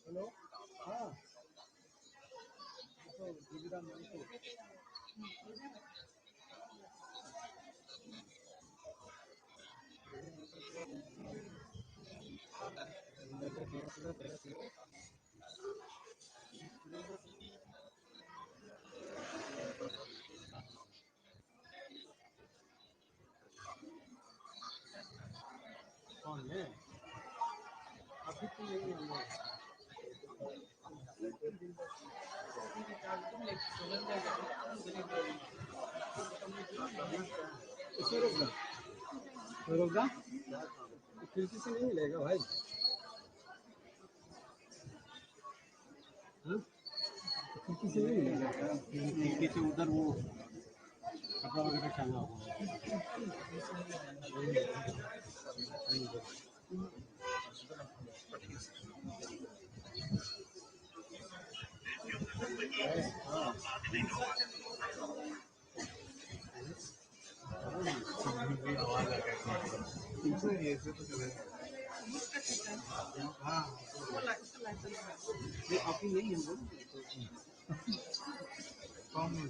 Hello हाँ तो जिरीबाम मणिपुर कौन है अभी तो नहीं है रोकदा खिड़की से नहीं मिलेगा भाई हाँ खिड़की से नहीं मिलेगा खिड़की से उधर वो कपड़ा वगैरह टांगा हुआ हाँ ये अभी नहीं है कौन है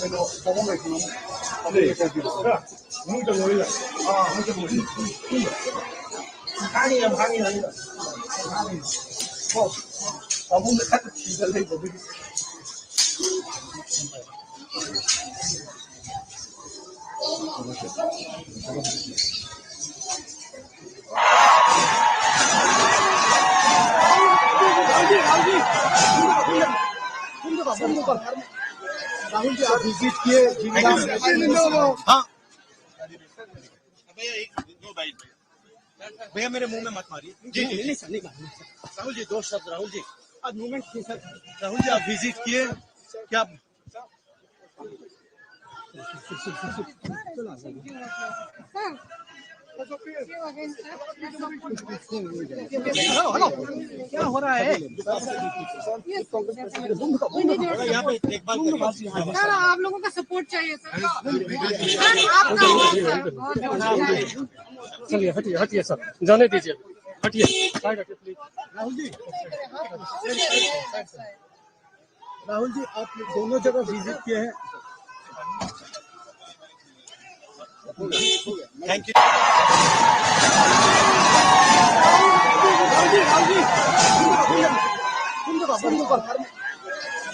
pero ¿cómo me equivoco? Mucho movida. Mucho movida. 강이야. 어묵을 카드 기다려 보기. Rahul ji आप विजिट किए हाँ भैया मेरे मुंह में मत मारिए जी नहीं राहुल जी 2 शब्द राहुल जी आज मूवमेंट थी सर राहुल जी आप विजिट किए क्या क्या हो रहा है सर आप लोगों का सपोर्ट चाहिए सर चलिए हटिए सर जाने दीजिए हटिए राहुल जी आप दोनों जगह विजिट किए हैं थैंक यू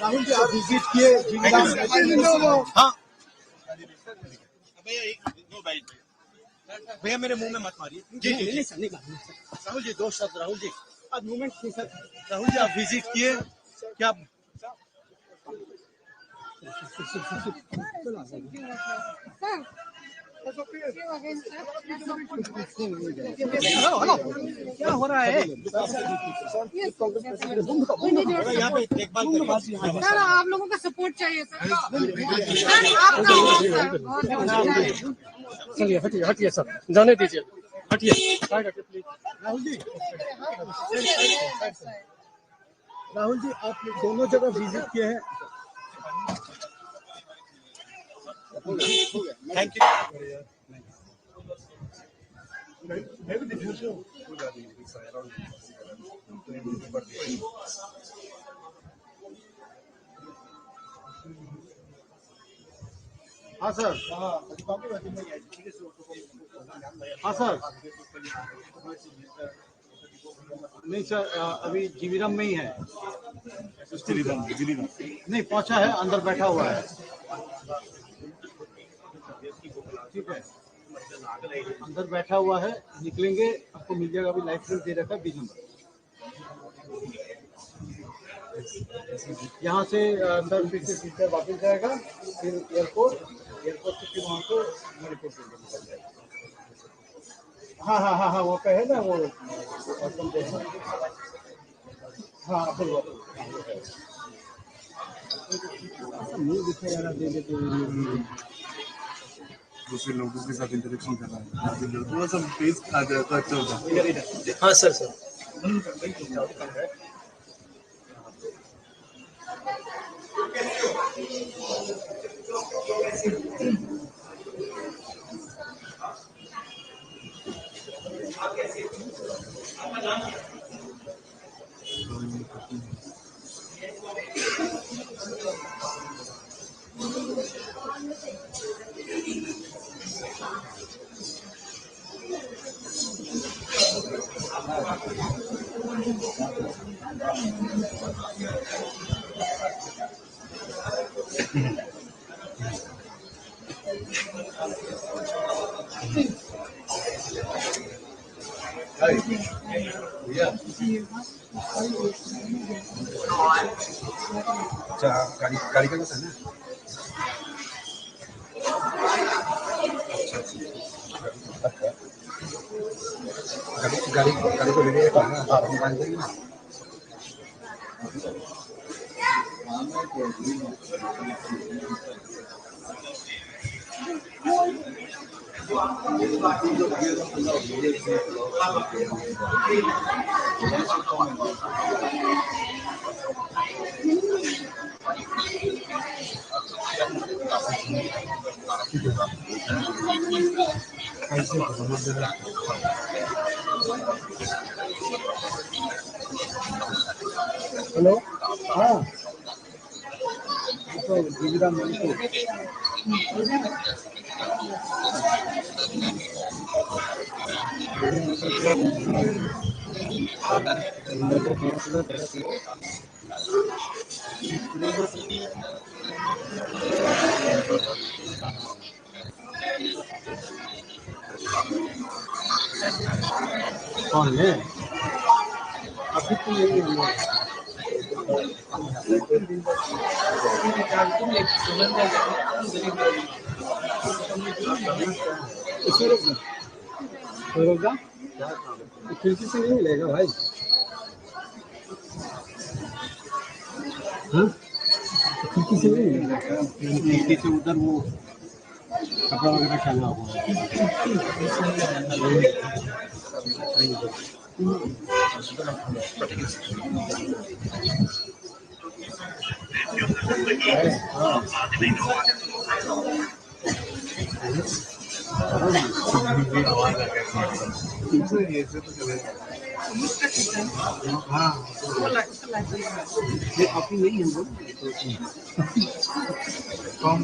राहुल जी आप विजिट किए हाँ भैया मेरे मुंह में मत मारिए। जी जी नहीं सर, नहीं मारिए राहुल जी, 2 शब्द राहुल जी। आज मूवमेंट थी सर। राहुल जी आप विजिट किए क्या? हेलो, क्या हो रहा है? यहाँ पे देखभाल करिए। सर आप लोगों का सपोर्ट चाहिए सर। सर आपका बहुत चलिए हटिए हटिए सर, जाने दीजिए, हटिए साइड हटिए प्लीज। राहुल जी आप दोनों जगह विजिट किए हैं। Thank you. हाँ सर, हाँ सर। नहीं सर, अभी जीवीरम में ही है। नहीं पहुंचा है, अंदर बैठा हुआ है। ठीक है, अंदर बैठा हुआ है, निकलेंगे आपको मिल जाएगा। अभी लाइफ दे रखा है 20 नंबर। यहाँ से सर फिर से सीधे वापस जाएगा, फिर एयरपोर्ट से फिर वहाँ को मणिपुर से निकल जाएगा। हाँ हाँ हाँ हाँ, वो कहे ना वो हाँ अपन दूसरे लोगों के साथ इंटरेक्शन कर रहा है, थोड़ा सा फेस आ जाए तो अच्छा होता है। हाँ सर सर। अच्छा गाड़ी का है ना? गाड़ी को ले गए ना, आप मोबाइल देंगे ना। हेलो, हाँ तो जीरीबाम मणिपुर। कौन है? अभी तो नहीं है। खिड़की से नहीं मिलेगा भाई। हाँ? खिड़की से नहीं मिलेगा। खिड़की से उधर वो कपड़ा वगैरह टांगा हुआ है। हाँ ये अभी नहीं है वो कम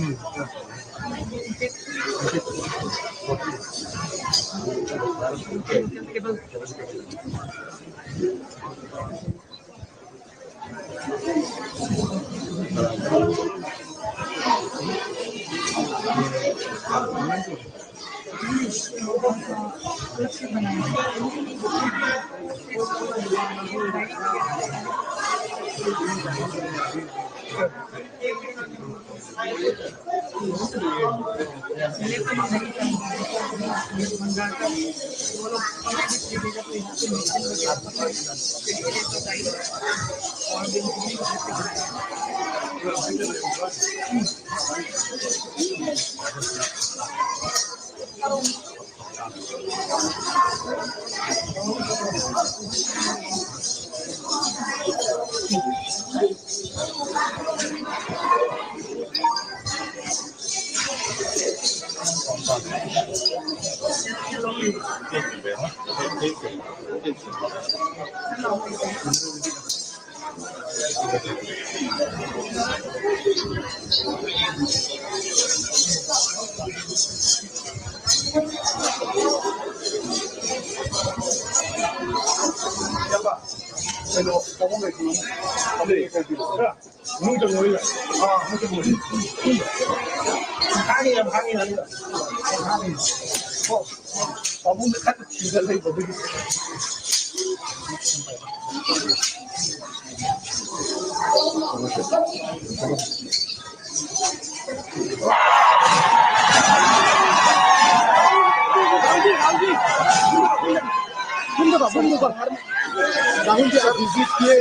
राहुल जी आप विजिट किए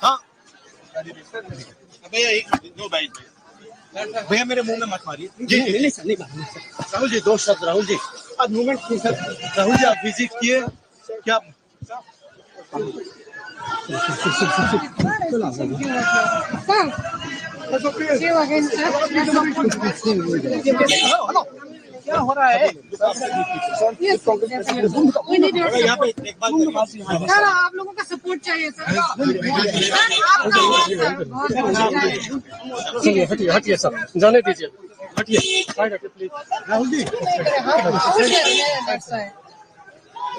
हाँ भैया मेरे मुंह में मत मारिए जी नहीं सर नहीं राहुल जी दो शब्द राहुल जी आज मूवमेंट सर राहुल जी आप विजिट किए क्या क्या हो रहा है सर आप लोगों का सपोर्ट चाहिए सर चलिए हटिए हटिए सर जाने दीजिए हटिए प्लीज राहुल जी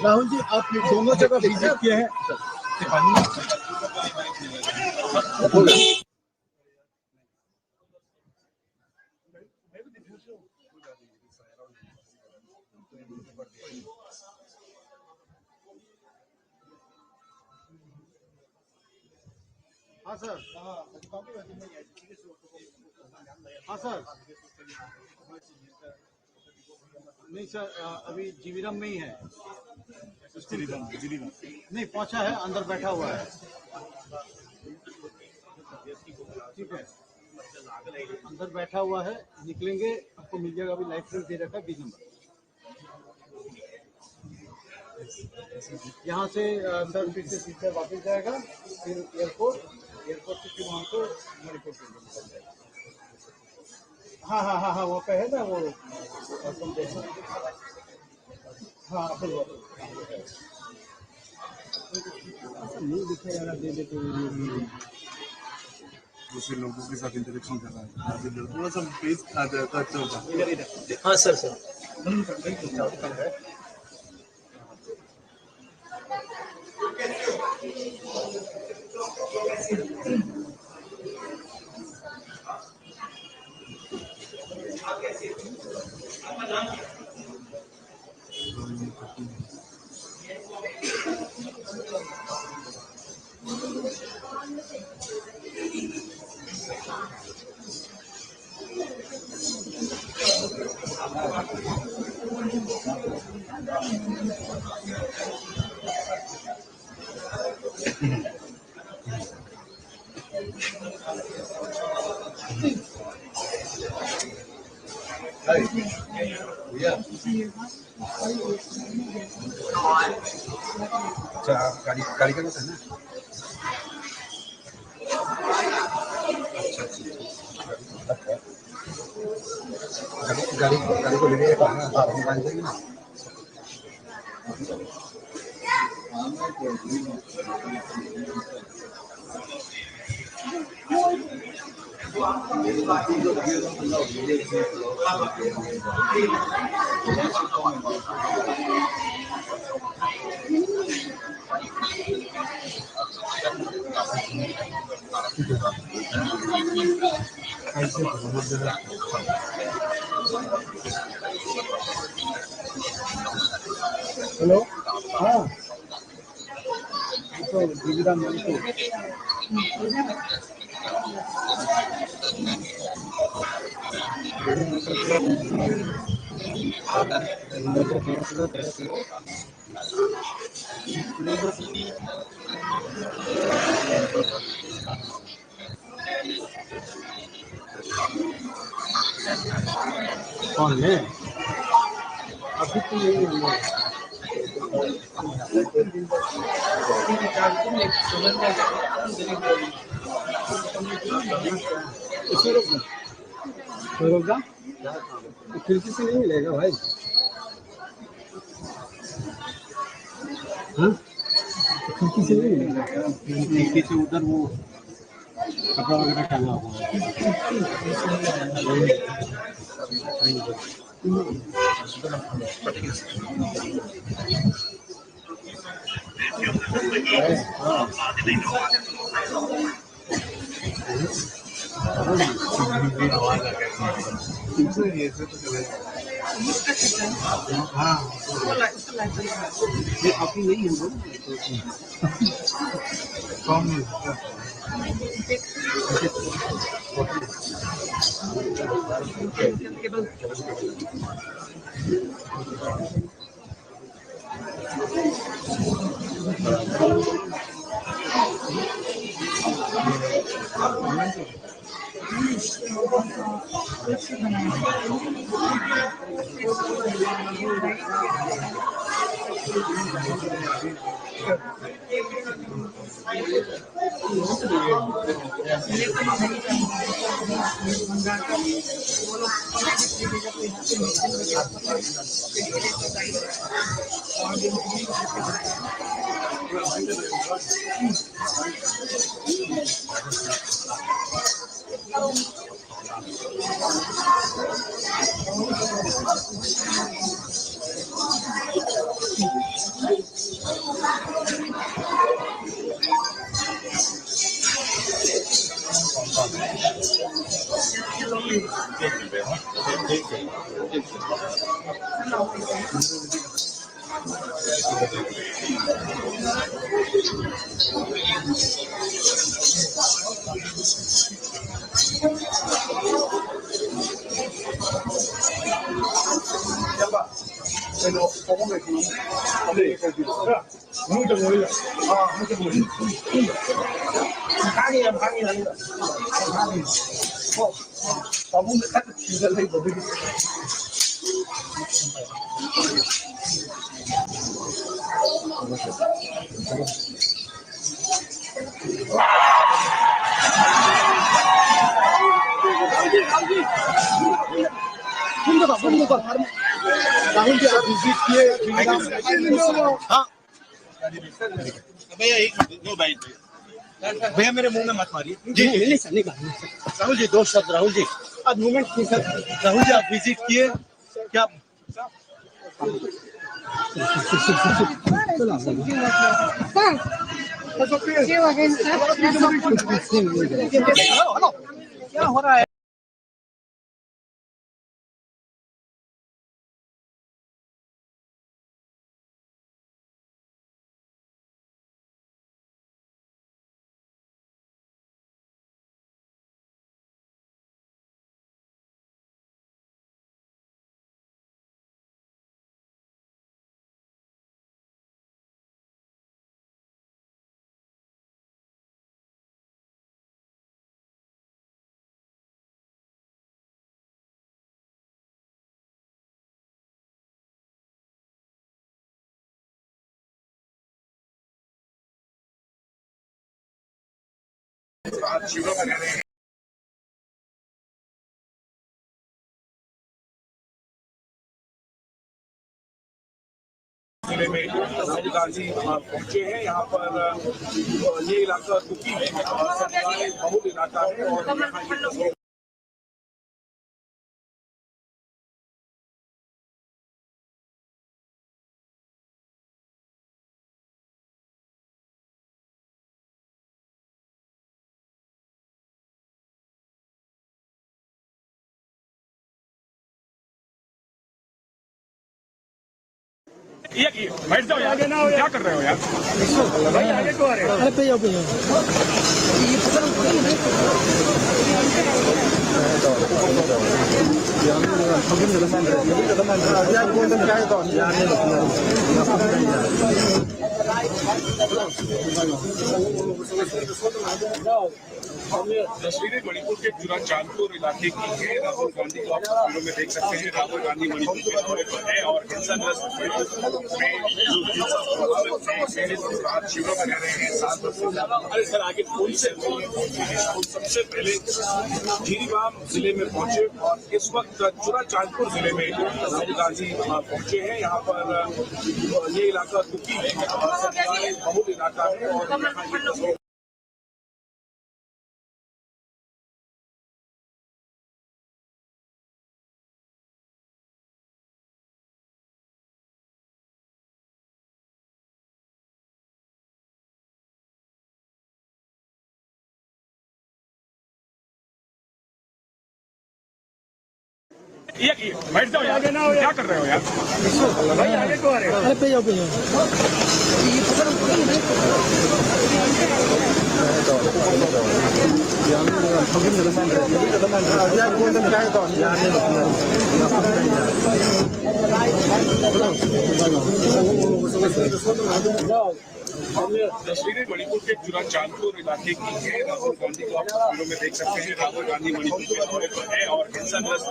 राहुल जी आप दोनों जगह विजिट किए हैं हाँ सर हाँ सर नहीं सर अभी जीविरम में ही है नहीं पहुंचा है अंदर बैठा हुआ है ठीक है अंदर बैठा हुआ है निकलेंगे आपको मिल जाएगा अभी लाइफ दे रखा है 20 नंबर यहाँ से सर फिर से सीधे वापस जाएगा फिर एयरपोर्ट से फिर वहाँ को मणिपुर के लिए निकल जाएगा हाँ वो पे है ना वो हाँ दूसरे लोगों के साथ इंटरेक्शन कर रहा है थोड़ा सा फेस आ जाता अच्छा होगा हाँ सर अच्छा गाड़ी का है ना गाड़ी को लेके ना हेलो हाँ तो जीविराम मणिपुर कौन है अभी तो नहीं है रोका खिड़की से नहीं मिलेगा भाई हाँ खिड़की से नहीं मिलेगा खिड़की से उधर वो कपड़ा वगैरह टांगा हुआ हाँ ये अभी नहीं है कौन राहुल जी आप विजिट किए हाँ भैया एक दो बाइट भैया मेरे मुंह में मत मारिए जी नहीं सर नहीं राहुल जी दो शब्द राहुल जी आज मूवमेंट की सर राहुल जी आप विजिट किए क्या क्या हो रहा है जिले में राहुल गांधी पहुंचे हैं। यहाँ पर ये इलाका दुखी समुदाय बहुल इलाका है और यहाँ ये तस्वीर ये बैठ जाओ यार, क्या कर रहे हो यार भाई, आगे क्यों आ रहे हो? अरे पे जाओ पे जाओ। तस्वीरें मणिपुर के जुरा चांदपुर इलाके की है। राहुल गांधी को आप तस्वीरों में देख सकते हैं। राहुल गांधी मणिपुर के दौरे पर है और हिंसाग्रस्त शिविरों में रह रहे हैं 7 वर्ष से ज्यादा। अरे सर आगे पुलिस सबसे पहले जीरीबाम जिले में पहुंचे और इस वक्त जुरा चांदपुर जिले में राहुल गांधी पहुंचे हैं। यहाँ पर ये इलाका दुखी बहुल इलाका है और ये बैठ जाओ यार, क्या कर रहे हो यार भाई, आगे क्यों आ रहे हो? अरे पे जाओ पे जाओ। तस्वीरें मणिपुर के जुरा चांदपुर इलाके की है। राहुल गांधी को आप तस्वीरों में देख सकते हैं। राहुल गांधी मणिपुर के दौरे पर है और हिंसाग्रस्त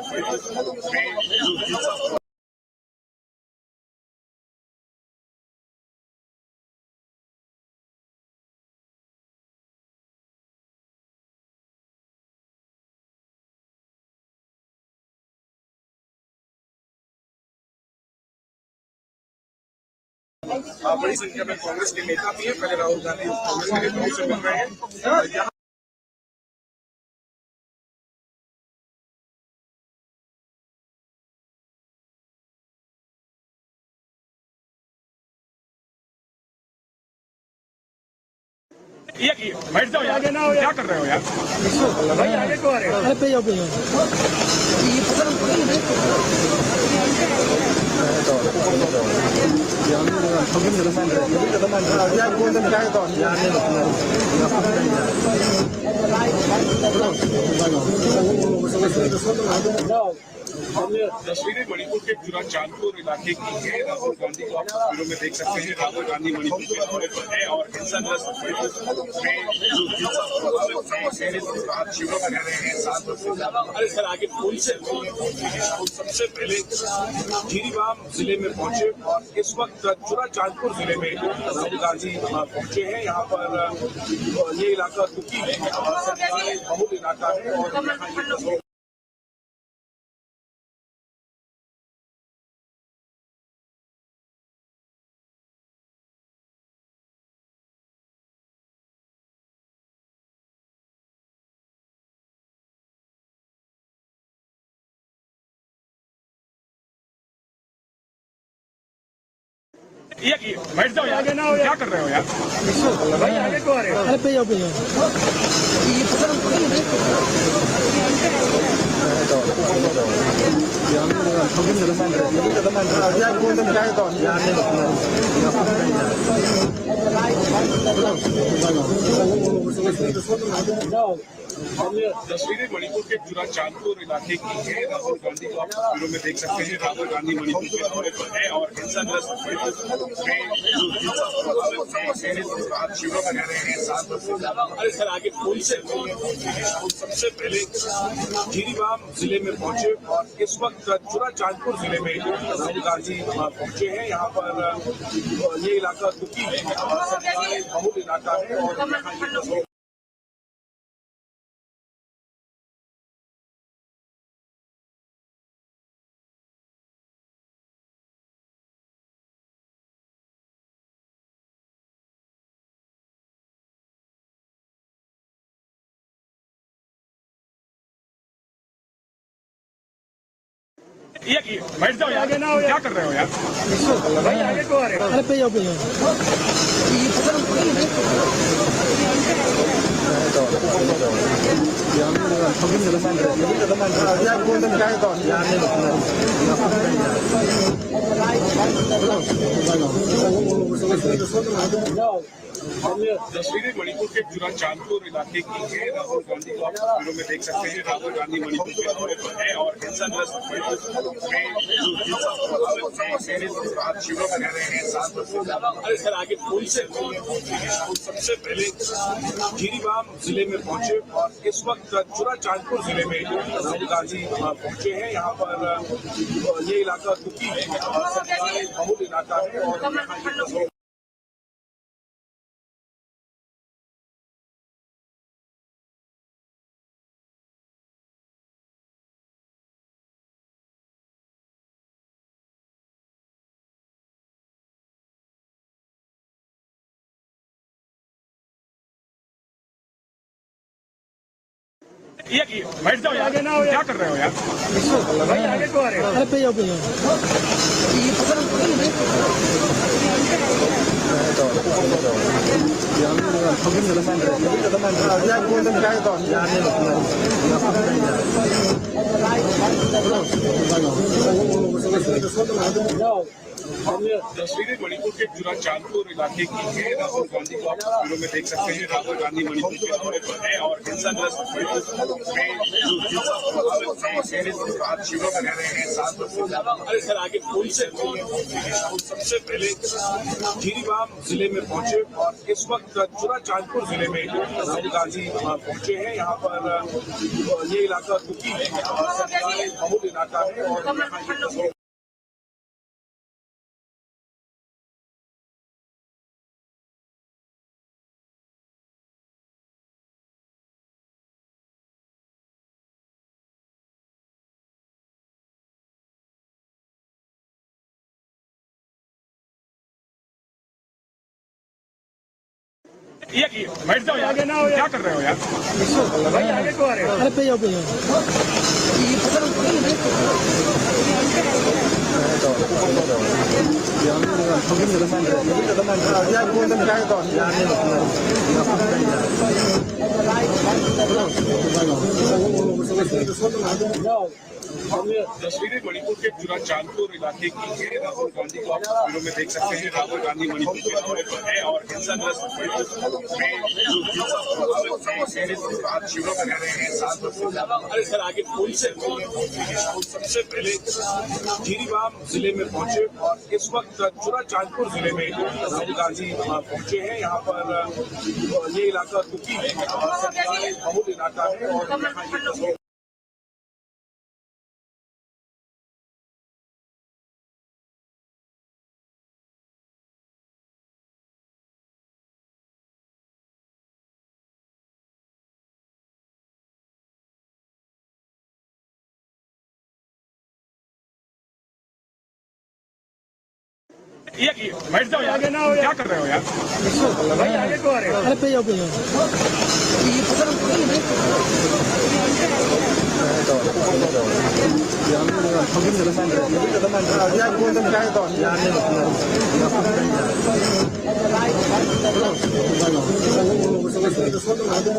बड़ी संख्या में कांग्रेस के नेता भी है। पहले राहुल गांधी कांग्रेस के नेताओं से मिल रहे हैं। ये बैठ जाओ यार, क्या कर रहे हो यार भाई, आगे क्यों आ रहे हो? अरे पे जाओ पे जाओ। तस्वीरें मणिपुर के जुरा चांदपुर इलाके की है। राहुल गांधी को आप तस्वीरों में देख सकते हैं। राहुल गांधी मणिपुर के दौरे पर है और हिंसाग्रस्त शिविरों में रह रहे हैं 7 वर्ष से ज्यादा। अरे सर आगे पुलिस सबसे पहले जीरीबाम जिले में पहुंचे और इस वक्त जुरा चांदपुर जिले में राहुल गांधी पहुंचे हैं। यहाँ पर ये इलाका दुखी बहुल इलाका है और ये बैठ जाओ यार, क्या कर रहे हो यार भाई, आगे क्यों आ रहे हो? अरे पे जाओ पे जाओ। तस्वीरें मणिपुर के जुरा चांदपुर इलाके की है। राहुल गांधी को आप तस्वीरों में देख सकते हैं। राहुल गांधी मणिपुर के दौरे पर है और हिंसाग्रस्त शिविरों में रह रहे हैं 7 वर्ष से ज्यादा। अरे सर आगे पुलिस सबसे पहले जीरीबाम जिले में पहुंचे और इस वक्त जुरा चांदपुर जिले में राहुल गांधी पहुंचे हैं। यहाँ पर ये इलाका दुखी बहुल इलाका है और ये बैठ जाओ यार, क्या कर रहे हो यार भाई, आगे क्यों आ रहे हो? अरे पे जाओ पे जाओ। तस्वीरें मणिपुर के चुरा चांदपुर इलाके की है। राहुल गांधी को आप तस्वीरों में देख सकते हैं। राहुल गांधी मणिपुर के दौरे पर है और हिंसाग्रस्त आज शिविरों में रह रहे हैं 7 वर्ष से ज्यादा। अरे सर आगे पुल से सबसे पहले जिरीबाम जिले में पहुंचे और इस वक्त चुरा चांदपुर जिले में राहुल गांधी पहुंचे हैं। यहाँ पर ये इलाका दुखी है और सरकारी बहुल इलाका है और ये बैठ जाओ यार, क्या कर रहे हो यार भाई, आगे को आ रहे हो। अरे पे जाओ तस्वीरें मणिपुर के चुरा चांदपुर इलाके की है। राहुल गांधी को आप तस्वीरों में देख सकते हैं। राहुल गांधी मणिपुर के दौरे पर है और हिंसाग्रस्त आज शिविरों में रह रहे हैं 7 वर्ष से ज्यादा। अरे सर आगे पुल से सबसे पहले जिरीबाम जिले में पहुंचे और इस वक्त चुरा चांदपुर जिले में राहुल गांधी पहुंचे हैं। यहाँ पर ये इलाका दुखी है और सरकारी बहुल इलाका है और ये बैठ जाओ यार, क्या कर रहे हो यार भाई, आगे को आ रहे हो। अरे पे जाओ तस्वीरें मणिपुर के चुरा चांदपुर इलाके की है। राहुल गांधी को आप तस्वीरों में देख सकते हैं। राहुल गांधी मणिपुर के दौरे पर है और हिंसाग्रस्त आज शिविरों में रह रहे हैं 7 वर्ष से ज्यादा। अरे सर आगे पुल से सबसे पहले जिरीबाम जिले में पहुंचे और इस वक्त चुरा चांदपुर जिले में राहुल गांधी पहुंचे हैं। यहाँ पर ये इलाका दुखी है और सरकारी बहुल इलाका है और ये बैठ जाओ यार, क्या कर रहे हो यार भाई, आगे को आ रहे हो। अरे पे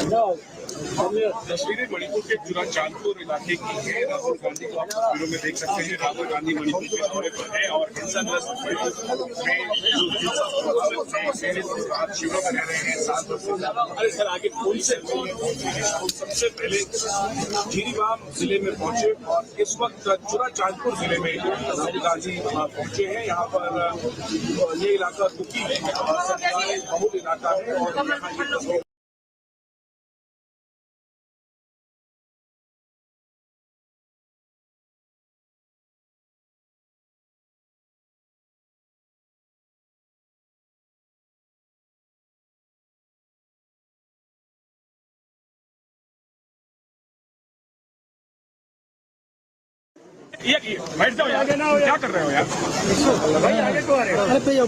जाओ तस्वीरें मणिपुर के चुरा चांदपुर इलाके की है। राहुल गांधी को आप तस्वीरों में देख सकते हैं। राहुल गांधी मणिपुर के दौरे पर है और हिंसाग्रस्त आज शिविरों में रह रहे हैं 7 वर्ष से ज्यादा। अरे सर आगे पुल से सबसे पहले जिरीबाम जिले में पहुंचे और इस वक्त चुरा चांदपुर जिले में राहुल गांधी पहुंचे हैं। यहाँ पर ये इलाका दुखी है और सरकारी बहुल इलाका है और ये बैठ जाओ यार, क्या कर रहे हो यार भाई, आगे को आ रहे हो। अरे पे जाओ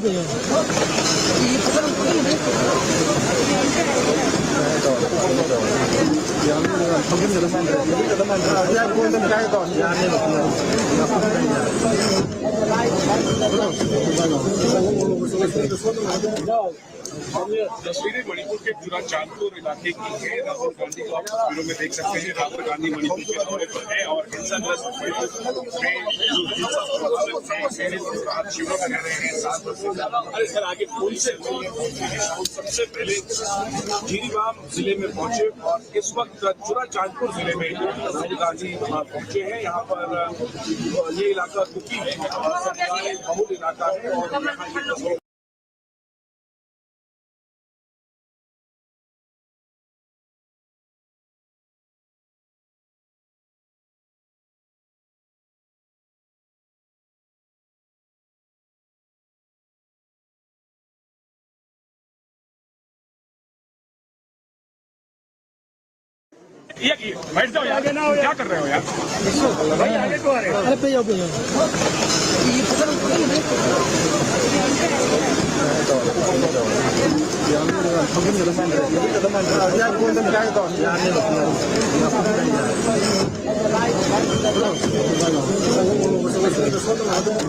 तस्वीरें मणिपुर के जुरा चांदपुर इलाके की है। राहुल गांधी को आप तस्वीरों में देख सकते हैं। राहुल गांधी मणिपुर के दौरे पर है और हिंसाग्रस्त आज शिविरों में रह रहे हैं 7 वर्ष से ज्यादा। अरे सर आगे पुलिस सबसे पहले जीरीबाम जिले में पहुंचे और इस वक्त जुरा चांदपुर जिले में राहुल गांधी पहुंचे हैं। यहाँ पर ये इलाका कुकी समुदाय बहुल इलाका है और ये बैठ जाओ यार, क्या कर रहे हो यार? भाई आगे को आ रहे हो? अरे पे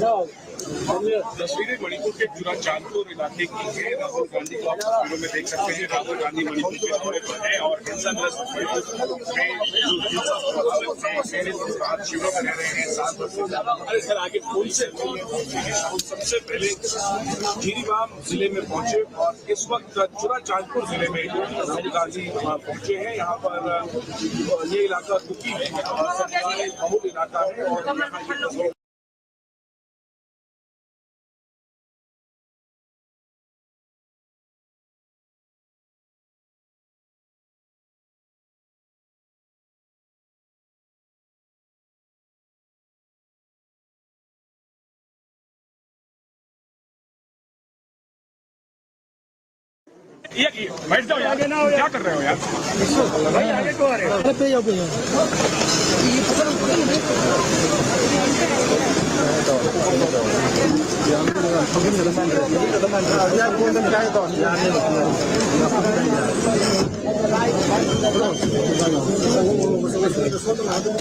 जाओ तस्वीरें मणिपुर के जुरा चांदपुर इलाके की है। राहुल गांधी को आप तस्वीरों में देख सकते हैं। राहुल गांधी मणिपुर के दौरे पर है और हिंसाग्रस्त आज शिविरों में रह रहे हैं 7 वर्ष से ज्यादा। अरे सर आगे पुलिस सबसे पहले जीरीबाम जिले में पहुंचे और इस वक्त जुरा चांदपुर जिले में राहुल गांधी पहुंचे हैं। यहाँ पर ये इलाका कुकी समुदाय बहुल इलाका है और ये बैठ जाओ यार, क्या कर रहे हो यार? भाई आगे को आ रहे हो? अरे पे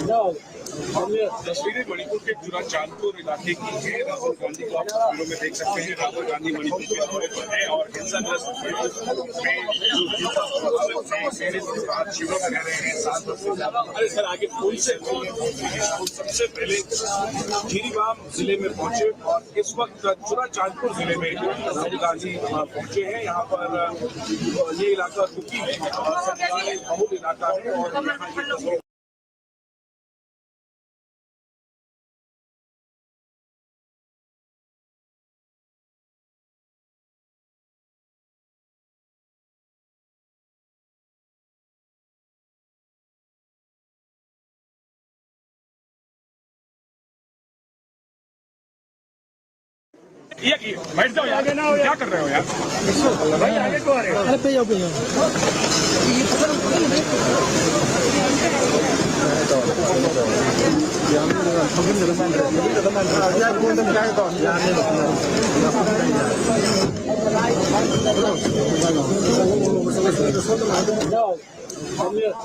जाओ तस्वीरें मणिपुर के जुरा चांदपुर इलाके की है। राहुल गांधी को आप तस्वीरों में देख सकते हैं। राहुल गांधी मणिपुर के दौरे पर है और हिंसाग्रस्त आज शिविरों में रह रहे हैं 7 वर्ष से ज्यादा। अरे सर आगे पुलिस सबसे पहले जीरीबाम जिले में पहुंचे और इस वक्त जुरा चांदपुर जिले में राहुल गांधी पहुंचे हैं। यहाँ पर ये इलाका कुकी समुदाय बहुल इलाका है और ये बैठ जाओ यार, क्या कर रहे हो यार? भाई आगे को आ रहे हो? अरे पे जाओ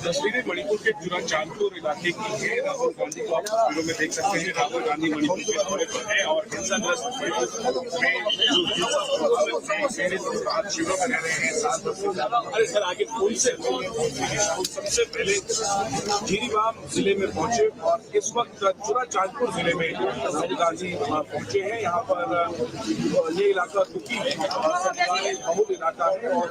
तस्वीरें मणिपुर के जुरा चांदपुर इलाके की है। राहुल गांधी को आप तस्वीरों में देख सकते हैं। राहुल गांधी मणिपुर के दौरे पर है और हिंसाग्रस्त आज शिविरों में रह रहे हैं 7 वर्ष से ज्यादा। अरे सर आगे पुलिस सबसे पहले जीरीबाम जिले में पहुंचे और इस वक्त जुरा चांदपुर जिले में राहुल गांधी पहुंचे हैं। यहाँ पर ये इलाका कुकी समुदाय बहुल इलाका है और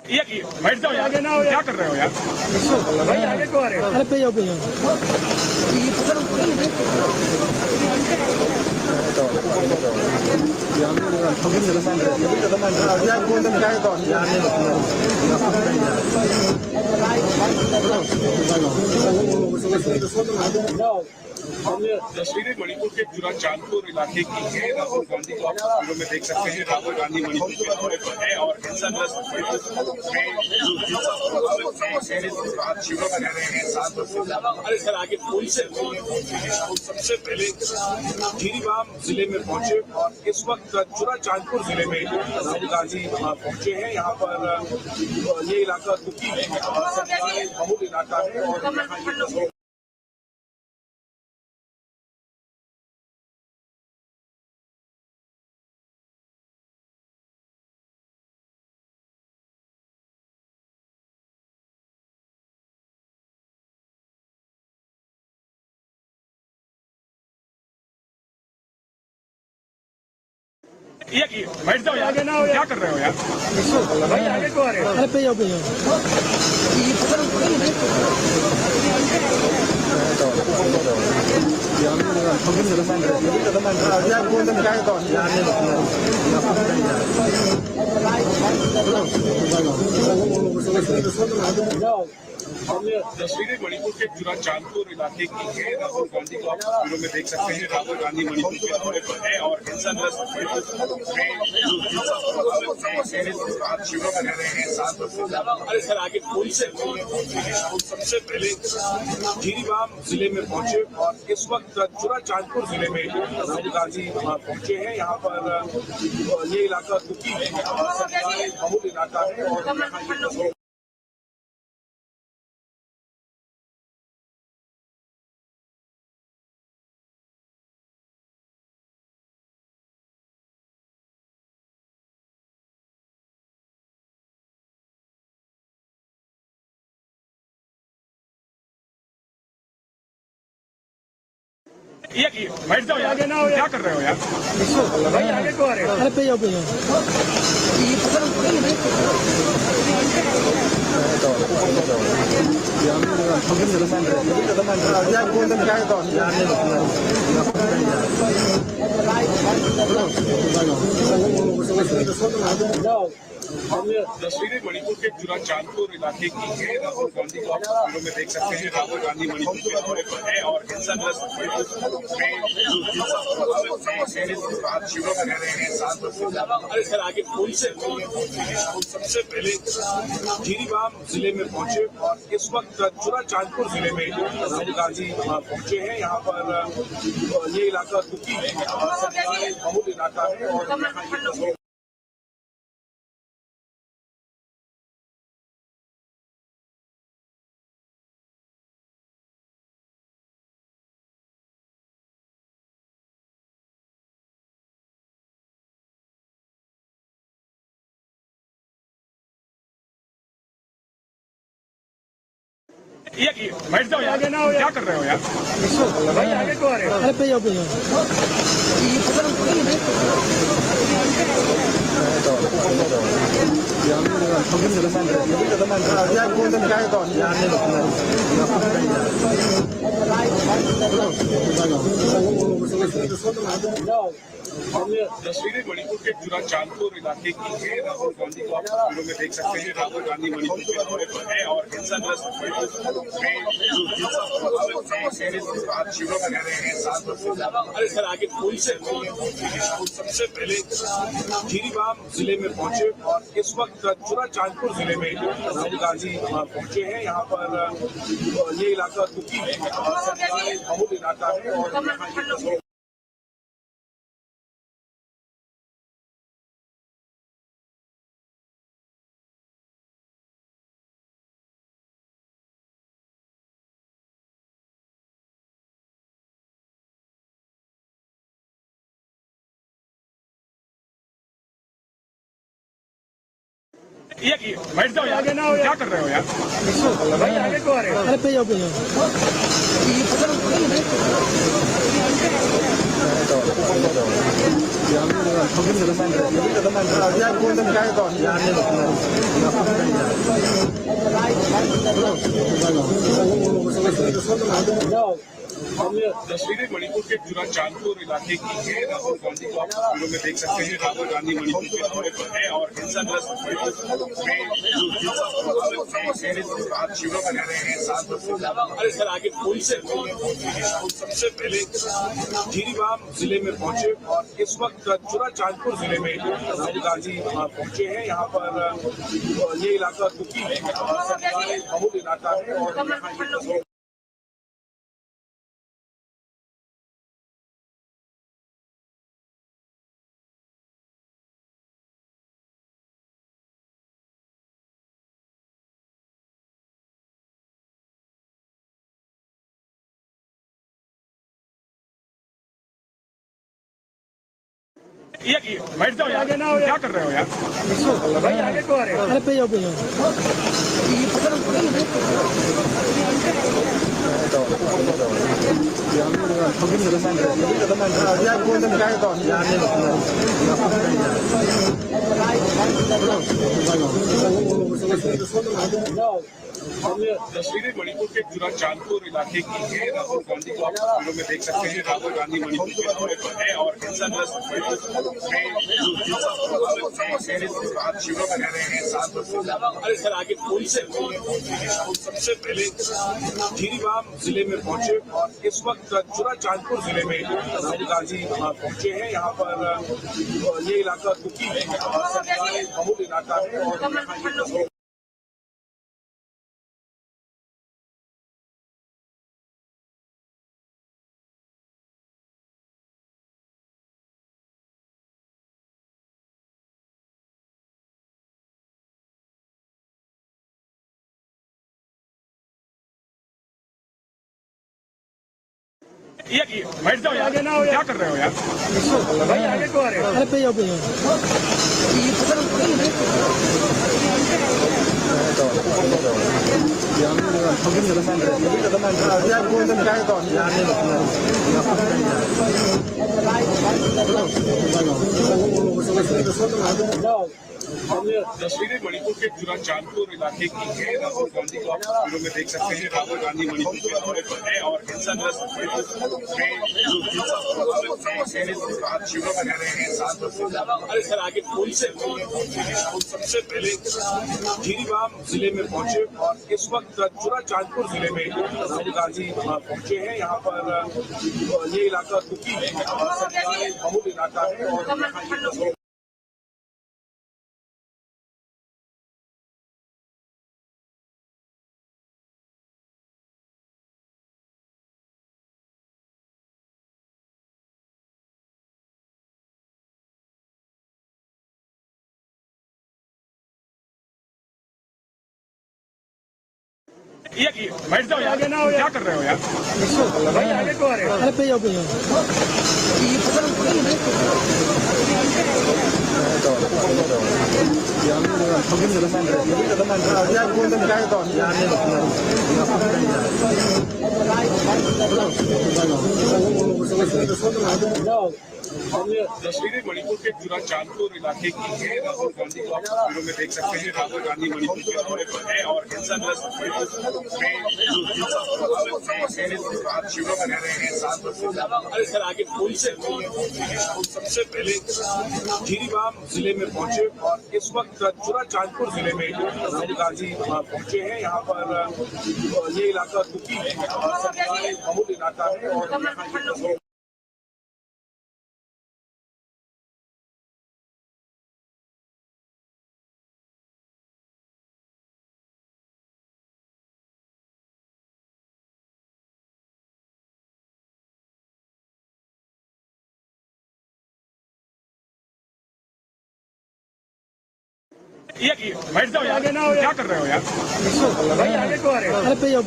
ये बैठ जाओ यार, क्या कर रहे हो यार? भाई आगे को आ रहे हो? अरे पे जाओ तस्वीरें मणिपुर के जुरा चांदपुर इलाके की है। राहुल गांधी को आप तस्वीरों में देख सकते हैं। राहुल गांधी मणिपुर के दौरे पर है और हिंसाग्रस्त में जो हिंसा प्रभावित आज शिविर में रह रहे हैं 7 वर्ष से ज्यादा। अरे सर आगे फोन से सबसे पहले जीरीबाम जिले में पहुंचे और इस वक्त चुराचांदपुर जिले में राहुल गांधी पहुंचे हैं। यहाँ पर ये इलाका दुखी सरकारी बहुल इलाका है और यहाँ ये तस्वीर बैठ जाओ आगे ना हो, क्या कर रहे हो यार भाई, आगे को आ रहे हो। अरे पे जाओ तस्वीरें मणिपुर के चुराचांदपुर इलाके की है। राहुल गांधी को आप तस्वीरों में देख सकते हैं। राहुल गांधी मणिपुर के दौरे पर है और हिंसाग्रस्त में जो हिंसा प्रभावित आज शिविर में रह रहे हैं 7 वर्ष से ज्यादा। अरे सर आगे फोन से सबसे पहले जीरीबाम जिले में पहुंचे और इस वक्त चुराचांदपुर जिले में राहुल गांधी पहुंचे हैं। यहाँ पर ये इलाका दुखी सरकारी बहुल इलाका है और यहाँ ये तस्वीर बैठ जाओ आगे ना हो, क्या कर रहे हो यार भाई, आगे को आ रहे हो। अरे पे जाओ तस्वीरें मणिपुर के चुराचांदपुर इलाके की है। राहुल गांधी को आप तस्वीरों में देख सकते हैं। राहुल गांधी मणिपुर के दौरे पर है और हिंसाग्रस्त में जो हिंसा प्रभावित आज शिविर में रह रहे हैं 7 वर्ष से ज्यादा। अरे सर आगे फोन से सबसे पहले जीरीबाम जिले में पहुंचे और इस वक्त चुराचांदपुर जिले में राहुल गांधी पहुंचे हैं। यहाँ पर ये इलाका दुखी सरकारी बहुल इलाका है और यहाँ ये तस्वीर बैठ जाओ आगे ना हो, क्या कर रहे हो यार भाई, आगे को आ रहे हो। अरे पे जाओ तस्वीरें मणिपुर के चुराचांदपुर इलाके की है। राहुल गांधी को आप तस्वीरों में देख सकते हैं। राहुल गांधी मणिपुर के दौरे पर है और हिंसाग्रस्त में जो हिंसा प्रभावित आज शिविर में रह रहे हैं 7 वर्ष से ज्यादा। अरे सर आगे फोन से सबसे पहले जीरीबाम जिले में पहुंचे और इस वक्त चुराचांदपुर जिले में राहुल गांधी पहुंचे हैं। यहाँ पर ये इलाका दुखी सरकारी बहुल इलाका है और यहाँ ये तस्वीर बैठ जाओ आगे ना हो, क्या कर रहे हो यार भाई, आगे को आ रहे हो। अरे पे जाओ तस्वीरें मणिपुर के जुरा चांदपुर इलाके की है। राहुल गांधी को आप तस्वीरों में देख सकते हैं। राहुल गांधी मणिपुर के दौरे पर है और हिंसाग्रस्त आज शिविरों में रह रहे हैं 7 वर्ष से ज्यादा। अरे सर आगे पुल से सबसे पहले जीरीबाम जिले में पहुंचे और इस वक्त जुरा चांदपुर जिले में राहुल गांधी पहुंचे हैं। यहाँ पर ये इलाका दुखी बहुल इलाका है और यहाँ ये बैठ जाओ यार, क्या कर रहे हो यार भाई, आगे को आ रहे हो। अरे पे जाओ तस्वीरें मणिपुर के जुरा चांदपुर इलाके की है। राहुल गांधी को आप तस्वीरों में देख सकते हैं। राहुल गांधी मणिपुर के दौरे पर है और हिंसाग्रस्त आज शिविरों में रह रहे हैं 7 वर्ष से ज्यादा। अरे सर आगे पुल से सबसे पहले जीरीबाम जिले में पहुंचे और इस वक्त जुरा चांदपुर जिले में राहुल गांधी पहुंचे हैं। यहाँ पर ये इलाका दुखी बहुल इलाका है और यहाँ ये बैठ जाओ यार, क्या कर रहे हो यार भाई, आगे को आ रहे हो। अरे पे जाओ तस्वीरें मणिपुर के जुरा चांदपुर इलाके की है। राहुल गांधी को आप तस्वीरों में देख सकते हैं। राहुल गांधी मणिपुर के दौरे पर है और हिंसाग्रस्त आज शिविरों में रह रहे हैं 7 वर्ष से ज्यादा। अरे सर आगे पुल से सबसे पहले जीरीबाम जिले में पहुंचे और इस वक्त जुरा चांदपुर जिले में राहुल गांधी पहुंचे हैं। यहाँ पर ये इलाका दुखी बहुल इलाका है और यहाँ ये बैठ जाओ यार, क्या कर रहे हो यार भाई, आगे को आ रहे हो। अरे पे जाओ तस्वीरें मणिपुर के जुरा चांदपुर इलाके की है। राहुल गांधी को आप तस्वीरों में देख सकते हैं। राहुल गांधी मणिपुर के दौरे पर है और हिंसाग्रस्त आज शिविरों में रह रहे हैं 7 वर्ष से ज्यादा। अरे सर आगे पुल से सबसे पहले जीरीबाम जिले में पहुंचे और इस वक्त जुरा चांदपुर जिले में राहुल गांधी पहुंचे हैं। यहाँ पर ये इलाका दुखी बहुल इलाका है और यहाँ ये बैठ जाओ यार, क्या कर रहे हो यार भाई, आगे को आ रहे हो। अरे पे जाओ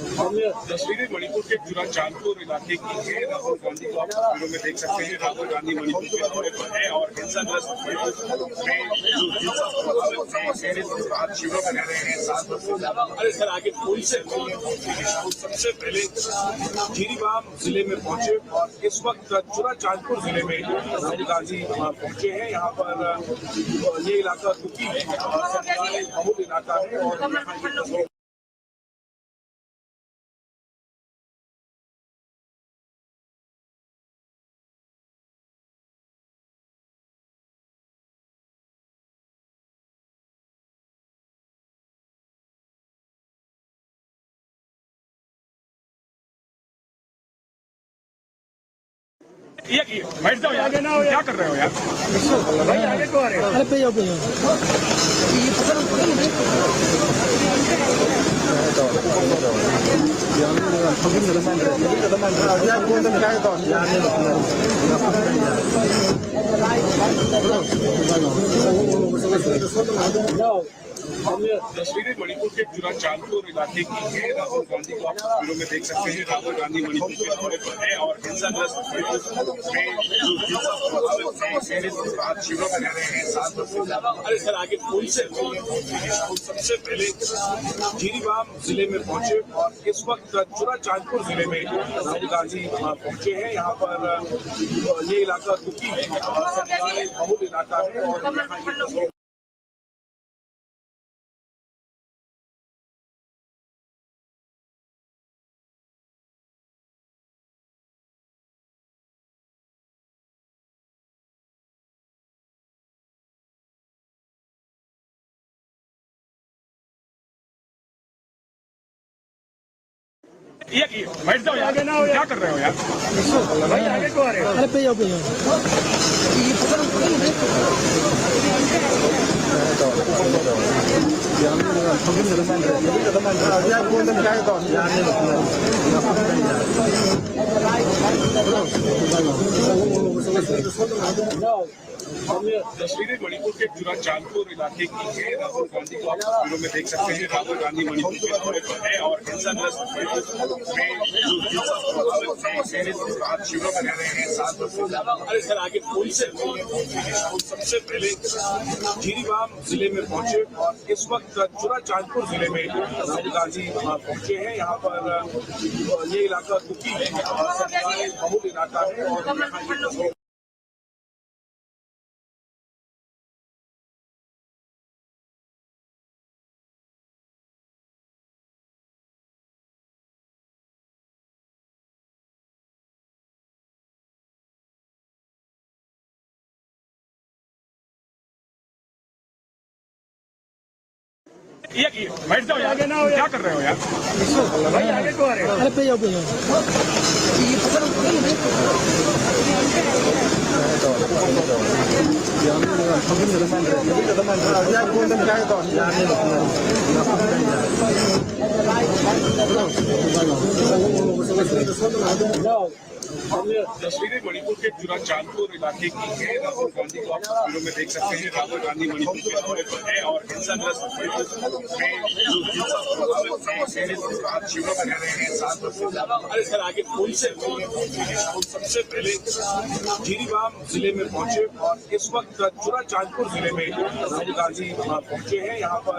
तस्वीरें मणिपुर के जुरा चांदपुर इलाके की है। राहुल गांधी को आप तस्वीरों में देख सकते हैं। राहुल गांधी मणिपुर के दौरे पर है और हिंसाग्रस्त में जो हिंसा प्रभावित है शिविरों में रह रहे हैं 7 वर्ष से ज्यादा। अरे सर आगे पुलिस से सबसे पहले जीरीबाम जिले में पहुंचे और इस वक्त जुरा चांदपुर जिले में राहुल गांधी पहुंचे हैं। यहाँ पर ये इलाका दुखी है, बहुत इलाका है और बैठ जाओ यार, क्या कर रहे हो यार भाई, आगे को आ रहे हो। अरे पे जाओ तस्वीरें मणिपुर के जुरा चांदपुर इलाके की है। राहुल गांधी को आप तस्वीरों में देख सकते हैं। राहुल गांधी मणिपुर के दौरे पर है और हिंसाग्रस्त में जो हिंसा प्रभावित है शिविरों में रह रहे हैं 7 वर्ष से ज्यादा। अरे सर आगे पुलिस से सबसे पहले जीरीबाम जिले में पहुंचे और इस वक्त जुरा चांदपुर जिले में राहुल गांधी पहुंचे हैं। यहाँ पर ये इलाका दुखी है, बहुत इलाका है और बैठ जाओ यार, क्या कर रहे हो यार भाई, आगे को आ रहे हो। अरे पे जाओ तस्वीरें मणिपुर के जुरा चांदपुर इलाके की है। राहुल गांधी को आप तस्वीरों में देख सकते हैं। राहुल गांधी मणिपुर के दौरे पर है और हिंसाग्रस्त में जो हिंसा प्रभावित है शिविरों में रह रहे हैं 7 वर्ष से ज्यादा। अरे सर आगे पुलिस से सबसे पहले जीरीबाम जिले में पहुंचे और इस वक्त जुरा चांदपुर जिले में राहुल गांधी पहुंचे हैं। यहाँ पर ये इलाका दुखी है, बहुत इलाका है और बैठ जाओ यार, क्या कर रहे हो यार भाई, आगे को आ रहे हो। अरे पे जाओ तस्वीरें मणिपुर के जुरा चांदपुर इलाके की है। राहुल गांधी को आप तस्वीरों में देख सकते हैं। राहुल गांधी मणिपुर के दौरे पर है और हिंसाग्रस्त में जो हिंसा प्रभावित है शिविरों में रह रहे हैं 7 वर्ष से ज्यादा। अरे सर आगे पुलिस से सबसे पहले जीरीबाम जिले में पहुंचे और इस वक्त जुरा चांदपुर जिले में राहुल गांधी पहुंचे हैं। यहाँ पर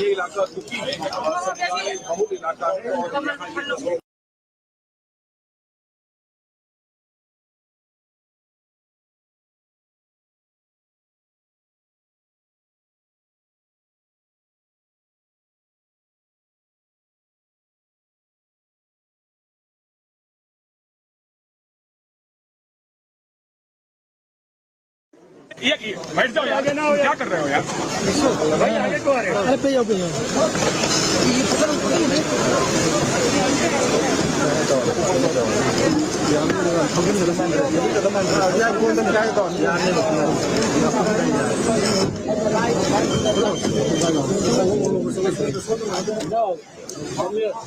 ये इलाका दुखी है, बहुत इलाका है और बैठ जाओ यार, क्या कर रहे हो यार भाई, आगे को आ रहे हो। अरे पे जाओ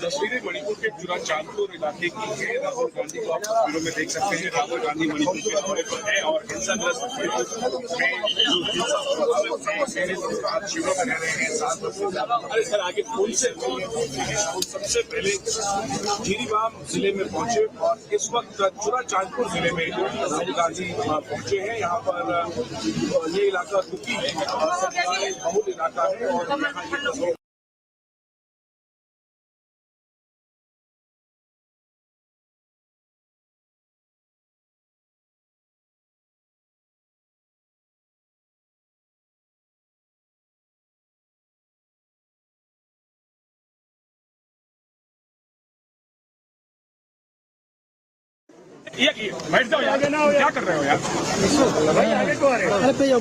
तस्वीरें मणिपुर के जुरा चांदपुर इलाके की है। राहुल गांधी को आप तस्वीरों में देख सकते हैं। राहुल गांधी मणिपुर के दौरे पर है और हिंसाग्रस्त में जो हिंसा प्रभावित आज शिविरों में रह रहे हैं 7 वर्ष से ज्यादा। अरे सर आगे फोन से सबसे पहले जीरीबाम जिले में पहुंचे और इस वक्त चुरा चांदपुर जिले में राहुल गांधी पहुंचे हैं। यहाँ पर ये इलाका कुकी सरकारी बहुल इलाका है और यहाँ ये बैठ जाओ यार, क्या कर रहे हो यार भाई, आगे को आ रहे हो। अरे पे जाओ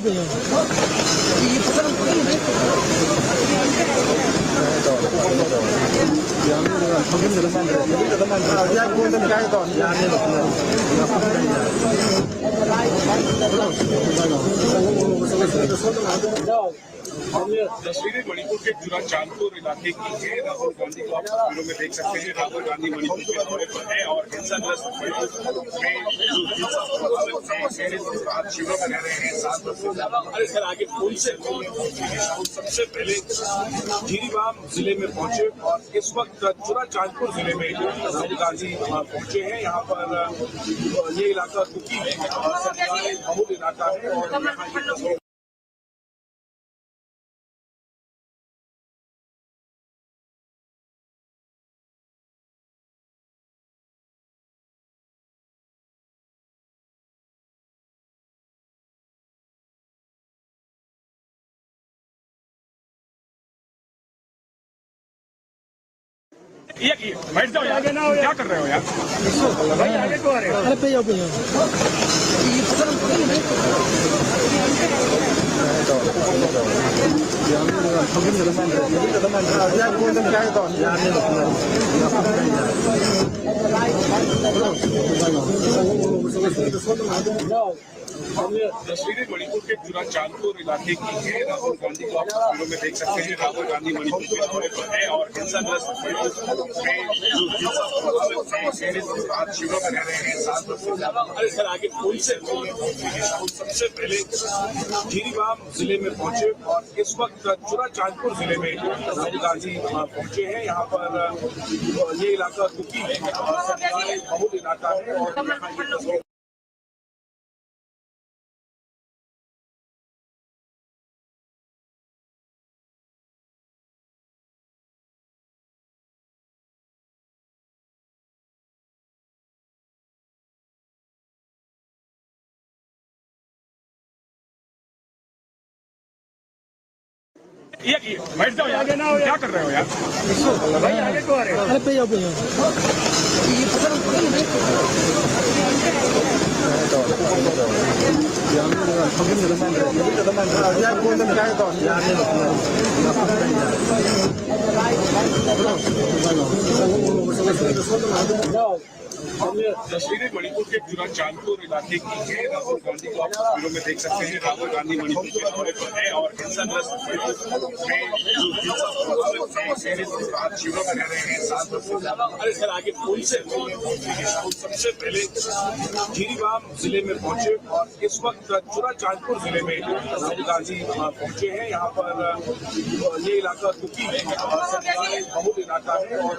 तस्वीरें मणिपुर के चुरा चांदपुर इलाके की है। राहुल गांधी को आप तस्वीरों में देख सकते हैं। राहुल गांधी मणिपुर के दौरे पर है और हिंसाग्रस्त आज शिविरों में रह रहे हैं 7 वर्ष से ज्यादा। अरे सर आगे फोन से सबसे पहले जीरीबाम जिले में पहुंचे और इस वक्त चुरा चांदपुर जिले में राहुल गांधी पहुंचे हैं। यहाँ पर ये इलाका कुकी सरकारी बहुल इलाका है और यहाँ ये बैठ जाओ यार, क्या कर रहे हो यार भाई, आगे को आ रहे हो। अरे पे जाओ तस्वीरें मणिपुर के चुरा चांदपुर इलाके की है। राहुल गांधी को आप तस्वीरों में देख सकते हैं। राहुल गांधी मणिपुर के दौरे पर है और हिंसाग्रस्त आज शिविरों में रह रहे हैं 7 वर्ष से ज्यादा। अरे सर आगे फोन से सबसे पहले जीरीबाम जिले में पहुंचे और इस वक्त चुरा चांदपुर जिले में राहुल गांधी पहुंचे हैं। यहाँ पर ये इलाका कुकी सरकारी बहुल इलाका है और यहाँ ये बैठ जाओ यार, क्या कर रहे हो यार भाई, आगे को आ रहे हो। अरे पे जाओ तस्वीरें मणिपुर के चुरा चांदपुर इलाके की है। राहुल गांधी को आप तस्वीरों में देख सकते हैं। राहुल गांधी मणिपुर के दौरे पर है और हिंसाग्रस्त आज शिविरों में रह रहे हैं 7 वर्ष से ज्यादा। अरे सर आगे फोन से सबसे पहले जीरीबाम जिले में पहुंचे और इस वक्त चुरा चांदपुर जिले में राहुल गांधी पहुंचे हैं। यहाँ पर ये इलाका कुकी सरकारी बहुल इलाका है और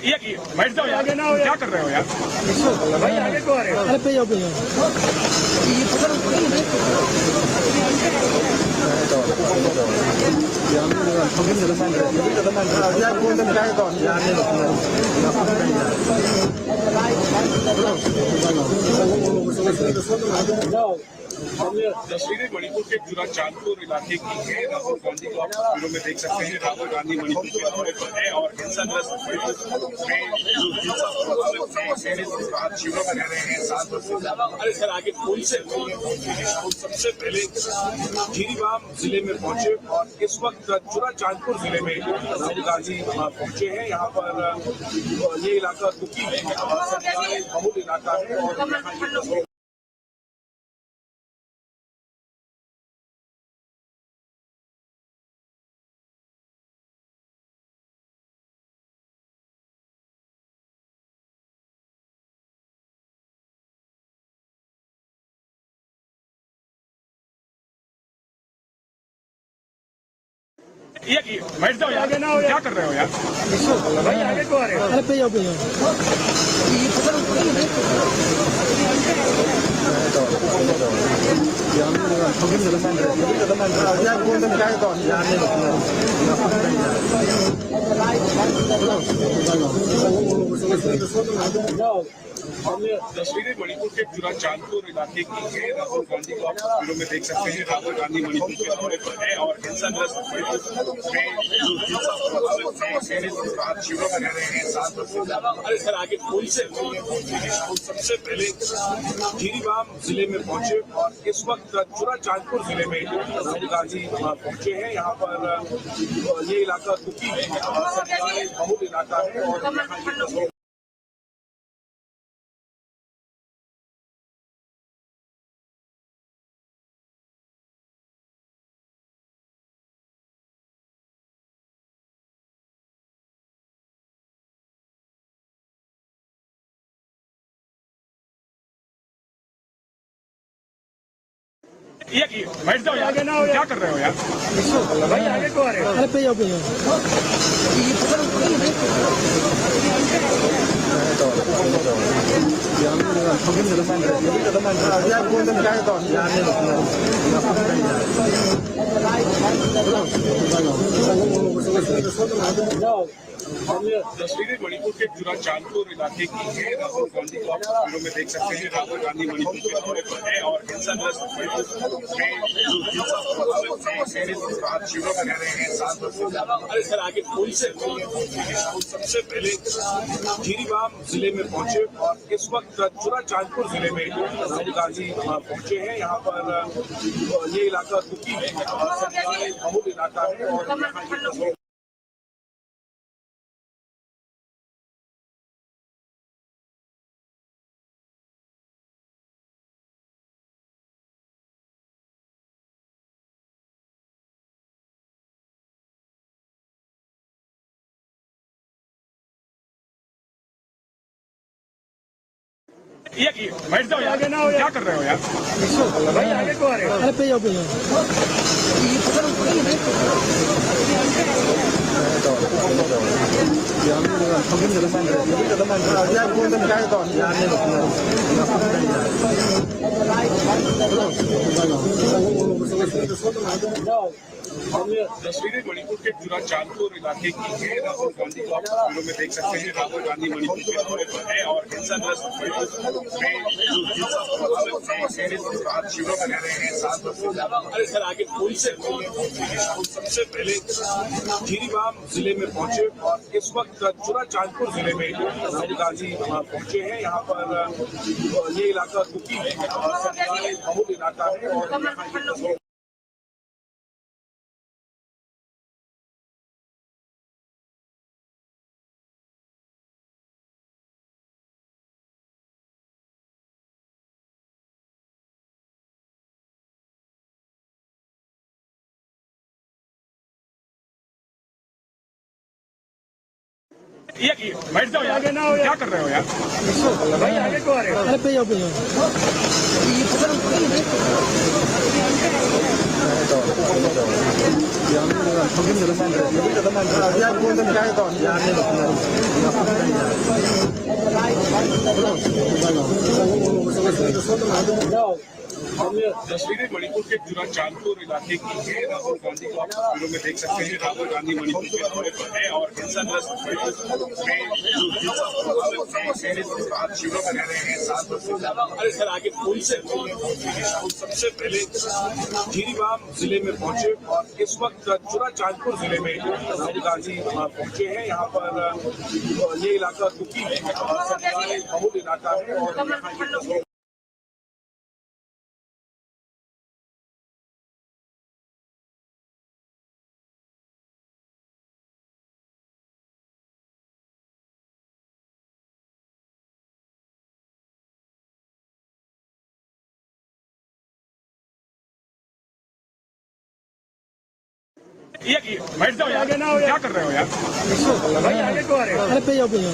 यहाँ ये बैठ जाओ यार, क्या कर रहे हो यार भाई, आगे को आ रहे हो। अरे पे जाओ तस्वीरें मणिपुर के जुरा चांदपुर इलाके की है। राहुल गांधी को आप तस्वीरों में देख सकते हैं। राहुल गांधी मणिपुर के दौरे पर है और हिंसाग्रस्त शिविरों में रह रहे हैं 7 वर्ष से ज्यादा। अरे सर आगे कौन से सबसे पहले जिरीबाम जिले में पहुंचे और इस वक्त जुरा चांदपुर जिले में राहुल गांधी पहुंचे हैं। यहाँ पर ये इलाका दुखी बहुल इलाका है और ये बैठ जाओ यार, क्या कर रहे हो यार भाई, आगे को आ रहे हो। अरे पे जाओ तस्वीरें मणिपुर के जुरा चांदपुर इलाके की है। राहुल गांधी को आप तस्वीरों में देख सकते हैं। राहुल गांधी मणिपुर के दौरे पर है और हिंसाग्रस्त शिविरों में रह रहे हैं 7 वर्ष से ज्यादा। अरे सर आगे कौन से सबसे पहले जिरीबाम जिले में पहुंचे और इस वक्त जुरा चांदपुर जिले में राहुल गांधी पहुंचे हैं। यहाँ पर ये इलाका दुखी बहुल इलाका है और ये बैठ जाओ यार, क्या कर रहे हो यार भाई, आगे को आ रहे हो। अरे पे जाओ तस्वीरें मणिपुर के जुरा चांदपुर इलाके की है। राहुल गांधी को आप तस्वीरों में देख सकते हैं। राहुल गांधी मणिपुर के दौरे पर है और हिंसाग्रस्त शिविरों में रह रहे हैं 7 वर्ष से ज्यादा। अरे सर आगे कौन से सबसे पहले जिरीबाम जिले में पहुंचे और इस वक्त जुरा चांदपुर जिले में राहुल गांधी पहुंचे हैं। यहाँ पर ये इलाका दुखी बहुल इलाका है और ये बैठ जाओ यार, क्या कर रहे हो यार भाई, आगे को आ रहे हो। अरे पे जाओ तस्वीरें मणिपुर के जुरा चांदपुर इलाके की है। राहुल गांधी को आप तस्वीरों में देख सकते हैं। राहुल गांधी मणिपुर के दौरे पर है और हिंसाग्रस्त शिविरों में रह रहे हैं 7 वर्ष से ज्यादा। अरे सर आगे कौन से सबसे पहले जिरीबाम जिले में पहुंचे और इस वक्त जुरा चांदपुर जिले में राहुल गांधी पहुंचे हैं। यहाँ पर ये इलाका दुखी बहुल इलाका है और ये बैठ जाओ यार, क्या कर रहे हो यार भाई, आगे को आ रहे हो। अरे पे जाओ तस्वीरें मणिपुर के जुरा चांदपुर इलाके की है। राहुल गांधी को आप तस्वीरों में देख सकते हैं। राहुल गांधी मणिपुर के दौरे पर है और हिंसाग्रस्त शिविरों में रह रहे हैं 7 वर्ष से ज्यादा। अरे सर आगे पुल से सबसे पहले जीरीबाम जिले में पहुंचे और इस वक्त जुरा चांदपुर जिले में राहुल गांधी पहुंचे हैं। यहाँ पर ये इलाका दुखी है और सरकारी बहुल इलाका है और यहाँ ये तस्वीर बैठ जाओ आगे ना हो। क्या कर रहे हो यार भाई? आगे को आ रहे हो? अरे पे जाओ पे जाओ।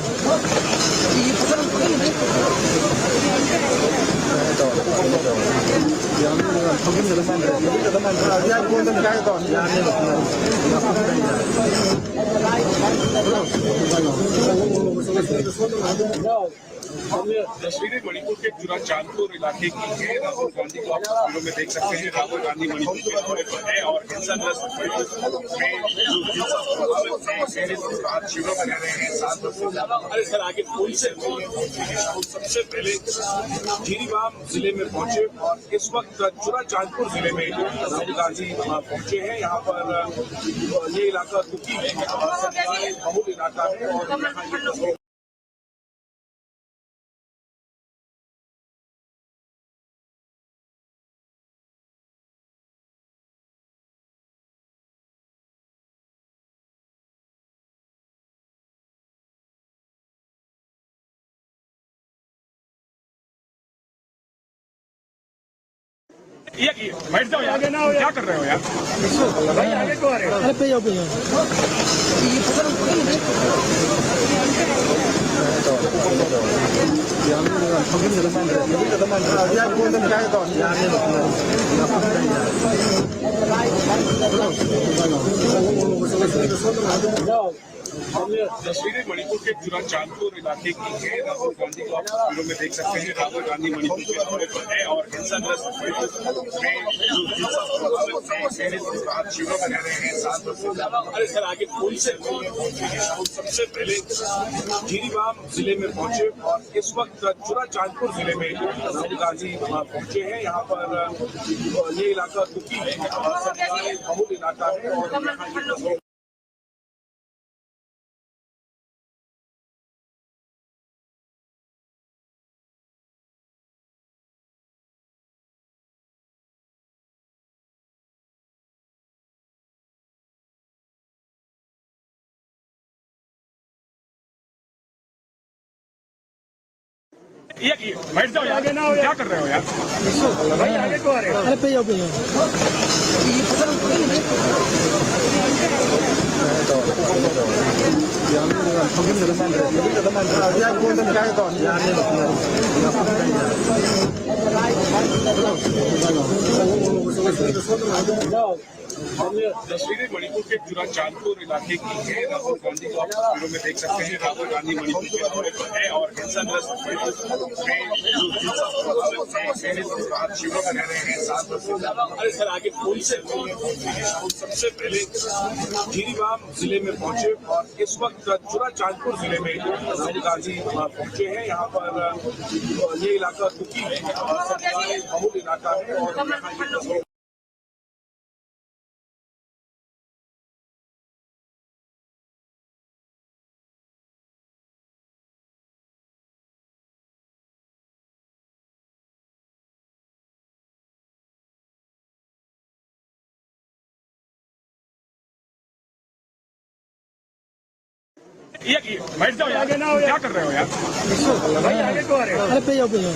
तस्वीरें मणिपुर के जुरा चांदपुर इलाके की है। राहुल गांधी को आप तस्वीरों में देख सकते हैं। राहुल गांधी मणिपुर के दौरे पर है और हिंसाग्रस्त शिविरों में रह रहे हैं 7 वर्ष से ज्यादा। अरे सर आगे पुल से सबसे पहले जीरीबाम जिले में पहुंचे और इस वक्त जुरा चांदपुर जिले में राहुल गांधी पहुंचे हैं। यहाँ पर ये इलाका दुखी है और सरकारी बहुल इलाका है और यहाँ ये तस्वीर बैठ जाओ आगे ना हो। क्या कर रहे हो यार भाई? आगे को आ रहे हो? अरे पे जाओ पे जाओ। तस्वीरें मणिपुर के जुरा चांदपुर इलाके की है। राहुल गांधी को आप तस्वीरों में देख सकते हैं। राहुल गांधी मणिपुर के दौरे पर है और हिंसाग्रस्त शिविरों में रह रहे हैं 7 वर्ष से ज्यादा। अरे सर आगे पुल से सबसे पहले जीरीबाम जिले में पहुंचे और इस वक्त जुरा चांदपुर जिले में राहुल गांधी पहुंचे हैं। यहाँ पर ये इलाका दुखी है और सरकारी बहुल इलाका है और यहाँ ये तस्वीर बैठ जाओ आगे ना हो। क्या कर रहे हो यार भाई? आगे को आ रहे हो? अरे पे जाओ पे जाओ। तस्वीरें मणिपुर के जुरा चांदपुर इलाके की है। राहुल गांधी को आप तस्वीरों में देख सकते हैं। राहुल गांधी मणिपुर के दौरे पर है और हिंसाग्रस्त शिविरों में रह रहे हैं 7 वर्ष से ज्यादा। अरे सर आगे पुल से सबसे पहले जीरीबाम जिले में पहुंचे और इस वक्त जुरा चांदपुर जिले में राहुल गांधी पहुंचे हैं। यहाँ पर ये इलाका दुखी है और सरकारी बहुल इलाका है और यहाँ ये तस्वीर बैठ जाओ आगे ना हो। क्या कर रहे हो यार भाई? आगे को आ रहे हो? अरे पे जाओ पे जाओ।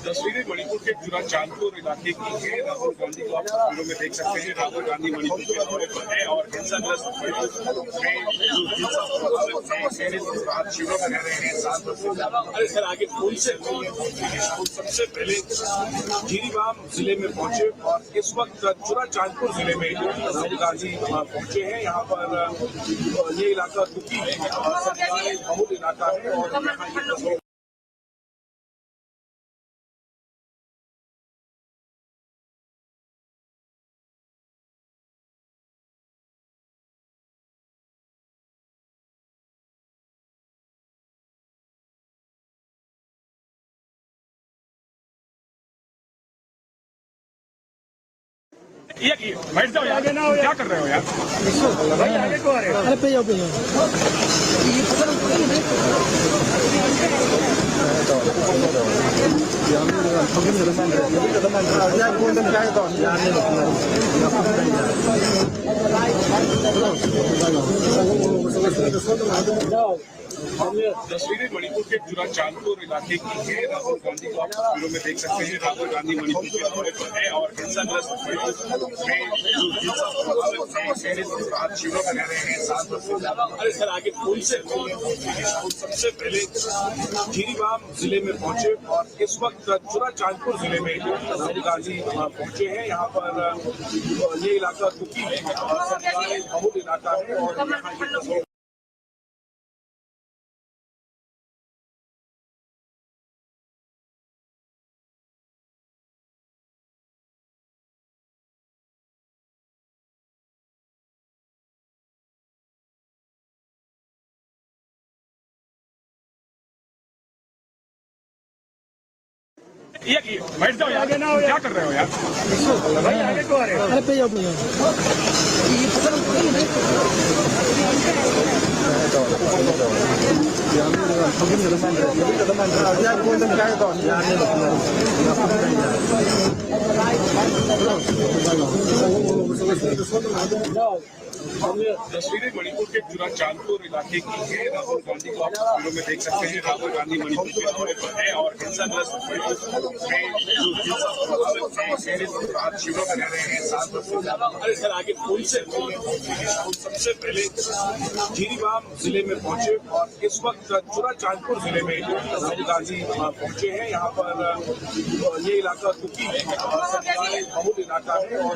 तस्वीरें मणिपुर के चुरा चांदपुर इलाके की है। राहुल गांधी को आप तस्वीरों में देख सकते हैं। राहुल गांधी मणिपुर के दौरे पर है और हिंसाग्रस्त आज शिविरों में रह रहे हैं 7 वर्ष से ज्यादा। अरे सर आगे फोन से सबसे पहले जीरीबाम जिले में पहुंचे और इस वक्त चुरा चांदपुर जिले में राहुल गांधी पहुंचे हैं। यहाँ पर ये इलाका दुखी है और सरकारी बहुल इलाका है और यहाँ ये बैठ जाओ यार, क्या कर रहे हो यार भाई, आगे को आ रहे हो। अरे पे जाओ पे जाओ। तस्वीरें मणिपुर के चुरा चांदपुर इलाके की है। राहुल गांधी को आप तस्वीरों में देख सकते हैं। राहुल गांधी मणिपुर के दौरे पर है और हिंसाग्रस्त आज शिविरों में रह रहे हैं 7 वर्ष से ज्यादा। अरे सर आगे फोन से सबसे पहले जीरीबाम जिले में पहुंचे और इस वक्त चुरा चांदपुर जिले में राहुल गांधी पहुंचे हैं। यहाँ पर ये इलाका दुखी है और सरकारी बहुल इलाका है और यहाँ ये बैठ जाओ यार, क्या कर रहे हो यार भाई, आगे को आ रहे हो। अरे पे जाओ पे जाओ। तस्वीरें मणिपुर के चुरा चांदपुर इलाके की है। राहुल गांधी को आप तस्वीरों में देख सकते हैं। राहुल गांधी मणिपुर के दौरे पर है और हिंसाग्रस्त आज शिविरों में रह रहे हैं 7 वर्ष से ज्यादा। अरे सर आगे फोन से सबसे पहले जीरीबाम जिले में पहुंचे और इस वक्त चुरा चांदपुर जिले में राहुल गांधी पहुंचे हैं। यहाँ पर ये इलाका दुखी है और सरकारी बहुल इलाका है और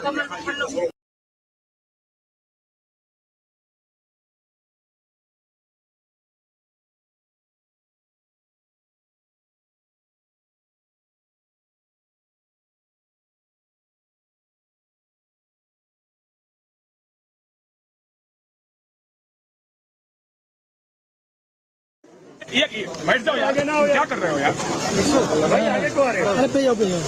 यहाँ ये बैठ जाओ यार, क्या कर रहे हो यार भाई, आगे को आ रहे हो। अरे पे जाओ पे जाओ।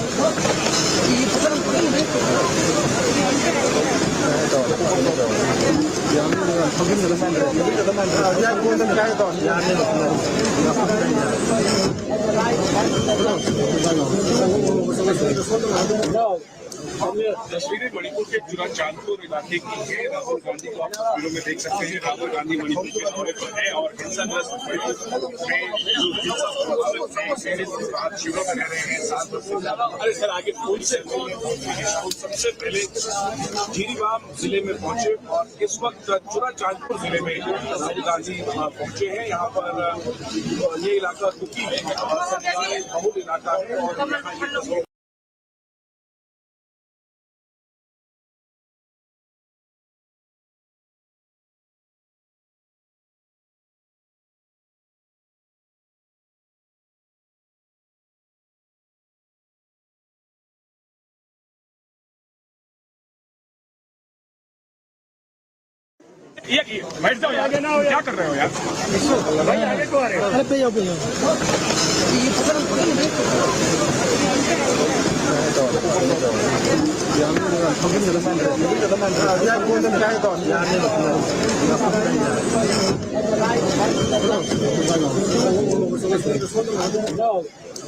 तस्वीरें मणिपुर के चुरा चांदपुर इलाके की है। राहुल गांधी को आप तस्वीरों में देख सकते हैं। राहुल गांधी मणिपुर के दौरे पर है और हिंसाग्रस्त आज शिविरों में रह रहे हैं 7 वर्ष से ज्यादा। अरे सर आगे फोन से सबसे पहले जीरीबाम जिले में पहुंचे और इस वक्त चुरा चांदपुर जिले में राहुल गांधी पहुंचे हैं। यहाँ पर ये इलाका दुखी है और सरकारी बहुल इलाका है और यहाँ ये बैठ जाओ यार, क्या कर रहे हो यार भाई, आगे को आ रहे हो। अरे पे जाओ पे जाओ।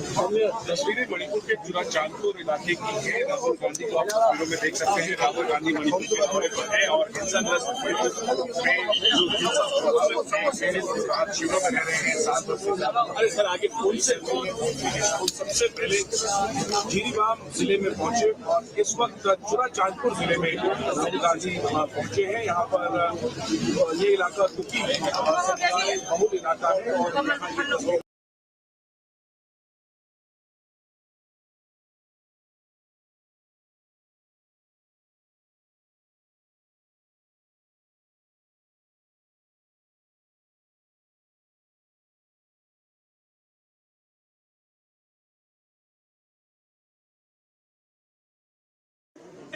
तस्वीरें मणिपुर के चुरा चांदपुर इलाके की है। राहुल गांधी को आप तस्वीरों में देख सकते हैं। राहुल गांधी मणिपुर के दौरे पर है और हिंसाग्रस्त मणिपुर में जो हिंसा प्रभावित आज शिविरों में रह रहे हैं 7 वर्ष से ज्यादा। अरे सर आगे पुलिस से सबसे पहले जिरीबाम जिले में पहुंचे और इस वक्त चुरा चांदपुर जिले में राहुल गांधी पहुंचे हैं। यहाँ पर ये इलाका दुखी है और सरकारी बहुल इलाका है और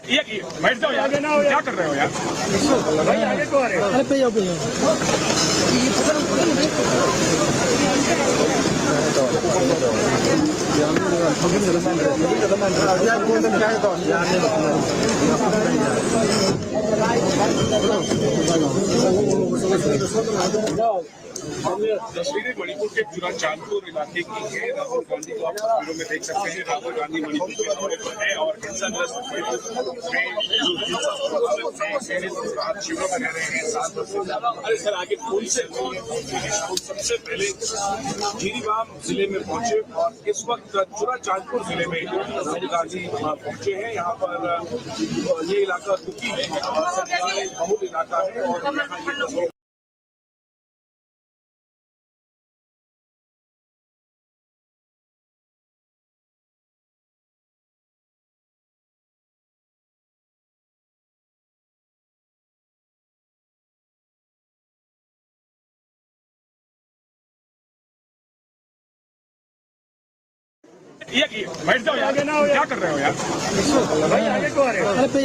ये बैठ जाओ यार, क्या कर रहे हो यार भाई, आगे को आ रहे हो। अरे पे जाओ तस्वीरें मणिपुर के चुरा चांदपुर इलाके की है। राहुल गांधी को आप तस्वीरों में देख सकते हैं। राहुल गांधी मणिपुर के दौरे पर है और हिंसाग्रस्त मणिपुर में जो हिंसा प्रभावित आज शिविरों में रह रहे हैं 7 वर्ष से ज्यादा। अरे सर आगे पुलिस से सबसे पहले जिरीबाम जिले में पहुंचे और इस वक्त चुरा चांदपुर जिले में राहुल गांधी पहुंचे हैं। यहाँ पर ये इलाका दुखी है और सरकारी बहुल इलाका है और ये बैठ जाओ यार, क्या कर रहे हो यार भाई, आगे को आ रहे हो। अरे पे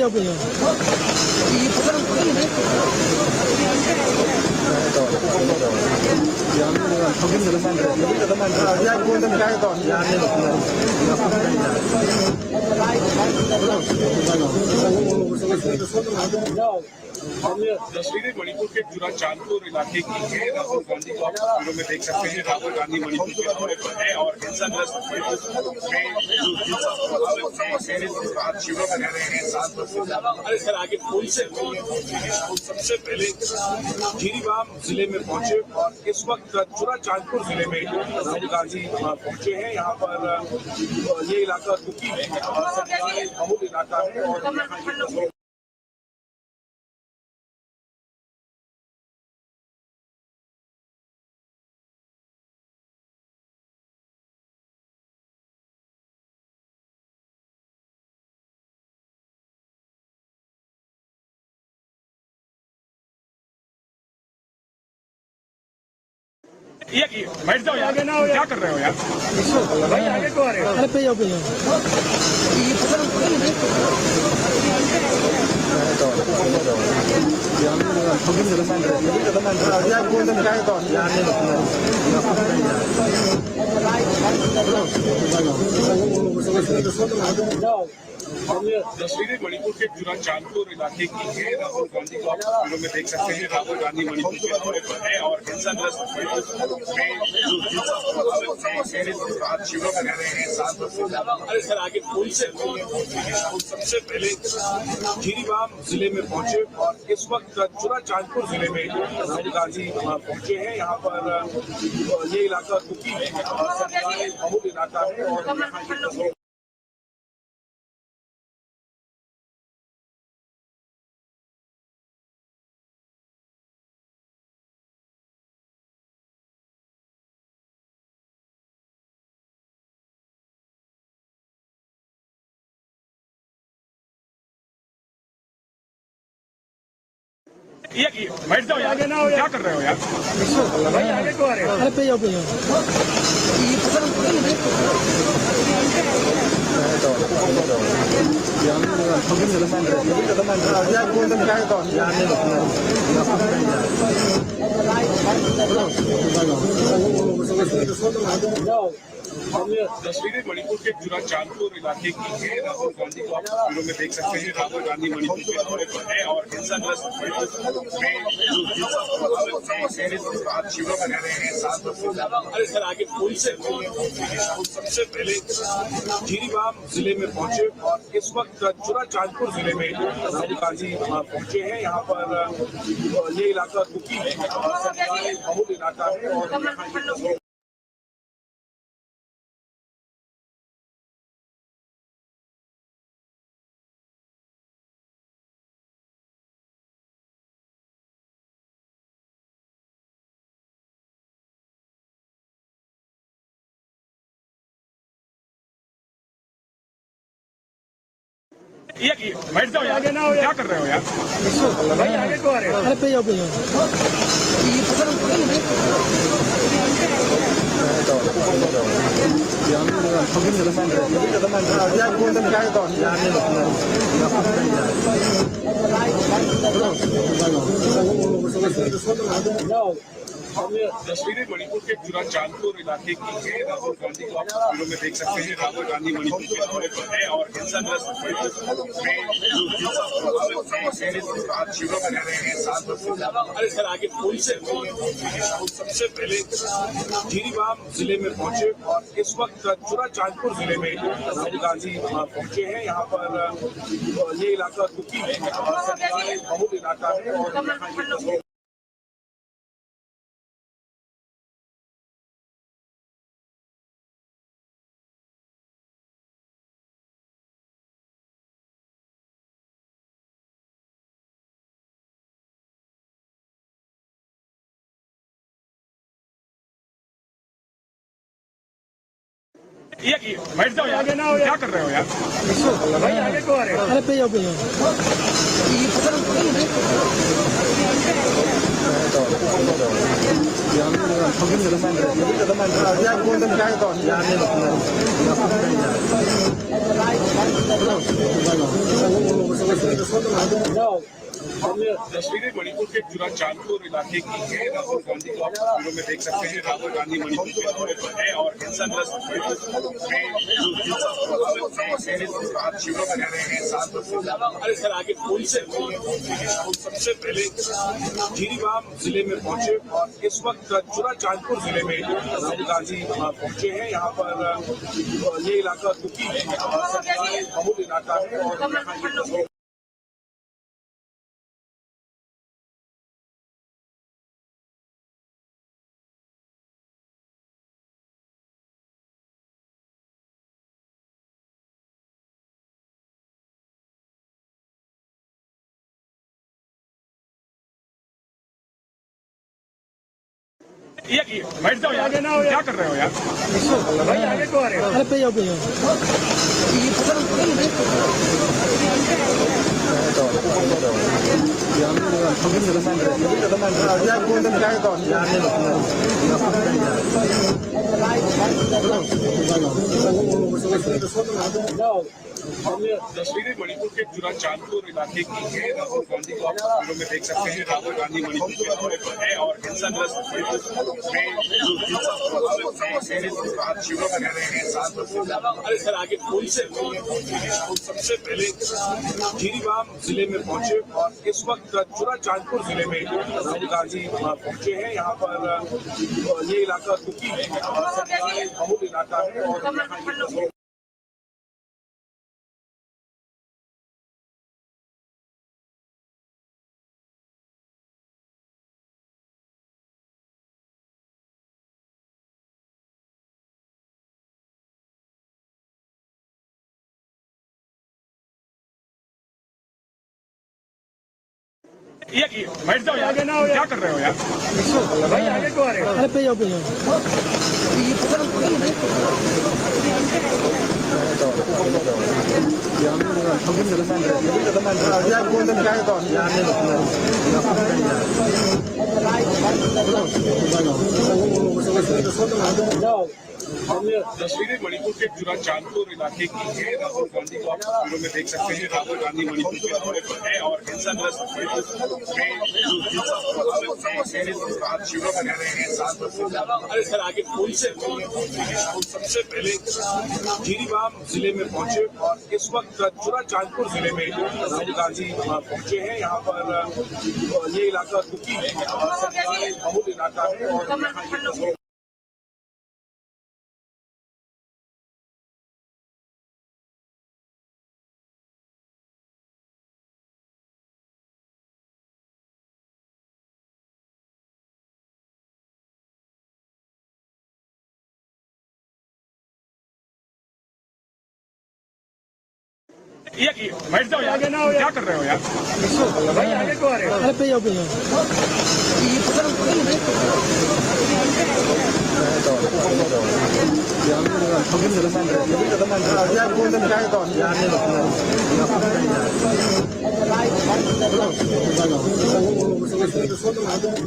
जाओ तस्वीरें मणिपुर के चुरा चांदपुर इलाके की है। राहुल गांधी को आप तस्वीरों में देख सकते हैं। राहुल गांधी मणिपुर के दौरे पर है और हिंसाग्रस्त मणिपुर में जो हिंसा प्रभावित आज शिविरों में रह रहे हैं 7 वर्ष से ज्यादा। अरे सर आगे पुलिस से सबसे पहले जिरीबाम जिले में पहुंचे और इस वक्त चुरा चांदपुर जिले में राहुल गांधी पहुंचे हैं। यहाँ पर ये इलाका दुखी है और सरकारी बहुल इलाका है और ये बैठ जाओ यार, क्या कर रहे हो यार भाई, आगे को आ रहे हो। अरे पे जाओ तस्वीरें मणिपुर के चुरा चांदपुर इलाके की है। राहुल गांधी को आप तस्वीरों में देख सकते हैं। राहुल गांधी मणिपुर के दौरे पर है और हिंसाग्रस्त मणिपुर में जो हिंसा प्रभावित आज शिविरों में रह रहे हैं 7 वर्ष से ज्यादा। अरे सर आगे पुलिस से सबसे पहले जिरीबाम जिले में पहुंचे और इस वक्त चुरा चांदपुर जिले में राहुल गांधी पहुंचे हैं। यहाँ पर ये इलाका दुखी है और सरकारी बहुल इलाका है और ये बैठ जाओ यार, क्या कर रहे हो यार भाई, आगे को आ रहे हो। अरे पे जाओ तस्वीरें मणिपुर के चुरा चांदपुर इलाके की है। राहुल गांधी को आप तस्वीरों में देख सकते हैं। राहुल गांधी मणिपुर के दौरे पर है और हिंसाग्रस्त आज शिविरों में रह रहे हैं 7 वर्ष से ज्यादा। अरे सर आगे पुल से सबसे पहले जीरीबाम जिले में पहुंचे और इस वक्त चुरा चांदपुर जिले में राहुल गांधी पहुंचे हैं। यहाँ पर ये इलाका दुखी है और सरकारी बहुल इलाका है और ये बैठ जाओ यार, क्या कर रहे हो यार भाई, आगे को आ रहे हो। अरे पे जाओ तस्वीरें मणिपुर के चुरा चांदपुर इलाके की है। राहुल गांधी को आप तस्वीरों में देख सकते हैं। राहुल गांधी मणिपुर के दौरे पर है और हिंसाग्रस्त आज शिविरों में रह रहे हैं 7 वर्ष से ज्यादा। अरे सर आगे पुल से सबसे पहले जीरीबाम जिले में पहुंचे और इस वक्त चुरा चांदपुर जिले में राहुल गांधी पहुंचे हैं। यहाँ पर ये इलाका दुखी है और सरकारी बहुल इलाका है और ये बैठ जाओ यार, क्या कर रहे हो यार भाई, आगे को आ रहे हो। अरे पे जाओ तस्वीरें मणिपुर के चुरा चांदपुर इलाके की है। राहुल गांधी को आप तस्वीरों में देख सकते हैं। राहुल गांधी मणिपुर के दौरे पर है और हिंसाग्रस्त आज शिविरों में रह रहे हैं 7 वर्ष से ज्यादा। अरे सर आगे पुल से सबसे पहले जीरीबाम जिले में पहुंचे और इस वक्त चुरा चांदपुर जिले में राहुल गांधी पहुंचे हैं। यहाँ पर ये इलाका दुखी है और सरकारी बहुल इलाका है और ये बैठ जाओ यार, क्या कर रहे हो यार भाई, आगे को आ रहे हो। अरे पे जाओ तस्वीरें मणिपुर के चुरा चांदपुर इलाके की है। राहुल गांधी को आप तस्वीरों में देख सकते हैं। राहुल गांधी मणिपुर के दौरे पर है और हिंसाग्रस्त आज शिविरों में रह रहे हैं 7 वर्ष से ज्यादा। अरे सर आगे पुल से सबसे पहले जीरीबाम जिले में पहुंचे और इस वक्त चुरा चांदपुर जिले में राहुल गांधी पहुंचे हैं। यहाँ पर ये इलाका दुखी है और सरकारी बहुल इलाका है और ये बैठ जाओ यार, क्या कर रहे हो यार भाई, आगे को आ रहे हो। अरे पे जाओ तस्वीरें मणिपुर के चुरा चांदपुर इलाके की है। राहुल गांधी को आप तस्वीरों में देख सकते हैं। राहुल गांधी मणिपुर के दौरे पर है और हिंसाग्रस्त क्षेत्र में जो हिंसा प्रभावित है आज शिविरों में रह रहे हैं 7 वर्ष से ज्यादा। अरे सर आगे पुल से राहुल सबसे पहले जीरीबाम जिले में पहुंचे और इस वक्त चुरा चांदपुर जिले में राहुल गांधी पहुंचे हैं। यहाँ पर ये इलाका दुखी है और सरकारी बहुल इलाका है और ये बैठ जाओ यार, क्या कर रहे हो यार भाई, आगे को आ रहे हो। अरे पे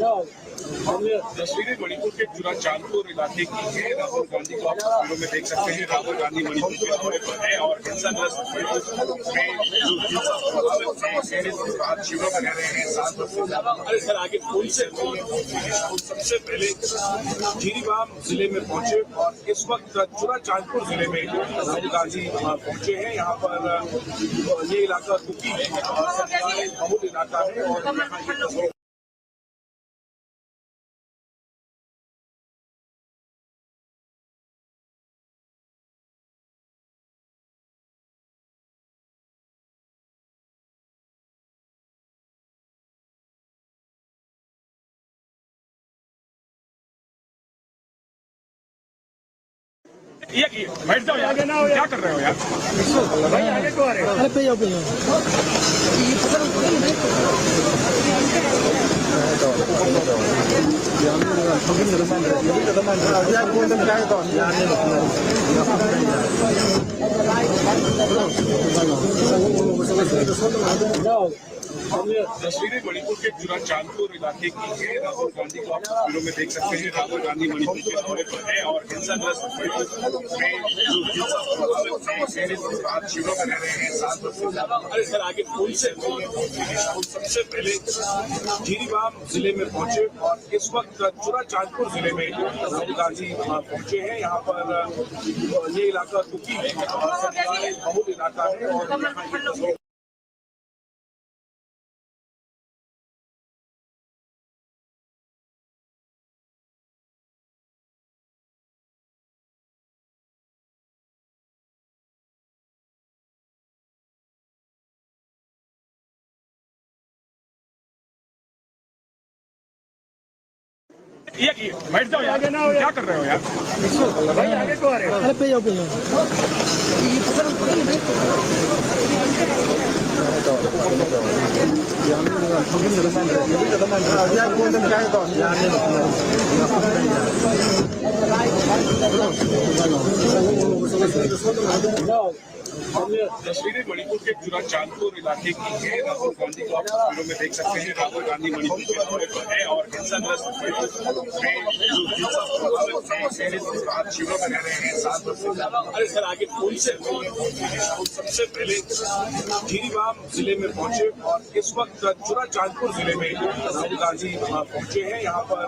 जाओ तस्वीरें मणिपुर के चुरा चांदपुर इलाके की है। राहुल गांधी को आप तस्वीरों में देख सकते हैं। राहुल गांधी मणिपुर के दौरे पर है और हिंसाग्रस्त क्षेत्र में जो हिंसा प्रभावित है आज शिविरों में रह रहे हैं 7 वर्ष से ज्यादा। अरे सर आगे पुल से राहुल सबसे पहले जीरीबाम जिले में पहुंचे और इस वक्त चुरा चांदपुर जिले में राहुल गांधी पहुंचे हैं। यहाँ पर ये इलाका दुखी है और सरकारी बहुल इलाका है और ये बैठ जाओ यार, क्या कर रहे हो यार भाई, आगे को आ रहे हो। अरे पे जाओ तस्वीरें मणिपुर के चुरा चांदपुर इलाके की है। राहुल गांधी को आप तस्वीरों में देख सकते हैं। राहुल गांधी मणिपुर के दौरे पर है और हिंसाग्रस्त क्षेत्र में जो हिंसा प्रभावित है आज शिविरों में रह रहे हैं 7 वर्ष से ज्यादा। अरे सर आगे पुल से राहुल सबसे पहले जीरीबाम जिले में पहुंचे और इस वक्त चुरा चांदपुर जिले में राहुल गांधी पहुंचे हैं। यहाँ पर ये इलाका दुखी है और सरकारी बहुल इलाका है और ये बैठ जाओ यार, क्या कर रहे हो यार भाई, आगे को आ रहे हो। अरे पे जाओ तस्वीरें मणिपुर के चुरा चांदपुर इलाके की है। राहुल गांधी को आप तस्वीरों में देख सकते हैं। राहुल गांधी मणिपुर के दौरे पर है और हिंसाग्रस्त क्षेत्र में जो हिंसा प्रभावित है आज शिविरों में रह रहे हैं 7 वर्ष से ज्यादा। अरे सर आगे पुल से राहुल सबसे पहले जीरीबाम जिले में पहुंचे और इस वक्त चुरा चांदपुर जिले में राहुल गांधी पहुंचे हैं। यहाँ पर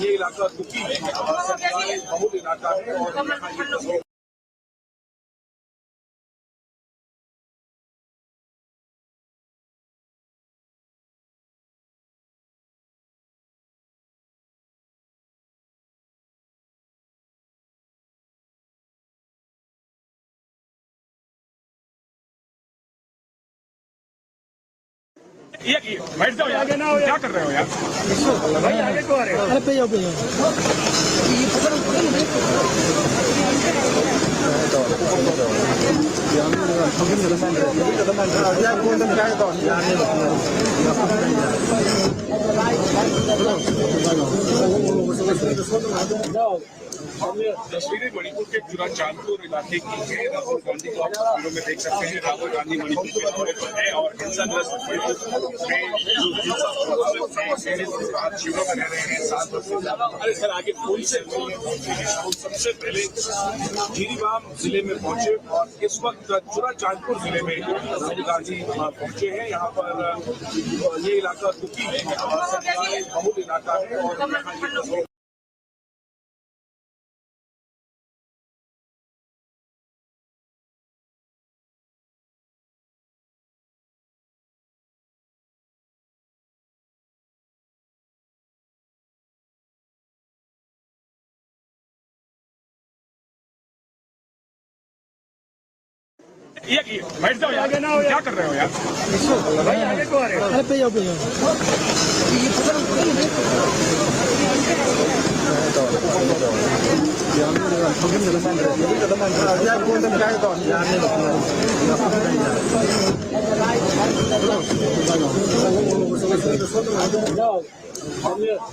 ये इलाका दुखी है और सरकारी बहुल इलाका है और ये बैठ जाओ यार, क्या कर रहे हो यार भाई, आगे को आ रहे हो। अरे पे जाओ तस्वीरें मणिपुर के चुरा चांदपुर इलाके की है। राहुल गांधी को आप तस्वीरों में देख सकते हैं। राहुल गांधी मणिपुर के दौरे पर है और हिंसाग्रस्त में जो हिंसा प्रभावित है आज शिविरों में रह रहे हैं 7 वर्ष से ज्यादा। अरे सर आगे फोन से सबसे पहले जीरीबाम जिले में पहुंचे और इस वक्त चुरा चांदपुर जिले में राहुल गांधी पहुंचे हैं। यहाँ पर ये इलाका दुखी है और सरकारी बहुल इलाका है और ये बैठ जाओ आगे ना हो, क्या कर रहे हो यार भाई, आगे को आ रहे हो। अरे पे जाओ पे जाओ।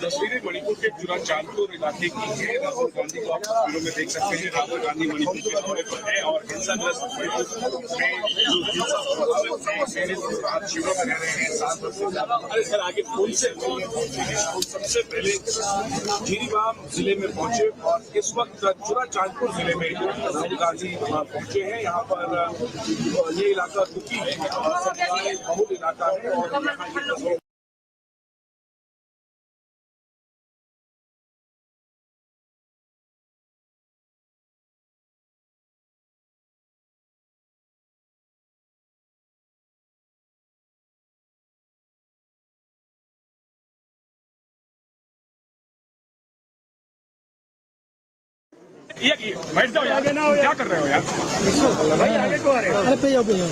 तस्वीरें मणिपुर के चुरा चांदपुर इलाके की है। राहुल गांधी को आप तस्वीरों में देख सकते हैं। राहुल गांधी मणिपुर के दौरे पर है और हिंसाग्रस्त में जो हिंसा प्रभावित है आज शिविरों में रह रहे हैं 7 वर्ष से ज्यादा। अरे सर आगे फोन से सबसे पहले जीरीबाम जिले में पहुंचे और इस वक्त चुरा चांदपुर जिले में राहुल गांधी पहुंचे हैं। यहाँ पर ये इलाका दुखी है और सरकारी बहुल इलाका है और ये बैठ जाओ आगे ना हो, क्या कर रहे हो यार भाई, आगे को आ रहे हो। अरे पे जाओ पे जाओ।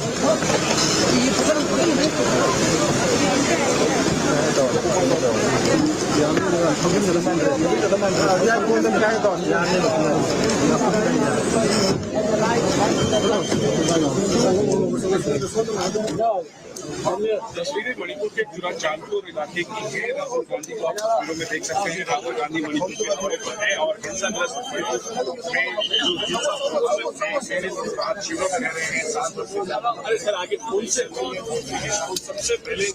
तस्वीरें मणिपुर के चुरा चांदपुर इलाके की है। राहुल गांधी को आप तस्वीरों में देख सकते हैं। राहुल गांधी मणिपुर के दौरे पर है और हिंसाग्रस्त में जो हिंसा प्रभावित है आज शिविरों में रह रहे हैं 7 वर्ष से ज्यादा। अरे सर आगे फोन से सबसे पहले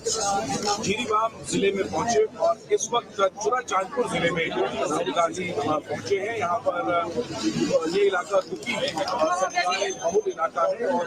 जीरीबाम जिले में पहुंचे और इस वक्त चुरा चांदपुर जिले में राहुल गांधी पहुंचे हैं। यहाँ पर ये इलाका दुखी है और सरकारी बहुल इलाका है और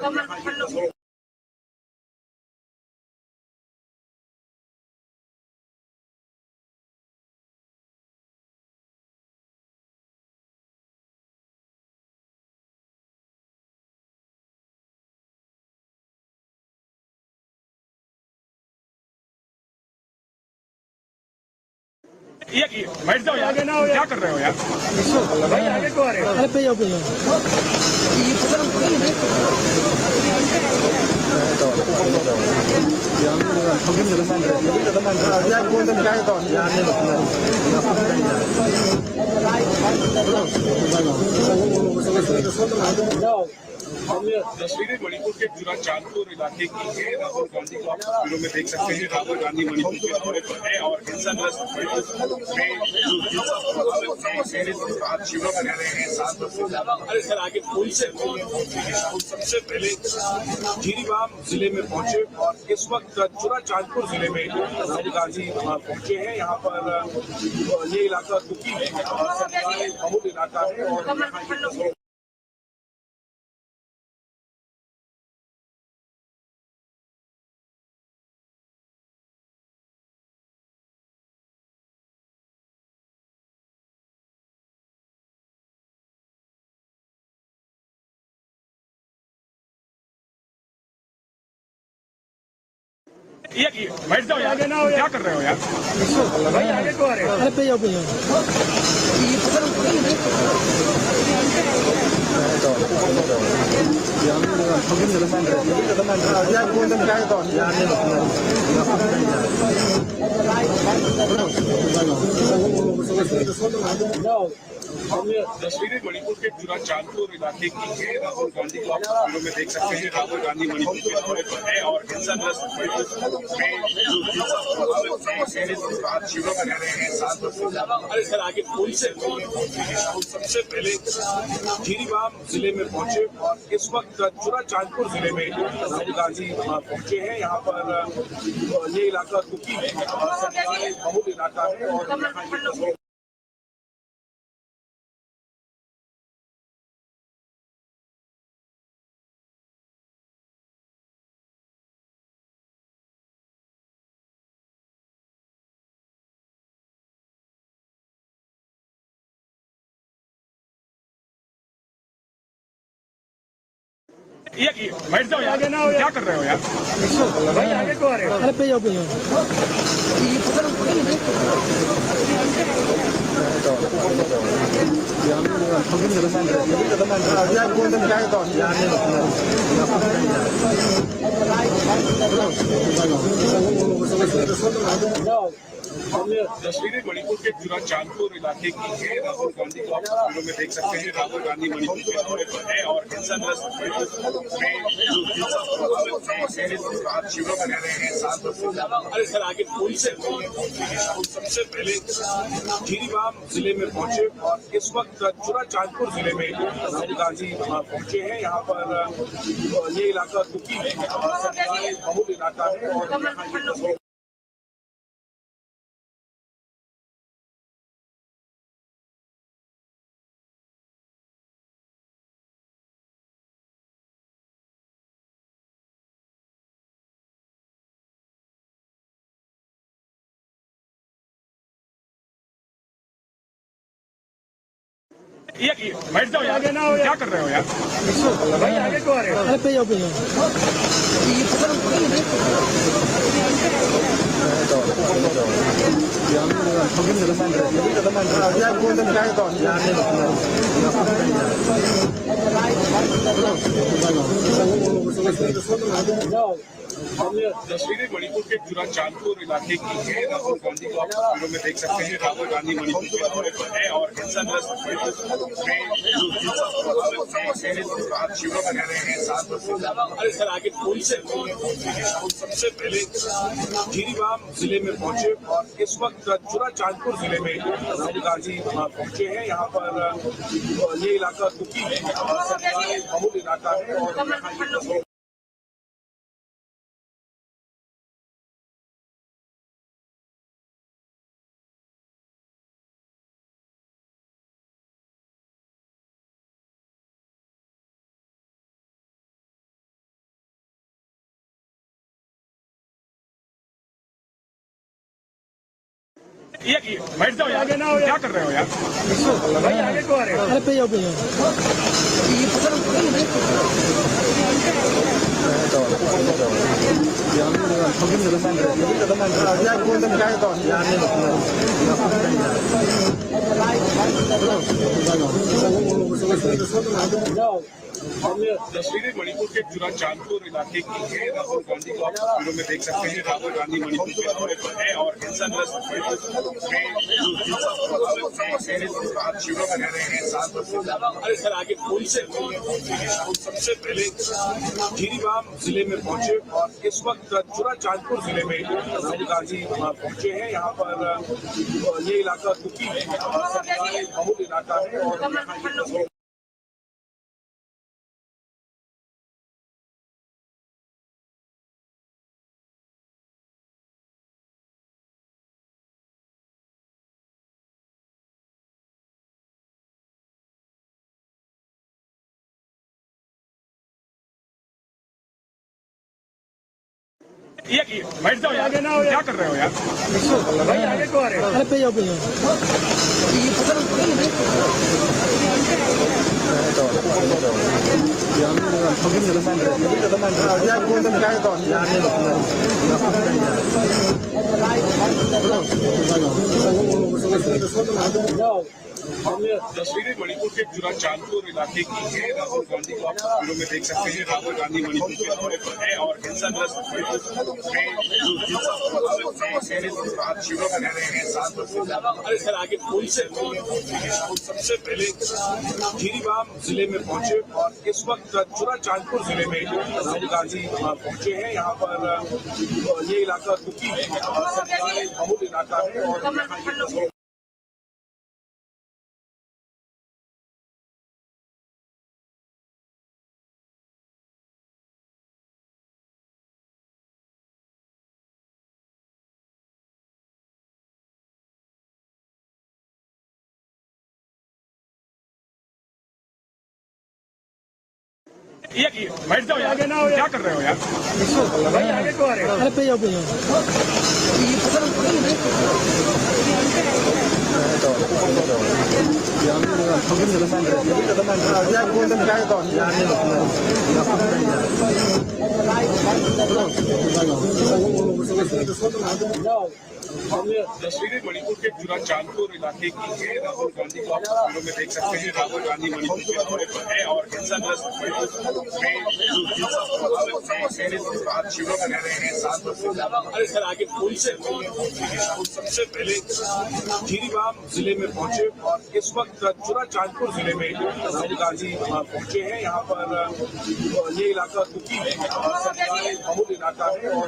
ये बैठ जाओ आगे ना हो, क्या कर रहे हो यार भाई, आगे को आ रहे हो। अरे पे जाओ पे जाओ। तस्वीरें मणिपुर के चुरा चांदपुर इलाके की है। राहुल गांधी को आप तस्वीरों में देख सकते हैं। राहुल गांधी मणिपुर के दौरे पर है और हिंसाग्रस्त में जो हिंसा प्रभावित है आज शिविरों में रह रहे हैं 7 वर्ष से ज्यादा। अरे सर आगे फोन से सबसे पहले जीरीबाम जिले में पहुंचे और इस वक्त चुरा चांदपुर जिले में राहुल गांधी पहुंचे हैं। यहाँ पर ये इलाका दुखी है और सरकारी बहुल इलाका है और ये बैठ जाओ आगे ना हो, क्या कर रहे हो यार भाई, आगे को आ रहे हो। अरे पे जाओ पे जाओ। तस्वीरें मणिपुर के चुरा चांदपुर इलाके की है। राहुल गांधी को आप तस्वीरों में देख सकते हैं। राहुल गांधी मणिपुर के दौरे पर है और हिंसाग्रस्त आज शिविरों में रह रहे हैं 7 वर्ष से ज्यादा। अरे सर आगे पुल से राहुल सबसे पहले जीरीबाम जिले में पहुंचे और इस वक्त चुरा चांदपुर जिले में राहुल गांधी पहुंचे हैं। यहाँ पर ये इलाका कुकी बहुल इलाका है और ये बैठ जाओ यार, क्या कर रहे हो यार भाई, आगे को आ रहे हो। अरे पे जाओ पे जाओ। तस्वीरें मणिपुर के चुरा चांदपुर इलाके की है। राहुल गांधी को आप तस्वीरों में देख सकते हैं। राहुल गांधी मणिपुर के दौरे पर है और हिंसाग्रस्त आज शिविरों में रह रहे हैं 7 वर्ष से ज्यादा। अरे सर आगे पुल से राहुल सबसे पहले जीरीबाम जिले में पहुंचे और इस वक्त चुरा चांदपुर जिले में राहुल गांधी पहुंचे हैं। यहाँ पर ये इलाका कुकी बहुल इलाका है और ये बैठ जाओ यार, क्या कर रहे हो यार भाई, आगे को आ रहे हो। अरे पे जाओ पे जाओ। तस्वीरें मणिपुर के चुरा चांदपुर इलाके की है। राहुल गांधी को आप तस्वीरों में देख सकते हैं। राहुल गांधी मणिपुर के दौरे पर है और हिंसाग्रस्त आज शिविरों में रह रहे हैं 7 वर्ष से ज्यादा। अरे सर आगे पुल से राहुल सबसे पहले जीरीबाम जिले में पहुंचे और इस वक्त चुरा चांदपुर जिले में राहुल गांधी पहुंचे हैं। यहाँ पर ये इलाका कुकी बहुल इलाका है और ये बैठ जाओ यार, क्या कर रहे हो यार भाई, आगे को आ रहे हो। अरे पे जाओ पे जाओ। तस्वीरें मणिपुर के चुरा चांदपुर इलाके की है। राहुल गांधी को आप तस्वीरों में देख सकते हैं। राहुल गांधी मणिपुर के दौरे पर है और हिंसाग्रस्त आज शिविरों में रह रहे हैं 7 वर्ष से ज्यादा। अरे सर आगे पुल से राहुल सबसे पहले जीरीबाम जिले में पहुंचे और इस वक्त चुरा चांदपुर जिले में राहुल गांधी पहुंचे हैं। यहाँ पर ये इलाका कुकी बहुल इलाका है और ये बैठ जाओ यार, क्या कर रहे हो यार भाई, आगे को आ रहे हो। अरे पे जाओ पे जाओ। तस्वीरें मणिपुर के जुरा चांदपुर इलाके की है। राहुल गांधी को आप तस्वीरों में देख सकते हैं। राहुल गांधी मणिपुर के दौरे पर है और हिंसाग्रस्त शिविरों में रह रहे हैं 7 वर्ष से ज्यादा। अरे सर आगे पुल से सबसे पहले जिरीबाम जिले में पहुंचे और इस वक्त जुरा चांदपुर जिले में राहुल गांधी पहुंचे हैं। यहाँ पर ये इलाका दुखी बहुल इलाका है और बैठ जाओ यार, क्या कर रहे हो यार? भाई आगे को आ रहे हो? अरे पे जाओ पे जाओ। तस्वीरें मणिपुर के जुरा चांदपुर इलाके की है। राहुल गांधी को आप तस्वीरों में देख सकते हैं। राहुल गांधी मणिपुर के दौरे पर है और हिंसाग्रस्त शिविरों में रह रहे हैं 7 वर्ष से ज्यादा। अरे सर आगे पुल से सबसे पहले जिरीबाम जिले में पहुंचे और इस वक्त जुरा चांदपुर जिले में राहुल गांधी पहुंचे हैं। यहाँ पर ये इलाका दुखी बहुल इलाका है और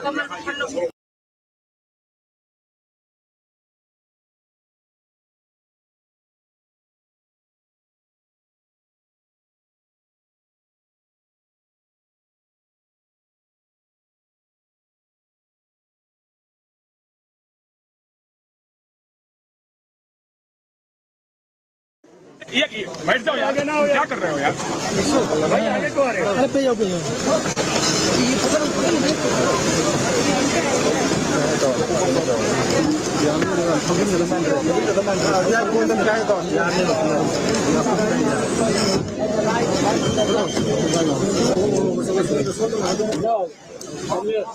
बैठ जाओ यार, क्या कर रहे हो यार? भाई आगे को आ रहे हो? अरे पे जाओ पे जाओ।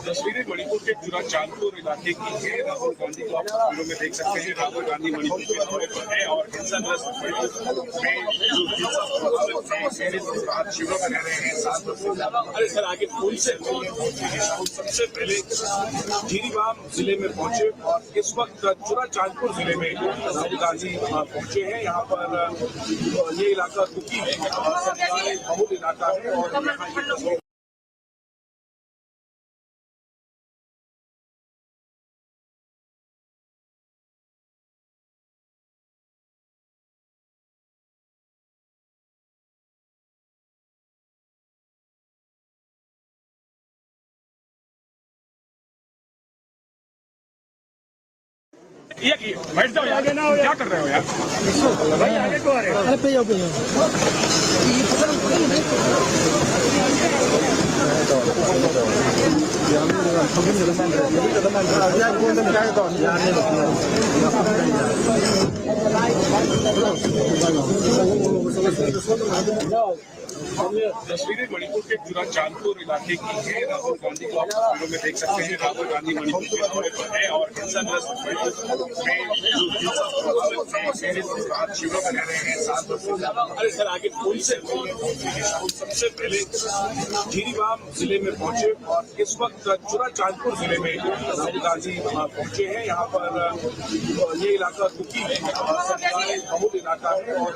तस्वीरें मणिपुर के जुरा चांदपुर इलाके की है। राहुल गांधी को आप तस्वीरों में देख सकते हैं। राहुल गांधी मणिपुर के दौरे पर है और हिंसाग्रस्त शिविरों में रह रहे हैं 7 वर्ष से ज्यादा। अरे सर आगे पुल से सबसे पहले जिरीबाम जिले में पहुंचे और इस वक्त जुरा चांदपुर जिले में राहुल गांधी पहुंचे हैं। यहाँ पर ये इलाका दुखी बहुल इलाका है और बैठ जाओ यार, क्या कर रहे हो यार? भाई आगे को आ रहे हो? अरे पे जाओ पे जाओ। तस्वीरें मणिपुर के जुरा चांदपुर इलाके की है। राहुल गांधी को आप तस्वीरों में देख सकते हैं। राहुल गांधी मणिपुर के दौरे पर है और हिंसाग्रस्त शिविरों में रह रहे हैं 7 वर्ष से ज्यादा। अरे सर आगे पुल से सबसे पहले जिरीबाम जिले में पहुंचे और इस वक्त जुरा चांदपुर जिले में राहुल गांधी पहुंचे हैं। यहाँ पर ये इलाका दुखी बहुल इलाका है और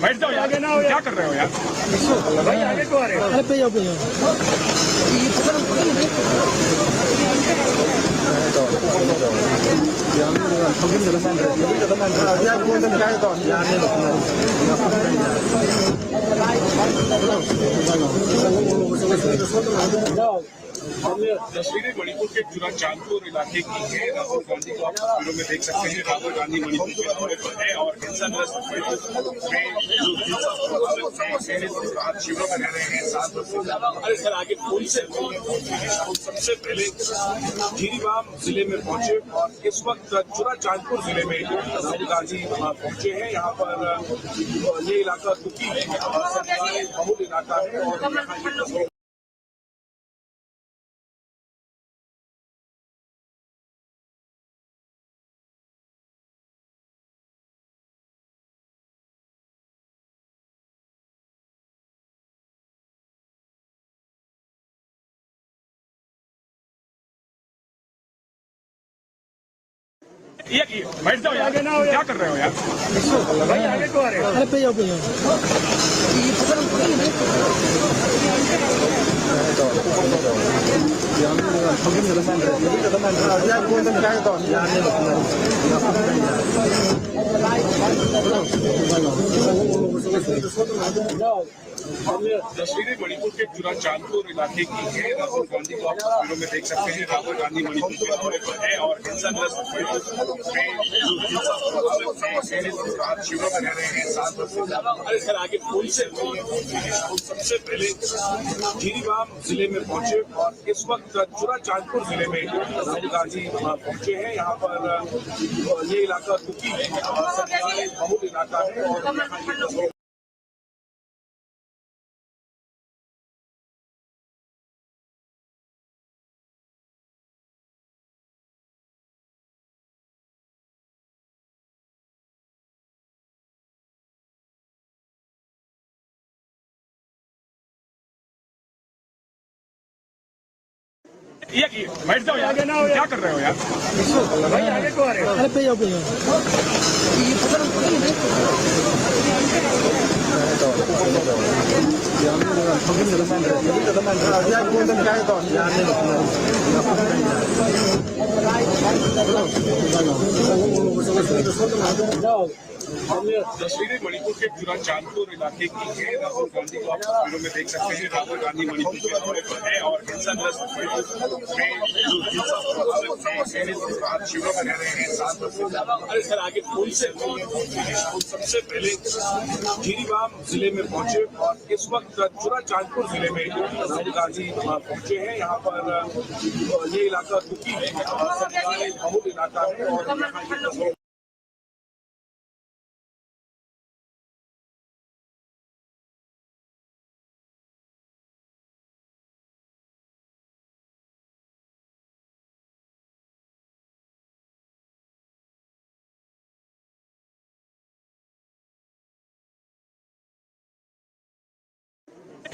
बैठ जाओ यार, क्या कर रहे हो यार? भाई आगे को आ रहे हो? अरे पे जाओ पे जाओ। तस्वीरें मणिपुर के चुरा चांदपुर इलाके की है। राहुल गांधी को आप तस्वीरों में देख सकते हैं। राहुल गांधी मणिपुर के दौरे पर है और हिंसाग्रस्त क्षेत्र में जो हिंसा प्रभावित है आज शिविरों में रह रहे हैं 7 वर्ष से ज्यादा। अरे सर आगे पुल से सबसे पहले जीरीबाम जिले में पहुंचे और इस वक्त चुरा चांदपुर जिले में राहुल गांधी पहुंचे हैं। यहाँ पर ये इलाका दुखी सरकारी बहुल इलाका है और यहाँ ये तस्वीर ये बैठ जाओ यार, क्या कर रहे हो यार भाई, आगे को आ रहे हो। अरे पे जाओ पे जाओ। तस्वीरें मणिपुर के चुरा चांदपुर इलाके की है। राहुल गांधी को आप तस्वीरों में देख सकते हैं। राहुल गांधी मणिपुर के दौरे पर है और हिंसाग्रस्त क्षेत्र में जो हिंसा प्रभावित है आज शिविरों में रह रहे हैं 7 वर्ष से ज्यादा। अरे सर आगे पुल से सबसे पहले जीरीबाम जिले में पहुंचे और इस वक्त चुरा चांदपुर जिले में राहुल गांधी पहुंचे हैं। यहाँ पर ये इलाका दुखी सरकारी बहुल इलाका है और यहाँ ये तस्वीर ये बैठ जाओ यार, क्या कर रहे हो यार भाई, आगे को आ रहे हो। अरे पे जाओ पे जाओ। तस्वीरें मणिपुर के चुरा चांदपुर इलाके की है। राहुल गांधी को आप तस्वीरों में देख सकते हैं। राहुल गांधी मणिपुर के दौरे पर है और हिंसाग्रस्त क्षेत्र में जो हिंसा प्रभावित है आज शिविरों में रह रहे हैं 7 वर्ष से ज्यादा। अरे सर आगे पुल से सबसे पहले जीरीबाम जिले में पहुंचे और इस वक्त चुरा चांदपुर जिले में राहुल गांधी पहुंचे हैं। यहाँ पर ये इलाका दुखी सरकारी बहुल इलाका है और यहाँ ये तस्वीर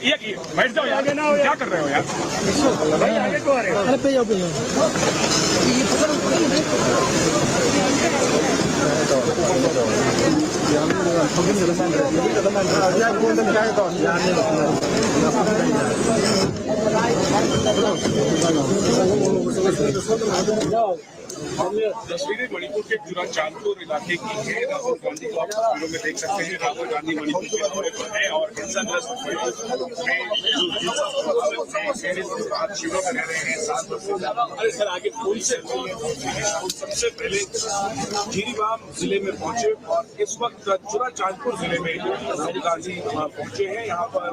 ये बैठ जाओ यार, क्या कर रहे हो यार भाई, आगे को आ रहे हो। अरे पे जाओ पे जाओ। तस्वीरें मणिपुर के चुरा चांदपुर इलाके की है। राहुल गांधी को आप तस्वीरों में देख सकते हैं। राहुल गांधी मणिपुर के दौरे पर है और हिंसाग्रस्त क्षेत्र में जो हिंसा प्रभावित है आज शिविरों में रह रहे हैं 7 वर्ष से ज्यादा। अरे सर आगे पुल से सबसे पहले जीरीबाम जिले में पहुंचे और इस वक्त चुरा चांदपुर जिले में राहुल गांधी पहुंचे हैं। यहाँ पर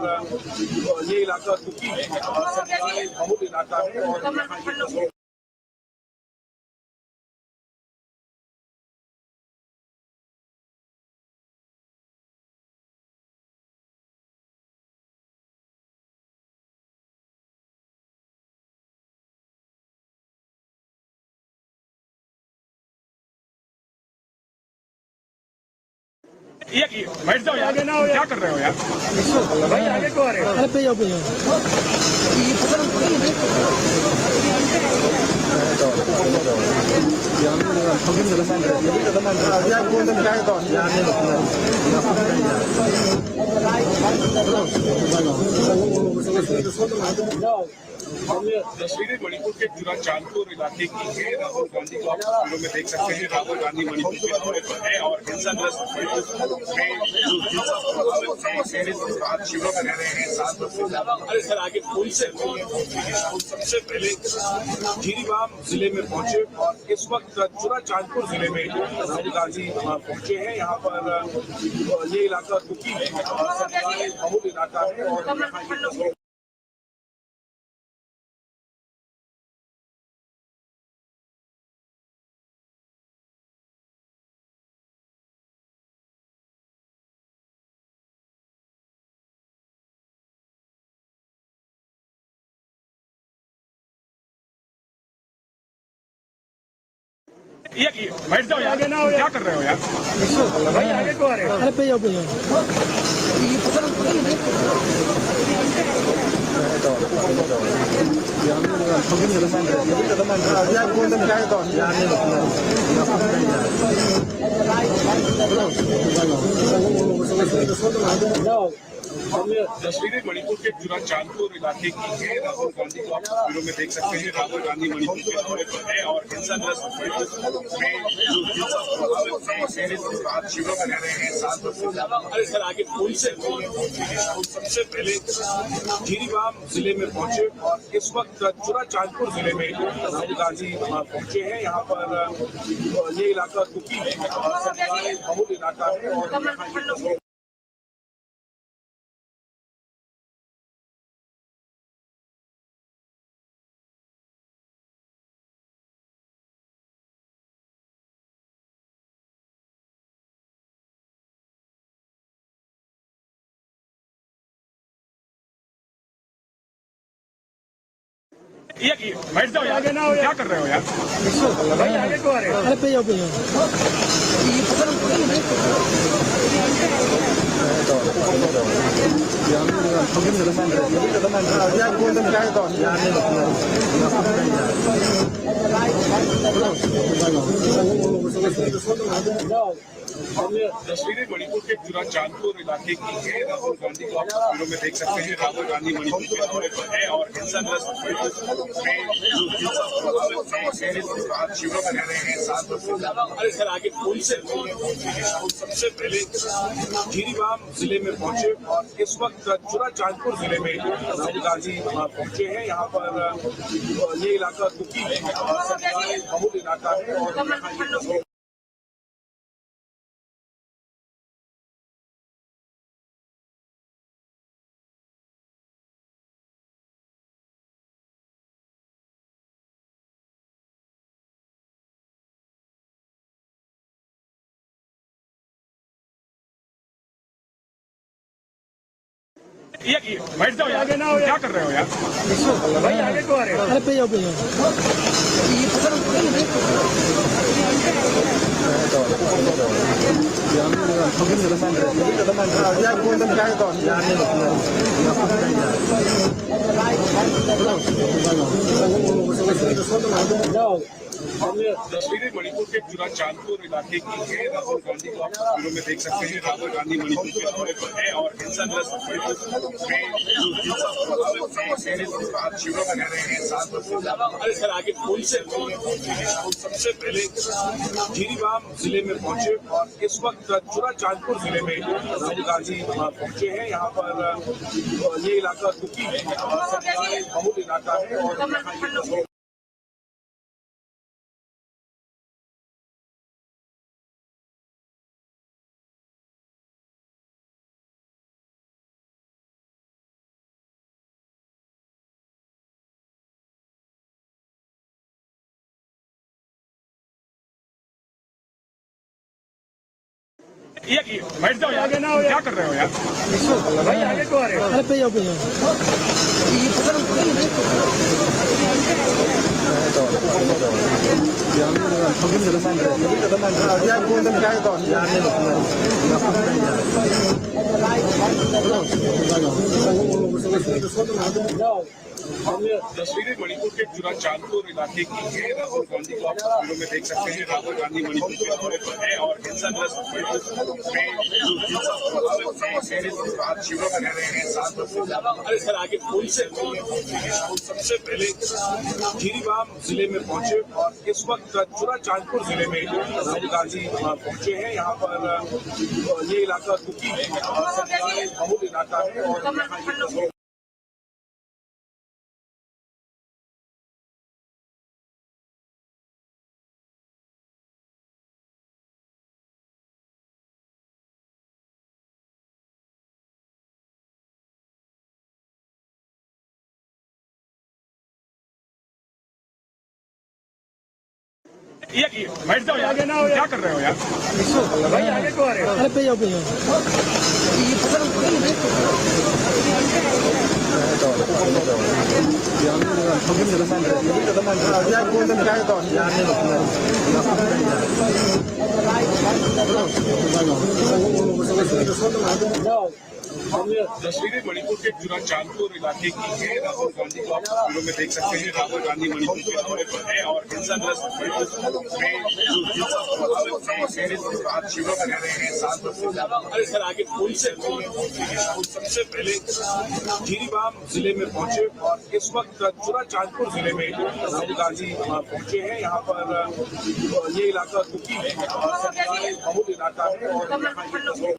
ये इलाका दुखी सरकारी बहुल इलाका है और यहाँ ये तस्वीर ये बैठ जाओ यार, क्या कर रहे हो यार भाई, आगे को आ रहे हो। अरे पे जाओ पे जाओ। तस्वीरें मणिपुर के जुरा चांदपुर इलाके की है। राहुल गांधी को आप तस्वीरों में देख सकते हैं। राहुल गांधी मणिपुर के दौरे पर है और हिंसाग्रस्त आज शिविरों में रह रहे हैं 7 वर्ष से ज्यादा। अरे सर आगे पुल से सबसे पहले जिरीबाम जिले में पहुंचे और इस वक्त जुरा चांदपुर जिले में राहुल गांधी पहुंचे हैं। यहाँ पर ये इलाका दुखी है और समुदाय बहुल इलाका है और ये बैठ जाओ यार, क्या कर रहे हो यार भाई, आगे को आ रहे हो। अरे पे जाओ तस्वीरें मणिपुर के जुरा चांदपुर इलाके की है। राहुल गांधी को आप तस्वीरों में देख सकते हैं। राहुल गांधी मणिपुर के दौरे पर है और हिंसाग्रस्त आज शिविरों में रह रहे हैं 7 वर्ष से ज्यादा। अरे सर आगे पुल से सबसे पहले जिरीबाम जिले में पहुंचे और इस वक्त जुरा चांदपुर जिले में राहुल गांधी पहुंचे हैं। यहाँ पर ये इलाका दुखी है और समुदाय बहुल इलाका है और ये बैठ जाओ यार, क्या कर रहे हो यार भाई, आगे को आ रहे हो। अरे पे जाओ तस्वीरें मणिपुर के जुरा चांदपुर इलाके की है। राहुल गांधी को आप तस्वीरों में देख सकते हैं। राहुल गांधी मणिपुर के दौरे पर है और हिंसाग्रस्त आज शिविरों में रह रहे हैं 7 वर्ष से ज्यादा। अरे सर आगे पुल से सबसे पहले जिरीबाम जिले में पहुंचे और इस वक्त जुरा चांदपुर जिले में राहुल गांधी पहुंचे हैं। यहाँ पर ये इलाका दुखी है और समुदाय बहुल इलाका है और ये बैठ जाओ यार, क्या कर रहे हो यार भाई, आगे को आ रहे हो। अरे पे जाओ तस्वीरें मणिपुर के जुरा चांदपुर इलाके की है। राहुल गांधी को आप तस्वीरों में देख सकते हैं। राहुल गांधी मणिपुर के दौरे पर है और हिंसाग्रस्त आज शिविरों में रह रहे हैं 7 वर्ष से ज्यादा। अरे सर आगे पुल से सबसे पहले जिरीबाम जिले में पहुंचे और इस वक्त जुरा चांदपुर जिले में राहुल गांधी पहुंचे हैं। यहाँ पर ये इलाका दुखी है और समुदाय बहुल इलाका है और ये बैठ जाओ यार, क्या कर रहे हो यार भाई, आगे को आ रहे हो। अरे पे जाओ तस्वीरें मणिपुर के चुरा चांदपुर इलाके की है। राहुल गांधी को आप तस्वीरों में देख सकते हैं। राहुल गांधी मणिपुर के दौरे पर है और हिंसाग्रस्त में जो हिंसा प्रभावित है आज शिविरों में रह रहे हैं 7 वर्ष से ज्यादा। अरे सर आगे पुल से राहुल सबसे पहले जिरीबाम जिले में पहुंचे और इस वक्त चुरा चांदपुर जिले में राहुल गांधी पहुंचे हैं। यहाँ पर ये इलाका कुकी सरकारी बहुल इलाका है और यहाँ ये तस्वीर बैठ जाओ आगे ना हो। क्या कर रहे हो यार भाई? आगे को आ रहे हो? अरे पे जाओ पे जाओ। तस्वीरें मणिपुर के चुरा चांदपुर इलाके की है। राहुल गांधी को आप तस्वीरों में देख सकते हैं। राहुल गांधी मणिपुर के दौरे पर है और हिंसाग्रस्त में जो हिंसा प्रभावित है आज शिविरों में रह रहे हैं 7 वर्ष से ज्यादा। अरे सर आगे पुल से राहुल सबसे पहले जिरीबाम जिले में पहुंचे और इस वक्त चुरा चांदपुर जिले में राहुल गांधी पहुंचे हैं। यहाँ पर ये इलाका कुकी सरकारी बहुल इलाका है और यहाँ ये तस्वीर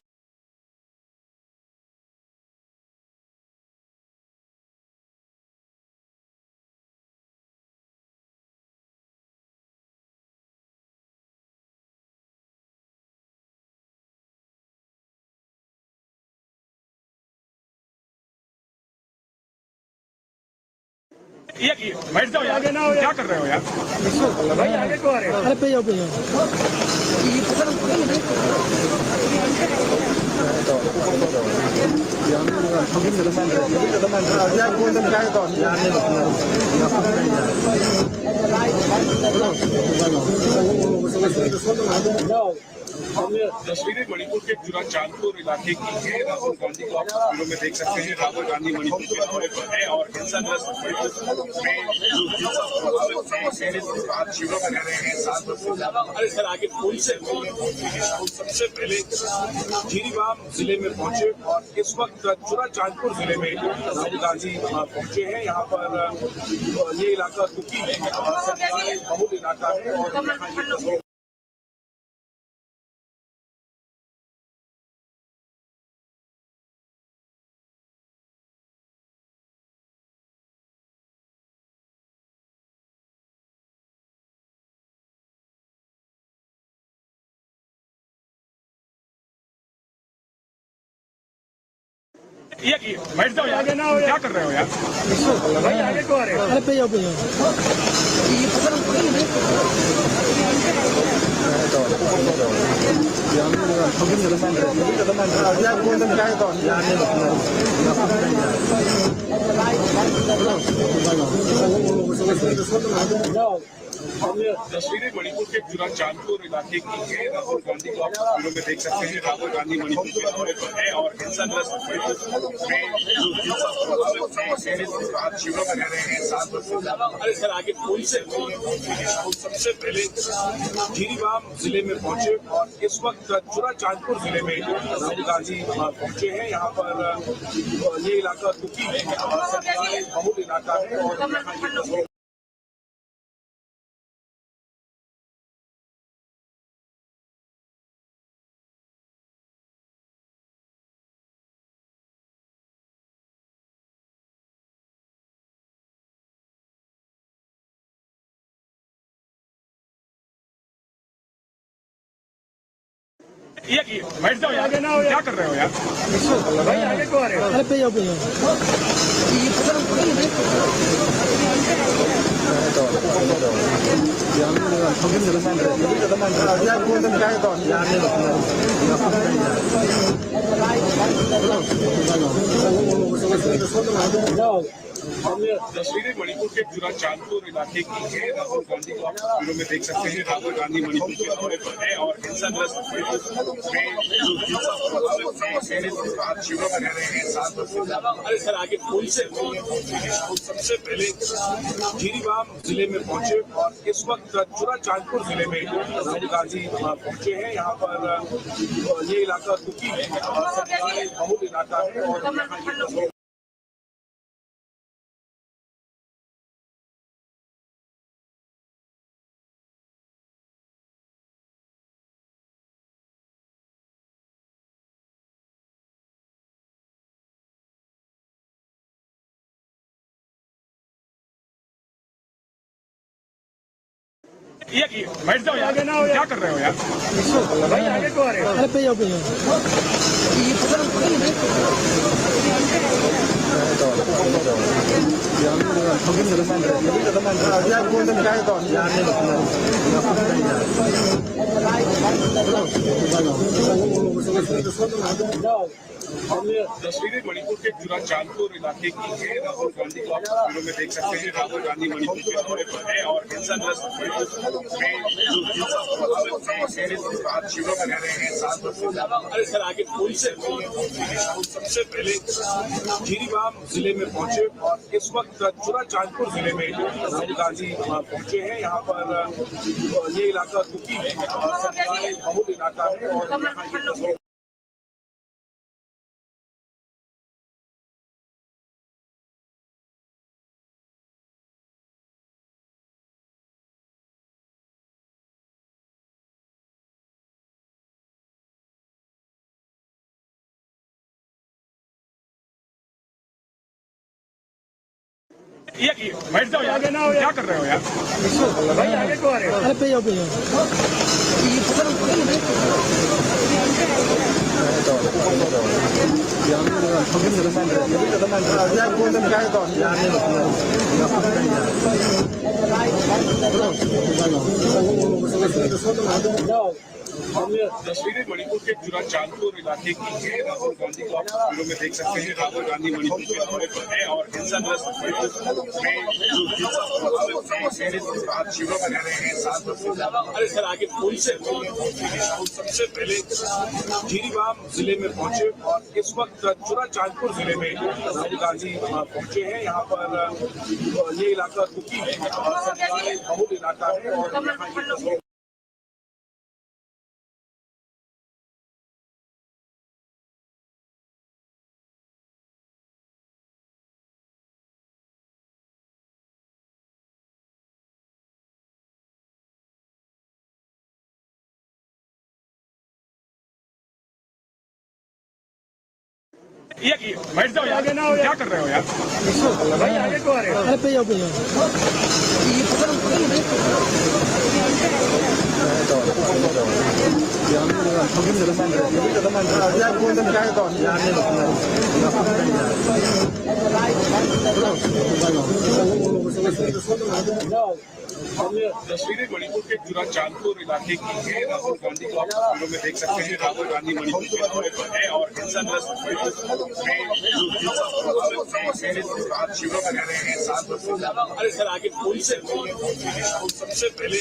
बैठ जाओ आगे ना हो। क्या कर रहे हो यार भाई? आगे को आ रहे हो? अरे पे जाओ पे जाओ। तस्वीरें मणिपुर के चुरा चांदपुर इलाके की है। राहुल गांधी को आप तस्वीरों में देख सकते हैं। राहुल गांधी मणिपुर के दौरे पर है और हिंसाग्रस्त में जो हिंसा प्रभावित है आज शिविरों में रह रहे हैं 7 वर्ष से ज्यादा। अरे सर आगे पुल से राहुल सबसे पहले जिरीबाम जिले में पहुंचे और इस वक्त चुरा चांदपुर जिले में राहुल गांधी पहुंचे हैं। यहाँ पर ये इलाका कुकी सरकारी बहुल इलाका है और यहाँ ये तस्वीर बैठ जाओ आगे ना हो। क्या कर रहे हो यार भाई? आगे को आ रहे हो? अरे पे जाओ पे जाओ। तस्वीरें मणिपुर के चुरा चांदपुर इलाके की है। राहुल गांधी को आप तस्वीरों में देख सकते हैं। राहुल गांधी मणिपुर के दौरे पर है और हिंसाग्रस्त में जो हिंसा प्रभावित है आज शिविरों में रह रहे हैं 7 वर्ष से ज्यादा। अरे सर आगे पुल से राहुल सबसे पहले जिरीबाम जिले में पहुंचे और इस वक्त चुरा चांदपुर जिले में राहुल गांधी पहुंचे हैं। यहाँ पर ये इलाका कुकी सरकारी बहुल इलाका है और यहाँ ये तस्वीर बैठ जाओ आगे ना हो। क्या कर रहे हो यार भाई? आगे को आ रहे हो? अरे पे जाओ पे जाओ। तस्वीरें मणिपुर के चुरा चांदपुर इलाके की है। राहुल गांधी को आप तस्वीरों में देख सकते हैं। राहुल गांधी मणिपुर के दौरे पर है और हिंसाग्रस्त शिविरों में रह रहे हैं 7 वर्ष से ज्यादा। अरे सर आगे पुल से सबसे पहले जिरीबाम जिले में पहुंचे और इस वक्त चुरा चांदपुर जिले में राहुल गांधी पहुंचे हैं। यहाँ पर ये इलाका दुखी है और सरकारी बहुल इलाका है और ये बैठ जाओ यार, क्या कर रहे हो यार भाई, आगे को आ रहे हो। अरे पे जाओ तस्वीरें मणिपुर के चुरा चांदपुर इलाके की है। राहुल गांधी को आप तस्वीरों में देख सकते हैं। राहुल गांधी मणिपुर के दौरे पर है और हिंसाग्रस्त शिविरों में रह रहे हैं 7 वर्ष से ज्यादा। अरे सर आगे पुल से सबसे पहले जिरीबाम जिले में पहुंचे और इस वक्त चुरा चांदपुर जिले में राहुल गांधी पहुंचे हैं। यहाँ पर ये इलाका दुखी है और सरकारी बहुल इलाका है और ये बैठ जाओ यार, क्या कर रहे हो यार भाई, आगे को आ रहे हो। अरे पे जाओ तस्वीरें मणिपुर के चुरा चांदपुर इलाके की है। राहुल गांधी को आप तस्वीरों में देख सकते हैं। राहुल गांधी मणिपुर के दौरे पर है और हिंसाग्रस्त शिविरों में रह रहे हैं 7 वर्ष से ज्यादा। अरे सर आगे पुल से सबसे पहले जिरीबाम जिले में पहुंचे और इस वक्त चुरा चांदपुर जिले में राहुल गांधी पहुंचे हैं। यहाँ पर ये इलाका दुखी है और सरकारी बहुल इलाका है और ये बैठ जाओ यार, क्या कर रहे हो यार भाई, आगे को आ रहे हो। अरे पे जाओ तस्वीरें मणिपुर के चुरा चांदपुर इलाके की है। राहुल गांधी को आप तस्वीरों में देख सकते हैं। राहुल गांधी मणिपुर के दौरे पर है और हिंसाग्रस्त शिविरों में रह रहे हैं 7 वर्ष से ज्यादा। अरे सर आगे पुल से सबसे पहले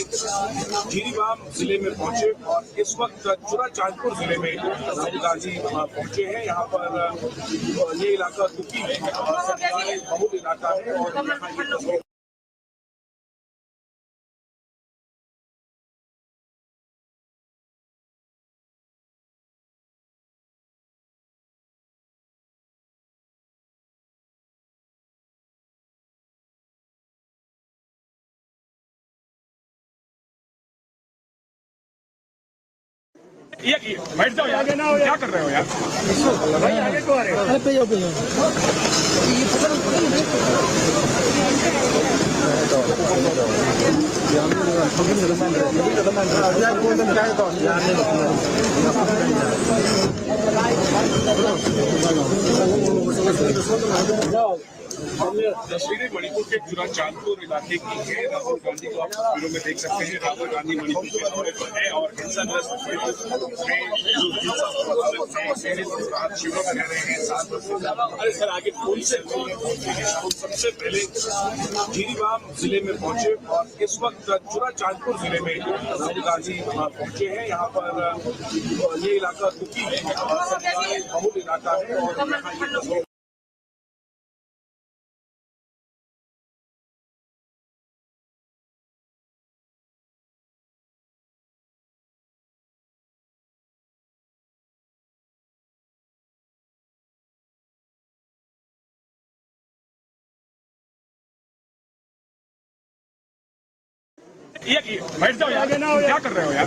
जिरीबाम जिले में पहुंचे और इस वक्त चुरा चांदपुर जिले में राहुल गांधी पहुंचे हैं। यहाँ पर ये इलाका दुखी है और सरकारी बहुल इलाका है और ये बैठ जाओ यार, क्या कर रहे हो यार भाई, आगे को आ रहे हो। अरे पे जाओ तस्वीरें मणिपुर के जुरा चांदपुर इलाके की है। राहुल गांधी को आप तस्वीरों में देख सकते हैं। राहुल गांधी मणिपुर के दौरे पर है और हिंसाग्रस्त क्षेत्र में जो हिंसा प्रभावित है शिविरों में रह रहे हैं 7 वर्ष से ज्यादा। अरे सर आगे पुलिस से सबसे पहले जीरीबाम जिले में पहुंचे और इस वक्त जुरा चांदपुर जिले में राहुल गांधी पहुंचे हैं। यहाँ पर ये इलाका दुखी है और बहुल इलाका है और ये बैठ जाओ यार, क्या कर रहे हो यार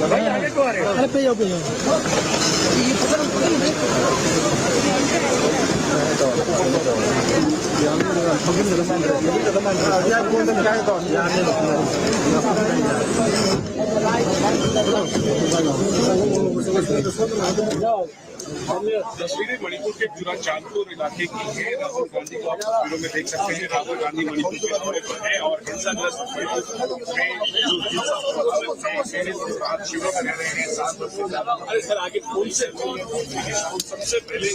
भाई, आगे को आ रहे हो। अरे पे जाओ तस्वीरें मणिपुर के जुरा चांदपुर इलाके की है। राहुल गांधी को आप तस्वीरों में देख सकते हैं। राहुल गांधी मणिपुर के दौरे पर है और हिंसाग्रस्त क्षेत्र में जो हिंसा प्रभावित है शिविरों में रह रहे हैं 7 वर्ष से ज्यादा। अरे सर आगे पुलिस से सबसे पहले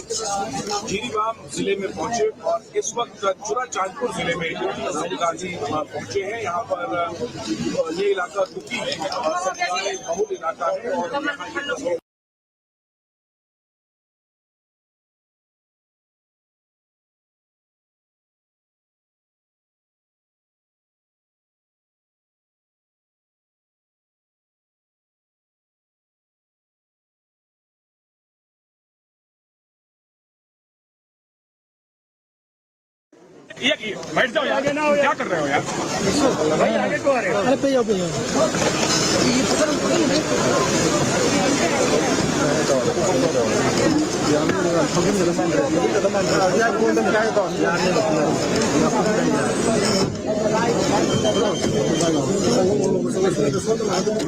जीरीबाम जिले में पहुंचे और इस वक्त जुरा चांदपुर जिले में राहुल गांधी पहुंचे हैं। यहाँ पर ये इलाका दुखी है और बहुल इलाका है और ये बैठ जाओ यार, क्या कर रहे हो यार भाई, आगे को आ रहे हो। अरे पे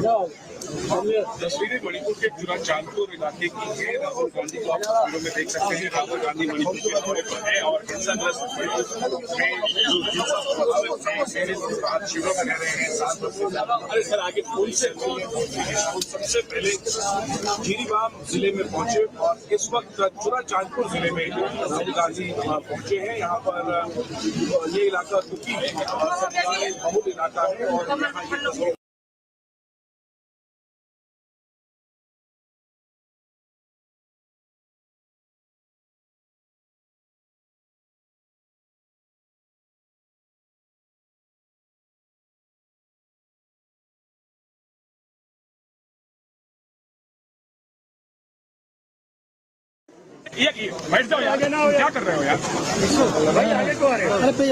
जाओ तस्वीरें मणिपुर के जुरा चांदपुर इलाके की है। राहुल गांधी को आप तस्वीरों में देख सकते हैं। राहुल गांधी मणिपुर के दौरे पर है और हिंसाग्रस्त क्षेत्र में जो हिंसा प्रभावित है शिविरों में रह रहे हैं 7 वर्ष से ज्यादा। अरे सर आगे पुलिस से सबसे पहले जीरीबाम जिले में पहुंचे और इस वक्त जुरा चांदपुर जिले में राहुल गांधी पहुंचे हैं। यहाँ पर ये इलाका दुखी है और बहुल इलाका है और ये बैठ जाओ यार, क्या कर रहे हो यार भाई, आगे को आ रहे हो। अरे पे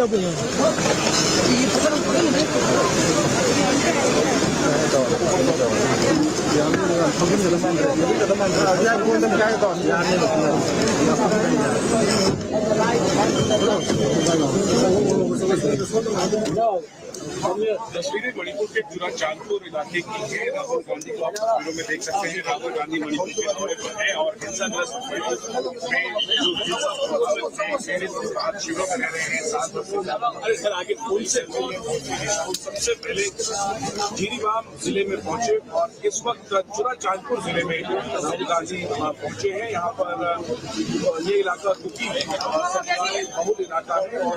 जाओ तस्वीरें मणिपुर के जुरा चांदपुर इलाके की है। राहुल गांधी को आप तस्वीरों में देख सकते हैं। राहुल गांधी मणिपुर के दौरे पर है और हिंसाग्रस्त क्षेत्र में जो हिंसा प्रभावित है शिविरों में रह रहे हैं 7 वर्ष से ज्यादा। अरे सर आगे पुलिस से सबसे पहले जीरीबाम जिले में पहुंचे और इस वक्त जुरा चांदपुर जिले में राहुल गांधी पहुंचे हैं। यहाँ पर ये इलाका दुखी है और बहुल इलाका है और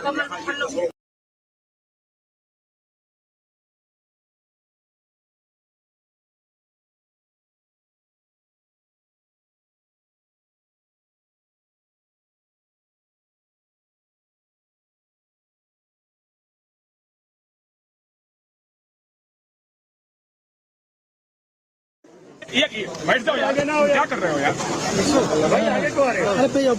ये बैठ जाओ यार, क्या कर रहे हो यार भाई, आगे को आ रहे हो। अरे पे जाओ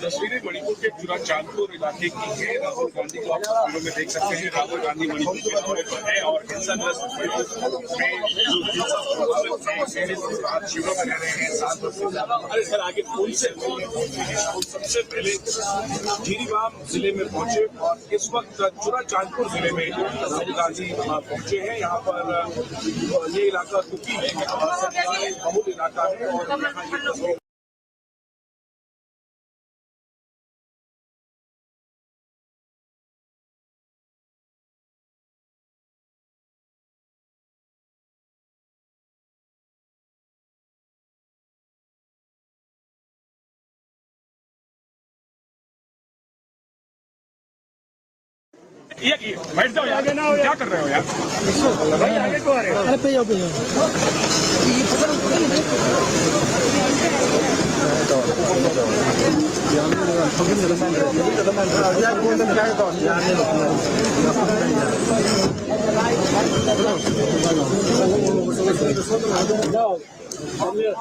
तस्वीरें मणिपुर के पूरा चांदपुर इलाके की है। राहुल गांधी को आप तस्वीरों में देख सकते हैं। राहुल गांधी मणिपुर के दौरे पर है और हिंसाग्रस्त आज शिविरों में रह रहे हैं 7 वर्ष से ज्यादा। अरे सर आगे पुल से सबसे पहले जीरीबाम जिले में पहुंचे और इस वक्त चूरा चांदपुर जिले में राहुल गांधी पहुंचे हैं। यहाँ पर ये इलाका कुकी बहुल इलाका है और यहाँ ये तस्वीर ये बैठ जाओ आगे ना हो। क्या कर रहे हो यार भाई? आगे को आ रहे हो? अरे पे जाओ पे जाओ।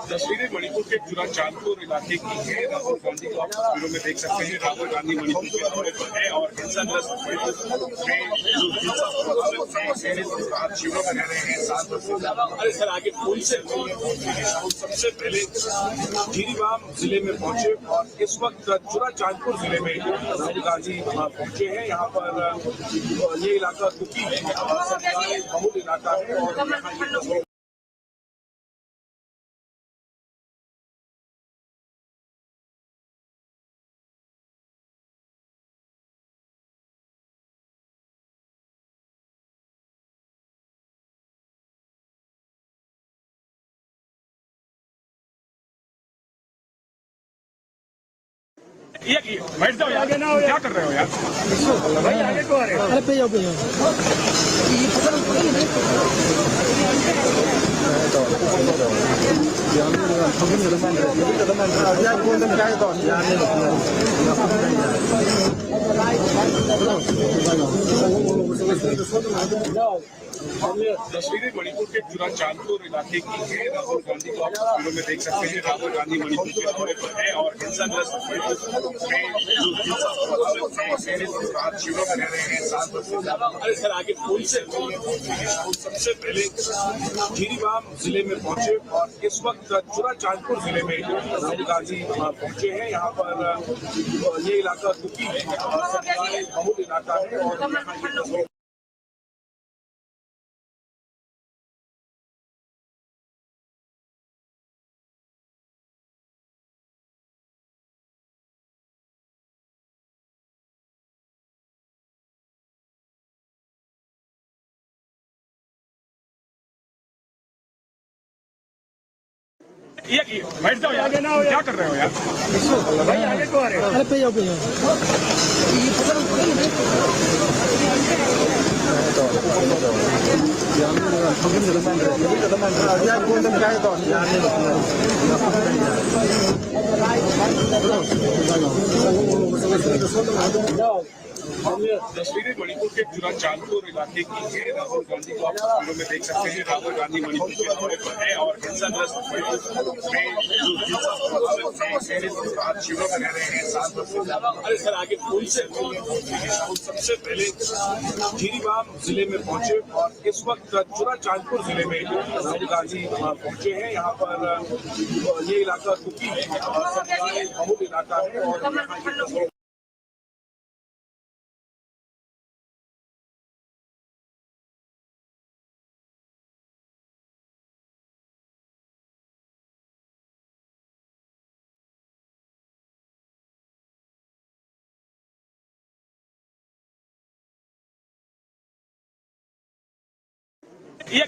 तस्वीरें मणिपुर के पूरा चांदपुर इलाके की है। राहुल गांधी को आप तस्वीरों में देख सकते हैं। राहुल गांधी मणिपुर के दौरे पर है और हिंसाग्रस्त आज शिविरों में रह रहे हैं 7 वर्ष से ज्यादा। अरे सर आगे पुल से सबसे पहले जीरीबाम जिले में पहुंचे और इस वक्त चूरा चांदपुर जिले में राहुल गांधी पहुंचे हैं। यहाँ पर ये इलाका कुकी बहुल इलाका है और यहाँ ये तस्वीर ये बैठ जाओ आगे ना हो। क्या कर रहे हो यार भाई? आगे को आ रहे हो? अरे पे जाओ पे जाओ। तस्वीरें मणिपुर के पूरा चांदपुर इलाके की है। राहुल गांधी को आप तस्वीरों में देख सकते हैं। राहुल गांधी मणिपुर के दौरे पर है और हिंसाग्रस्त आज शिविरों में रह रहे हैं 7 वर्ष से ज्यादा। अरे सर आगे पुल से सबसे पहले जीरीबाम जिले में पहुंचे और इस वक्त चूरा चांदपुर जिले में राहुल गांधी पहुंचे हैं। यहाँ पर ये इलाका कुकी बहुल इलाका है और यहाँ ये तस्वीर ये बैठ जाओ आगे ना हो। क्या कर रहे हो यार भाई? आगे को आ रहे हो? अरे पे जाओ पे जाओ। तस्वीरें मणिपुर के पूरा चांदपुर इलाके की है। राहुल गांधी को आप तस्वीरों में देख सकते हैं। राहुल गांधी मणिपुर के दौरे पर है और हिंसाग्रस्त आज शिविरों में रह रहे हैं 7 वर्ष से ज्यादा। अरे सर आगे पुल से सबसे पहले जीरीबाम जिले में पहुंचे और इस वक्त चूरा चांदपुर जिले में राहुल गांधी पहुंचे हैं। यहाँ पर ये इलाका कुकी बहुल इलाका है और यहाँ ये तस्वीर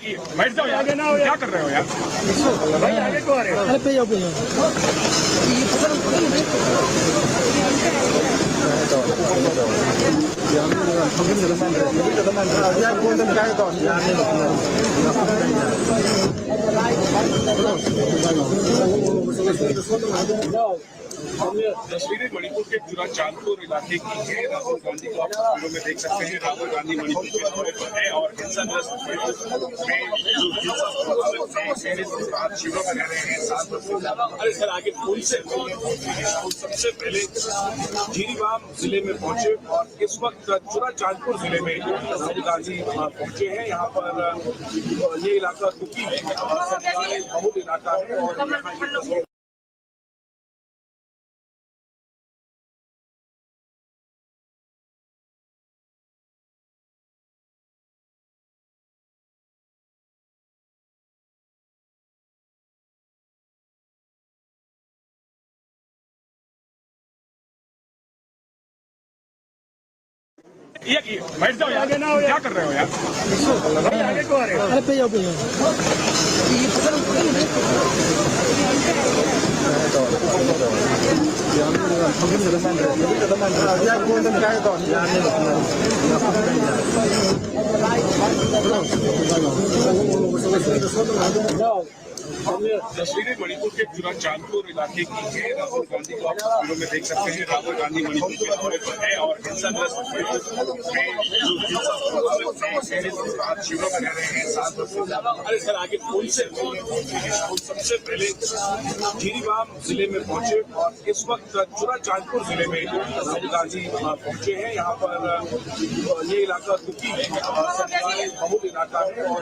ये बैठ जाओ आगे ना हो। क्या कर रहे हो यार भाई? आगे को आ रहे हो? अरे पे जाओ पे जाओ। तस्वीरें मणिपुर के जुरा चांदपुर इलाके की है। राहुल गांधी को आप तस्वीरों में देख सकते हैं। राहुल गांधी मणिपुर के दौरे पर है और हिंसाग्रस्त क्षेत्र में जो हिंसा प्रभावित है शिविरों में रह रहे हैं 7 वर्ष से ज्यादा। अरे सर आगे पुल से सबसे पहले जीरीबाम जिले में पहुंचे और इस वक्त जुरा चांदपुर जिले में राहुल गांधी पहुंचे हैं। यहाँ पर ये इलाका दुखी है, बहुत इलाका है और बैठ जाओ यार, क्या कर रहे हो यार? आगे को आ रहे हो? अरे पे जाओ तस्वीरें मणिपुर के जुरा चांदपुर इलाके की है। राहुल गांधी को आप तस्वीरों में देख सकते हैं। राहुल गांधी मणिपुर के दौरे पर है और हिंसाग्रस्त क्षेत्र में जो हिंसा प्रभावित है शिविरों में रह रहे हैं 7 वर्ष से ज्यादा। अरे सर आगे पुल से सबसे पहले जीरीबाम जिले में पहुंचे और इस वक्त जुरा चांदपुर जिले में राहुल गांधी पहुंचे हैं। यहाँ पर ये इलाका दुखी है, बहुत इलाका है और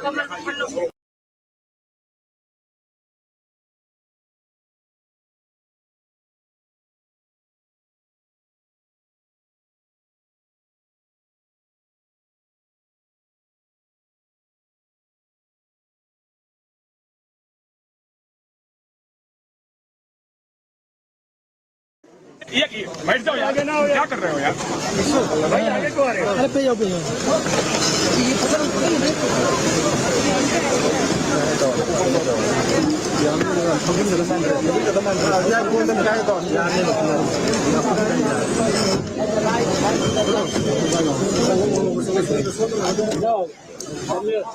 बैठ जाओ यार, क्या कर रहे हो यार? आगे को आ रहे हो? अरे पे जाओ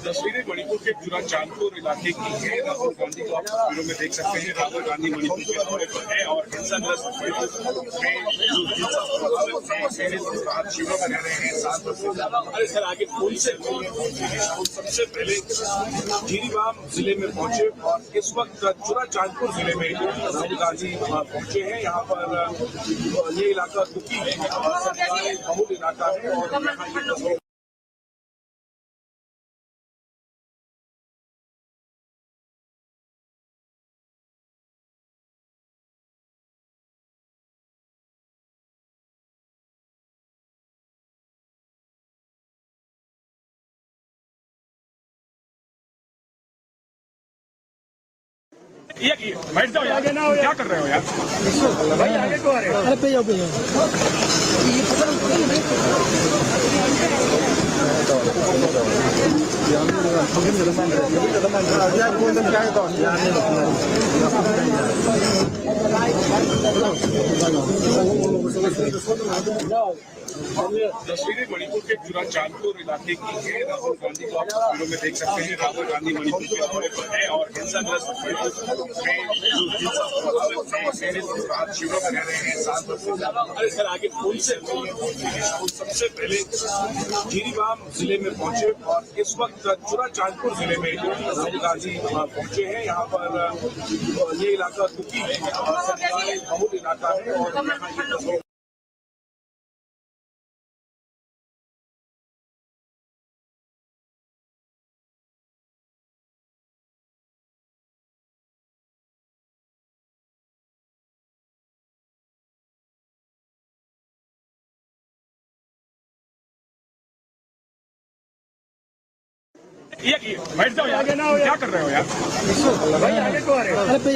तस्वीरें मणिपुर के जुरा चांदपुर इलाके की है। राहुल गांधी को आप तस्वीरों में देख सकते हैं। राहुल गांधी मणिपुर के दौरे पर है और हिंसाग्रस्त क्षेत्र में जो हिंसा प्रभावित है शिविरों में रह रहे हैं 7 वर्ष से ज्यादा। अरे सर आगे पुल से सबसे पहले जीरीबाम जिले में पहुंचे और इस वक्त जुरा चांदपुर जिले में राहुल गांधी पहुंचे हैं। यहाँ पर ये इलाका दुखी है, बहुत इलाका है और बैठ जाओ यार, क्या कर रहे हो यार? आगे को आ रहे हो? अरे पे जाओ तस्वीरें मणिपुर के जुरा चांदपुर इलाके की है। राहुल गांधी को आप तस्वीरों में देख सकते हैं। राहुल गांधी मणिपुर के दौरे पर है और हिंसाग्रस्त क्षेत्र में जो हिंसा प्रभावित है शिविरों में रह रहे हैं 7 वर्ष से ज्यादा। अरे सर आगे पुल से सबसे पहले जीरीबाम जिले में पहुंचे और इस वक्त जुरा चांदपुर जिले में राहुल गांधी पहुंचे हैं। यहाँ पर ये इलाका दुखी है, बहुत इलाका है और बैठ जाओ यार, क्या कर रहे हो यार? आगे को आ रहे हो? अरे पे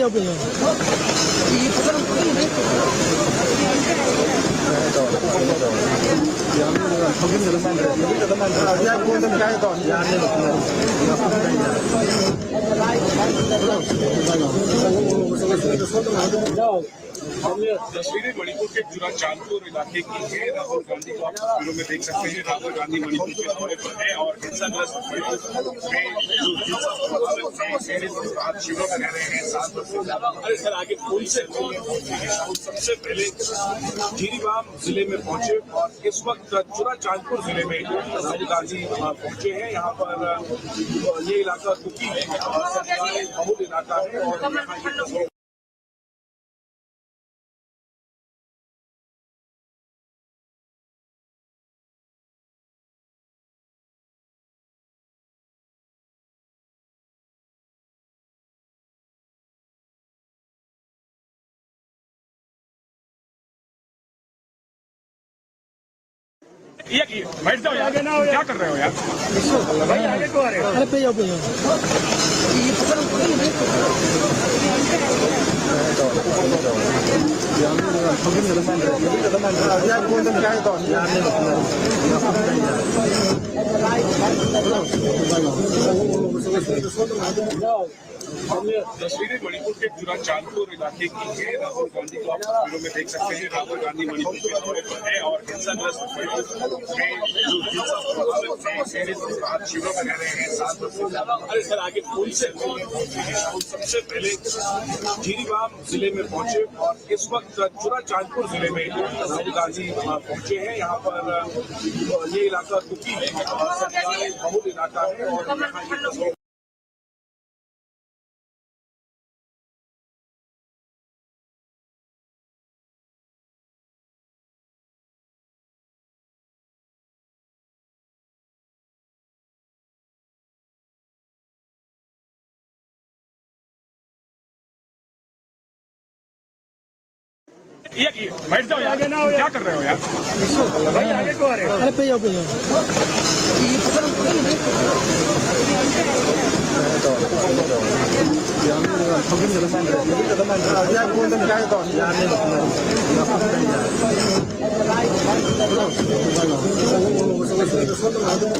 जाओ तस्वीरें मणिपुर के जुरा चांदपुर इलाके की है। राहुल गांधी को आप तस्वीरों में देख सकते हैं। राहुल गांधी मणिपुर के दौरे पर है और हिंसाग्रस्त में जो हिंसा प्रभावित आज शिविरों में रह रहे हैं 7 वर्ष से ज्यादा। अरे सर आगे पुल से सबसे पहले जीरीबाम जिले में पहुंचे और इस वक्त जुरा चांदपुर जिले में राहुल गांधी पहुंचे हैं। यहाँ पर ये इलाका कुकी बहुल इलाका है और यहाँ ये बैठ जाओ यार, क्या कर रहे हो यार भाई, आगे को आ रहे हो। अरे पे जाओ तस्वीरें मणिपुर के जुरा चांदपुर इलाके की है। राहुल गांधी को आप तस्वीरों में देख सकते हैं। राहुल गांधी मणिपुर के दौरे पर है और हिंसाग्रस्त में जो हिंसा प्रभावित आज शिविरों में रह रहे हैं 7 वर्ष से ज्यादा। अरे सर आगे पुल से सबसे पहले जीरीबाम जिले में पहुंचे और इस वक्त जुरा चांदपुर जिले में राहुल गांधी पहुंचे हैं। यहाँ पर ये इलाका कुकी बहुल इलाका है और यहाँ ये बैठ जाओ यार, क्या कर रहे हो यार भाई, आगे को आ रहे हो। अरे पे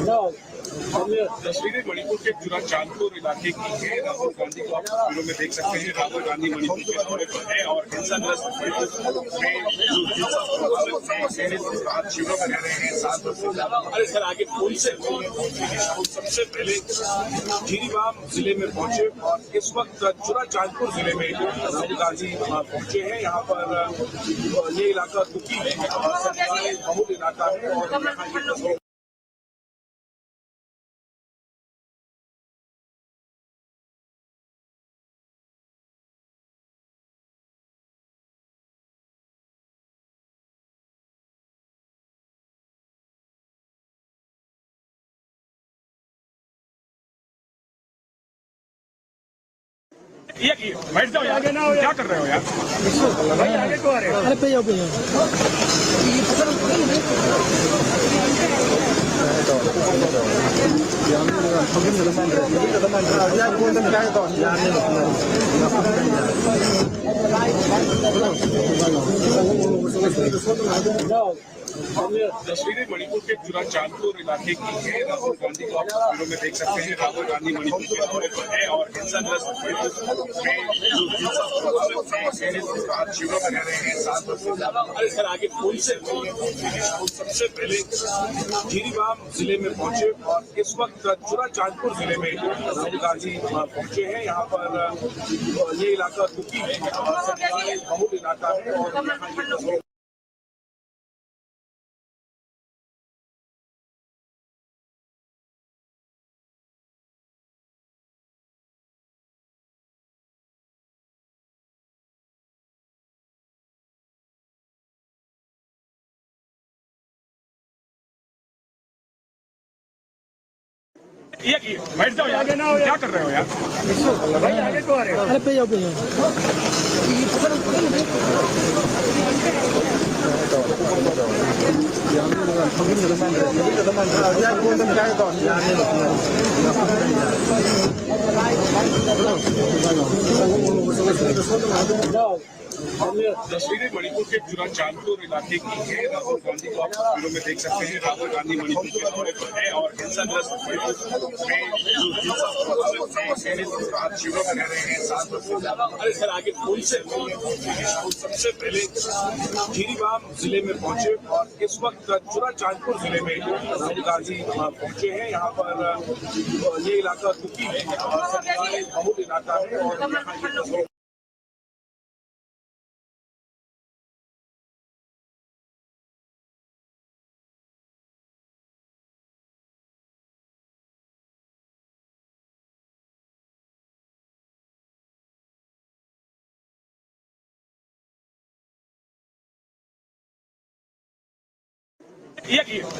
जाओ तस्वीरें मणिपुर के जुरा चांदपुर इलाके की है। राहुल गांधी को आप तस्वीरों में देख सकते हैं। राहुल गांधी मणिपुर के दौरे पर है और हिंसाग्रस्त में जो हिंसा प्रभावित आज शिविरों में रह रहे हैं 7 वर्ष से ज्यादा। अरे सर आगे पुल से सबसे पहले जीरीबाम जिले में पहुंचे और इस वक्त जुरा चांदपुर जिले में राहुल गांधी पहुंचे हैं। यहाँ पर ये इलाका कुकी बहुल इलाका है और यहाँ ये बैठ जाओ यार, क्या कर रहे हो यार भाई, आगे को आ रहे हो। अरे पे जाओ तस्वीरें मणिपुर के जुरा चांदपुर इलाके की है। राहुल गांधी को आप तस्वीरों में देख सकते हैं। राहुल गांधी मणिपुर के दौरे पर है और हिंसाग्रस्त में जो हिंसा प्रभावित आज शिविरों में रह रहे हैं 7 वर्ष से ज्यादा। अरे सर आगे पुल से सबसे पहले जीरीबाम जिले में पहुंचे और इस वक्त जुरा चांदपुर जिले में राहुल गांधी पहुंचे हैं। यहाँ पर ये इलाका कुकी बहुल इलाका है और यहाँ ये बैठ जाओ यार, क्या कर रहे हो यार भाई, आगे को आ रहे हो। अरे पे जाओ तस्वीरें मणिपुर के चुरा चांदपुर इलाके की है। राहुल गांधी को आप तस्वीरों में देख सकते हैं। राहुल गांधी मणिपुर के दौरे पर है और हिंसाग्रस्त आज शिविरों में रह रहे हैं 7 वर्ष से ज्यादा। अरे सर आगे पुल से सबसे पहले जिरीबाम जिले में पहुंचे और इस वक्त चुरा चांदपुर जिले में राहुल गांधी पहुंचे हैं। यहाँ पर ये इलाका दुखी है और बहुत इलाका है और यहाँ ये तस्वीर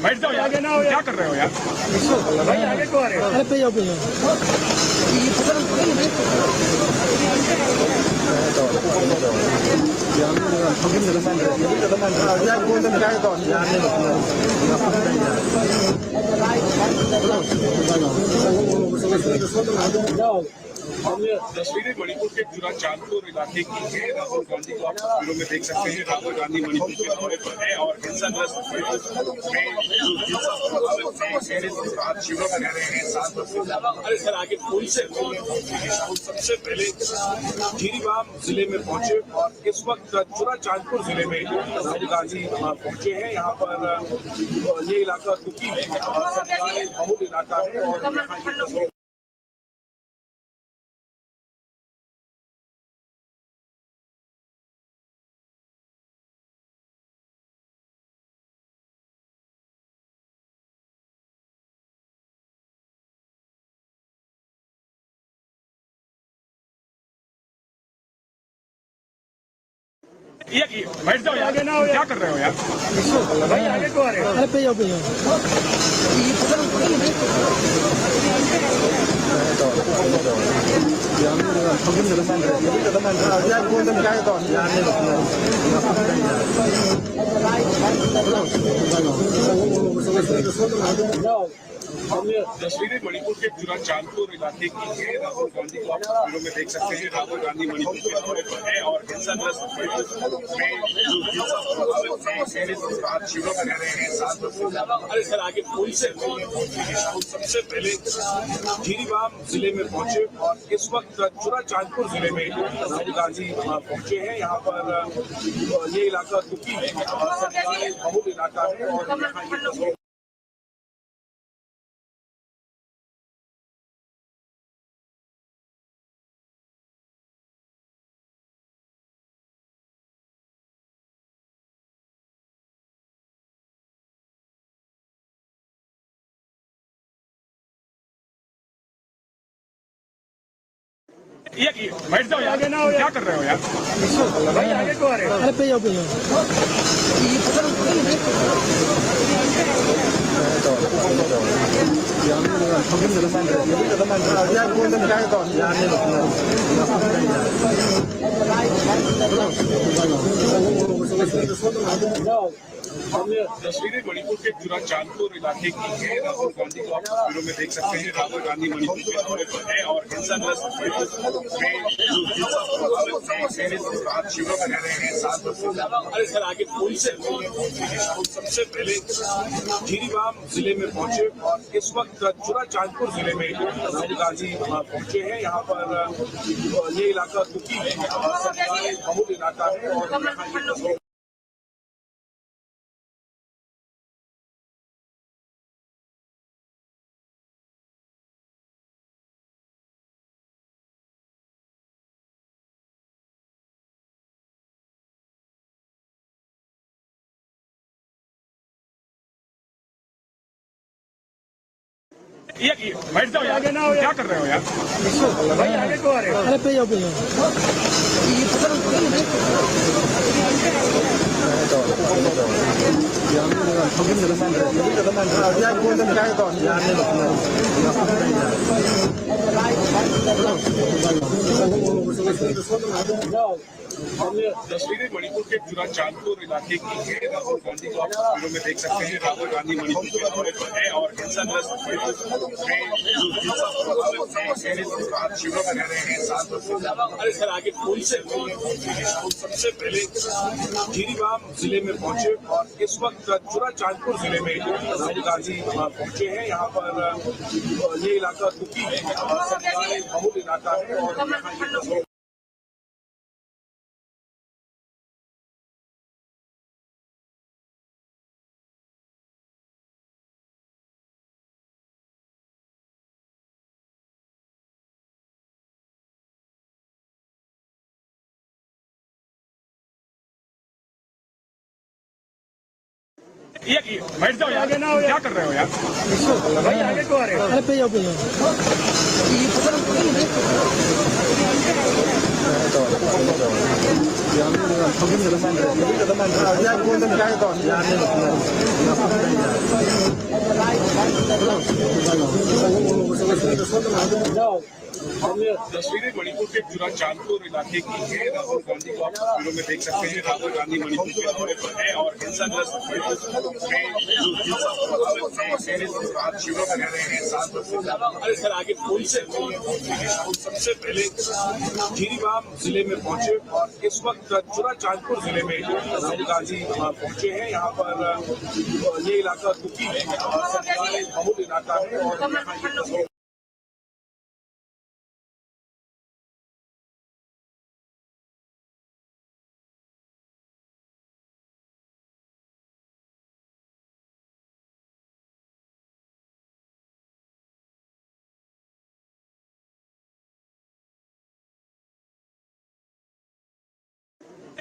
बैठ जाओ यार, क्या कर रहे हो यार भाई, आगे को आ रहे हो। अरे पे जाओ तस्वीरें मणिपुर के चुरा चांदपुर इलाके की है। राहुल गांधी को आप तस्वीरों में देख सकते हैं। राहुल गांधी मणिपुर के दौरे पर है और हिंसाग्रस्त आज शिविरों में रह रहे हैं 7 वर्ष से ज्यादा। अरे सर आगे पुल से सबसे पहले जिरीबाम जिले में पहुंचे और इस वक्त चुरा चांदपुर जिले में राहुल गांधी पहुंचे हैं। यहाँ पर ये इलाका दुखी है और बहुत इलाका है और यहाँ ये तस्वीर बैठ जाओ यार, क्या कर रहे हो यार भाई, आगे को आ रहे हो। अरे पे जाओ तस्वीरें मणिपुर के चुरा चांदपुर इलाके की है। राहुल गांधी को आप तस्वीरों में देख सकते हैं। राहुल गांधी मणिपुर के दौरे पर है और हिंसाग्रस्त आज शिविरों में रह रहे हैं 7 वर्ष से ज्यादा। अरे सर आगे पुल से सबसे पहले जिरीबाम जिले में पहुंचे और इस वक्त चुरा चांदपुर जिले में राहुल गांधी पहुंचे हैं। यहाँ पर ये इलाका दुखी है और बहुत इलाका है और यहाँ ये तस्वीर बैठ जाओ यार, क्या कर रहे हो यार भाई, आगे को आ रहे हो। अरे पे जाओ तस्वीरें मणिपुर के चुरा चांदपुर इलाके की है। राहुल गांधी को आप तस्वीरों में देख सकते हैं। राहुल गांधी मणिपुर के दौरे पर है और हिंसाग्रस्त आज शिविरों में रह रहे हैं 7 वर्ष से ज्यादा। अरे सर आगे पुल से सबसे पहले जिरीबाम जिले में पहुंचे और इस वक्त चुरा चांदपुर जिले में राहुल गांधी पहुंचे हैं। यहाँ पर ये इलाका दुखी है और बहुत इलाका है और यहाँ ये तस्वीर बैठ जाओ यार, क्या कर रहे हो यार भाई, आगे को आ रहे हो। अरे पे जाओ तस्वीरें मणिपुर के चुरा चांदपुर इलाके की है। राहुल गांधी को आप तस्वीरों में देख सकते हैं। राहुल गांधी मणिपुर के दौरे पर है और हिंसाग्रस्त शिविरों में रह रहे हैं 7 वर्ष से ज्यादा। अरे सर आगे पुल से सबसे पहले जिरीबाम जिले में पहुंचे और इस वक्त चुरा चांदपुर जिले में राहुल गांधी पहुंचे हैं। यहाँ पर ये इलाका दुखी है और सरकारी बहुल इलाका है और यहाँ ये बैठ जाओ यार, क्या कर रहे हो यार भाई, आगे को आ रहे हो। अरे पे जाओ तस्वीरें मणिपुर के चुरा चांदपुर इलाके की है। राहुल गांधी को आप तस्वीरों में देख सकते हैं। राहुल गांधी मणिपुर के दौरे पर है और हिंसाग्रस्त शिविरों में रह रहे हैं 7 वर्ष से ज्यादा। अरे सर आगे पुल से सबसे पहले जिरीबाम जिले में पहुंचे और इस वक्त चुरा चांदपुर जिले में राहुल गांधी पहुंचे हैं। यहाँ पर ये इलाका दुखी है और सरकारी बहुल इलाका है और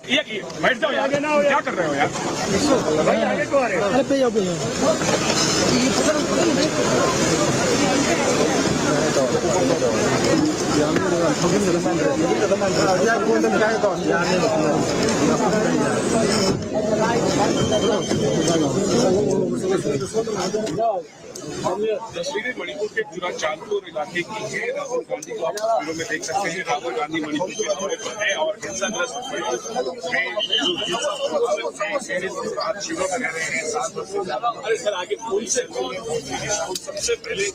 यहाँ ये बैठ जाओ यार, क्या कर रहे हो यार भाई, आगे को आ रहे हो। अरे पे जाओ तस्वीरें मणिपुर के चुरा चांदपुर इलाके की है। राहुल गांधी को आप तस्वीरों में देख सकते हैं। राहुल गांधी मणिपुर के दौरे पर है और हिंसाग्रस्त शिविरों में रह रहे हैं 7 वर्ष से ज्यादा। अरे सर आगे पुल से सबसे पहले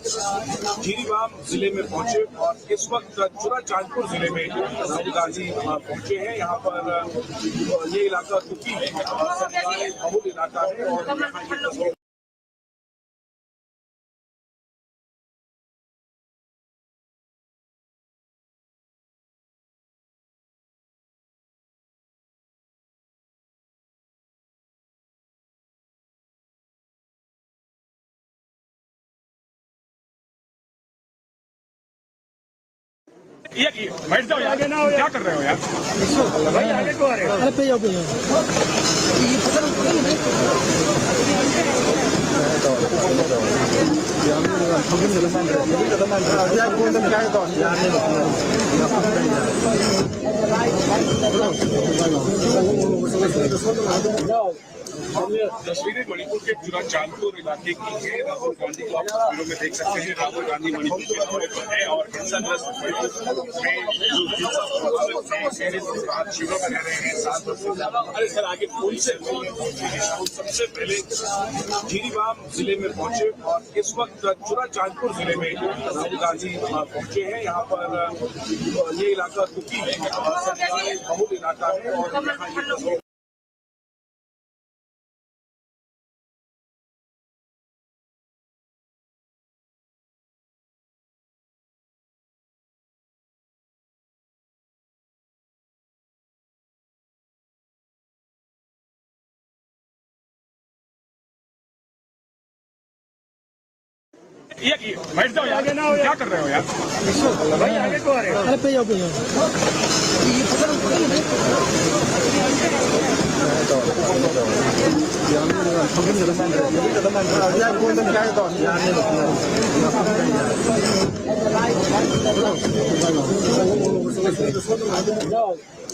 जिरीबाम जिले में पहुंचे और इस वक्त चुरा चांदपुर जिले में राहुल गांधी पहुंचे हैं। यहाँ पर ये इलाका दुखी है और सरकारी बहुल इलाका है और यहाँ ये बैठ जाओ यार, क्या कर रहे हो यार भाई, आगे को आ रहे हो। अरे पे जाओ तस्वीरें मणिपुर के चुरा चांदपुर इलाके की है। राहुल गांधी को आप तस्वीरों में देख सकते हैं। राहुल गांधी मणिपुर के दौरे पर है और हिंसाग्रस्त शिविरों में रह रहे हैं 7 वर्ष से ज्यादा। अरे सर आगे पुल से सबसे पहले जिरीबाम जिले में पहुंचे और इस वक्त चुरा चांदपुर जिले में राहुल गांधी पहुंचे हैं। यहाँ पर ये इलाका दुखी है और सरकारी बहुल इलाका है और यहाँ ये बैठ जाओ यार, क्या कर रहे हो यार भाई, आगे को आ रहे हो। अरे पे जाओ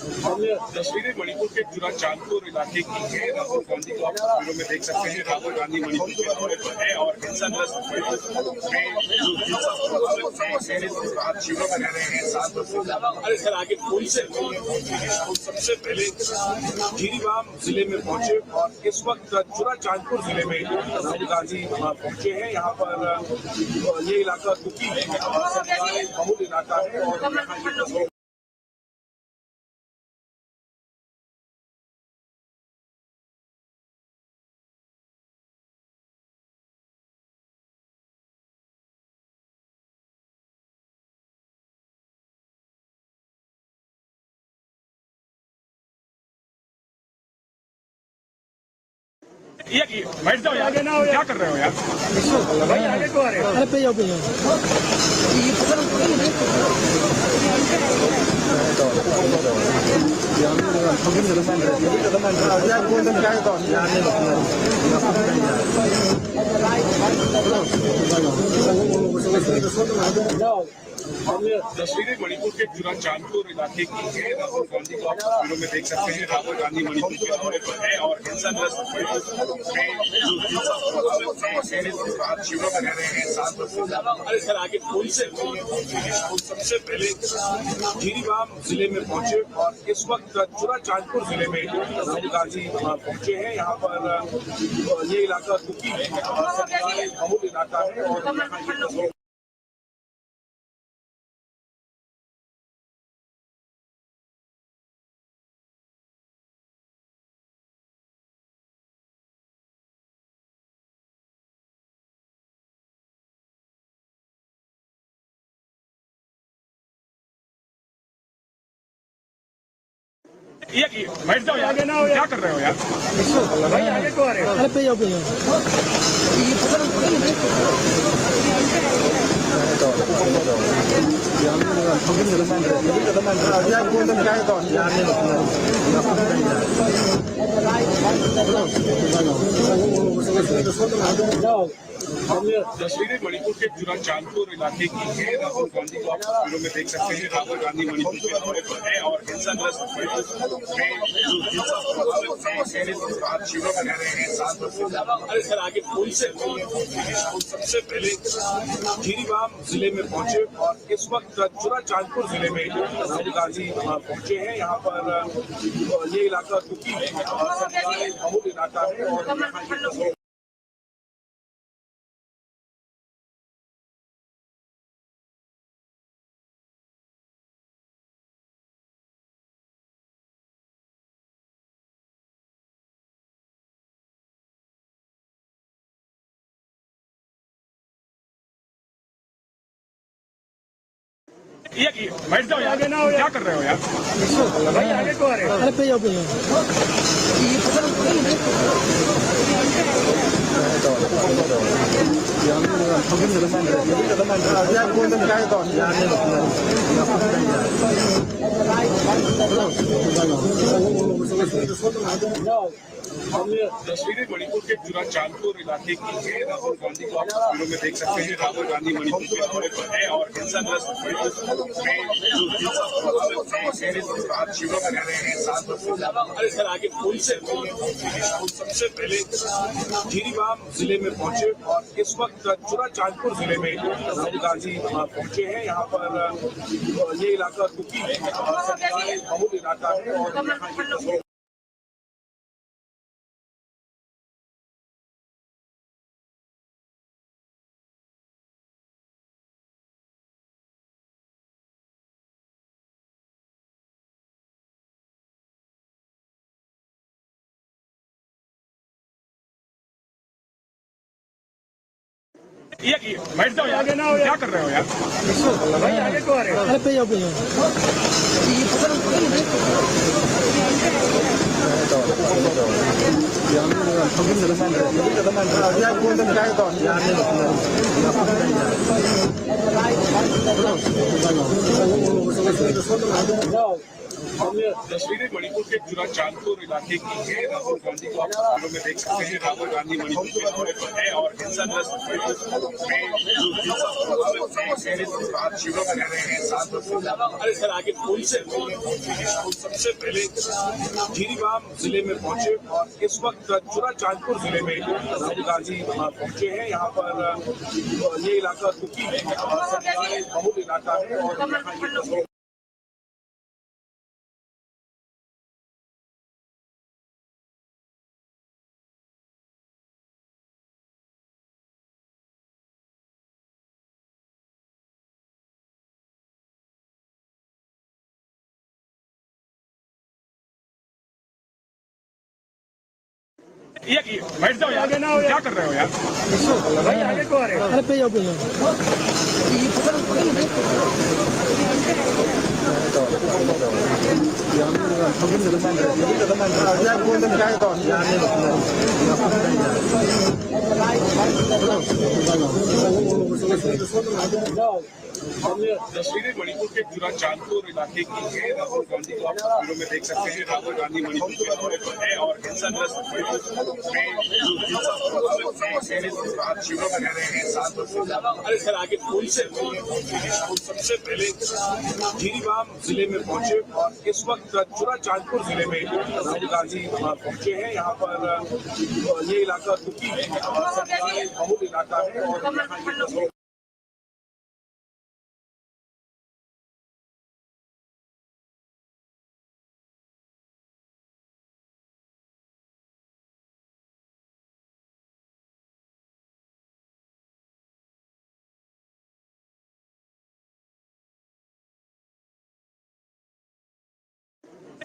तस्वीरें मणिपुर के चुरा चांदपुर इलाके की है। राहुल गांधी को आप तस्वीरों में देख सकते हैं। राहुल गांधी मणिपुर के दौरे पर है और हिंसाग्रस्त में जो हिंसा प्रभावित है आज शिविरों में रह रहे हैं 7 वर्ष से ज्यादा। अरे सर आगे पुल से सबसे पहले जिरीबाम जिले में पहुंचे और इस वक्त चुरा चांदपुर जिले में राहुल गांधी पहुंचे हैं। यहाँ पर ये इलाका दुखी बहुल इलाका है और यहाँ ये तस्वीर ये बैठ जाओ आगे ना हो, क्या कर रहे हो यार भाई, आगे को आ रहे हो। अरे पे जाओ तस्वीरें मणिपुर के चुरा चांदपुर इलाके की है। राहुल गांधी को आप तस्वीरों में देख सकते हैं। राहुल गांधी मणिपुर के दौरे पर है और हिंसाग्रस्त में जो हिंसा प्रभावित है आज शिविरों में रह रहे हैं 7 वर्ष से ज्यादा। अरे सर आगे पुल से सबसे पहले जिरीबाम जिले में पहुंचे और इस वक्त चुरा चांदपुर जिले में राहुल गांधी पहुंचे हैं। यहाँ पर ये इलाका दुखी बहुल इलाका है और यहाँ ये तस्वीर ये बैठ जाओ आगे ना हो, क्या कर रहे हो यार भाई, आगे को आ रहे हो। अरे पे जाओ तस्वीरें मणिपुर के चुरा चांदपुर इलाके की है। राहुल गांधी को आप तस्वीरों में देख सकते हैं। राहुल गांधी मणिपुर के दौरे पर है और हिंसाग्रस्त में जो हिंसा प्रभावित है आज शिविरों में रह रहे हैं 7 वर्ष से ज्यादा। अरे सर आगे पुल से सबसे पहले जिरीबाम जिले में पहुंचे और इस वक्त चुरा चांदपुर जिले में राहुल गांधी पहुंचे हैं। यहाँ पर ये इलाका दुखी बहुल इलाका है और यहाँ ये तस्वीर ये बैठ जाओ आगे ना हो, क्या कर रहे हो यार भाई, आगे को आ रहे हो। अरे पे जाओ तस्वीरें मणिपुर के चुरा चांदपुर इलाके की है। राहुल गांधी को आप तस्वीरों में देख सकते हैं। राहुल गांधी मणिपुर के दौरे पर है और हिंसाग्रस्त में जो हिंसा प्रभावित है आज शिविरों में रह रहे हैं 7 वर्ष से ज्यादा। अरे सर आगे पुल से सबसे पहले जिरीबाम जिले में पहुंचे और इस वक्त चुरा चांदपुर जिले में राहुल गांधी पहुंचे हैं। यहाँ पर ये इलाका दुखी बहुल इलाका है और यहाँ ये तस्वीर ये बैठ जाओ आगे ना हो, क्या कर रहे हो यार भाई, आगे को आ रहे हो। अरे पे जाओ तस्वीरें मणिपुर के चुरा चांदपुर इलाके की है। राहुल गांधी को आप तस्वीरों में देख सकते हैं। राहुल गांधी मणिपुर के दौरे पर है और हिंसाग्रस्त शिविरों में रह रहे हैं 7 वर्ष से ज्यादा। अरे सर आगे पुल से सबसे पहले जीरीबाम जिले में पहुंचे और इस वक्त चुरा चांदपुर जिले में राहुल गांधी पहुंचे हैं। यहाँ पर ये इलाका कुकी बहुल इलाका है और ये बैठ जाओ यार, क्या कर रहे हो यार भाई, आगे को आ रहे हो। अरे पे जाओ तस्वीरें मणिपुर के चुरा चांदपुर इलाके की है। राहुल गांधी को आप तस्वीरों में देख सकते हैं। राहुल गांधी मणिपुर के दौरे पर है और हिंसाग्रस्त शिविरों में रह रहे हैं 7 वर्ष से ज्यादा। अरे सर आगे पुल से सबसे पहले जीरीबाम जिले में पहुंचे और इस वक्त चुरा चांदपुर जिले में राहुल गांधी पहुंचे हैं। यहाँ पर ये इलाका कुकी बहुल इलाका है और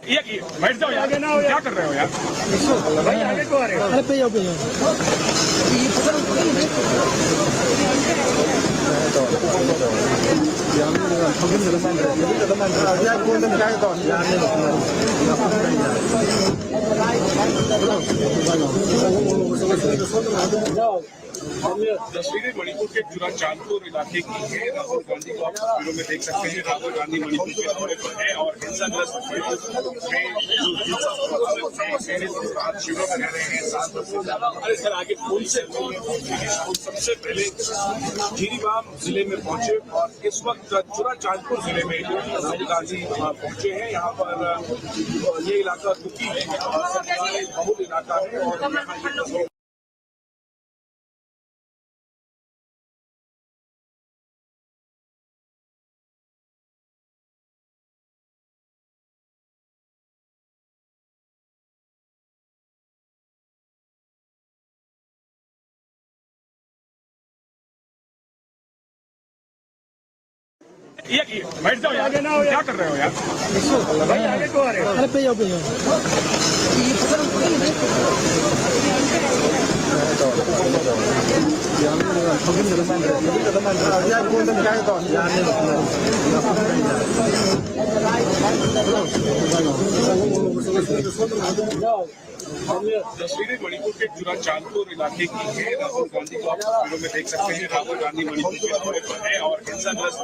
ये बैठ जाओ यार, क्या कर रहे हो यार भाई, आगे को आ रहे हो। अरे पे जाओ तस्वीरें मणिपुर के चुरा चांदपुर इलाके की है। राहुल गांधी को आप तस्वीरों में देख सकते हैं। राहुल गांधी मणिपुर के दौरे पर है और हिंसाग्रस्त शिविरों में रह रहे हैं 7 वर्ष से ज्यादा। अरे सर आगे पुल से सबसे पहले जीरीबाम जिले में पहुंचे और इस वक्त चुरा चांदपुर जिले में राहुल गांधी पहुंचे हैं। यहाँ पर ये इलाका कुकी बहुल इलाका है और ये बैठ जाओ यार, क्या कर रहे हो यार भाई, आगे को आ रहे हो। अरे पे जाओ तस्वीरें मणिपुर के चुरा चांदपुर इलाके की है। राहुल गांधी को आप तस्वीरों में देख सकते हैं। राहुल गांधी मणिपुर के दौरे पर है और हिंसाग्रस्त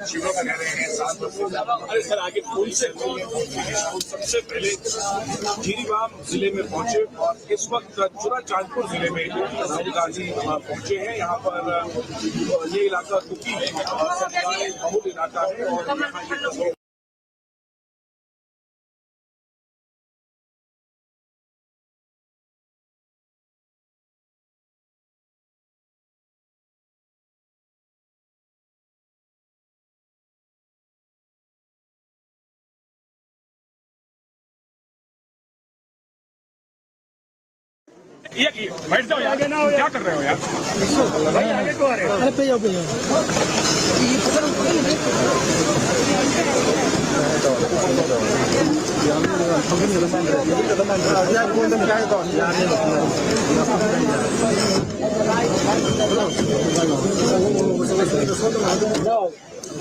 शिविरों में रह रहे हैं 7 वर्ष से ज्यादा। अरे सर आगे पुल से सबसे पहले जीरीबाम जिले में पहुंचे और इस वक्त चुरा चांदपुर जिले में राहुल गांधी पहुंचे हैं। यहाँ पर ये इलाका कुकी बहुल इलाका है और ये बैठ जाओ यार, क्या कर रहे हो यार भाई, आगे को आ रहे हो। अरे पे जाओ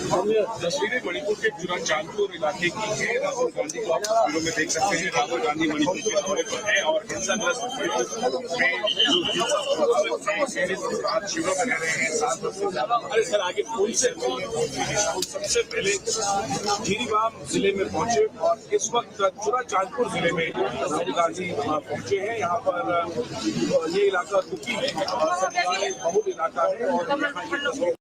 तस्वीरें मणिपुर के जुरा चांदपुर इलाके की है। राहुल गांधी को आप तस्वीरों में देख सकते हैं। राहुल गांधी मणिपुर के दौरे पर है और हिंसाग्रस्त आज शिविरों में रह रहे हैं 7 वर्ष से ज्यादा। अरे सर आगे पुलिस सबसे पहले जीरीबाम जिले में पहुंचे और इस वक्त जुरा चांदपुर जिले में राहुल गांधी पहुंचे हैं। यहाँ पर ये इलाका दुखी है और समुदाय बहुल इलाका है और यहाँ ये तस्वीर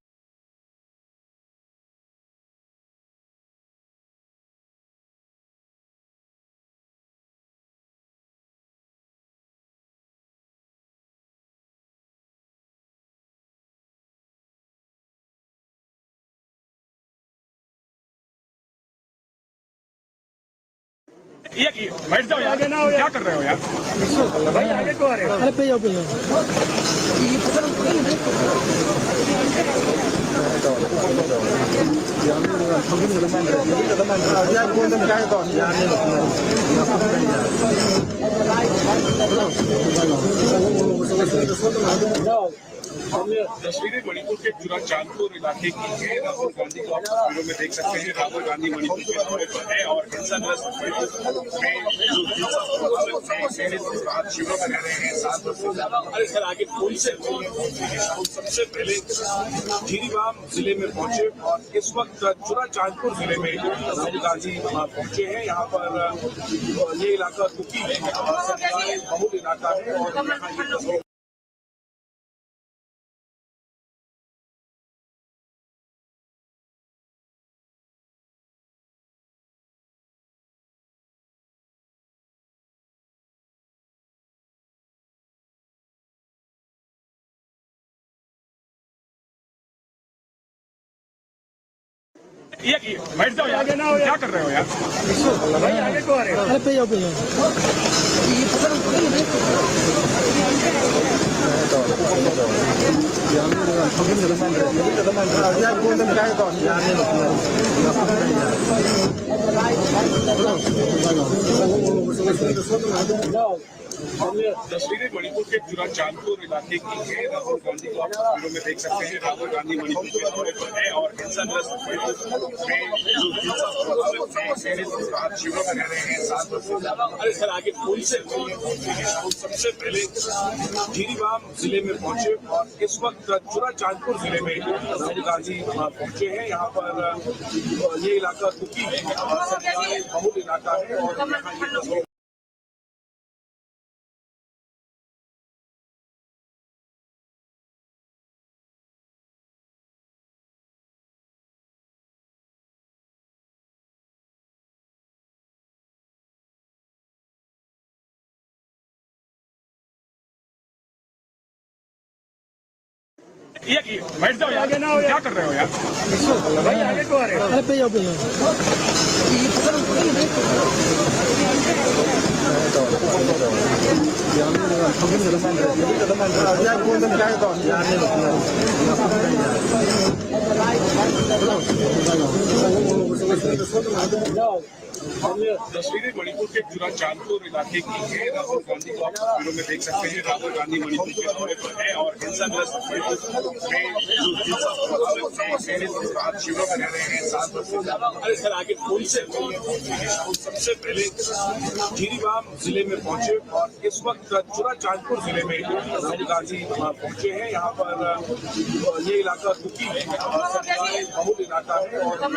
ये बैठ जाओ यार, क्या कर रहे हो यार भाई, आगे को आ रहे हो। अरे पे जाओ तस्वीरें मणिपुर के जुरा चांदपुर इलाके की है। राहुल गांधी को आप तस्वीरों में देख सकते हैं। राहुल गांधी मणिपुर के दौरे पर है और हिंसाग्रस्त आज शिविरों में रह रहे हैं 7 वर्ष से ज्यादा। अरे सर आगे पुलिस सबसे पहले जीरीबाम जिले में पहुंचे और इस वक्त जुरा चांदपुर जिले में राहुल गांधी पहुंचे हैं। यहाँ पर ये इलाका दुखी है और समुदाय बहुल इलाका है और यहाँ ये तस्वीर ये बैठ जाओ यार, क्या कर रहे हो यार भाई, आगे को आ रहे हो। अरे पे जाओ तस्वीरें मणिपुर के जुरा चांदपुर इलाके की है। राहुल गांधी को आप तस्वीरों में देख सकते हैं। राहुल गांधी मणिपुर के दौरे पर है और हिंसाग्रस्त आज शिविरों में रह रहे हैं 7 वर्ष से ज्यादा। अरे सर आगे पुलिस सबसे पहले जीरीबाम जिले में पहुंचे और इस वक्त जुरा चांदपुर जिले में राहुल गांधी पहुंचे हैं। यहाँ पर ये इलाका दुखी है और समुदाय बहुल इलाका है और यहाँ ये तस्वीर ये बैठ जाओ यार, क्या कर रहे हो यार भाई, आगे को आ रहे हो। अरे पे जाओ तस्वीरें मणिपुर के जुरा चांदपुर इलाके की है। राहुल गांधी को आप तस्वीरों में देख सकते हैं। राहुल गांधी मणिपुर के दौरे पर है और हिंसाग्रस्त आज शिविरों में रह रहे हैं 7 वर्ष से ज्यादा। अरे सर आगे पुलिस सबसे पहले जीरीबाम जिले में पहुंचे और इस वक्त जुरा चांदपुर जिले में राहुल गांधी पहुंचे हैं। यहाँ पर ये इलाका दुखी है और समुदाय बहुल इलाका है और यहाँ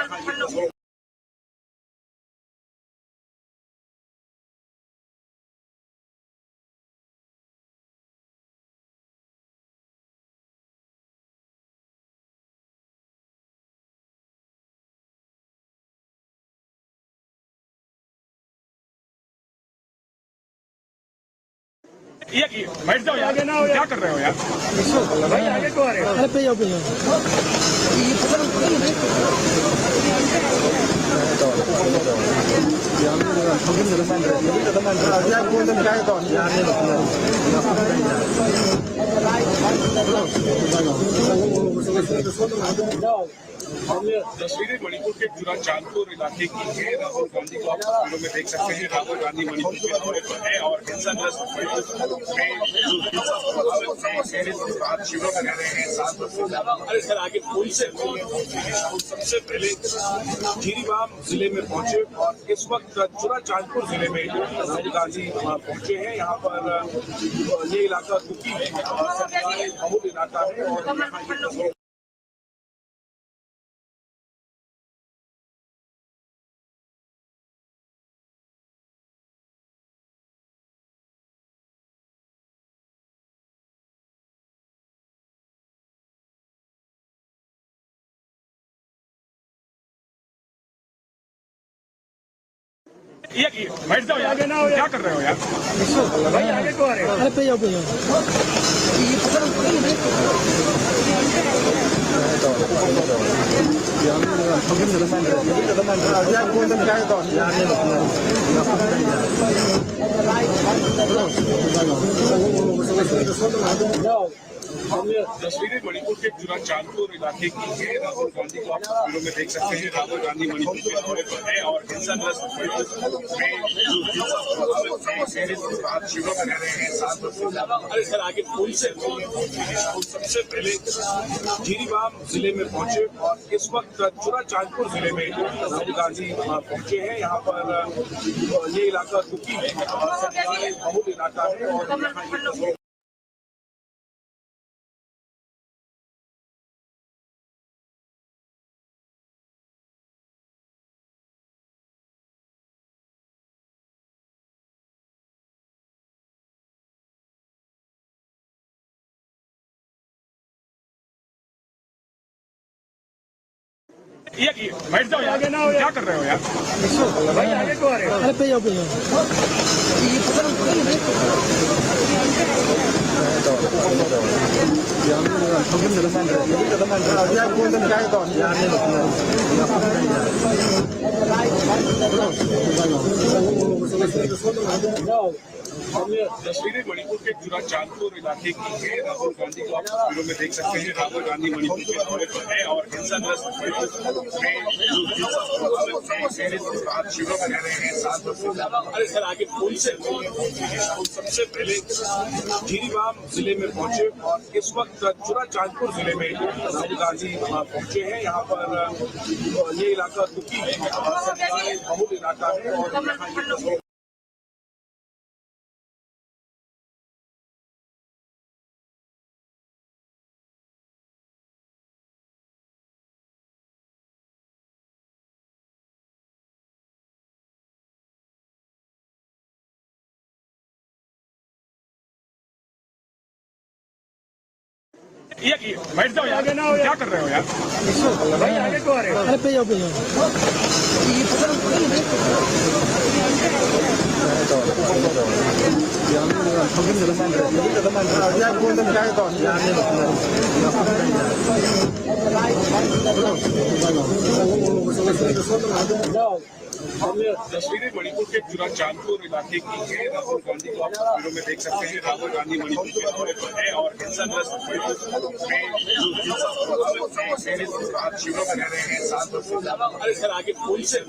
ये तस्वीर ये बैठ जाओ यार, क्या कर रहे हो यार भाई, आगे को आ रहे हो। अरे पे जाओ तस्वीरें मणिपुर के चुरा चांदपुर इलाके की है। राहुल गांधी को आप तस्वीरों में देख सकते हैं। राहुल गांधी मणिपुर के दौरे पर है और हिंसाग्रस्त शिविरों में रह रहे हैं 7 वर्ष से ज्यादा। अरे सर आगे पुल से सबसे पहले जिरीबाम जिले में पहुंचे और इस वक्त चुरा चांदपुर जिले में राहुल गांधी पहुंचे हैं। यहाँ पर ये इलाका दुखी है, बहुत इलाका है और बैठ जाओ यार, क्या कर रहे हो यार भाई, आगे को आ रहे हो। अरे पे जाओ तस्वीरें मणिपुर के चुरा चांदपुर इलाके की है। राहुल गांधी को आप तस्वीरों में देख सकते हैं। राहुल गांधी मणिपुर के दौरे पर है और हिंसाग्रस्त शिविरों में रह रहे हैं 7 वर्ष से ज्यादा। अरे सर आगे पुल से सबसे पहले जिरीबाम जिले में पहुंचे और इस वक्त चुरा चांदपुर जिले में राहुल गांधी पहुंचे हैं। यहाँ पर ये इलाका दुखी है, बहुत इलाका है और बैठ जाओ यार, क्या कर रहे हो यार भाई, आगे को आ रहे हो। अरे पे जाओ तस्वीरें मणिपुर के चुरा चांदपुर इलाके की है। राहुल गांधी को आप तस्वीरों में देख सकते हैं। राहुल गांधी मणिपुर के दौरे पर है और हिंसाग्रस्त शिविरों में रह रहे हैं 7 वर्ष से ज्यादा। अरे सर आगे पुल से सबसे पहले जिरीबाम जिले में पहुंचे और इस वक्त चुरा चांदपुर जिले में राहुल गांधी पहुंचे हैं। यहाँ पर ये इलाका दुखी है, बहुत इलाका है और बैठ जाओ यार, क्या कर रहे हो यार भाई, आगे को आ रहे हो। अरे पे जाओ तस्वीरें मणिपुर के चुरा चांदपुर इलाके की है। राहुल गांधी को आप तस्वीरों में देख सकते हैं। राहुल गांधी मणिपुर के दौरे पर है और हिंसाग्रस्त शिविरों में रह रहे हैं 7 वर्ष से ज्यादा। अरे सर आगे पुल से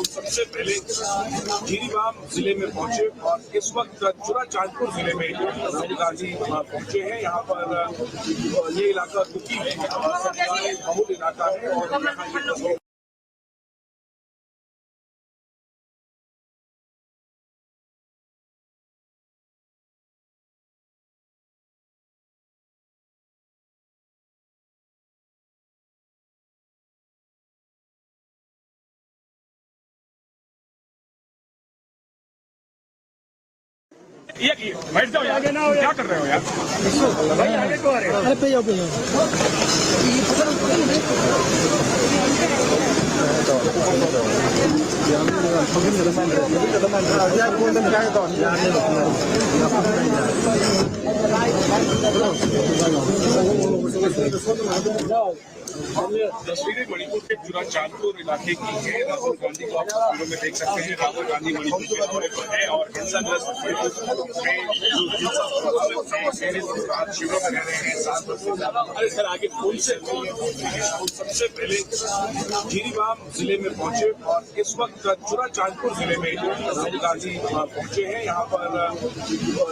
सबसे पहले जिरीबाम जिले में पहुंचे और इस वक्त चुरा चांदपुर जिले में राहुल गांधी पहुंचे हैं। यहाँ पर ये इलाका दुखी है, बहुत इलाका है और बैठ जाओ यार, क्या कर रहे हो यार भाई, आगे को आ रहे हो। अरे पे जाओ तस्वीरें मणिपुर के जुरा चांदपुर इलाके की है। राहुल गांधी को आप तस्वीरों में देख सकते हैं। राहुल गांधी मणिपुर के दौरे पर है और हिंसाग्रस्त शिविरों में रह रहे हैं 7 वर्ष से ज्यादा। अरे सर आगे कौन से सबसे पहले जिरीबाम जिले में पहुंचे और इस वक्त जुरा चांदपुर जिले में राहुल गांधी पहुंचे हैं। यहाँ पर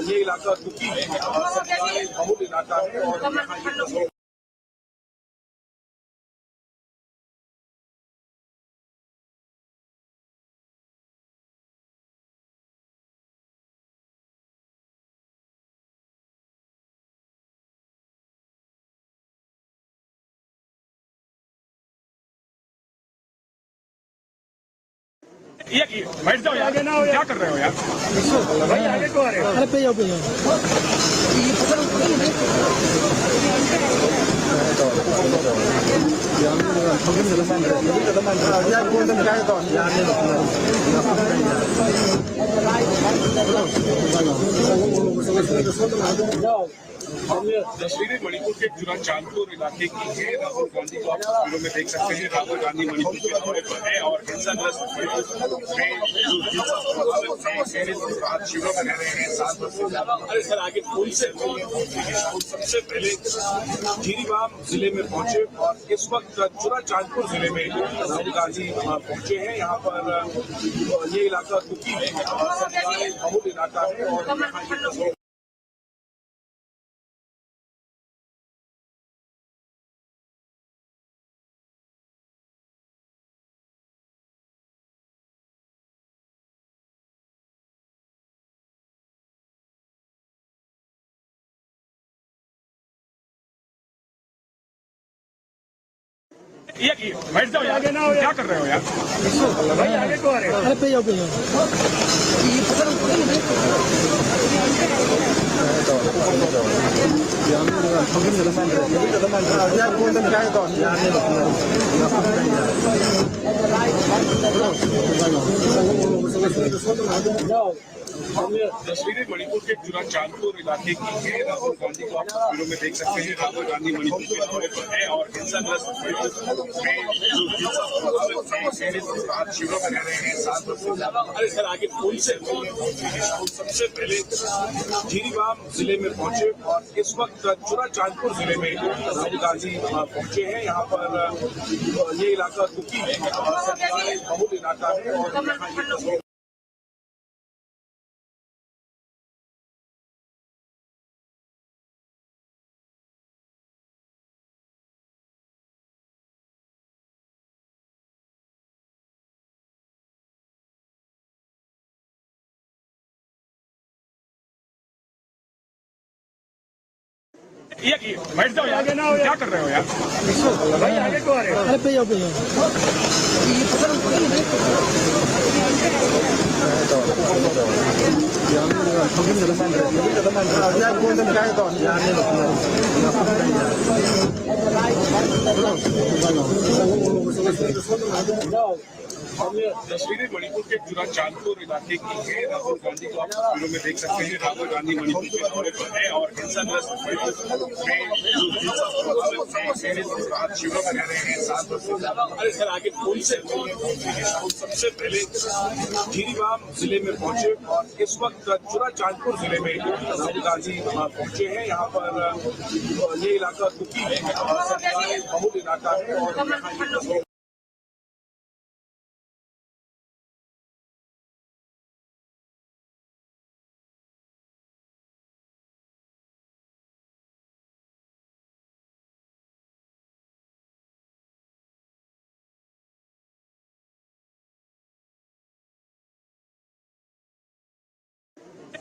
ये इलाका दुखी है और बहुत इलाका है और ये बैठ जाओ यार, क्या कर रहे हो यार? भाई आगे को आ रहे हो? अरे पे जाओ पे जाओ। तस्वीरें मणिपुर के जुरा चांदपुर इलाके की है। राहुल गांधी को आप तस्वीरों में देख सकते हैं। राहुल गांधी मणिपुर के दौरे पर है और हिंसाग्रस्त शिविरों में रह रहे हैं 7 वर्ष से ज्यादा। अरे सर आगे कौन से सबसे पहले जिरीबाम जिले में पहुंचे और इस वक्त जुरा चांदपुर जिले में राहुल गांधी पहुंचे हैं। यहाँ पर ये इलाका दुखी है और बहुत इलाका है और ये बैठ जाओ यार, क्या कर रहे हो यार? भाई आगे को आ रहे हो? अरे पे जाओ पे जाओ। तस्वीरें मणिपुर के जुरा चांदपुर इलाके की है। राहुल गांधी को आप तस्वीरों में देख सकते हैं। राहुल गांधी मणिपुर के दौरे पर है और हिंसाग्रस्त शिविरों में रह रहे हैं 7 वर्ष से ज्यादा। अरे सर आगे कौन से सबसे पहले जिरीबाम जिले में पहुंचे और इस वक्त जुरा चांदपुर जिले में राहुल गांधी पहुंचे हैं। यहाँ पर ये इलाका दुखी है और बहुत इलाका है और ये बैठ जाओ यार, क्या कर रहे हो यार? भाई आगे को आ रहे हो? अरे पे जाओ पे जाओ। तस्वीरें मणिपुर के जुरा चांदपुर इलाके की है। राहुल गांधी को आप तस्वीरों में देख सकते हैं। राहुल गांधी मणिपुर के दौरे पर है और हिंसाग्रस्त शिविरों में रह रहे हैं 7 वर्ष से ज्यादा। अरे सर आगे कौन से सबसे पहले जिरीबाम जिले में पहुंचे और इस वक्त जुरा चांदपुर जिले में राहुल गांधी पहुंचे हैं। यहाँ पर ये इलाका दुखी है और बहुत इलाका है और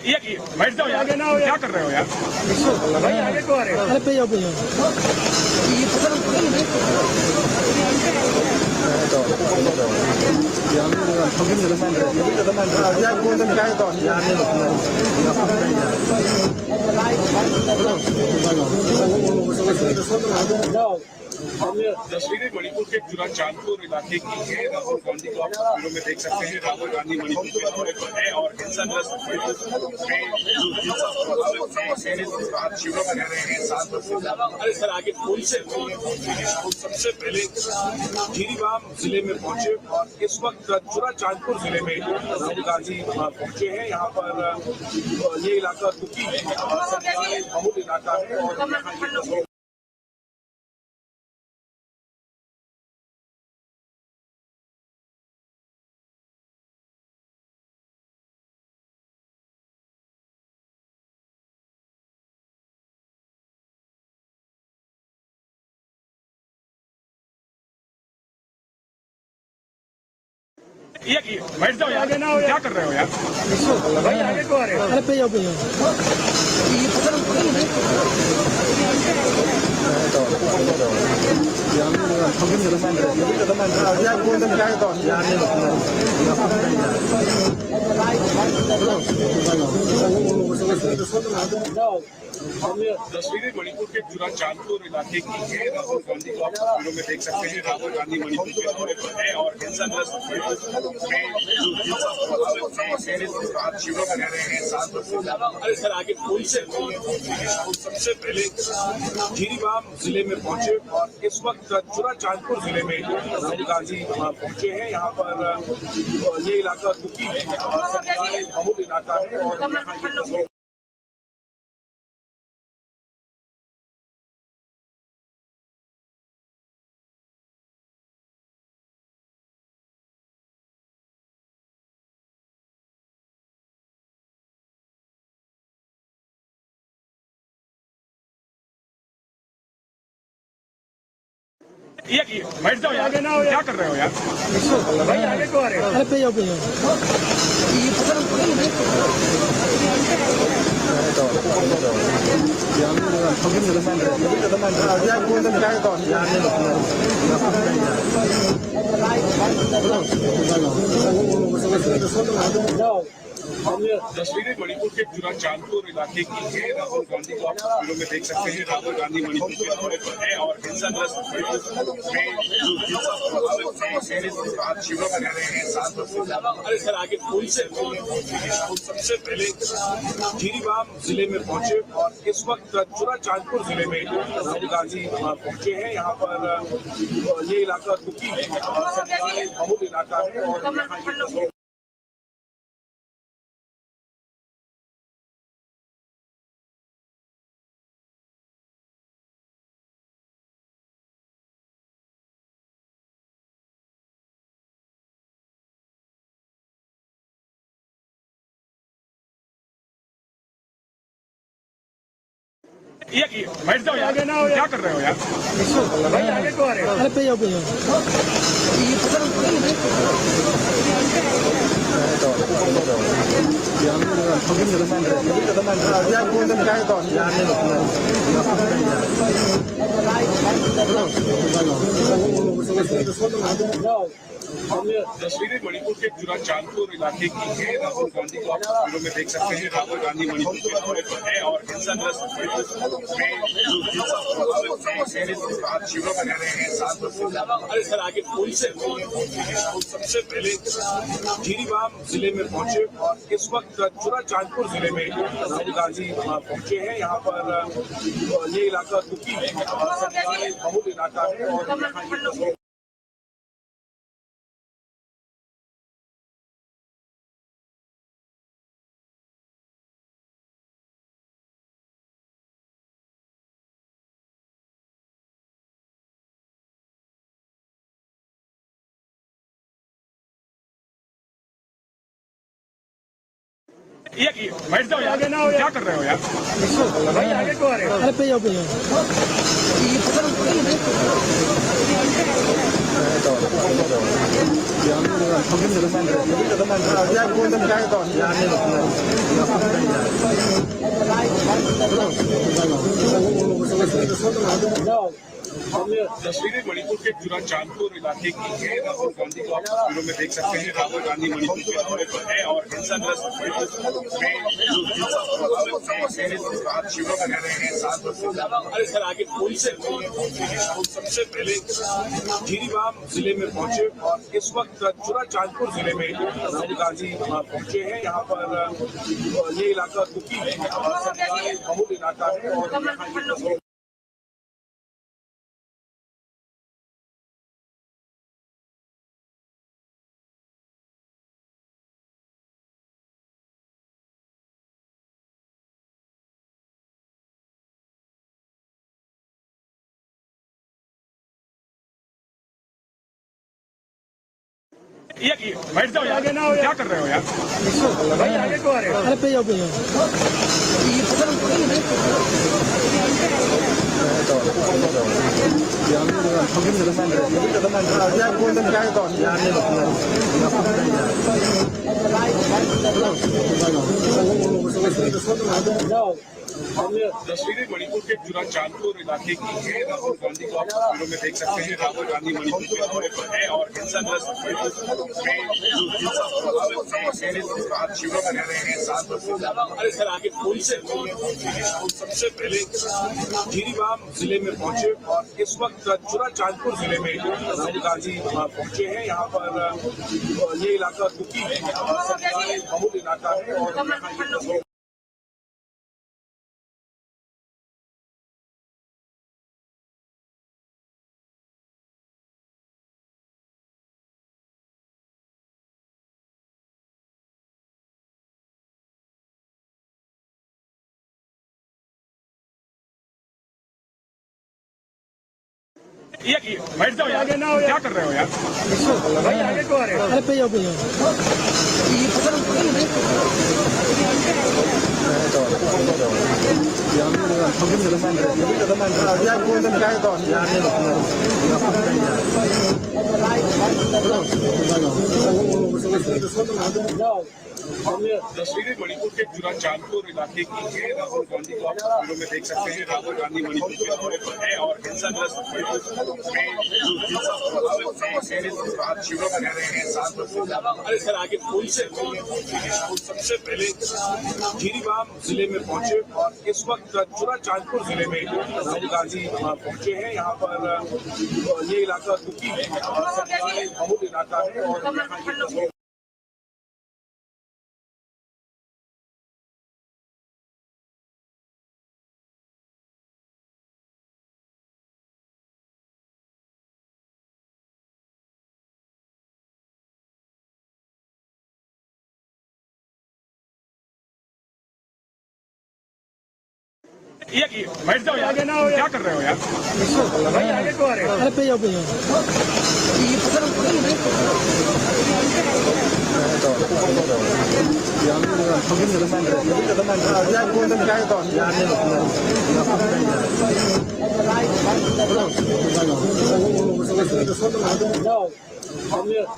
ये बैठ जाओ यार, क्या कर रहे हो यार? भाई आगे को आ रहे हो? अरे पे जाओ पे जाओ। तस्वीरें मणिपुर के चुरा चांदपुर इलाके की है। राहुल गांधी को आप तस्वीरों में देख सकते हैं। राहुल गांधी मणिपुर के दौरे पर है और हिंसाग्रस्त में जो हिंसा प्रभावित आज शिविर में रह रहे हैं 7 वर्ष से ज्यादा। अरे सर आगे कौन से सबसे पहले जिरीबाम जिले में पहुंचे और इस वक्त चुरा चांदपुर जिले में राहुल गांधी पहुंचे हैं। यहाँ पर ये इलाका दुखी सरकारी बहुल इलाका है और यहाँ ये बैठ जाओ यार, क्या कर रहे हो यार भाई, आगे को आ रहे हो। अरे पे जाओ तस्वीरें मणिपुर के चुरा चांदपुर इलाके की है। राहुल गांधी को आप तस्वीरों में देख सकते हैं। राहुल गांधी मणिपुर के दौरे पर है और हिंसाग्रस्त में जो हिंसा प्रभावित आज शिविर में रह रहे हैं 7 वर्ष से ज्यादा। अरे सर आगे कौन से सबसे पहले जिरीबाम जिले में पहुंचे और इस वक्त चुरा चांदपुर जिले में राहुल गांधी पहुंचे हैं। यहाँ पर ये इलाका दुखी सरकारी बहुल इलाका है और यहाँ ये बैठ जाओ यार, क्या कर रहे हो यार भाई, आगे को आ रहे हो। अरे पे जाओ तस्वीरें मणिपुर के चुरा चांदपुर इलाके की है। राहुल गांधी को आप तस्वीरों में देख सकते हैं। राहुल गांधी मणिपुर के दौरे पर है और हिंसाग्रस्त में जो हिंसा प्रभावित आज शिविर में रह रहे हैं 7 वर्ष से ज्यादा। अरे सर आगे कौन से सबसे पहले जिरीबाम जिले में पहुंचे और इस वक्त चुरा चांदपुर जिले में राहुल गांधी पहुंचे हैं। यहाँ पर ये इलाका दुखी सरकारी बहुल इलाका है और यहाँ ये बैठ जाओ यार, क्या कर रहे हो यार भाई, आगे को आ रहे हो। अरे पे जाओ तस्वीरें मणिपुर के चुरा चांदपुर इलाके की है। राहुल गांधी को आप तस्वीरों में देख सकते हैं। राहुल गांधी मणिपुर के दौरे पर है और हिंसाग्रस्त में जो हिंसा प्रभावित आज शिविर में रह रहे हैं 7 वर्ष से ज्यादा। अरे सर आगे कौन से सबसे पहले जिरीबाम जिले में पहुंचे और इस वक्त चुरा चांदपुर जिले में राहुल गांधी पहुंचे हैं। यहाँ पर ये इलाका दुखी सरकारी बहुल इलाका है और यहाँ ये बैठ जाओ यार, क्या कर रहे हो यार भाई, आगे को आ रहे हो। अरे पे जाओ तस्वीरें मणिपुर के जुरा चांदपुर इलाके की है। राहुल गांधी को आप तस्वीरों में देख सकते हैं। राहुल गांधी मणिपुर के दौरे पर है और हिंसाग्रस्त आज शिविरों में रह रहे हैं 7 वर्ष से ज्यादा। अरे सर आगे पुलिस सबसे पहले जिरीबाम जिले में पहुंचे और इस वक्त जुरा चांदपुर जिले में राहुल गांधी पहुंचे हैं। यहाँ पर ये इलाका दुखी है और बहुत इलाका है और ये बैठ जाओ आगे ना हो, क्या कर रहे हो यार भाई? आगे को आ रहे हो? अरे पे जाओ तस्वीरें मणिपुर के जुरा चांदपुर इलाके की है। राहुल गांधी को आप तस्वीरों में देख सकते हैं। राहुल गांधी मणिपुर के दौरे पर है और हिंसाग्रस्त आज शिविरों में रह रहे हैं 7 वर्ष से ज्यादा। अरे सर आगे पुलिस सबसे पहले जिरीबाम जिले में पहुंचे और इस वक्त जुरा चांदपुर जिले में राहुल गांधी पहुंचे हैं। यहाँ पर ये इलाका दुखी है और बहुत इलाका है और ये बैठ जाओ आगे ना हो, क्या कर रहे हो यार भाई? आगे को आ रहे हो? अरे पे जाओ तस्वीरें मणिपुर के जुरा चांदपुर इलाके की है। राहुल गांधी को आप तस्वीरों में देख सकते हैं। राहुल गांधी मणिपुर के दौरे पर है और हिंसाग्रस्त आज शिविरों में रह रहे हैं 7 वर्ष से ज्यादा। अरे सर आगे पुलिस सबसे पहले जिरीबाम जिले में पहुंचे और इस वक्त जुरा चांदपुर जिले में राहुल गांधी पहुंचे हैं। यहाँ पर ये इलाका दुखी है और बहुत इलाका है और ये बैठ जाओ आगे ना हो, क्या कर रहे हो यार भाई? आगे को आ रहे हो? अरे पे जाओ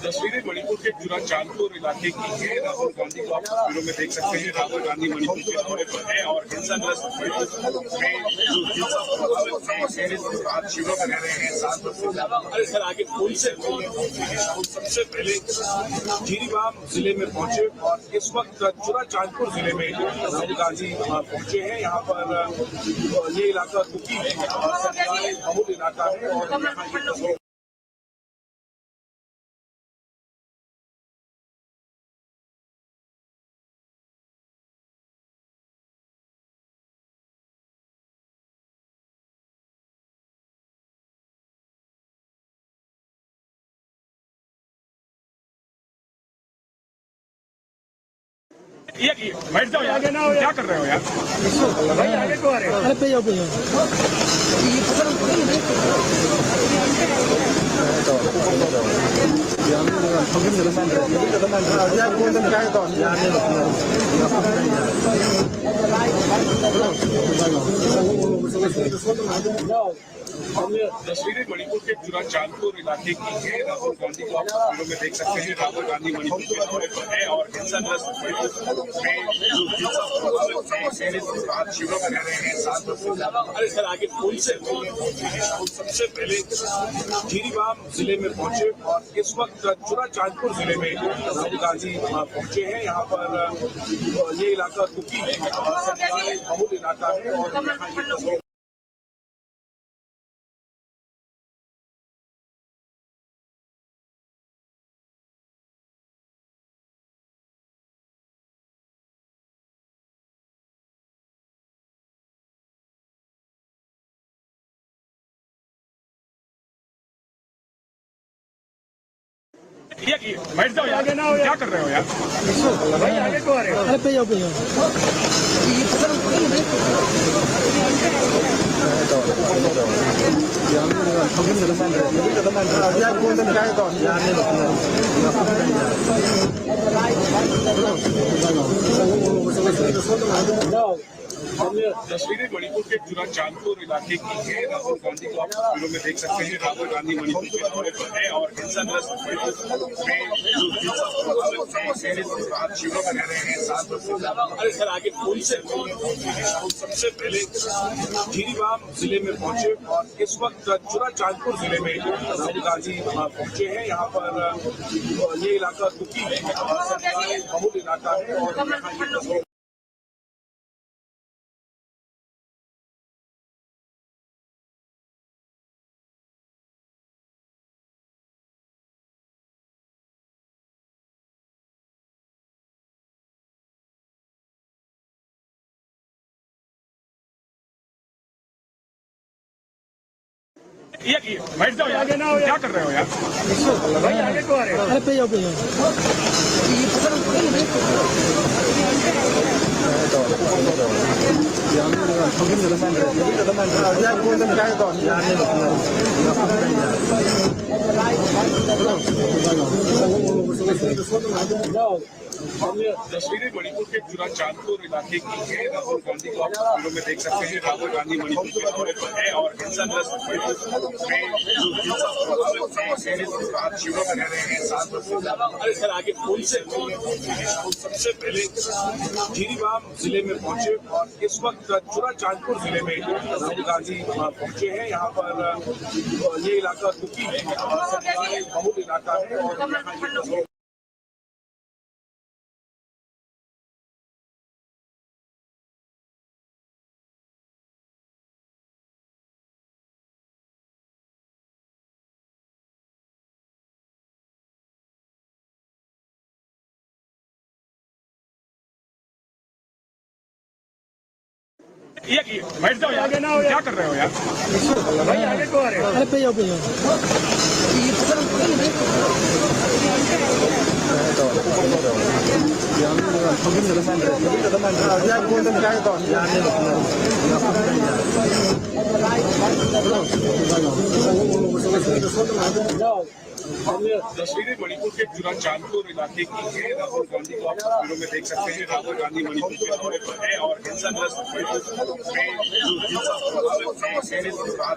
तस्वीरें मणिपुर के जुरा चांदपुर इलाके की है। राहुल गांधी को आप तस्वीरों में देख सकते हैं। राहुल गांधी मणिपुर के दौरे पर है और हिंसाग्रस्त आज शिविरों में रह रहे हैं 7 वर्ष से ज्यादा। अरे सर आगे पुलिस सबसे पहले जिरीबाम जिले में पहुंचे और इस वक्त जुरा चांदपुर जिले में राहुल गांधी पहुंचे हैं। यहाँ पर ये इलाका दुखी है और बहुत इलाका है और ये बैठ जाओ आगे ना हो, क्या कर रहे हो यार भाई? आगे को आ रहे हो? अरे पे जाओ तस्वीरें मणिपुर के चुरा चांदपुर इलाके की है। राहुल गांधी को आप तस्वीरों में देख सकते हैं। राहुल गांधी मणिपुर के दौरे पर है और हिंसाग्रस्त शिविरों में रह रहे हैं 7 वर्ष से ज्यादा। अरे सर आगे फोन से सबसे पहले जीरीबाम जिले में पहुंचे और इस वक्त चुरा चांदपुर जिले में राहुल गांधी पहुंचे हैं। यहाँ पर ये इलाका कुकी बहुल इलाका है और यहाँ ये तस्वीर बैठ जाओ आगे ना हो, क्या कर रहे हो यार भाई आगे को आ रहे हो। अरे पे जाओ तस्वीरें मणिपुर के चुरा चांदपुर इलाके की है। राहुल गांधी को आप तस्वीरों में देख सकते हैं। राहुल गांधी मणिपुर के दौरे पर है और हिंसाग्रस्त शिविरों में रह रहे हैं 7 वर्ष से ज्यादा। अरे सर आगे फोन से सबसे पहले जीरीबाम जिले में पहुंचे और इस वक्त चुरा चांदपुर जिले में राहुल गांधी पहुंचे हैं। यहाँ पर ये इलाका कुकी बहुल इलाका है और यहाँ ये तस्वीर बैठ जाओ आगे ना हो, क्या कर रहे हो यार भाई आगे को आ रहे हो। अरे पे जाओ तस्वीरें मणिपुर के चुरा चांदपुर इलाके की है। राहुल गांधी को आप तस्वीरों में देख सकते हैं। राहुल गांधी मणिपुर के दौरे पर है और हिंसाग्रस्त शिविरों में रह रहे हैं 7 वर्ष से ज्यादा। अरे सर आगे फोन से सबसे पहले जीरीबाम जिले में पहुंचे और इस वक्त चुरा चांदपुर जिले में राहुल गांधी पहुंचे हैं। यहाँ पर ये इलाका कुकी बहुल इलाका है और यहाँ ये तस्वीर बैठ जाओ आगे ना हो, क्या कर रहे हो यार भाई आगे को आ रहे हो। अरे पे जाओ तस्वीरें मणिपुर के चुरा चांदपुर इलाके की है। राहुल गांधी को आप तस्वीरों में देख सकते हैं। राहुल गांधी मणिपुर के दौरे पर है और हिंसाग्रस्त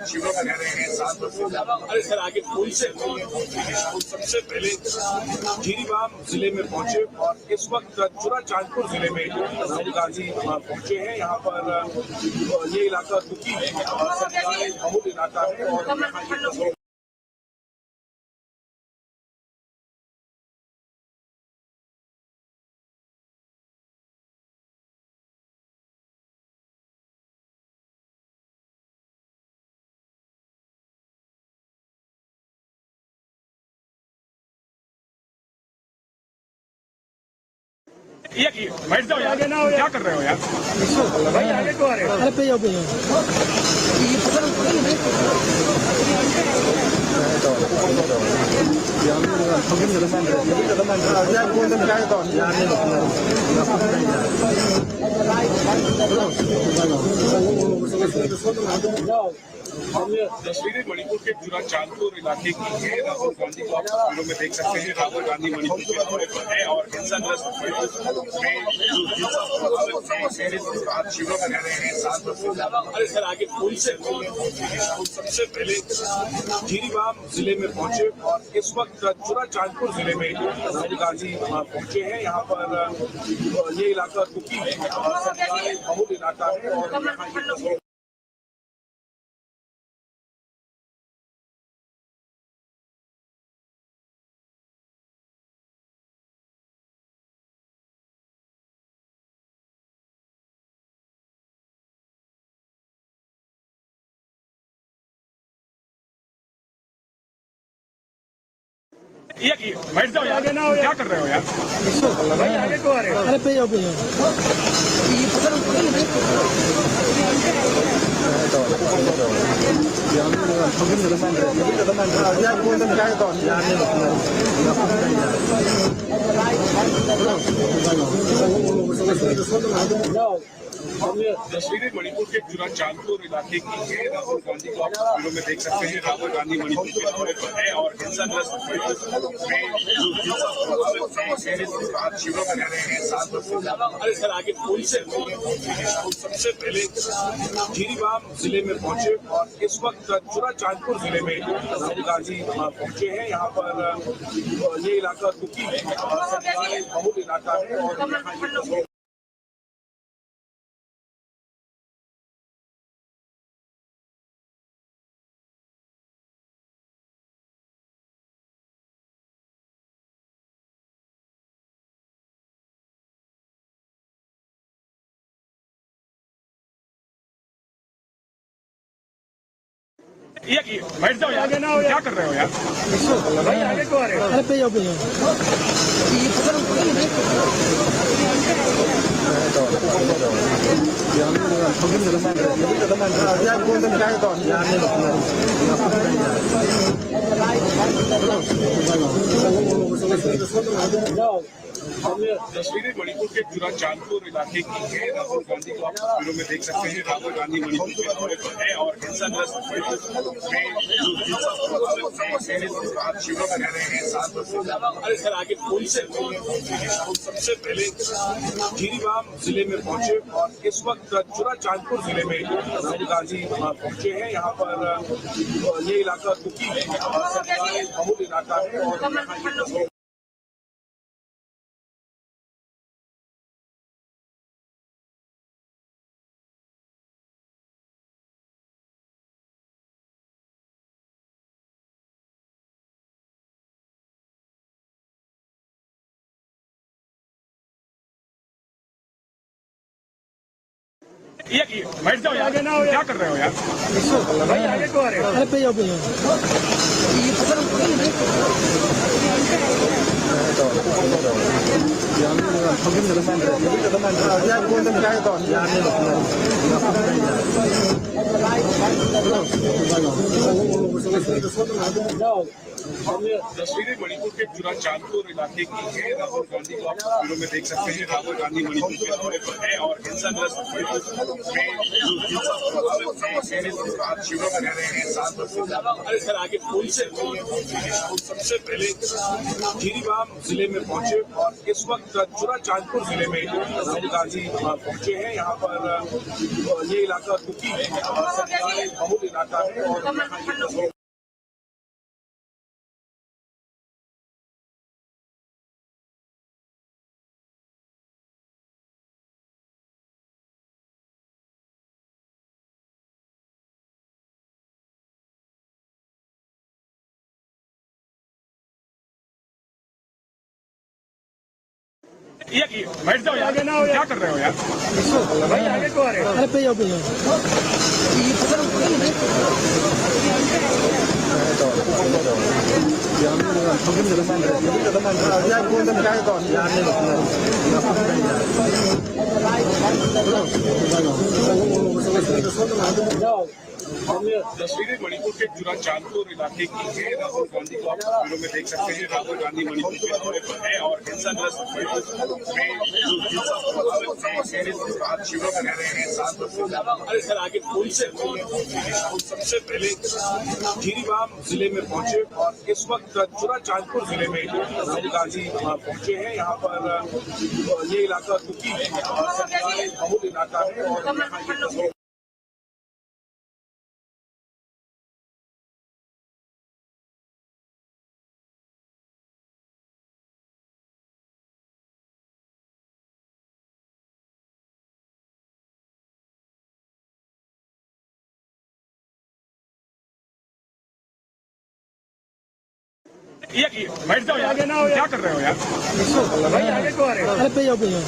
शिविरों में रह रहे हैं 7 वर्ष से ज्यादा। अरे सर आगे फोन से सबसे पहले जीरीबाम जिले में पहुंचे और इस वक्त चुरा चांदपुर जिले में राहुल गांधी पहुंचे हैं। यहाँ पर ये इलाका कुकी बहुल इलाका है और यहाँ ये तस्वीर बैठ जाओ आगे ना हो, क्या कर रहे हो यार भाई आगे को आ रहे हो। अरे पे जाओ तस्वीरें मणिपुर के जुरा चांदपुर इलाके की है। राहुल गांधी को आप तस्वीरों में देख सकते हैं। राहुल गांधी मणिपुर के दौरे पर है और हिंसाग्रस्त में जो हिंसा प्रभावित शिविरों में रह रहे हैं 7 वर्ष से ज्यादा। अरे सर आगे पुल से सबसे पहले जीरीबाम जिले में पहुंचे और इस वक्त जुरा चांदपुर जिले में राहुल गांधी पहुंचे हैं। यहाँ पर ये इलाका कुकी बहुल इलाका है और यहाँ ये तस्वीर बैठ जाओ यार, क्या कर रहे हो यार भाई, आगे को आ रहे हो। अरे पे जाओ तस्वीरें मणिपुर के जुरा चांदपुर इलाके की है। राहुल गांधी को आप तस्वीरों में देख सकते हैं। राहुल गांधी मणिपुर के दौरे पर है और हिंसाग्रस्त में जो हिंसा प्रभावित शिविरों में रह रहे हैं 7 वर्ष से ज्यादा। अरे सर आगे पुल से सबसे पहले जीरीबाम जिले में पहुंचे और इस वक्त जुरा चांदपुर जिले में राहुल गांधी पहुंचे हैं। यहाँ पर ये इलाका कुकी बहुल इलाका है और यहाँ ये तस्वीर बैठ जाओ यार, क्या कर रहे हो यार भाई, आगे को आ रहे हो। अरे पे जाओ तस्वीरें मणिपुर के जुरा चांदपुर इलाके की है। राहुल गांधी को आप तस्वीरों में देख सकते हैं। राहुल गांधी मणिपुर के दौरे पर है और हिंसाग्रस्त में जो हिंसा प्रभावित शिविरों में रह रहे हैं 7 वर्ष से ज्यादा। अरे सर आगे पुल से सबसे पहले जीरीबाम जिले में पहुंचे और इस वक्त जुरा चांदपुर जिले में राहुल गांधी पहुंचे हैं। यहाँ पर ये इलाका कुकी बहुल इलाका है और यहाँ ये तस्वीर बैठ जाओ यार, क्या कर रहे हो यार भाई, आगे को आ रहे हो। अरे पे जाओ तस्वीरें मणिपुर के जुरा चांदपुर इलाके की है। राहुल गांधी को आप तस्वीरों में देख सकते हैं। राहुल गांधी मणिपुर के दौरे पर है और हिंसाग्रस्त में जो हिंसा प्रभावित शिविरों में रह रहे हैं 7 वर्ष से ज्यादा। अरे सर आगे पुल से सबसे पहले जीरीबाम जिले में पहुंचे और इस वक्त जुरा चांदपुर जिले में राहुल गांधी पहुंचे हैं। यहाँ पर ये इलाका कुकी बहुल इलाका है और यहाँ ये तस्वीर बैठ जाओ यार, क्या कर रहे हो यार भाई, आगे को आ रहे हो। अरे पे जाओ तस्वीरें मणिपुर के जुरा चांदपुर इलाके की है। राहुल गांधी को आप तस्वीरों में देख सकते हैं। राहुल गांधी मणिपुर के दौरे पर है और हिंसाग्रस्त आज शिविरों में रह रहे हैं 7 वर्ष से ज्यादा। अरे सर आगे पुल से सबसे पहले जिरीबाम जिले में पहुंचे और इस वक्त जुरा चांदपुर जिले में राहुल गांधी पहुंचे हैं। यहाँ पर ये इलाका दुखी बहुल इलाका है और ये बैठ जाओ यार, क्या कर रहे हो यार? भाई आगे को आ रहे हो? अरे पे जाओ पे जाओ।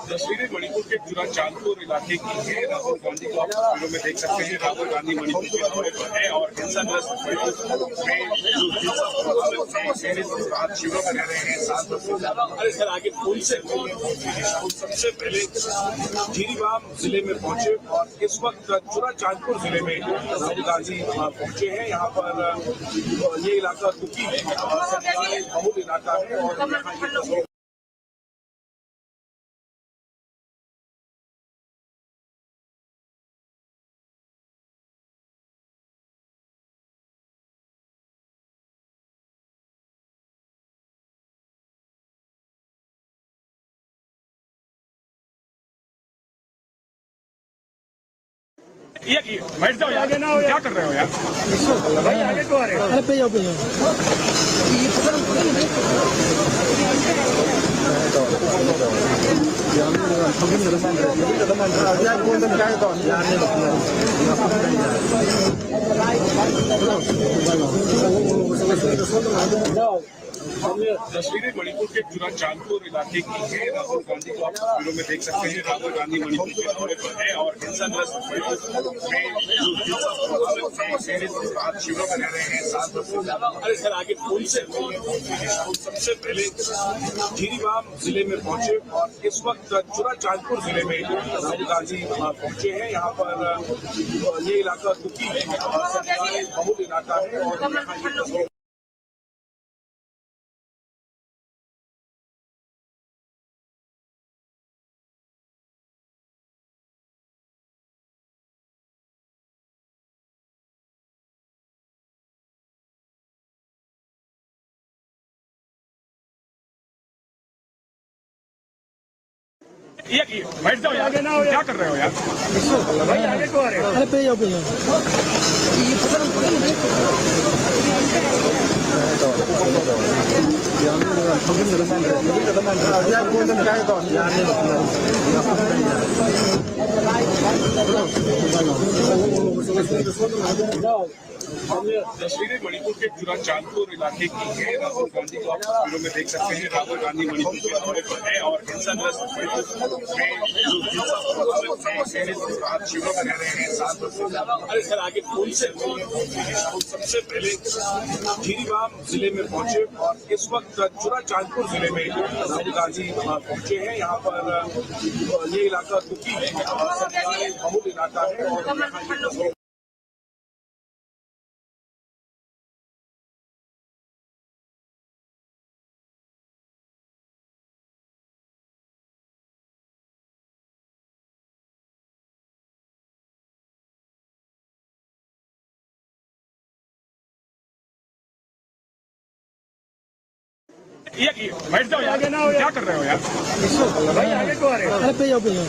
तस्वीरें मणिपुर के जुरा चांदपुर इलाके की है। राहुल गांधी को आप तस्वीरों में देख सकते हैं। राहुल गांधी मणिपुर के दौरे पर है और हिंसाग्रस्त आज शिविरों में रह रहे हैं 7 वर्ष से ज्यादा। अरे सर आगे पुल से सबसे पहले जिरीबाम जिले में पहुंचे और इस वक्त जुरा चांदपुर जिले में राहुल गांधी पहुंचे हैं। यहाँ पर ये इलाका दुखी बहुल इलाका है और ये बैठ जाओ यार, क्या कर रहे हो यार? भाई आगे को आ रहे हो? अरे पे जाओ पे जाओ। तस्वीरें मणिपुर के जुरा चांदपुर इलाके की है। राहुल गांधी को आप तस्वीरों में देख सकते हैं। राहुल गांधी मणिपुर के दौरे पर है और हिंसाग्रस्त आज शिविरों में रह रहे हैं 7 वर्ष से ज्यादा। अरे सर आगे पुल से सबसे पहले जिरीबाम जिले में पहुंचे और इस वक्त जुरा चांदपुर जिले में राहुल गांधी पहुंचे हैं। यहाँ पर ये इलाका दुखी बहुल इलाका है और ये बैठ जाओ यार, क्या कर रहे हो यार? भाई आगे को आ रहे हो? अरे पे जाओ पे जाओ। तस्वीरें मणिपुर के जुरा चांदपुर इलाके की है। राहुल गांधी को आप तस्वीरों में देख सकते हैं। राहुल गांधी मणिपुर के दौरे पर है और हिंसाग्रस्त आज शिविरों में रह रहे हैं 7 वर्ष से ज्यादा। अरे सर आगे पुल से सबसे पहले जिरीबाम जिले में पहुंचे और इस वक्त जुरा चांदपुर जिले में राहुल गांधी पहुंचे हैं। यहाँ पर ये इलाका दुखी बहुल इलाका है और ये बैठ जाओ यार, क्या कर रहे हो यार? भाई आगे को आ रहे हो? अरे पे जाओ पे जाओ।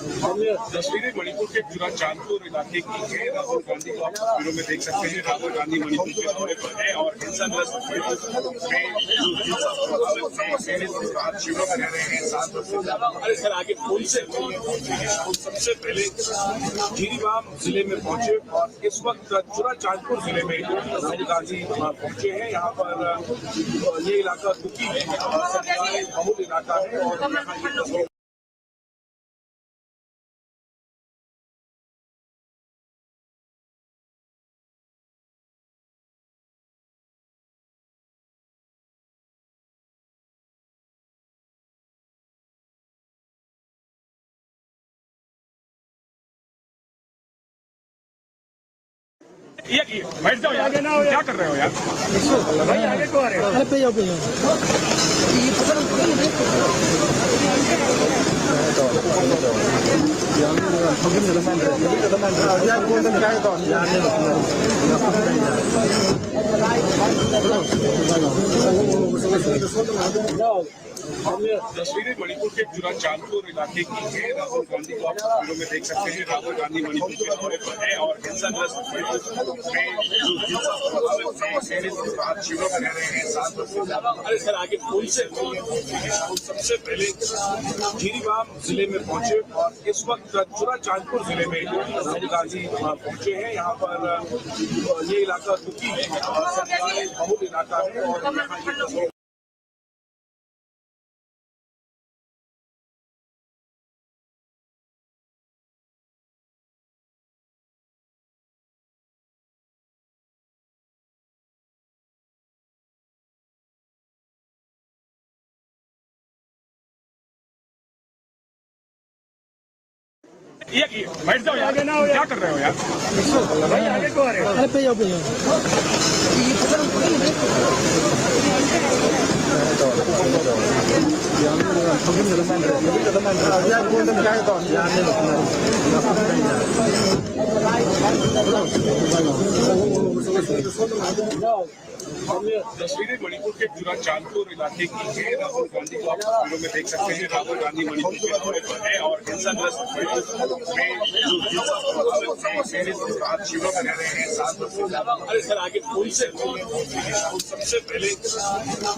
तस्वीरें मणिपुर के पूरा चांदपुर इलाके की है। राहुल गांधी को आप तस्वीरों में देख सकते हैं। राहुल गांधी मणिपुर के दौरे पर है और हिंसाग्रस्त आज शिविरों में रह रहे हैं 7 वर्ष से ज्यादा। अरे सर आगे उनसे सबसे पहले जिरीबाम जिले में पहुंचे और इस वक्त पूरा चांदपुर जिले में राहुल गांधी पहुंचे हैं। यहाँ पर ये इलाका दुखी है, बहुल इलाका है और यहाँ ये तस्वीर ये बैठ जाओ यार, क्या कर रहे हो यार भाई, आगे को आ रहे हो। अरे पे जाओ तस्वीरें मणिपुर के पूरा चांदपुर इलाके की है। राहुल गांधी को आप तस्वीरों में देख सकते हैं। राहुल गांधी मणिपुर के दौरे पर है और हिंसाग्रस्त आज शिविरों में रह रहे हैं 7 वर्ष से ज्यादा। अरे सर आगे उनसे सबसे पहले जिरीबाम जिले में पहुंचे और इस वक्त पूरा चांदपुर जिले में राहुल गांधी पहुंचे हैं। यहाँ पर ये इलाका दुखी है, बहुल इलाका है और यहाँ ये तस्वीर ये बैठ जाओ यार, क्या कर रहे हो यार भाई, आगे को आ रहे हो। अरे पे जाओ तस्वीरें मणिपुर के पूरा चांदपुर इलाके की है। राहुल गांधी को आप तस्वीरों में देख सकते हैं। राहुल गांधी मणिपुर के दौरे पर है और हिंसाग्रस्त आज शिविरों में रह रहे हैं 7 वर्ष से ज्यादा। अरे सर आगे उनसे सबसे पहले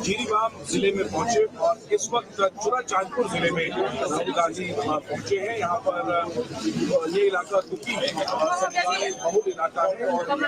जिरीबाम जिले में पहुंचे और इस वक्त पूरा चांदपुर जिले में राहुल गांधी पहुंचे हैं। यहाँ पर ये इलाका दुखी है, बहुल इलाका है और यहाँ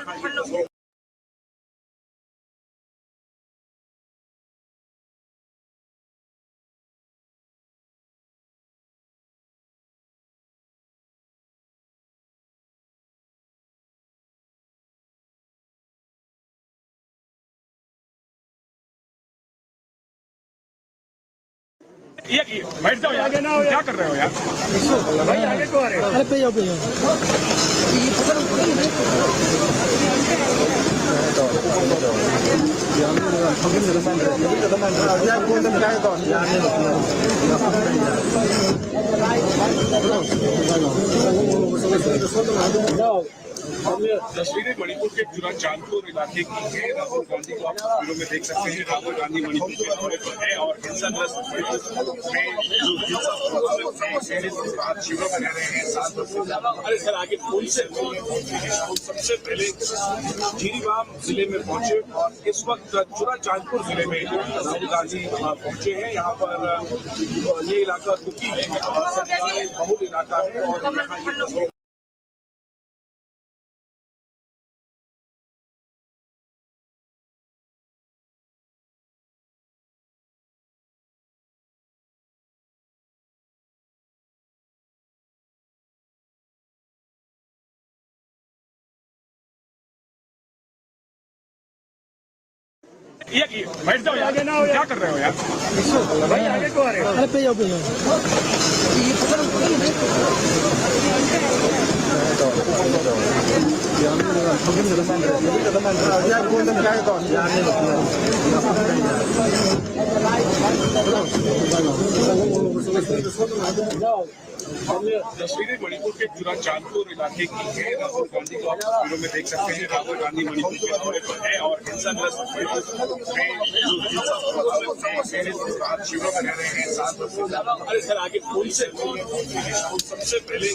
ये तस्वीर ये बैठ जाओ यार, क्या कर रहे हो यार भाई, आगे को आ रहे हो। अरे पे जाओ तस्वीरें मणिपुर के पूरा चांदपुर इलाके की है। राहुल गांधी को आप तस्वीरों में देख सकते हैं। राहुल गांधी मणिपुर के दौरे पर है और हिंसाग्रस्त आज शिविरों में रह रहे हैं 7 वर्ष से ज्यादा। अरे सर आगे उनसे सबसे पहले जिरीबाम जिले में पहुंचे और इस वक्त पूरा चांदपुर जिले में राहुल गांधी पहुंचे हैं। यहाँ पर ये इलाका दुखी है, बहुल इलाका है और यहाँ ये तस्वीर ये बैठ जाओ यार, क्या कर रहे हो यार भाई, आगे को आ रहे हो। अरे पे जाओ तस्वीरें मणिपुर के चुरा चांदपुर इलाके की है। राहुल गांधी को आप तस्वीरों में देख सकते हैं। राहुल गांधी मणिपुर के दौरे पर है और हिंसाग्रस्त क्षेत्र में जो हिंसा प्रभावित शिविरों में रह रहे हैं 7 वर्ष से ज्यादा। अरे सर आगे पुलिस सबसे पहले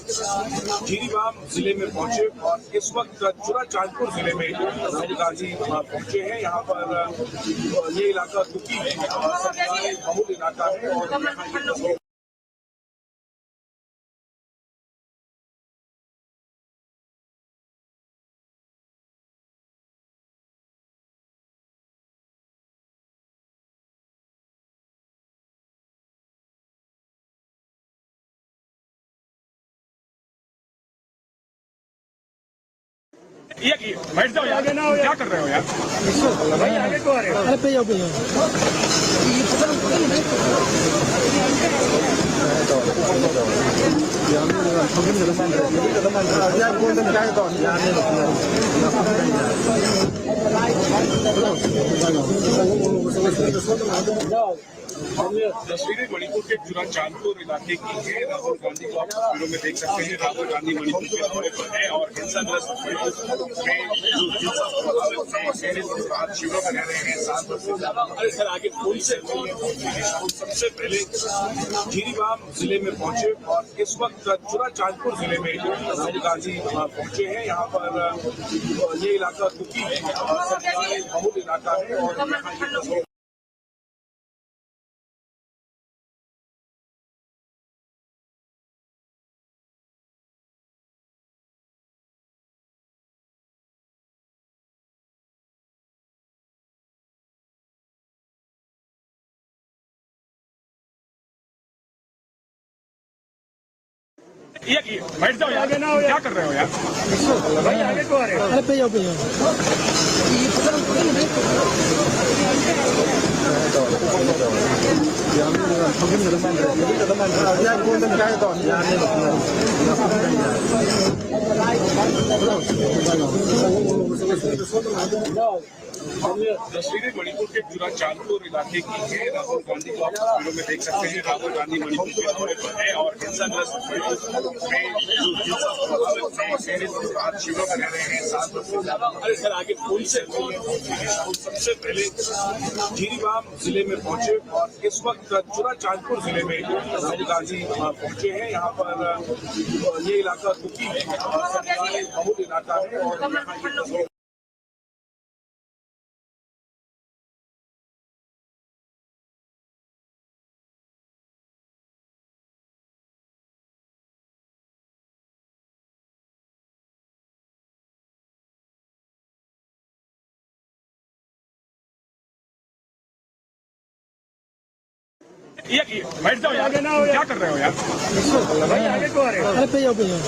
जीरीबाम जिले में पहुंचे और इस वक्त चुरा चांदपुर जिले में राहुल गांधी पहुंचे हैं। यहाँ पर ये इलाका दुखी है, बहुल इलाका है और ये बैठ जाओ यार, क्या कर रहे हो यार? भाई आगे को आ रहे हो? अरे पे जाओ पे जाओ। तस्वीरें मणिपुर के चुरा चांदपुर इलाके की है। राहुल गांधी को आप तस्वीरों में देख सकते हैं। राहुल गांधी मणिपुर के दौरे पर है और हिंसाग्रस्त क्षेत्र में जो हिंसा प्रभावित शिविरों में रह रहे हैं 7 वर्ष से ज्यादा। अरे सर आगे पुलिस सबसे पहले जीरीबाम जिले में पहुंचे और इस वक्त चुरा चांदपुर जिले में राहुल गांधी पहुंचे हैं। यहाँ पर ये इलाका दुखी है, बहुल इलाका है और ये बैठ जाओ यार, क्या कर रहे हो यार? भाई आगे को आ रहे हो? अरे पे जाओ पे जाओ। तस्वीरें मणिपुर के चुरा चांदपुर इलाके की है। राहुल गांधी को आप तस्वीरों में देख सकते हैं। राहुल गांधी मणिपुर के दौरे पर है और हिंसाग्रस्त क्षेत्र में जो हिंसा प्रभावित शिविरों में रह रहे हैं 7 वर्ष से ज्यादा। अरे सर आगे पुलिस सबसे पहले जीरीबाम जिले में पहुंचे और इस वक्त चुरा चांदपुर जिले में राहुल गांधी पहुंचे हैं। यहाँ पर ये इलाका दुखी है, बहुल इलाका है और ये बैठ जाओ यार, क्या कर रहे हो यार? भाई आगे को आ रहे हो? अरे पे जाओ पे जाओ।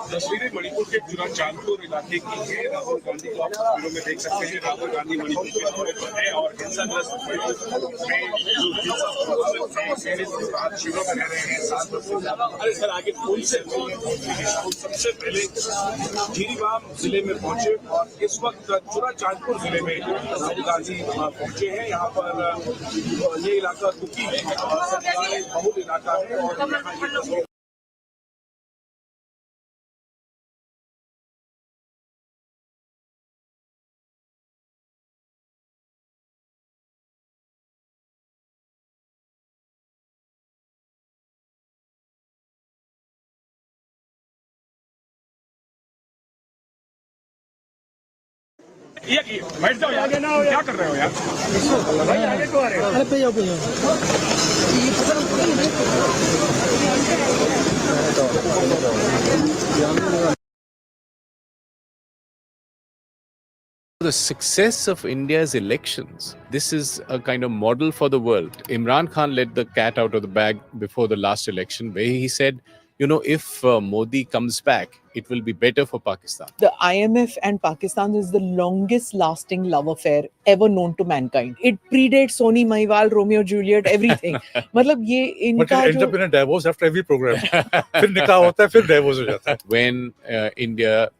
तस्वीरें मणिपुर के चुरा चांदपुर इलाके की है। राहुल गांधी को आप तस्वीरों में देख सकते हैं। राहुल गांधी मणिपुर के दौरे पर है और हिंसाग्रस्त क्षेत्र में जो हिंसा प्रभावित शिविरों में रह रहे हैं 7 वर्ष से ज्यादा। अरे सर आगे पुलिस सबसे पहले जीरीबाम जिले में पहुंचे और इस वक्त चुरा चांदपुर जिले में राहुल गांधी पहुंचे हैं। यहाँ पर ये इलाका दुखी है, बहुल इलाका है और ये बैठ जाओ यार, क्या कर रहे हो यार? भाई आगे को आ रहे हो? अरे पे जाओ पे जाओ। The success of India's elections, this is a kind of model for the world. Imran Khan let the cat out of the bag before the last election, where he said, you know, if Modi comes back, it will be better for Pakistan. The IMF and Pakistan is the longest lasting love affair ever known to mankind. It predates Sony Mahiwal, Romeo Juliet, everything. मतलब ये But इनका it ends जो up in a divorce after every program. फिर निकाह होता है, फिर divorce हो जाता है. When India,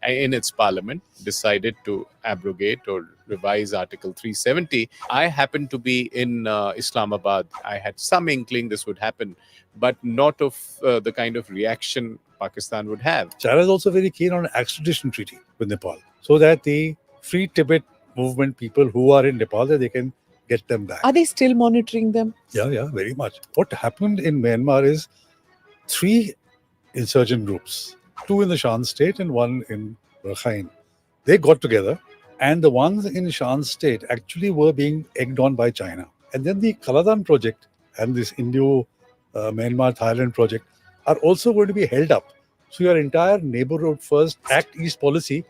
in its parliament, decided to abrogate or revise Article 370, I happened to be in Islamabad. I had some inkling this would happen, but not of the kind of reaction Pakistan would have. China is also very keen on an extradition treaty with Nepal, so that the Free Tibet movement people who are in Nepal, that they can get them back. Are they still monitoring them? Yeah, very much. What happened in Myanmar is 3 insurgent groups, 2 in the Shan state and 1 in Rakhine. They got together, and the ones in Shan state actually were being egged on by China. And then the Kaladan project and this Indo-Myanmar-Thailand project are also going to be held up. So your entire neighborhood first, Act East policy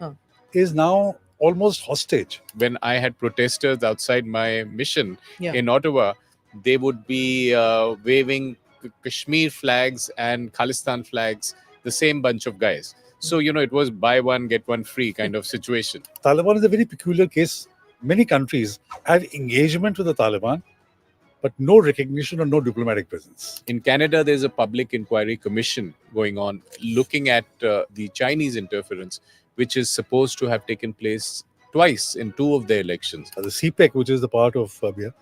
is now almost hostage. When I had protesters outside my mission Yeah. in Ottawa, they would be waving Kashmir flags and Khalistan flags, the same bunch of guys. So, it was buy one, get one free kind of situation. Taliban is a very peculiar case. Many countries have engagement with the Taliban, but no recognition or no diplomatic presence. In Canada, there's a public inquiry commission going on looking at the Chinese interference, which is supposed to have taken place twice in 2 of the elections. The CPEC, which is the part of BIA,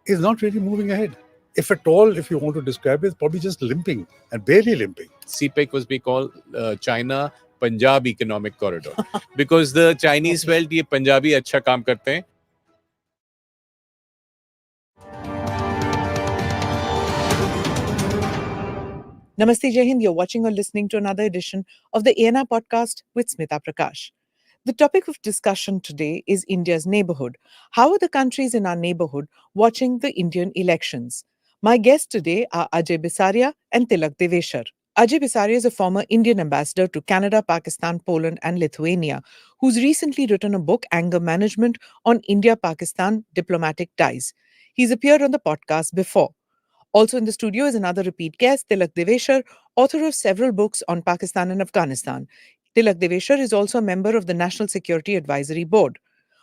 is not really moving ahead. If at all, if you want to describe it, it's probably just limping and barely limping. CPEC was being called China Punjab Economic Corridor because the Chinese felt ये पंजाबी अच्छा काम करते हैं. Namaste Jai Hind, you're watching or listening to another edition of the ANR podcast with Smita Prakash. The topic of discussion today is India's neighborhood. How are the countries in our neighborhood watching the Indian elections? My guests today are Ajay Bisaria and Tilak Deveshar. Ajay Bisaria is a former Indian ambassador to Canada, Pakistan, Poland, and Lithuania, who's recently written a book, Anger Management, on India-Pakistan diplomatic ties. He's appeared on the podcast before. Also in the studio is another repeat guest, Tilak Deveshar, author of several books on Pakistan and Afghanistan. Tilak Deveshar is also a member of the National Security Advisory Board.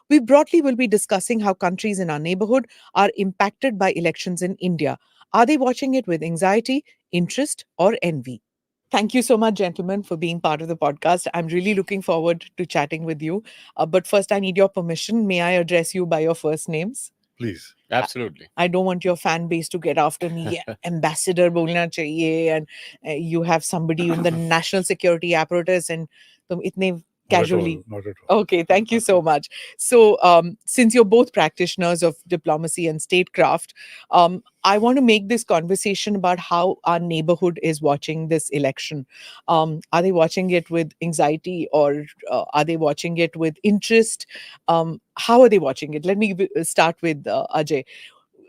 We broadly will be discussing how countries in our neighborhood are impacted by elections in India. Are they watching it with anxiety, interest, or envy? Thank you so much, gentlemen, for being part of the podcast. I'm really looking forward to chatting with you. But first, I need your permission. May I address you by your first names? Please. Absolutely. I don't want your fan base to get after me. Ambassador bolna chahiye, and you have somebody in the national security apparatus, and tum itne casually. Not at all. Okay, thank you so much. So, since you're both practitioners of diplomacy and statecraft, I want to make this conversation about how our neighborhood is watching this election. Are they watching it with anxiety, or are they watching it with interest? How are they watching it? Let me start with Ajay.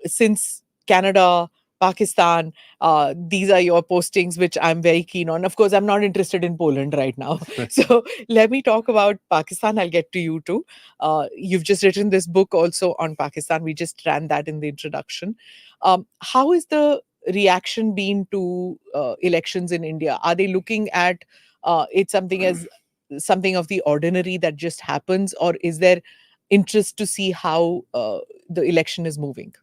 Since Canada, Pakistan, these are your postings, which I'm very keen on. Of course, I'm not interested in Poland right now. So let me talk about Pakistan. I'll get to you too. You've just written this book also on Pakistan. We just ran that in the introduction. How is the reaction been to elections in India? Are they looking at it something as something of the ordinary that just happens, or is there interest to see how the election is moving?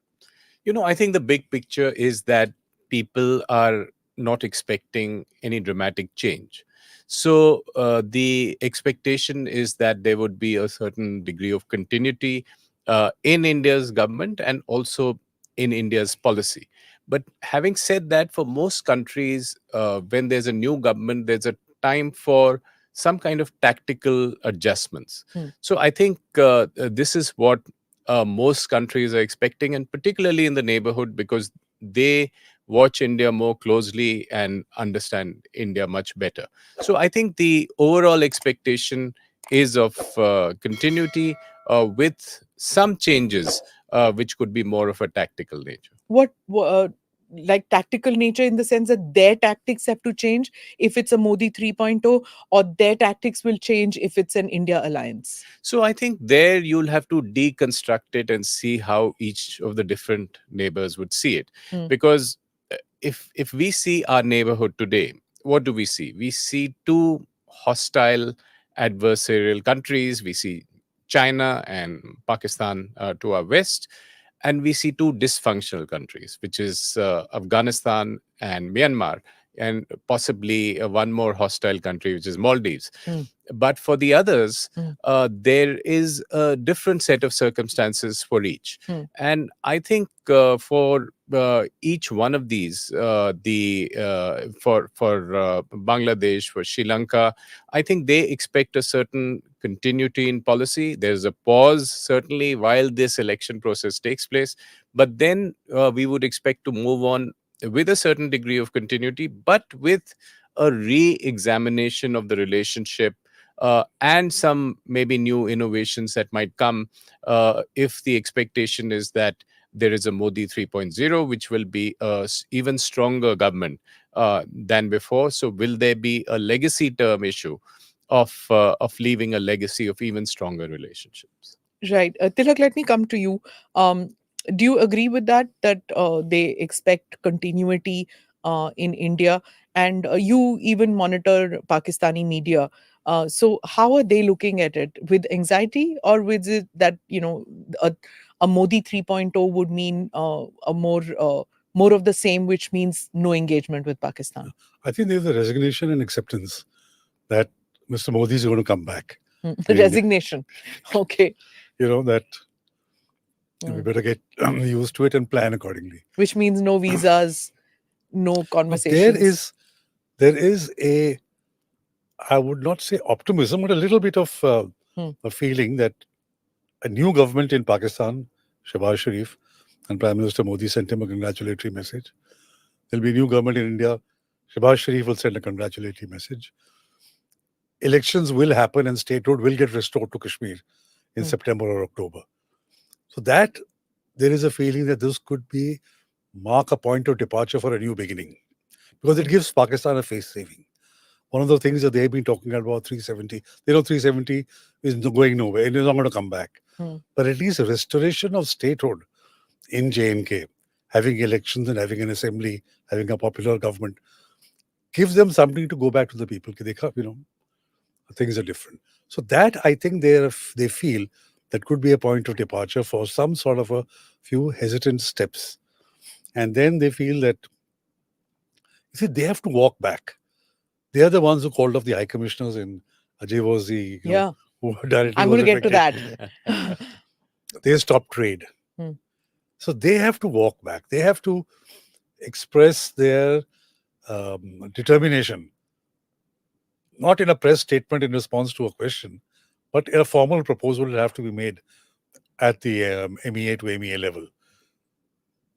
I think the big picture is that people are not expecting any dramatic change. So the expectation is that there would be a certain degree of continuity in India's government and also in India's policy. But having said that, for most countries, when there's a new government, there's a time for some kind of tactical adjustments. So I think this is what most countries are expecting, and particularly in the neighborhood, because they watch India more closely and understand India much better. So I think the overall expectation is of continuity with some changes, which could be more of a tactical nature. What like tactical nature, in the sense that their tactics have to change if it's a Modi 3.0, or their tactics will change if it's an India alliance? So I think there you'll have to deconstruct it and see how each of the different neighbors would see it. Because if we see our neighborhood today, what do we see? We see 2 hostile adversarial countries. We see China and Pakistan to our west, and we see two dysfunctional countries, which is Afghanistan and Myanmar, and possibly one more hostile country, which is Maldives. But for the others, there is a different set of circumstances for each. And I think for each one of these, for Bangladesh, for Sri Lanka, I think they expect a certain continuity in policy. There's a pause, certainly, while this election process takes place. But then we would expect to move on with a certain degree of continuity, but with a re-examination of the relationship and some maybe new innovations that might come if the expectation is that there is a Modi 3.0, which will be a even stronger government than before. So will there be a legacy term issue of leaving a legacy of even stronger relationships? Right. Tilak, let me come to you. Do you agree with that they expect continuity in India? And you even monitor Pakistani media. So how are they looking at it? With anxiety, or with it that, a Modi 3.0 would mean a more of the same, which means no engagement with Pakistan? I think there's a resignation and acceptance that Mr. Modi is going to come back. in India. Resignation. Okay. That we better get used to it and plan accordingly. Which means no visas, no conversations. There is a, I would not say optimism, but a little bit of a feeling that a new government in Pakistan, Shehbaz Sharif, and Prime Minister Modi sent him a congratulatory message. There'll be a new government in India. Shehbaz Sharif will send a congratulatory message. Elections will happen and statehood will get restored to Kashmir in September or October. So that there is a feeling that this could mark a point of departure for a new beginning, because it gives Pakistan a face saving. One of the things that they've been talking about, 370, 370 is going nowhere. It is not going to come back. But at least a restoration of statehood in J&K, having elections and having an assembly, having a popular government, gives them something to go back to the people. Things are different. So that, I think they feel that could be a point of departure for some sort of a few hesitant steps. And then they feel that, they have to walk back. They are the ones who called off the high commissioners, and Ajay was who directly I'm going to get to that. They stopped trade. So they have to walk back. They have to express their determination, not in a press statement in response to a question, but in a formal proposal that have to be made at the MEA to MEA level.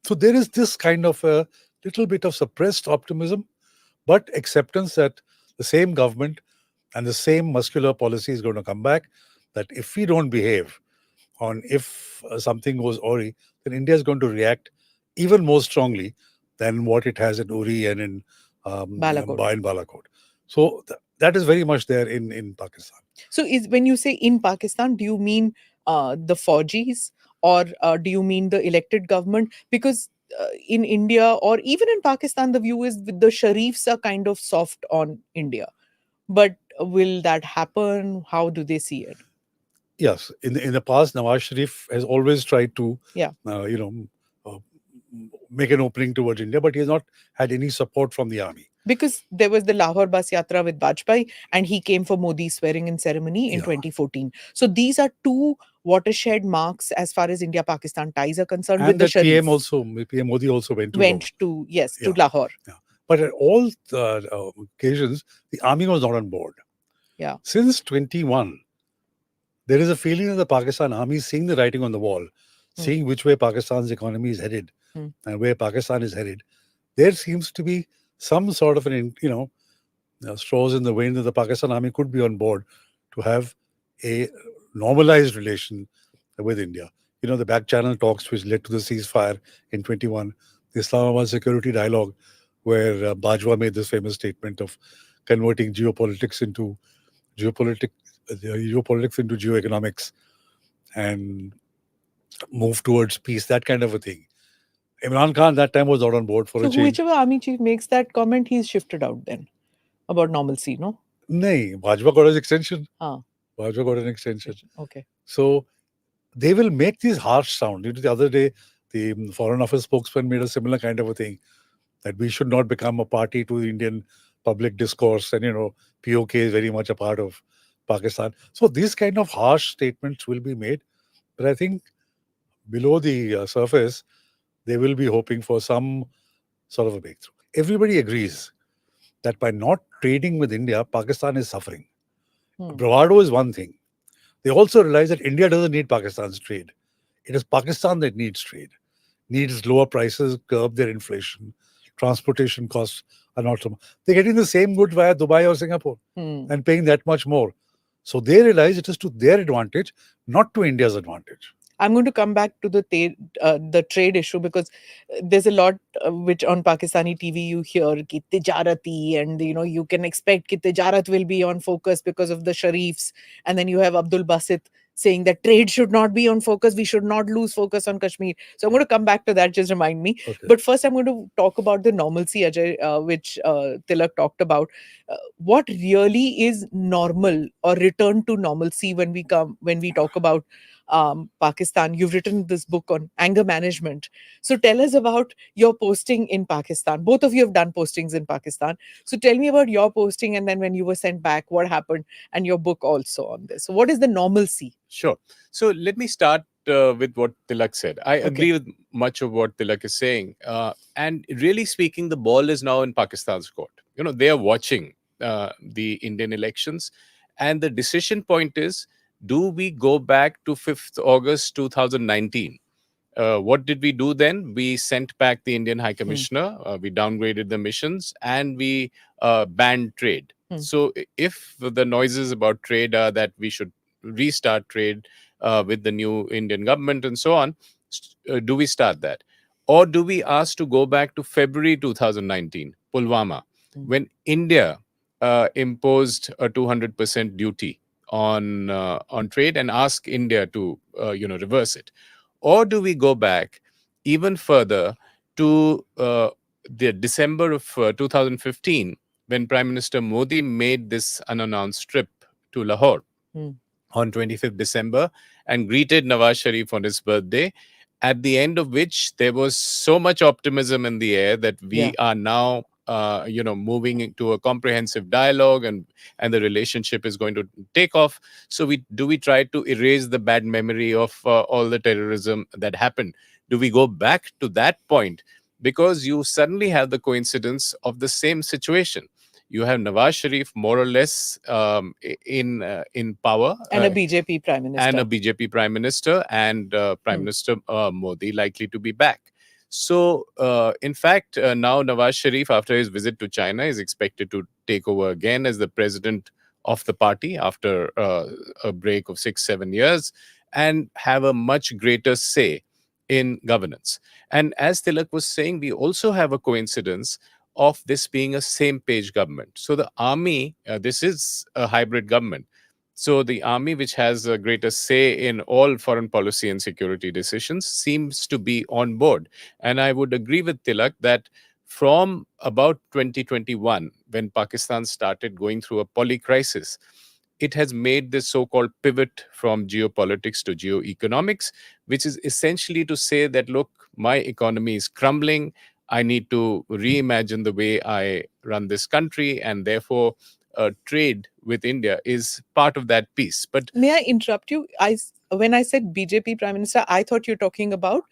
So there is this kind of a little bit of suppressed optimism, but acceptance that the same government and the same muscular policy is going to come back, that if we don't behave, if something goes awry, then India is going to react even more strongly than what it has in Uri and in Balakot. So that is very much there in Pakistan. So when you say in Pakistan, do you mean the Faujis, or do you mean the elected government? Because in India or even in Pakistan, the view is the Sharifs are kind of soft on India. But will that happen? How do they see it? Yes. In the past, Nawaz Sharif has always tried to make an opening towards India, but he has not had any support from the army. Because there was the Lahore Bus Yatra with Vajpayee, and he came for Modi's swearing-in ceremony in 2014. So these are two watershed marks as far as India-Pakistan ties are concerned. And with the PM Modi also went to Lahore. Yeah. But at all occasions, the army was not on board. Yeah. Since 21, there is a feeling that the Pakistan army is seeing the writing on the wall, seeing which way Pakistan's economy is headed and where Pakistan is headed. There seems to be some sort of straws in the wind that the Pakistan army could be on board to have a normalized relation with India. The back channel talks which led to the ceasefire in 21, the Islamabad security dialogue, where Bajwa made this famous statement of converting geopolitics into geoeconomics and move towards peace, that kind of a thing. Imran Khan that time was not on board for a change. So whichever army chief makes that comment, he's shifted out then about normalcy, no? No, Bajpa got an extension. Ah, Bajpa got an extension. okay. So they will make these harsh sound. The other day, the Foreign Office spokesman made a similar kind of a thing, that we should not become a party to the Indian public discourse. And, POK is very much a part of Pakistan. So these kind of harsh statements will be made. But I think below the surface, they will be hoping for some sort of a breakthrough. Everybody agrees that by not trading with India, Pakistan is suffering. Bravado is one thing. They also realize that India doesn't need Pakistan's trade. It is Pakistan that needs trade, needs lower prices, curb their inflation. Transportation costs are not so much. They're getting the same goods via Dubai or Singapore and paying that much more. So they realize it is to their advantage, not to India's advantage. I'm going to come back to the trade issue, because there's a lot which on Pakistani TV you hear ki tijarati, and you can expect ki tijarat will be on focus because of the Sharifs, and then you have Abdul Basit saying that trade should not be on focus, we should not lose focus on Kashmir. So I'm going to come back to that, just remind me. Okay. But first I'm going to talk about the normalcy, Ajay, which Tilak talked about. What really is normal or return to normalcy when we talk about Pakistan? You've written this book on anger management. So tell us about your posting in Pakistan. Both of you have done postings in Pakistan. So tell me about your posting, and then when you were sent back, what happened, and your book also on this. So what is the normalcy? Sure. So let me start with what Tilak said. I agree with much of what Tilak is saying. And really speaking, the ball is now in Pakistan's court. They are watching the Indian elections. And the decision point is, do we go back to 5th August 2019? What did we do then? We sent back the Indian High Commissioner, we downgraded the missions, and we banned trade. So if the noises about trade are that we should restart trade with the new Indian government and so on, do we start that? Or do we ask to go back to February 2019, Pulwama, when India imposed a 200% duty on trade and ask India to reverse it? Or do we go back even further to the December of 2015, when Prime Minister Modi made this unannounced trip to Lahore on 25th December and greeted Nawaz Sharif on his birthday, at the end of which there was so much optimism in the air that we are now moving into a comprehensive dialogue, and the relationship is going to take off. So we try to erase the bad memory of all the terrorism that happened? Do we go back to that point? Because you suddenly have the coincidence of the same situation. You have Nawaz Sharif more or less in power, and a BJP prime minister, and Prime Minister Modi likely to be back. So, in fact, now Nawaz Sharif, after his visit to China, is expected to take over again as the president of the party after a break of 6-7 years, and have a much greater say in governance. And as Tilak was saying, we also have a coincidence of this being a same-page government. So the army, this is a hybrid government. So the army, which has a greater say in all foreign policy and security decisions, seems to be on board. And I would agree with Tilak that from about 2021, when Pakistan started going through a polycrisis, it has made this so-called pivot from geopolitics to geoeconomics, which is essentially to say that, look, my economy is crumbling. I need to reimagine the way I run this country, and therefore trade with India is part of that piece. But may I interrupt you? When I said BJP Prime Minister, I thought you're talking about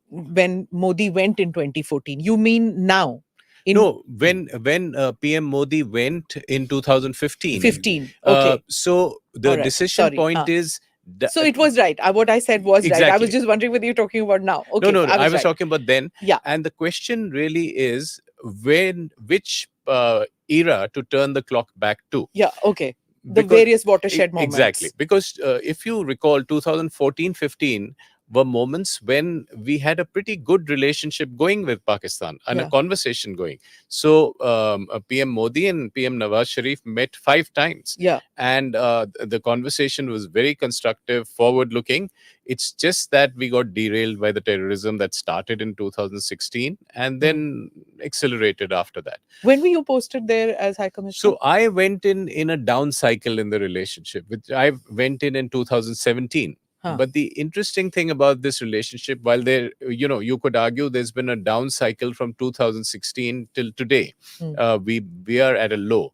when Modi went in 2014. You mean now? No, when PM Modi went in 2015. 15. Okay. So the decision point is. So it was right. What I said was exactly right. I was just wondering whether you're talking about now. Okay. No, I was talking about then. Yeah. And the question really is which era to turn the clock back to. Yeah. Okay. Various watershed moments. Exactly. Because if you recall, 2014-15 were moments when we had a pretty good relationship going with Pakistan and a Yeah. conversation going. So PM Modi and PM Nawaz Sharif met 5 times. Yeah. And the conversation was very constructive, forward-looking. It's just that we got derailed by the terrorism that started in 2016 and then accelerated after that. When were you posted there as High Commissioner? So I went in a down cycle in the relationship, which I went in 2017. Huh. But the interesting thing about this relationship, while there, you could argue there's been a down cycle from 2016 till today. We are at a low.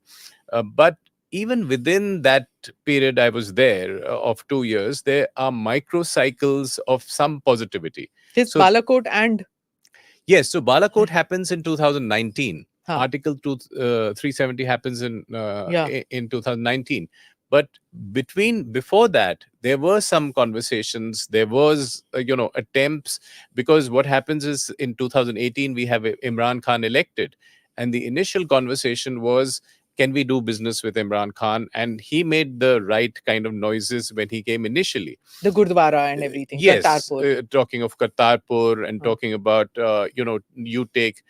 But even within that period I was there of 2 years, there are micro cycles of some positivity. This So- Balakot and Yes, so Balakot happens in 2019. Huh. Article 370 happens in Yeah. in 2019. But before that, there were some conversations. There was attempts, because what happens is in 2018 we have Imran Khan elected, and the initial conversation was, can we do business with Imran Khan? And he made the right kind of noises when he came initially. the Gurdwara and everything. Yes, Kartarpur. talking of Kartarpur and Huh. talking about, you take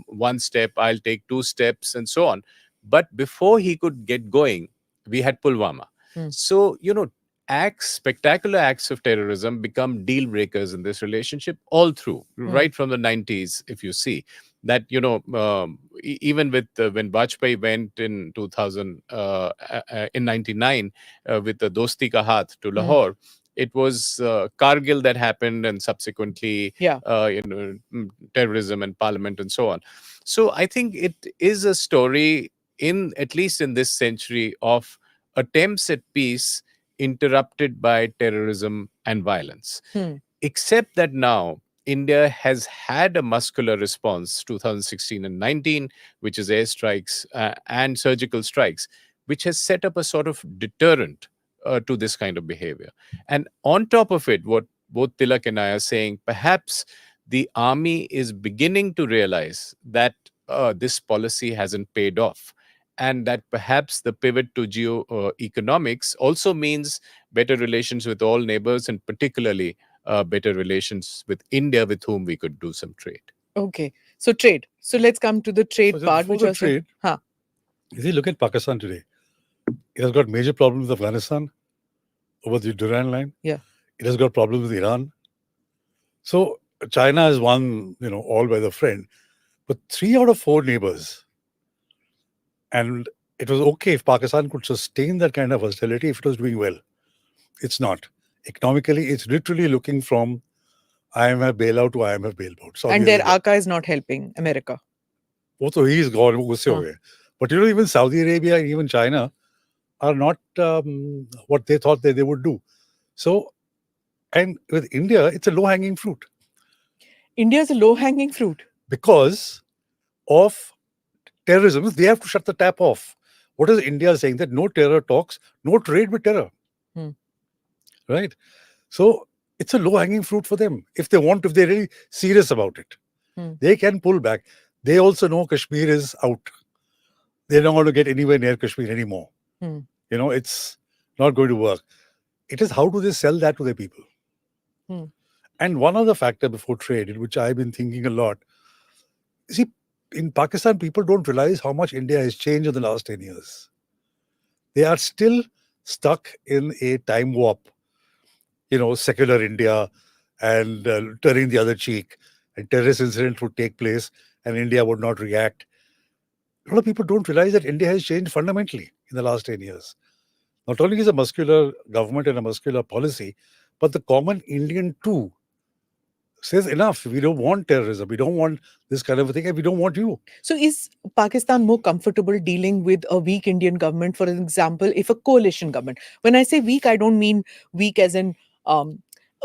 one step, I'll take 2 steps, and so on. But before he could get going, we had Pulwama. So, spectacular acts of terrorism become deal breakers in this relationship all through, right from the 90s, if you see. That, even with when Vajpayee went in 2000, in 99, with the Dosti Ka Haath to Lahore, it was Kargil that happened, and subsequently, Yeah. terrorism and parliament and so on. So I think it is a story, at least in this century, of attempts at peace interrupted by terrorism and violence. Except that now India has had a muscular response, 2016 and 19, which is airstrikes and surgical strikes, which has set up a sort of deterrent to this kind of behavior. And on top of it, what both Tilak and I are saying, perhaps the army is beginning to realize that this policy hasn't paid off, and that perhaps the pivot to geo-economics also means better relations with all neighbors, and particularly better relations with India, with whom we could do some trade. Okay. So trade. So let's come to the trade So part, before which the was trade, if you look at Pakistan today, it has got major problems with Afghanistan over the Durand line. Yeah. It has got problems with Iran. So China is one, all by the friend, but 3 out of 4 neighbors. And it was okay if Pakistan could sustain that kind of hostility if it was doing well. It's not. Economically, it's literally looking from IMF bailout to IMF bailout. Saudi and their Arabia. ACA is not helping America. So he's gone. Gusse ho gaye. But even Saudi Arabia and even China are not what they thought they would do. So, and with India, it's a low-hanging fruit India is a low-hanging fruit. because of terrorism. They have to shut the tap off. What is India saying? That no terror talks, no trade with terror. Right? So it's a low-hanging fruit for them. If they're really serious about it, they can pull back. They also know Kashmir is out. They're not going to get anywhere near Kashmir anymore. It's not going to work. It is how do they sell that to their people? And one other factor before trade, which I've been thinking a lot, see, in Pakistan, people don't realize how much India has changed in the last 10 years. They are still stuck in a time warp, secular India and turning the other cheek, and terrorist incidents would take place and India would not react. A lot of people don't realize that India has changed fundamentally in the last 10 years. Not only is a muscular government and a muscular policy, but the common Indian too says enough. We don't want terrorism. We don't want this kind of a thing, and we don't want you. So is Pakistan more comfortable dealing with a weak Indian government, for example, if a coalition government? When I say weak, I don't mean weak as in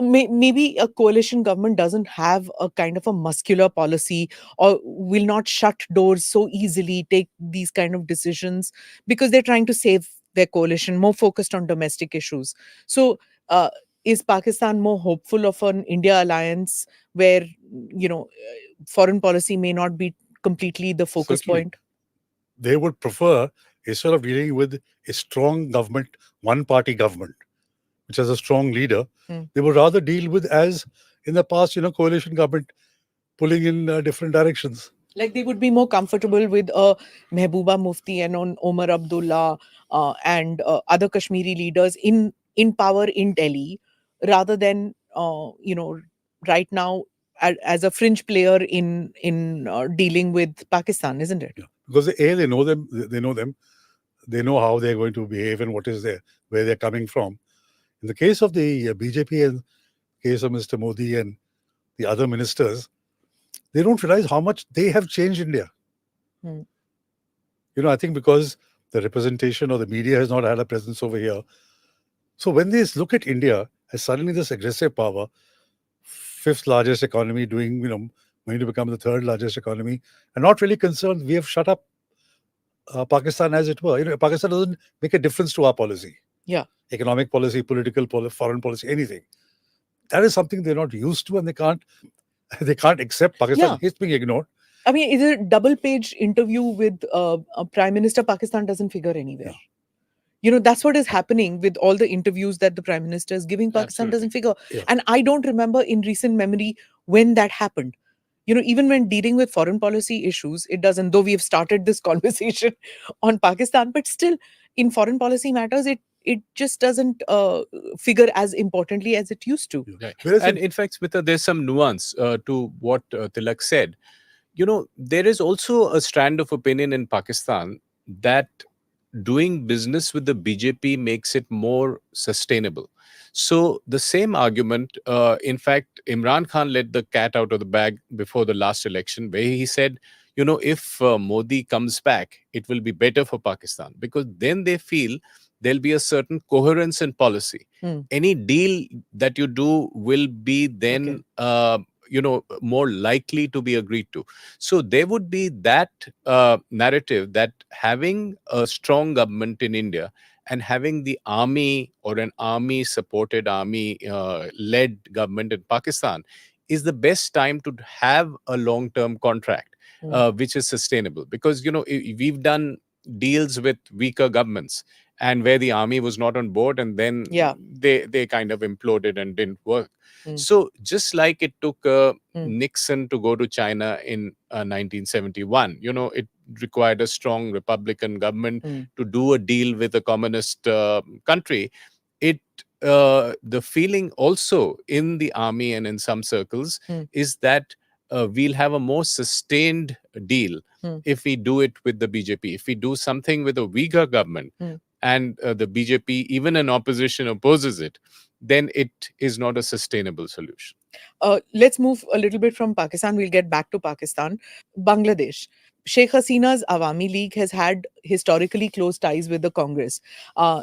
maybe a coalition government doesn't have a kind of a muscular policy or will not shut doors so easily, take these kind of decisions because they're trying to save their coalition, more focused on domestic issues. So is Pakistan more hopeful of an India alliance where, foreign policy may not be completely the focus Certainly. point? They would prefer, instead of dealing with a strong government, one-party government, which has a strong leader, Hmm. they would rather deal with, as in the past, coalition government pulling in different directions. Like they would be more comfortable with Mehbooba Mufti and on Omar Abdullah and other Kashmiri leaders in power in Delhi, rather than right now as a fringe player in dealing with Pakistan, isn't it? Yeah. Because they know them, they know how they're going to behave and where they're coming from. In the case of the BJP and case of Mr. Modi and the other ministers, they don't realize how much they have changed India. Hmm. I think because the representation or the media has not had a presence over here. So when they look at India as suddenly this aggressive power, fifth largest economy, doing, going to become the third largest economy, and not really concerned, we have shut up Pakistan, as it were. Pakistan doesn't make a difference to our policy. Yeah. Economic policy, political policy, foreign policy, anything. That is something they're not used to, and they can't accept. Pakistan is being ignored. I mean, is a double-page interview with Prime Minister Pakistan doesn't figure anywhere. Yeah. That's what is happening with all the interviews that the Prime Minister is giving. Pakistan doesn't figure. Yeah. And I don't remember in recent memory when that happened. Even when dealing with foreign policy issues, it doesn't, though we have started this conversation on Pakistan, but still in foreign policy matters, it just doesn't figure as importantly as it used to. Yeah. Right. And in fact, Smita, there's some nuance to what Tilak said. There is also a strand of opinion in Pakistan that doing business with the BJP makes it more sustainable. So the same argument, in fact, Imran Khan let the cat out of the bag before the last election, where he said, if Modi comes back, it will be better for Pakistan, because then they feel there'll be a certain coherence in policy. Any deal that you do will be then, more likely to be agreed to. So there would be that narrative that having a strong government in India and having the army or an army-supported, army-led government in Pakistan is the best time to have a long-term contract, which is sustainable. Because, we've done deals with weaker governments and where the army was not on board, and then they kind of imploded and didn't work. So just like it took Nixon to go to China in 1971, it required a strong Republican government to do a deal with a communist country. The feeling also in the army and in some circles is that we'll have a more sustained deal if we do it with the BJP. If we do something with a weaker government and the BJP, even in opposition, opposes it, then it is not a sustainable solution. Let's move a little bit from Pakistan. We'll get back to Pakistan. Bangladesh. Sheikh Hasina's Awami League has had historically close ties with the Congress.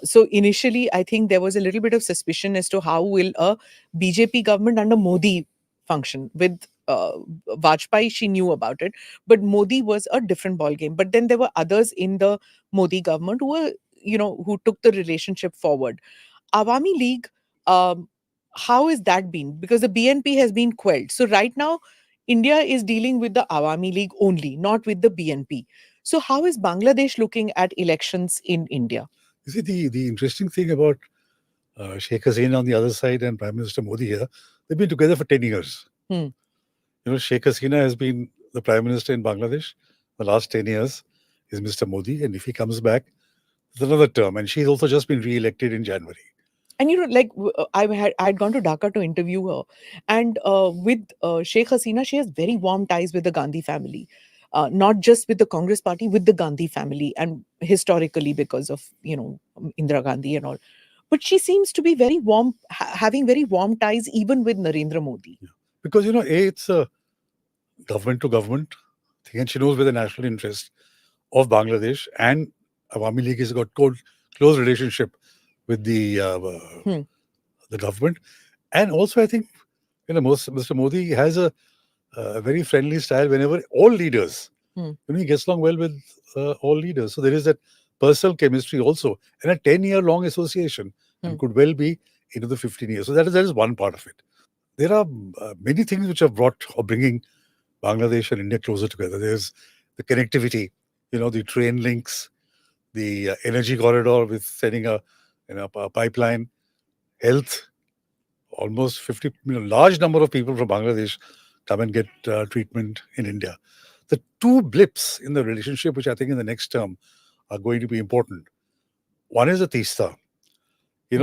So initially, I think there was a little bit of suspicion as to how will a BJP government under Modi function. With Vajpayee, she knew about it, but Modi was a different ballgame. But then there were others in the Modi government who were, who took the relationship forward. Awami League, how has that been? Because the BNP has been quelled. So right now, India is dealing with the Awami League only, not with the BNP. So how is Bangladesh looking at elections in India? You see, the interesting thing about Sheikh Hasina on the other side and Prime Minister Modi here, they've been together for 10 years. Sheikh Hasina has been the Prime Minister in Bangladesh the last 10 years is Mr. Modi. And if he comes back, it's another term. And she's also just been re-elected in January. And I had gone to Dhaka to interview her, and with Sheikh Hasina, she has very warm ties with the Gandhi family, not just with the Congress party, with the Gandhi family, and historically because of Indira Gandhi and all. But she seems to be very warm, having very warm ties even with Narendra Modi. Yeah. Because it's a government to government thing, and she knows where the national interest of Bangladesh and Awami League has got close relationship with the government. And also, I think Mr. Modi has a very friendly style whenever all leaders, he gets along well with all leaders. So there is that personal chemistry also, and a 10-year long association, and could well be into the 15 years. So that is one part of it. There are many things which have brought or bringing Bangladesh and India closer together. There's the connectivity, the train links, the energy corridor with sending a pipeline, health. Almost 50, large number of people from Bangladesh come and get treatment in India. The two blips in the relationship, which I think in the next term are going to be important. One is the Tista.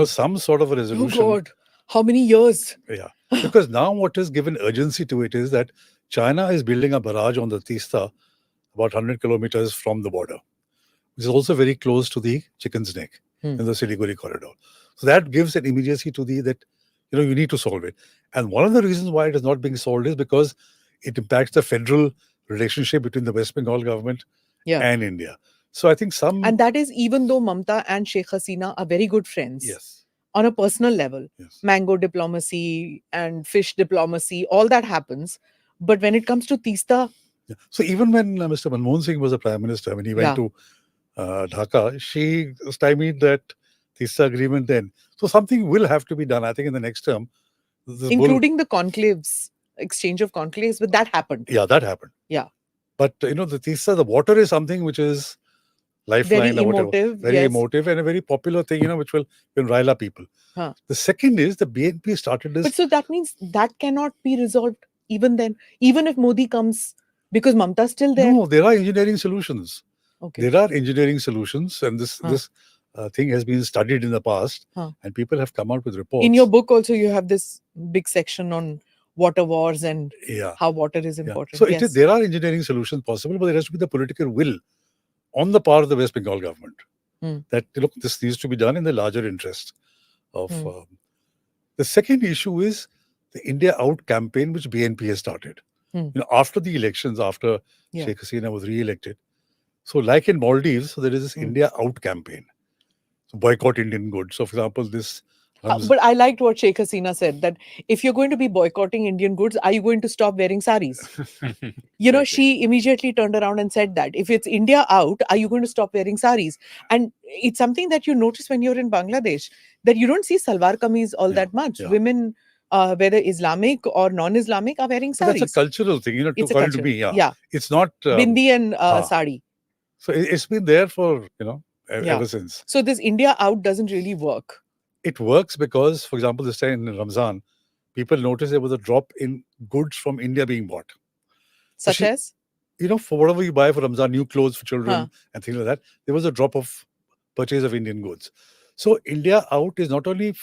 Some sort of a Oh resolution. God, how many years? Yeah. Because now what is given urgency to it is that China is building a barrage on the Tista about 100 kilometers from the border, which is also very close to the Chicken's Neck in the Siliguri corridor. So that gives an immediacy to that, you need to solve it. And one of the reasons why it is not being solved is because it impacts the federal relationship between the West Bengal government and India. So I think And that is even though Mamta and Sheikh Hasina are very good friends. Yes. On a personal level, Yes. mango diplomacy and fish diplomacy, all that happens. But when it comes to Tista... Yeah. So even when Mr. Manmohan Singh was the Prime Minister, when he went to Dhaka, she stymied that Tista agreement then. So something will have to be done, I think, in the next term. Including the conclaves, exchange of conclaves, but that happened. Yeah, that happened. Yeah. But, the Tista, the water is something which is lifeline very or whatever. Emotive, very yes. emotive and a very popular thing, which will rile up people. Huh. The second is the BNP started this. But so that means that cannot be resolved even then, even if Modi comes, because Mamta's still there. No, there are engineering solutions. Okay. There are engineering solutions, and this thing has been studied in the past, and people have come out with reports. In your book also, you have this big section on water wars and how water is important. So there are engineering solutions possible, but there has to be the political will on the part of the West Bengal government that, look, this needs to be done in the larger interest of... The second issue is the India Out campaign, which BNP has started. After the elections, after Sheikh Hasina was re-elected. So like in Maldives, there is this India Out campaign. So boycott Indian goods. So for example, this... but I liked what Sheikh Hasina said, that if you're going to be boycotting Indian goods, are you going to stop wearing saris? She immediately turned around and said that. If it's India Out, are you going to stop wearing saris? And it's something that you notice when you're in Bangladesh, that you don't see salwar kameez all that much. Women, whether Islamic or non-Islamic, are wearing saris. That's a cultural thing, it's according to me. It's not... Bindi and sari. So it's been there for, ever since. So this India Out doesn't really work. It works because, for example, this time in Ramzan, people noticed there was a drop in goods from India being bought. Such as? For whatever you buy for Ramzan, new clothes for children and things like that, there was a drop of purchase of Indian goods. So India Out is not only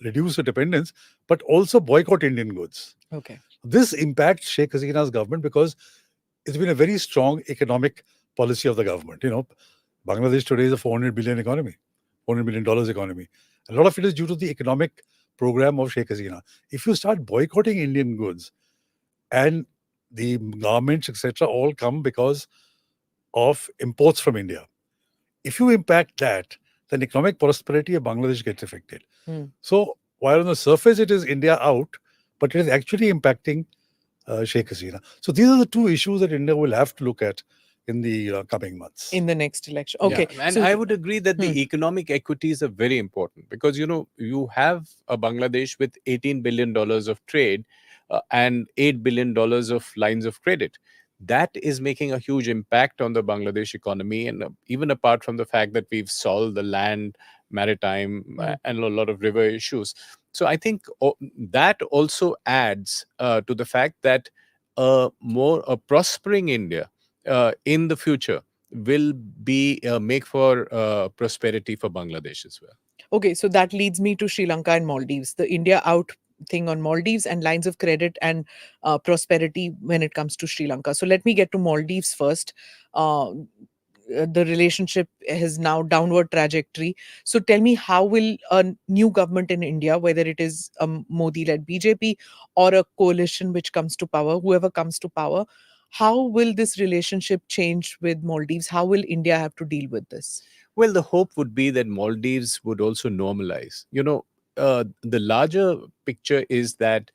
reduce the dependence, but also boycott Indian goods. Okay. This impacts Sheikh Hasina's government because it's been a very strong economic policy of the government. Bangladesh today is a $400 billion economy, $400 billion economy. A lot of it is due to the economic program of Sheikh Hasina. If you start boycotting Indian goods, and the garments, etc., all come because of imports from India. If you impact that, then economic prosperity of Bangladesh gets affected. So while on the surface it is India Out, but it is actually impacting Sheikh Hasina. So these are the two issues that India will have to look at in the coming months. In the next election. Okay. Yeah. And I would agree that the economic equities are very important because, you have a Bangladesh with $18 billion of trade and $8 billion of lines of credit. That is making a huge impact on the Bangladesh economy. And even apart from the fact that we've solved the land, maritime, and a lot of river issues. So I think that also adds to the fact that a prospering India in the future will be make for prosperity for Bangladesh as well. Okay, so that leads me to Sri Lanka and Maldives. The India Out thing on Maldives and lines of credit and prosperity when it comes to Sri Lanka. So let me get to Maldives first. The relationship has now downward trajectory. So tell me, how will a new government in India, whether it is a Modi-led BJP or a coalition which comes to power, whoever comes to power, how will this relationship change with Maldives? How will India have to deal with this? Well, the hope would be that Maldives would also normalize. The larger picture is that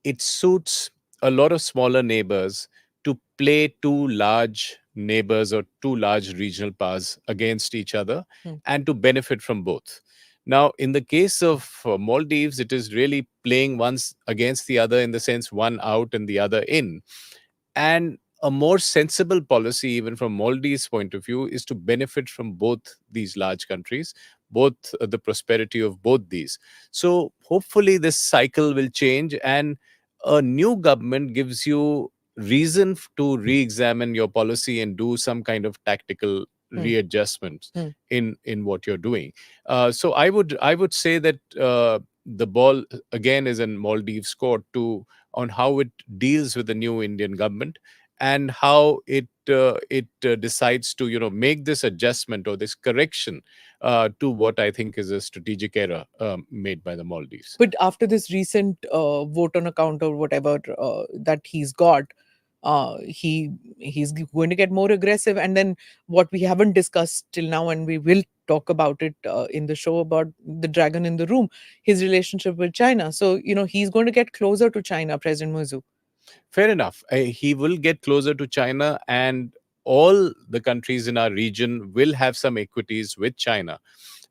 it suits a lot of smaller neighbors to play two large neighbors or two large regional powers against each other and to benefit from both. Now, in the case of Maldives, it is really playing one against the other in the sense one out and the other in. And a more sensible policy, even from Maldives' point of view, is to benefit from both these large countries both the prosperity of both these. So hopefully this cycle will change, and a new government gives you reason to re-examine your policy and do some kind of tactical readjustments in what you're doing. So I would say that the ball again is in Maldives' court to on how it deals with the new Indian government, and how it decides to make this adjustment or this correction to what I think is a strategic error made by the Maldives. But after this recent vote on account or whatever that he's got, he's going to get more aggressive. And then what we haven't discussed till now, and we will talk about it in the show, about the dragon in the room, his relationship with China. So he's going to get closer to China, President Muzu. Fair enough. He will get closer to China, and all the countries in our region will have some equities with China.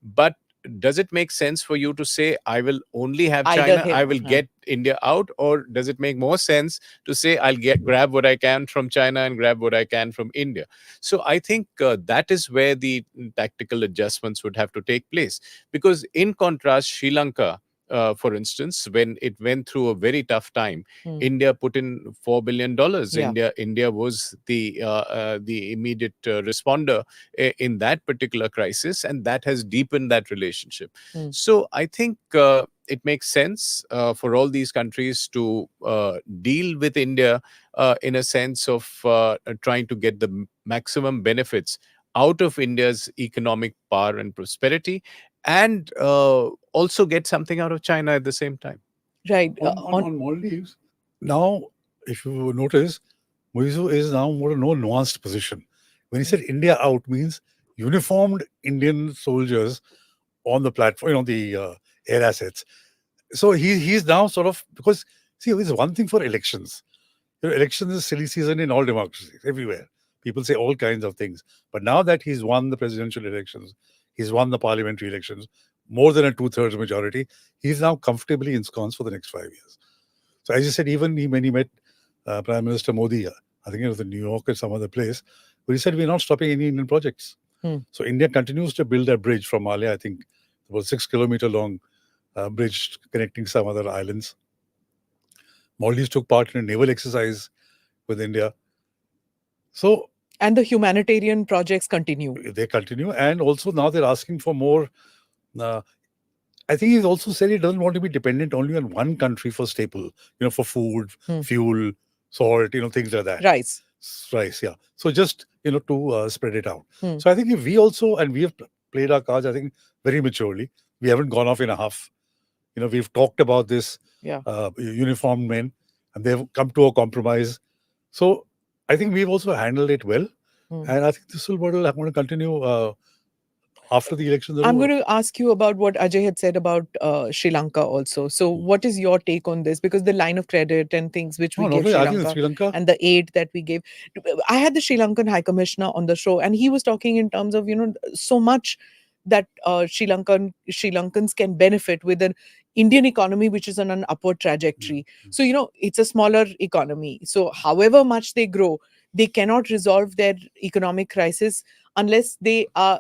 But does it make sense for you to say, I will only have Either China, him, I will huh. get India out? Or does it make more sense to say, I'll grab what I can from China and grab what I can from India? So I think that is where the tactical adjustments would have to take place. Because in contrast, Sri Lanka, for instance, when it went through a very tough time, India put in $4 billion. Yeah. India was the immediate responder in that particular crisis, and that has deepened that relationship. So I think it makes sense for all these countries to deal with India in a sense of trying to get the maximum benefits out of India's economic power and prosperity, and also get something out of China at the same time. Right. On Maldives, now, if you notice, Muizu is now more nuanced position. When he said India out, means uniformed Indian soldiers on the platform, the air assets. So he's now sort of, because see, it's one thing for elections. Elections is silly season in all democracies, everywhere. People say all kinds of things. But now that he's won the presidential elections, he's won the parliamentary elections, more than a 2/3 majority, he's now comfortably ensconced for the next 5 years. So as you said, even when he met Prime Minister Modi, I think it was in New York or some other place, where he said, we're not stopping any Indian projects. So India continues to build a bridge from Malaya, I think about 6-kilometer long bridge connecting some other islands. Maldives took part in a naval exercise with India. So, and the humanitarian projects continue. They continue, and also now they're asking for more. I think he's also said he doesn't want to be dependent only on one country for staple, for food, fuel, salt, things like that. Rice, yeah. So just, to spread it out. So I think if we also, and we have played our cards, I think, very maturely. We haven't gone off in a huff. We've talked about this, uniformed men, and they've come to a compromise. So I think we've also handled it well. And I think this will going to continue after the elections. I'm going to ask you about what Ajay had said about Sri Lanka also. So what is your take on this? Because the line of credit and things which we gave Sri Lanka and the aid that we gave. I had the Sri Lankan High Commissioner on the show, and he was talking in terms of, so much that Sri Lankans can benefit with an Indian economy which is on an upward trajectory. So, it's a smaller economy. So however much they grow, they cannot resolve their economic crisis unless they are,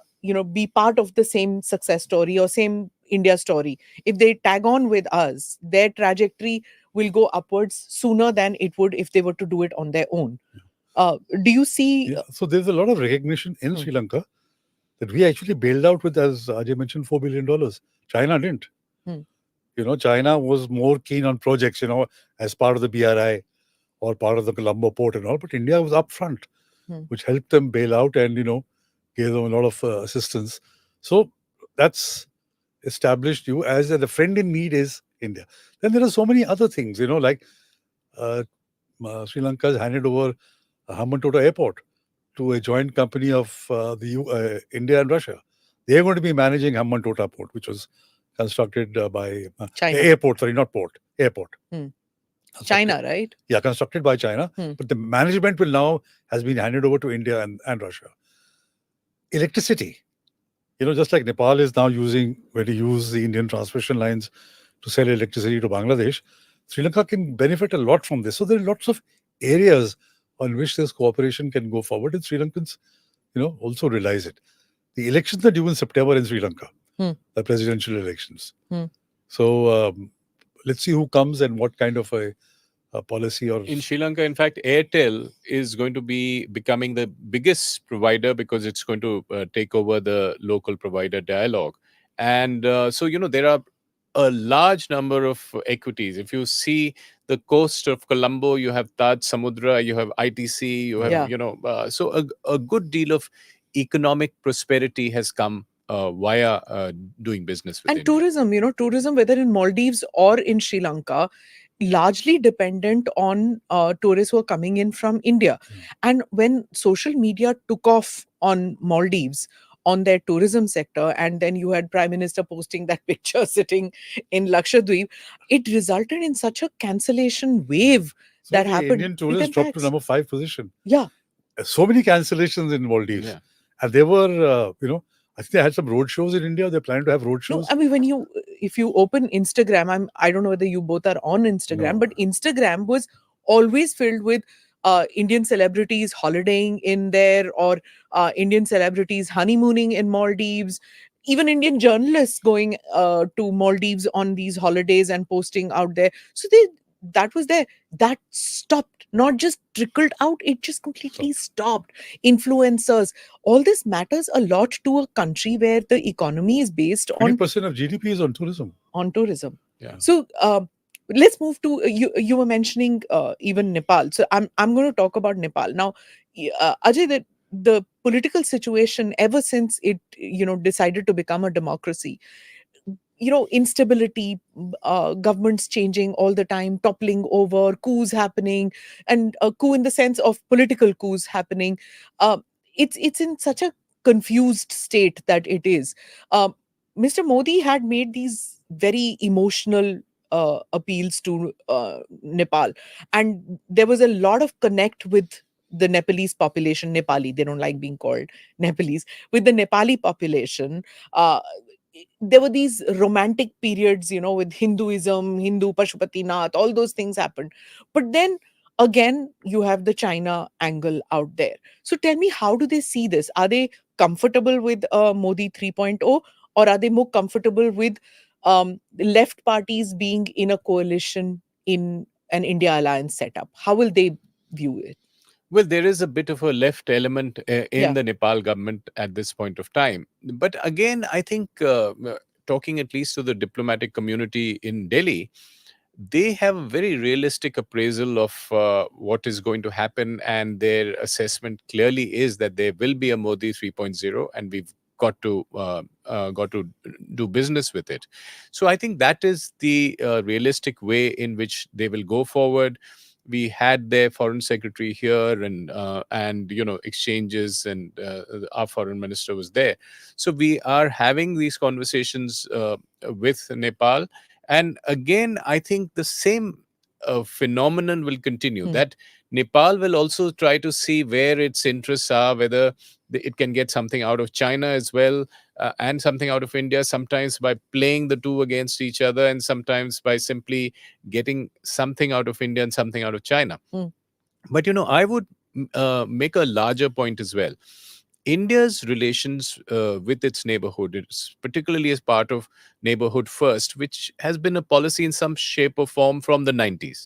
be part of the same success story or same India story. If they tag on with us, their trajectory will go upwards sooner than it would if they were to do it on their own. Do you see? Yeah. So there's a lot of recognition in Sri Lanka that we actually bailed out with, as Ajay mentioned, $4 billion. China didn't. China was more keen on projects, as part of the BRI or part of the Colombo port and all. But India was upfront, which helped them bail out and, gave them a lot of assistance. So that's established you as the friend in need is India. Then there are so many other things, like Sri Lanka has handed over Hambantota Airport to a joint company of India and Russia. They are going to be managing Hambantota Port, which was constructed by China. Airport, sorry, not port, airport. China, right? Yeah, constructed by China. But the management has been handed over to India and Russia. Electricity. Just like Nepal is now going to use the Indian transmission lines to sell electricity to Bangladesh, Sri Lanka can benefit a lot from this. So there are lots of areas on which this cooperation can go forward, and Sri Lankans, also realize it. The elections are due in September in Sri Lanka. the presidential elections. Hmm. So let's see who comes and what kind of a policy or In Sri Lanka, in fact, Airtel is going to be becoming the biggest provider because it's going to take over the local provider dialogue. And so, there are a large number of equities. If you see the coast of Colombo, you have Taj Samudra, you have ITC, you have, Yeah. so a good deal of economic prosperity has come via doing business with And India. tourism, whether in Maldives or in Sri Lanka, largely dependent on tourists who are coming in from India. And when social media took off on Maldives, on their tourism sector, and then you had Prime Minister posting that picture sitting in Lakshadweep, it resulted in such a cancellation wave so that the happened. Indian It tourists dropped to impacts. number 5 position. Yeah. So many cancellations in Maldives. Yeah. And they were, I think they had some road shows in India. They're planning to have road No, shows. I mean, if you open Instagram, I don't know whether you both are on Instagram, No. but Instagram was always filled with Indian celebrities holidaying in there, or Indian celebrities honeymooning in Maldives, even Indian journalists going to Maldives on these holidays and posting out there. So that was there. That stopped, not just trickled out, it just completely stopped. Influencers, all this matters a lot to a country where the economy is based 20% of GDP is on tourism. on tourism. Yeah. So let's move to you were mentioning even Nepal. So I'm going to talk about Nepal now. Ajay, the political situation ever since it decided to become a democracy, instability, governments changing all the time, toppling over, coups happening, and a coup in the sense of political coups happening. uh, it's in such a confused state that it is. Mr. Modi had made these very emotional appeals to Nepal, and there was a lot of connect with the Nepalese population. Nepali, they don't like being called Nepalese. With the Nepali population, uh, there were these romantic periods, with Hinduism, Hindu Pashupatinath, all those things happened. But then again, you have the China angle out there. So tell me, how do they see this? Are they comfortable with Modi 3.0, or are they more comfortable with left parties being in a coalition in an India alliance setup? How will they view it? Well, there is a bit of a left element in Yeah. the Nepal government at this point of time. But again, I think talking at least to the diplomatic community in Delhi, they have a very realistic appraisal of what is going to happen, and their assessment clearly is that there will be a Modi 3.0, and we've got to do business with it. So I think that is the realistic way in which they will go forward. We had their foreign secretary here, and exchanges, and our foreign minister was there. So we are having these conversations with Nepal. And again, I think the same phenomenon will continue, that Nepal will also try to see where its interests are, whether it can get something out of China as well, and something out of India, sometimes by playing the two against each other, and sometimes by simply getting something out of India and something out of China. But I would make a larger point as well. India's relations with its neighborhood, particularly as part of Neighborhood First, which has been a policy in some shape or form from the 90s,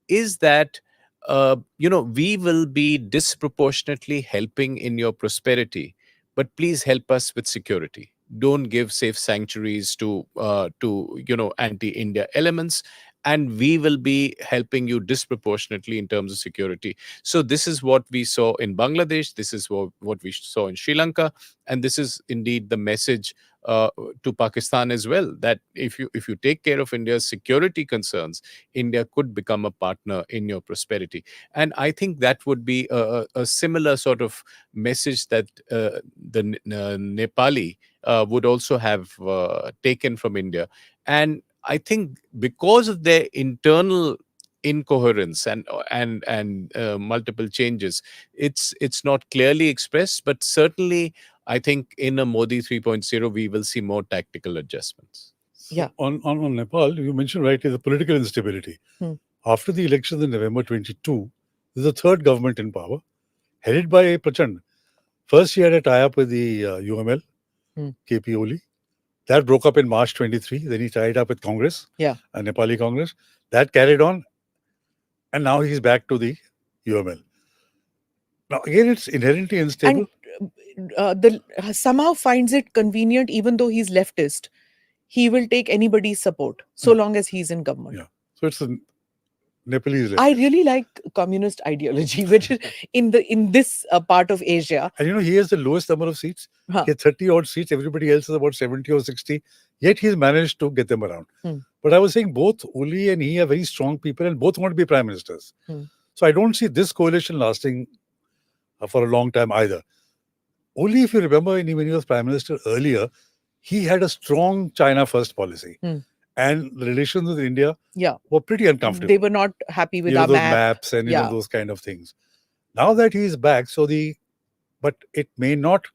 is that we will be disproportionately helping in your prosperity, but please help us with security. Don't give safe sanctuaries to anti-India elements, and we will be helping you disproportionately in terms of security. So this is what we saw in Bangladesh. This is what we saw in Sri Lanka, and this is indeed the message to Pakistan as well, that if you take care of India's security concerns, India could become a partner in your prosperity. And I think that would be a similar sort of message that the Nepali would also have taken from India. And I think because of their internal incoherence and multiple changes, it's not clearly expressed, but certainly I think in a Modi 3.0 we will see more tactical adjustments. Yeah. On Nepal, you mentioned rightly the political instability. After the elections in November 22, there's a third government in power, headed by Prachand. First, he had a tie-up with the UML, KP Oli. That broke up in March 23. Then he tied up with Congress, Yeah. Nepali Congress. That carried on. And now he's back to the UML. Now, again, it's inherently unstable. And somehow finds it convenient, even though he's leftist, he will take anybody's support so long as he's in government. Yeah. So it's a Nepalese leftist. I really like communist ideology, which is in this part of Asia. And he has the lowest number of seats. Huh. He has 30 odd seats. Everybody else is about 70 or 60. Yet he's managed to get them around. But I was saying both Oli and he are very strong people and both want to be prime ministers. So I don't see this coalition lasting for a long time either. Only if you remember when he was prime minister earlier, he had a strong China first policy. And the relations with India were pretty uncomfortable. They were not happy with our those maps and those kind of things. Now that he is back, but it may not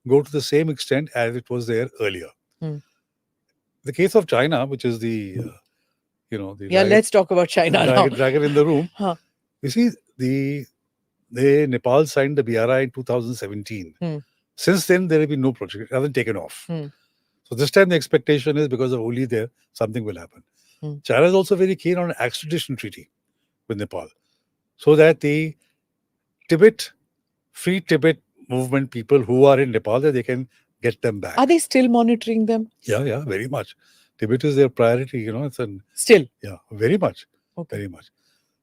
go to the same extent as it was there earlier. The case of China, which is the let's talk about China now. Dragon in the room. You see, Nepal signed the BRI in 2017. Since then, there have been no project. It hasn't taken off. So this time the expectation is because of Oli there, something will happen. China is also very keen on an extradition treaty with Nepal, so that the Free Tibet movement people who are in Nepal, that they can get them back. Are they still monitoring them? Yeah, very much. Tibet is their priority, Still? Yeah, very much. Okay. Very much.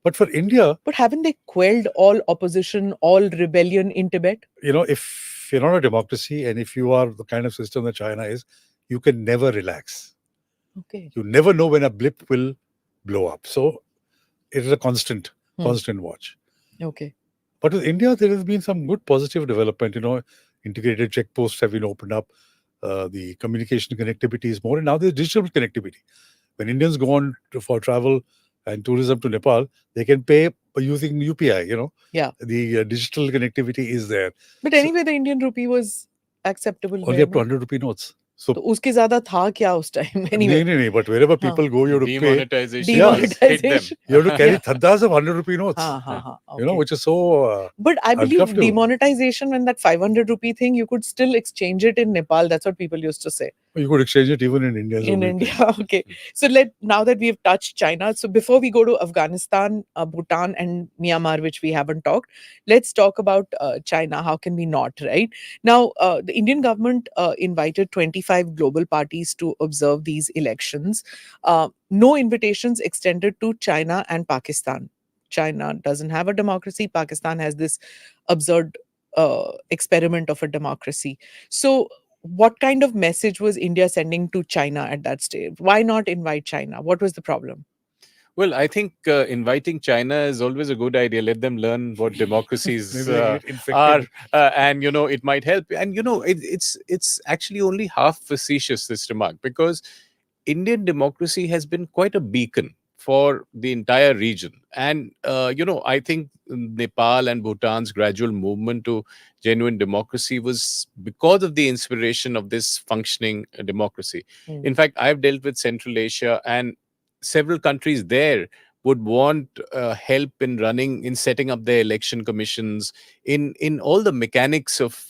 But for India... But haven't they quelled all opposition, all rebellion in Tibet? If you're not a democracy and if you are the kind of system that China is, you can never relax. Okay. You never know when a blip will blow up. So it is a constant watch. Okay. But with India, there has been some good positive development. Integrated checkposts have been opened up. The communication connectivity is more. And now there's digital connectivity. When Indians go on for travel and tourism to Nepal, they can pay using UPI, Yeah. The digital connectivity is there. But anyway, the Indian rupee was acceptable. Only up to 100 rupee notes. So uske zyada tha kya us time? Anyway. No, but wherever people go, you have to pay. Demonetization. Demonetization. You have to carry thaddas of 100 rupee notes. Okay. Which is so But I believe uncomfortable. demonetization, when that 500 rupee thing, you could still exchange it in Nepal. That's what people used to say. You could exchange it even in India. In India, okay. So now that we've touched China, so before we go to Afghanistan, Bhutan and Myanmar, which we haven't talked, let's talk about China. How can we not, right? Now, the Indian government invited 25 global parties to observe these elections. No invitations extended to China and Pakistan. China doesn't have a democracy. Pakistan has this absurd experiment of a democracy. So what kind of message was India sending to China at that stage? Why not invite China? What was the problem? Well, I think inviting China is always a good idea. Let them learn what democracies are, and it might help. And it's actually only half facetious, this remark, because Indian democracy has been quite a beacon for the entire region. And, I think Nepal and Bhutan's gradual movement to genuine democracy was because of the inspiration of this functioning democracy. In fact, I've dealt with Central Asia, and several countries there would want help in setting up their election commissions, in all the mechanics of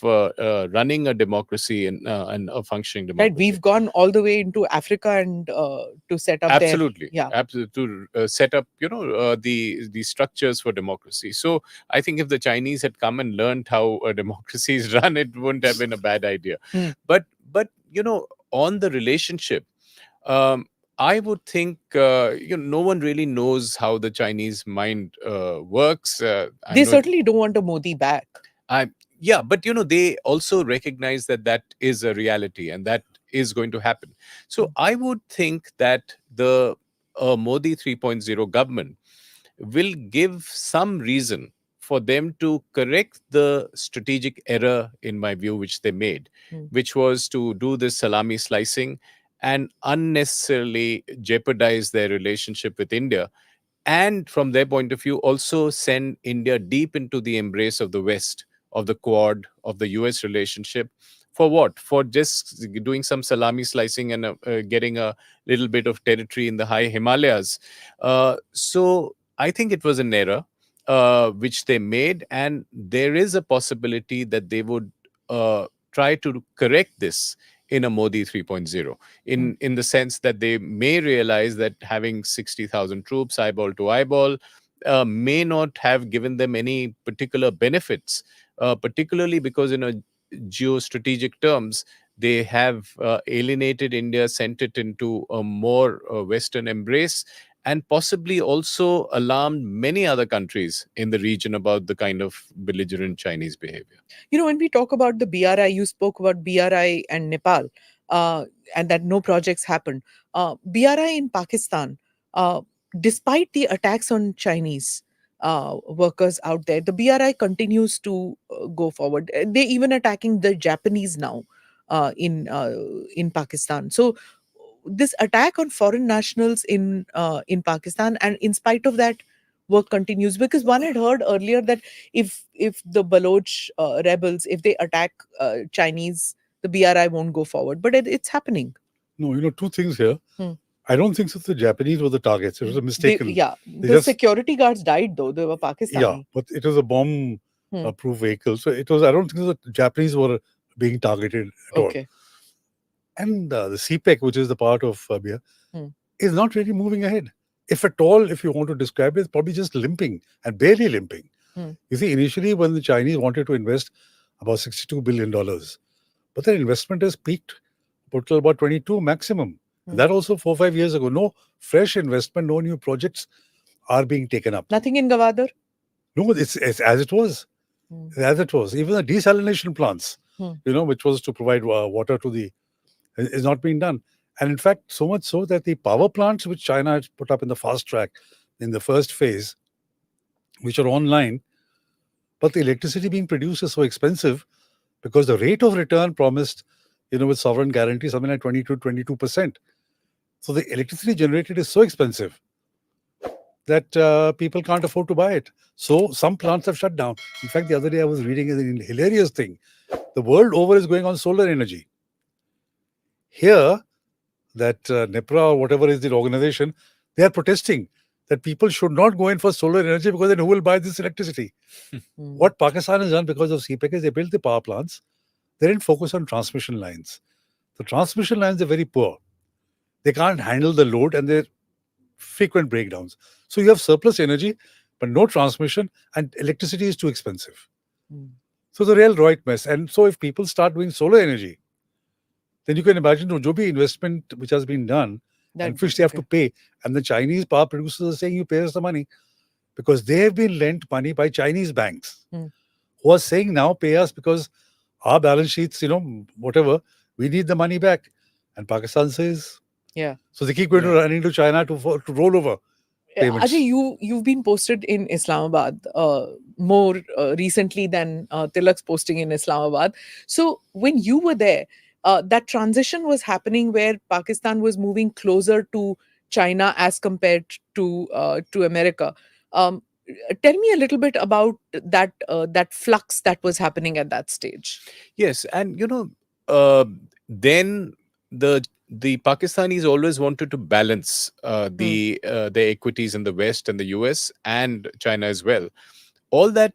running a democracy and a functioning democracy. Right, we've gone all the way into Africa and to set up absolutely to set up the structures for democracy. So I think if the Chinese had come and learned how a democracy is run, it wouldn't have been a bad idea. But on the relationship, I would think no one really knows how the Chinese mind works. They certainly don't want a Modi back. Yeah, but they also recognize that is a reality and that is going to happen. So I would think that the Modi 3.0 government will give some reason for them to correct the strategic error, in my view, which they made, which was to do this salami slicing and unnecessarily jeopardize their relationship with India. And from their point of view, also send India deep into the embrace of the West, of the Quad, of the US relationship. For what? For just doing some salami slicing and getting a little bit of territory in the high Himalayas. So I think it was an error which they made. And there is a possibility that they would try to correct this in a Modi 3.0, in the sense that they may realize that having 60,000 troops eyeball to eyeball may not have given them any particular benefits, particularly because in a geostrategic terms, they have alienated India, sent it into a more Western embrace, and possibly also alarmed many other countries in the region about the kind of belligerent Chinese behavior. You know, when we talk about the BRI, you spoke about BRI and Nepal, uh, and that no projects happened. BRI in Pakistan, uh, despite the attacks on Chinese workers out there, the BRI continues to go forward. They even attacking the Japanese now in Pakistan. So this attack on foreign nationals in Pakistan, and in spite of that, work continues, because one had heard earlier that if the Baloch rebels, if they attack Chinese, the BRI won't go forward. But it's happening. No, two things here. Hmm. I don't think that the Japanese were the targets. It was a mistaken. They The security guards died though. They were Pakistani. Yeah, but it was a bomb-proof vehicle. So it was. I don't think the Japanese were being targeted at all. Okay. And the CPEC, which is the part of BIA, Hmm. is not really moving ahead. If at all, if you want to describe it, it's probably just limping and barely limping. You see, initially when the Chinese wanted to invest about $62 billion, but their investment has peaked till about 22 maximum. And that also 4 or 5 years ago. No fresh investment, no new projects are being taken up. Nothing in Gwadar? No, it's as it was. As it was. Even the desalination plants, which was to provide water to the, is not being done. And in fact, so much so that the power plants which China had put up in the fast track in the first phase, which are online, but the electricity being produced is so expensive because the rate of return promised, with sovereign guarantee, something like 22%. So the electricity generated is so expensive that people can't afford to buy it. So some plants have shut down. In fact, the other day I was reading a hilarious thing. The world over is going on solar energy. Here, that NEPRA or whatever is the organization, they are protesting that people should not go in for solar energy because then who will buy this electricity? What Pakistan has done because of CPEC is they built the power plants. They didn't focus on transmission lines. The transmission lines are very poor. They can't handle the load and they're frequent breakdowns. So you have surplus energy, but no transmission, and electricity is too expensive. So the real right mess. And so if people start doing solar energy, then you can imagine the Joby investment which has been done and which they have to pay. And the Chinese power producers are saying, you pay us the money because they have been lent money by Chinese banks who are saying now pay us because our balance sheets, whatever, we need the money back. And Pakistan says, yeah. So they keep going to running to China to roll over payments. Ajay, you've been posted in Islamabad more recently than Tilak's posting in Islamabad. So when you were there, that transition was happening where Pakistan was moving closer to China as compared to America. Tell me a little bit about that flux that was happening at that stage. Yes, and then the Pakistanis always wanted to balance the equities in the West and the US and China as well. All that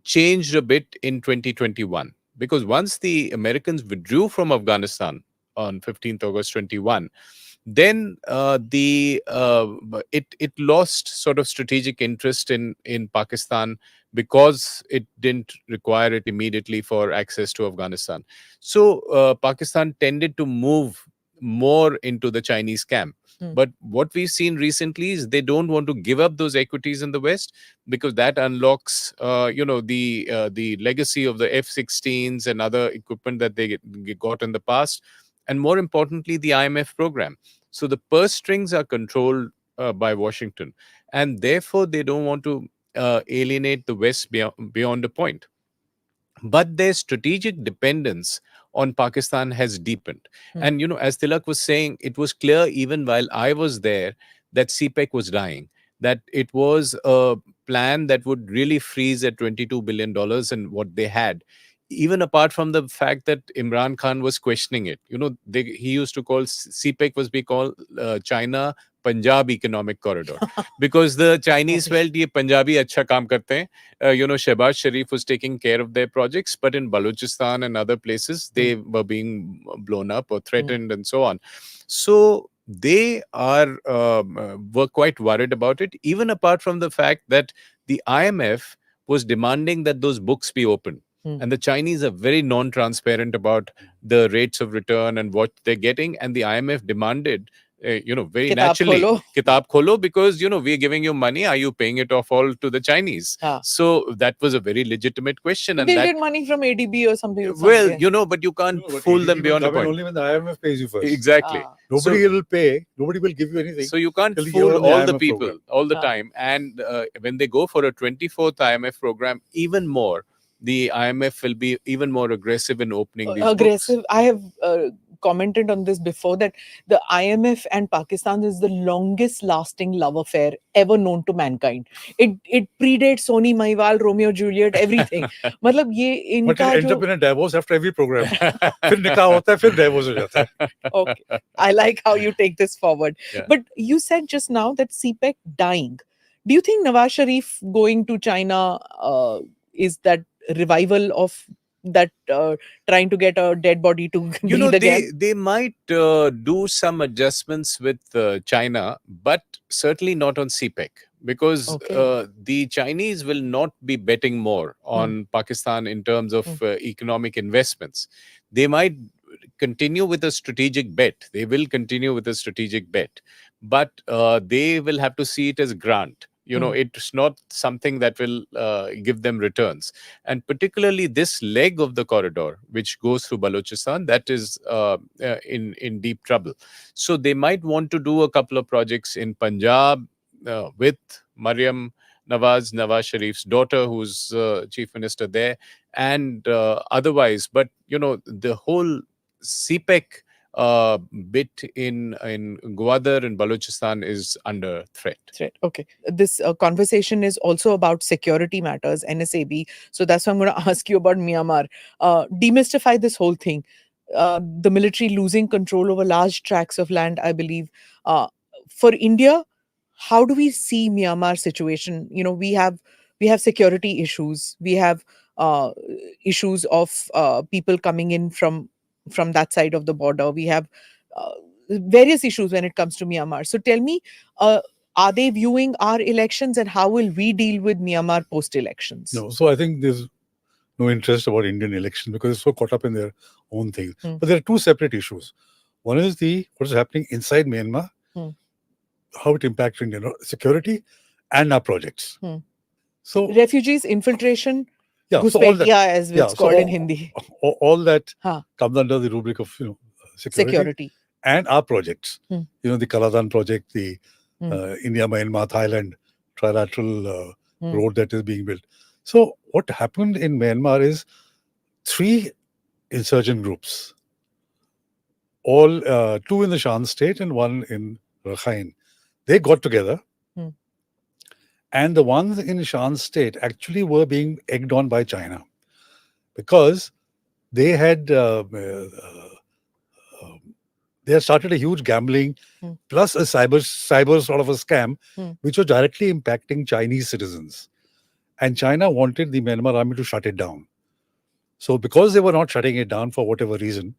changed a bit in 2021 because once the Americans withdrew from Afghanistan on 15th August 21, then it lost sort of strategic interest in Pakistan because it didn't require it immediately for access to Afghanistan. So Pakistan tended to move more into the Chinese camp. But what we've seen recently is they don't want to give up those equities in the West because that unlocks, the legacy of the F-16s and other equipment that they got in the past. And more importantly, the IMF program. So the purse strings are controlled by Washington. And therefore, they don't want to alienate the West beyond a point. But their strategic dependence on Pakistan has deepened. And, as Tilak was saying, it was clear even while I was there that CPEC was dying, that it was a plan that would really freeze at $22 billion and what they had. Even apart from the fact that Imran Khan was questioning it, he used to call CPEC was being called China Punjab economic corridor because the Chinese felt ye Punjabi acha kaam karte hain. Shehbaz Sharif was taking care of their projects, but in Balochistan and other places, they were being blown up or threatened and so on. So they were quite worried about it, even apart from the fact that the IMF was demanding that those books be opened. And the Chinese are very non-transparent about the rates of return and what they're getting. And the IMF demanded, very Kitab naturally, kholo. Kitab kholo, because, we're giving you money. Are you paying it off all to the Chinese? So that was a very legitimate question. But and they'll that, get money from ADB or something. well, but you can't No, but fool ADB them will beyond a come in point. only when the IMF pays you first. Exactly. Nobody will pay. Nobody will give you anything. So you can't till you're fool on the all the IMF people program. all the time. And when they go for a 24th IMF program, even more, the IMF will be even more aggressive in opening these Aggressive. books. I have commented on this before that the IMF and Pakistan is the longest lasting love affair ever known to mankind. It predates Sony Mahiwal, Romeo Juliet, everything. मतलब ये But इनका it ends जो up in a divorce after every program. फिर निकाह होता है, फिर divorce हो जाता है. Okay, I like how you take this forward. Yeah. But you said just now that CPEC dying. Do you think Nawaz Sharif going to China is that revival of that trying to get a dead body to breathe again? They might do some adjustments with China, but certainly not on CPEC, because the Chinese will not be betting more on Pakistan in terms of economic investments. They might continue with a strategic bet. They will continue with a strategic bet, but they will have to see it as grant. It's not something that will give them returns. And particularly this leg of the corridor, which goes through Balochistan, that is in deep trouble. So they might want to do a couple of projects in Punjab with Maryam Nawaz Sharif's daughter, who's chief minister there, and otherwise. But, the whole CPEC bit in Gwadar and Balochistan is under threat. Okay. This conversation is also about security matters, NSAB. So that's why I'm going to ask you about Myanmar. Demystify this whole thing. The military losing control over large tracts of land, I believe. For India, how do we see Myanmar situation? We have security issues. We have issues of people coming in from that side of the border. We have various issues when it comes to Myanmar. So tell me, are they viewing our elections, and how will we deal with Myanmar post-elections? No, so I think there's no interest about Indian elections because they're so caught up in their own things. But there are two separate issues. One is what is happening inside Myanmar, how it impacts Indian security and our projects. So refugees, infiltration, so Ghuspetia, as it's called in Hindi. All that comes under the rubric of security and our projects. The Kaladan project, the India, Myanmar, Thailand trilateral road that is being built. So what happened in Myanmar is 3 insurgent groups, all 2 in the Shan state and 1 in Rakhine. They got together. And the ones in Shan state actually were being egged on by China because they had started a huge gambling plus a cyber sort of a scam, which was directly impacting Chinese citizens. And China wanted the Myanmar army to shut it down. So because they were not shutting it down for whatever reason,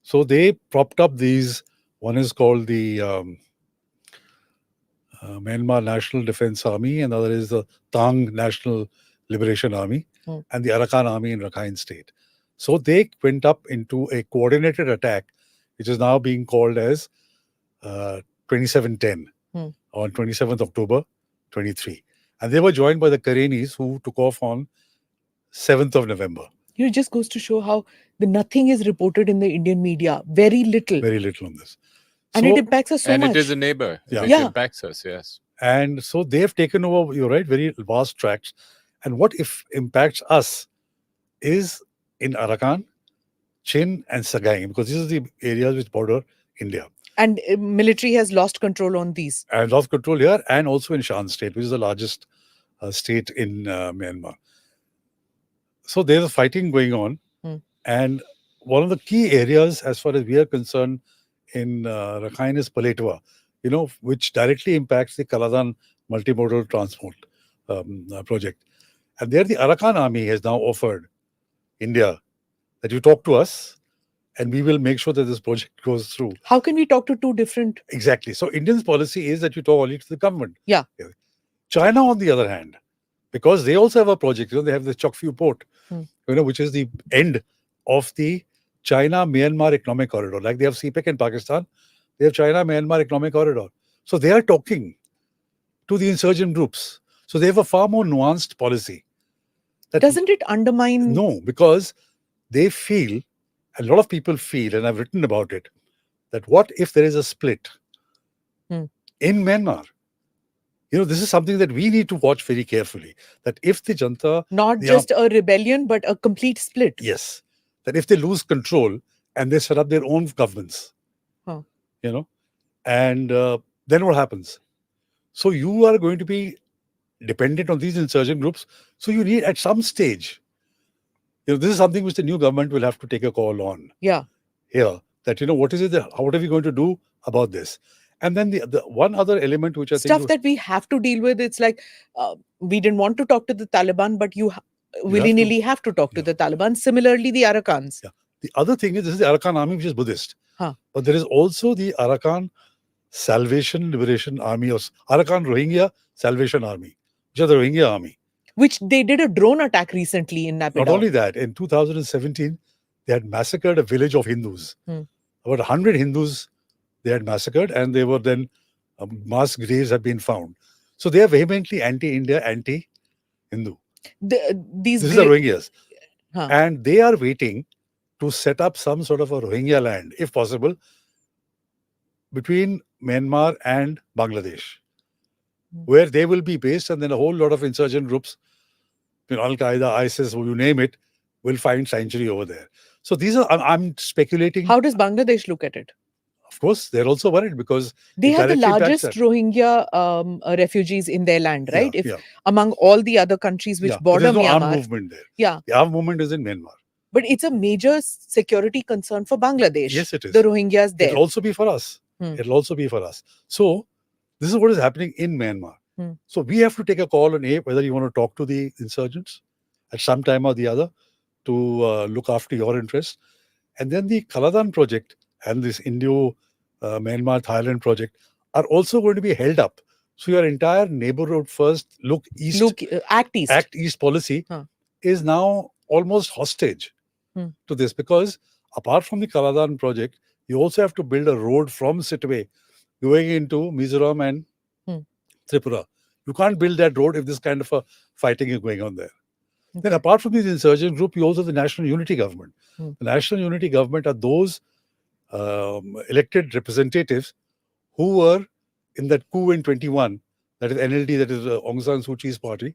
so they propped up these, one is called the Myanmar National Defense Army, and the other is the Tang National Liberation Army, and the Arakan Army in Rakhine State. So they went up into a coordinated attack, which is now being called as 2710 on 27th October 23. And they were joined by the Karenis, who took off on 7th of November. It just goes to show how nothing is reported in the Indian media. Very little. Very little on this. And it impacts us so much. And it is a neighbor. Yeah. It impacts us, yes. And so they've taken over, you're right, very vast tracts. And what if impacts us is in Arakan, Chin and Sagaing, because these are the areas which border India. And military has lost control on these. And lost control here, and also in Shan state, which is the largest state in Myanmar. So there's a fighting going on. And one of the key areas, as far as we are concerned, in Rakhine is Paletwa, which directly impacts the Kaladan multimodal transport project. And there the Arakan army has now offered India that you talk to us and we will make sure that this project goes through. How can we talk to two different? Exactly. So India's policy is that you talk only to the government. Yeah. China, on the other hand, because they also have a project, they have the Chokphew port, which is the end of the China-Myanmar economic corridor. Like they have CPEC in Pakistan, they have China-Myanmar economic corridor. So they are talking to the insurgent groups. So they have a far more nuanced policy. Doesn't it undermine? No, because they feel, a lot of people feel, and I've written about it, that what if there is a split in Myanmar? This is something that we need to watch very carefully. That if the Janta... Not just a rebellion, but a complete split. Yes. That if they lose control and they set up their own governments, and then what happens? So you are going to be dependent on these insurgent groups. So you need, at some stage, this is something which the new government will have to take a call on. Yeah. Here, that, what is it, what are we going to do about this? And then the one other element which I think... Stuff that we have to deal with, it's like, we didn't want to talk to the Taliban, but you willy-nilly have to talk to the Taliban. Similarly, the Arakans. Yeah. The other thing is, this is the Arakan army, which is Buddhist. But there is also the Arakan Salvation Liberation Army, or Arakan Rohingya Salvation Army, which is the Rohingya army. Which they did a drone attack recently in Naypyidaw. Not only that, in 2017, they had massacred a village of Hindus. About 100 Hindus they had massacred, and they were then, mass graves have been found. So they are vehemently anti-India, anti-Hindu. This is the Rohingyas. And they are waiting to set up some sort of a Rohingya land, if possible, between Myanmar and Bangladesh, where they will be based, and then a whole lot of insurgent groups, Al-Qaeda, ISIS, you name it, will find sanctuary over there. So these are, I'm speculating. How does Bangladesh look at it? Of course, they're also worried because they have the largest Rohingya refugees in their land, right? Among all the other countries which border Myanmar. There's no armed movement there. Yeah. The armed movement is in Myanmar. But it's a major security concern for Bangladesh. Yes, it is. The Rohingyas there. It'll also be for us. It'll also be for us. So this is what is happening in Myanmar. So we have to take a call on whether you want to talk to the insurgents at some time or the other to look after your interests. And then the Kaladan project and this Indo-Myanmar Thailand project are also going to be held up. So your entire neighborhood first, look east, act east policy is now almost hostage to this, because apart from the Kaladan project, you also have to build a road from Sitwe going into Mizoram and Tripura. You can't build that road if this kind of a fighting is going on there. Then apart from this insurgent group, you also have the National Unity Government. The National Unity Government are those elected representatives who were in that coup in 21, that is NLD, that is Aung San Suu Kyi's party,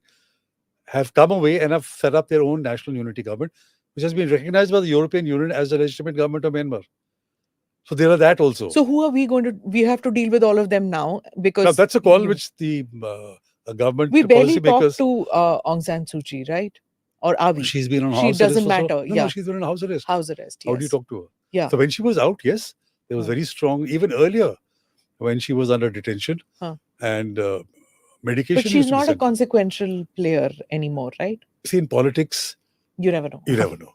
have come away and have set up their own National Unity Government, which has been recognized by the European Union as the legitimate government of Myanmar. So there are that also. So who are we going to, we have to deal with all of them now, because... Now that's a call which the government... We barely talk to Aung San Suu Kyi, right? Or are we? She's been on house arrest. She arrest. doesn't matter. No, she's been on house arrest. House arrest, yes. How do you talk to her? Yeah. So when she was out, yes, there was very strong, even earlier, when she was under detention and medication. But she's not a consequential player anymore, right? See, in politics, you never know. You never know.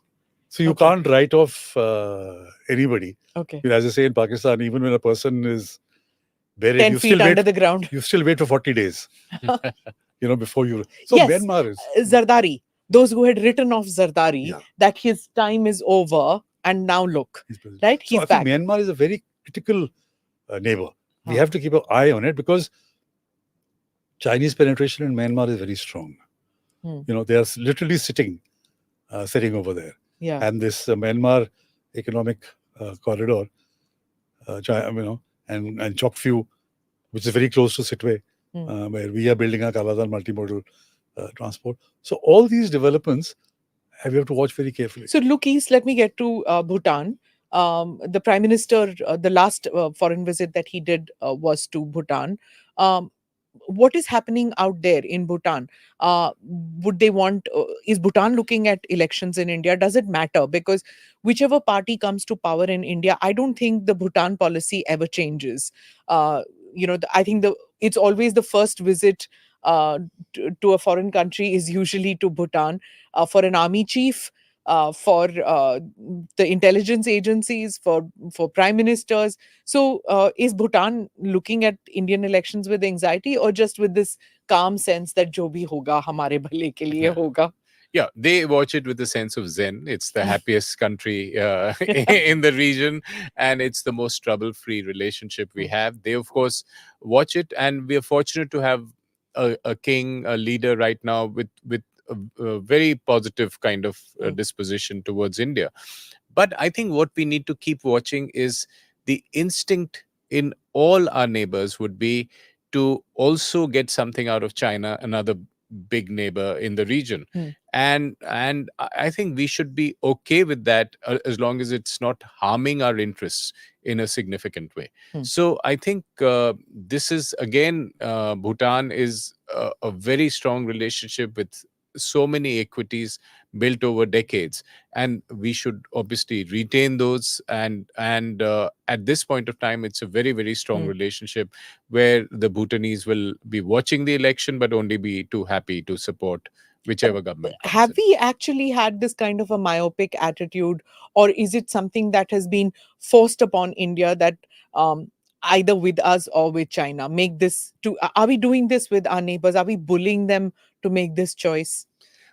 So you can't write off anybody. Okay. As I say in Pakistan, even when a person is buried, 10 feet under the ground, you still wait for 40 days. Before you. So yes, Myanmar is Zardari. Those who had written off Zardari, that his time is over, and now look, right? He's so back. I think Myanmar is a very critical neighbor. We have to keep an eye on it, because Chinese penetration in Myanmar is very strong. They are literally sitting over there. Yeah. And this Myanmar economic corridor, and Chokphew, which is very close to Sitwe, where we are building a Kaladan multimodal transport. So all these developments, we have to watch very carefully. So look east, let me get to Bhutan. The Prime Minister, the last foreign visit that he did was to Bhutan. What is happening out there in Bhutan? Would they want, is Bhutan looking at elections in India? Does it matter? Because whichever party comes to power in India, I don't think the Bhutan policy ever changes. I think it's always the first visit to a foreign country is usually to Bhutan for an army chief, for the intelligence agencies, for prime ministers. So is Bhutan looking at Indian elections with anxiety, or just with this calm sense that jo bhi hoga hamare bhale ke liye hoga? Yeah, they watch it with a sense of zen. It's the happiest country in the region, and it's the most trouble-free relationship we have. They, of course, watch it, and we are fortunate to have a king, a leader right now with a very positive kind of disposition towards India. But I think what we need to keep watching is the instinct in all our neighbors would be to also get something out of China, another big neighbor in the region. And I think we should be okay with that as long as it's not harming our interests in a significant way. So I think this is again, Bhutan is a very strong relationship with so many equities built over decades, and we should obviously retain those. And at this point of time, it's a very, very strong relationship where the Bhutanese will be watching the election, but only be too happy to support whichever government comes Have in. we actually had this kind of a myopic attitude, or is it something that has been forced upon India that either with us or with China make this to? Are we doing this with our neighbors? Are we bullying them to make this choice?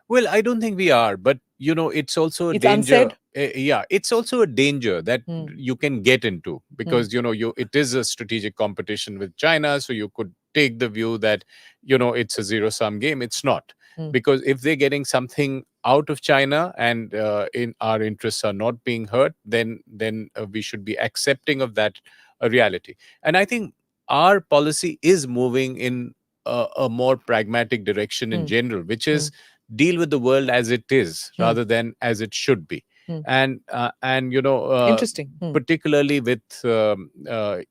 Well, I don't think we are, but it's also a It's danger. unsaid. Yeah, it's also a danger that you can get into because it is a strategic competition with China, so you could take the view that it's a zero-sum game. It's not, because if they're getting something out of China and in our interests are not being hurt, then we should be accepting of that reality. And I think our policy is moving in a more pragmatic direction in general, which is deal with the world as it is rather than as it should be. And Interesting. particularly with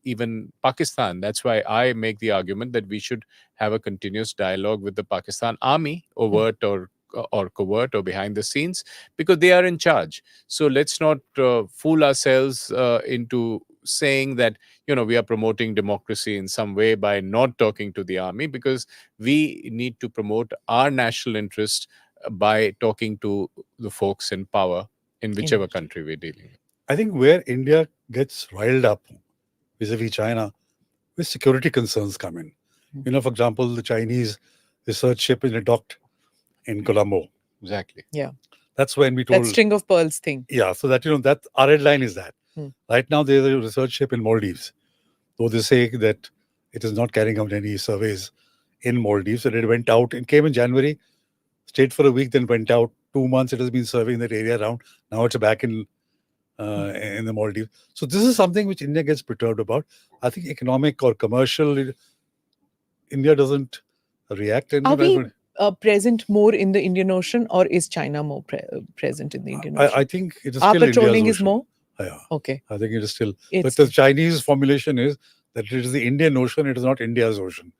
even Pakistan. That's why I make the argument that we should have a continuous dialogue with the Pakistan army, overt or covert or behind the scenes, because they are in charge. So let's not fool ourselves into saying that we are promoting democracy in some way by not talking to the army, because we need to promote our national interest by talking to the folks in power in whichever country we're dealing with. I think where India gets riled up vis-a-vis China, where security concerns come in. For example, the Chinese research ship is docked in Colombo. Exactly. Yeah. That's when we told that string of pearls thing. Yeah, so that that our red line is that. Right now there's a research ship in Maldives, though they say that it is not carrying out any surveys in Maldives. And it went out, it came in January, stayed for a week, then went out. 2 months it has been surveying that area around. Now it's back in the Maldives. So this is something which India gets perturbed about. I think economic or commercial, India doesn't react. Are we present more in the Indian Ocean, or is China more present in the Indian Ocean? I think it is our still patrolling India's is more? Yeah. Okay. I think it is still. But the Chinese formulation is that it is the Indian Ocean, it is not India's ocean.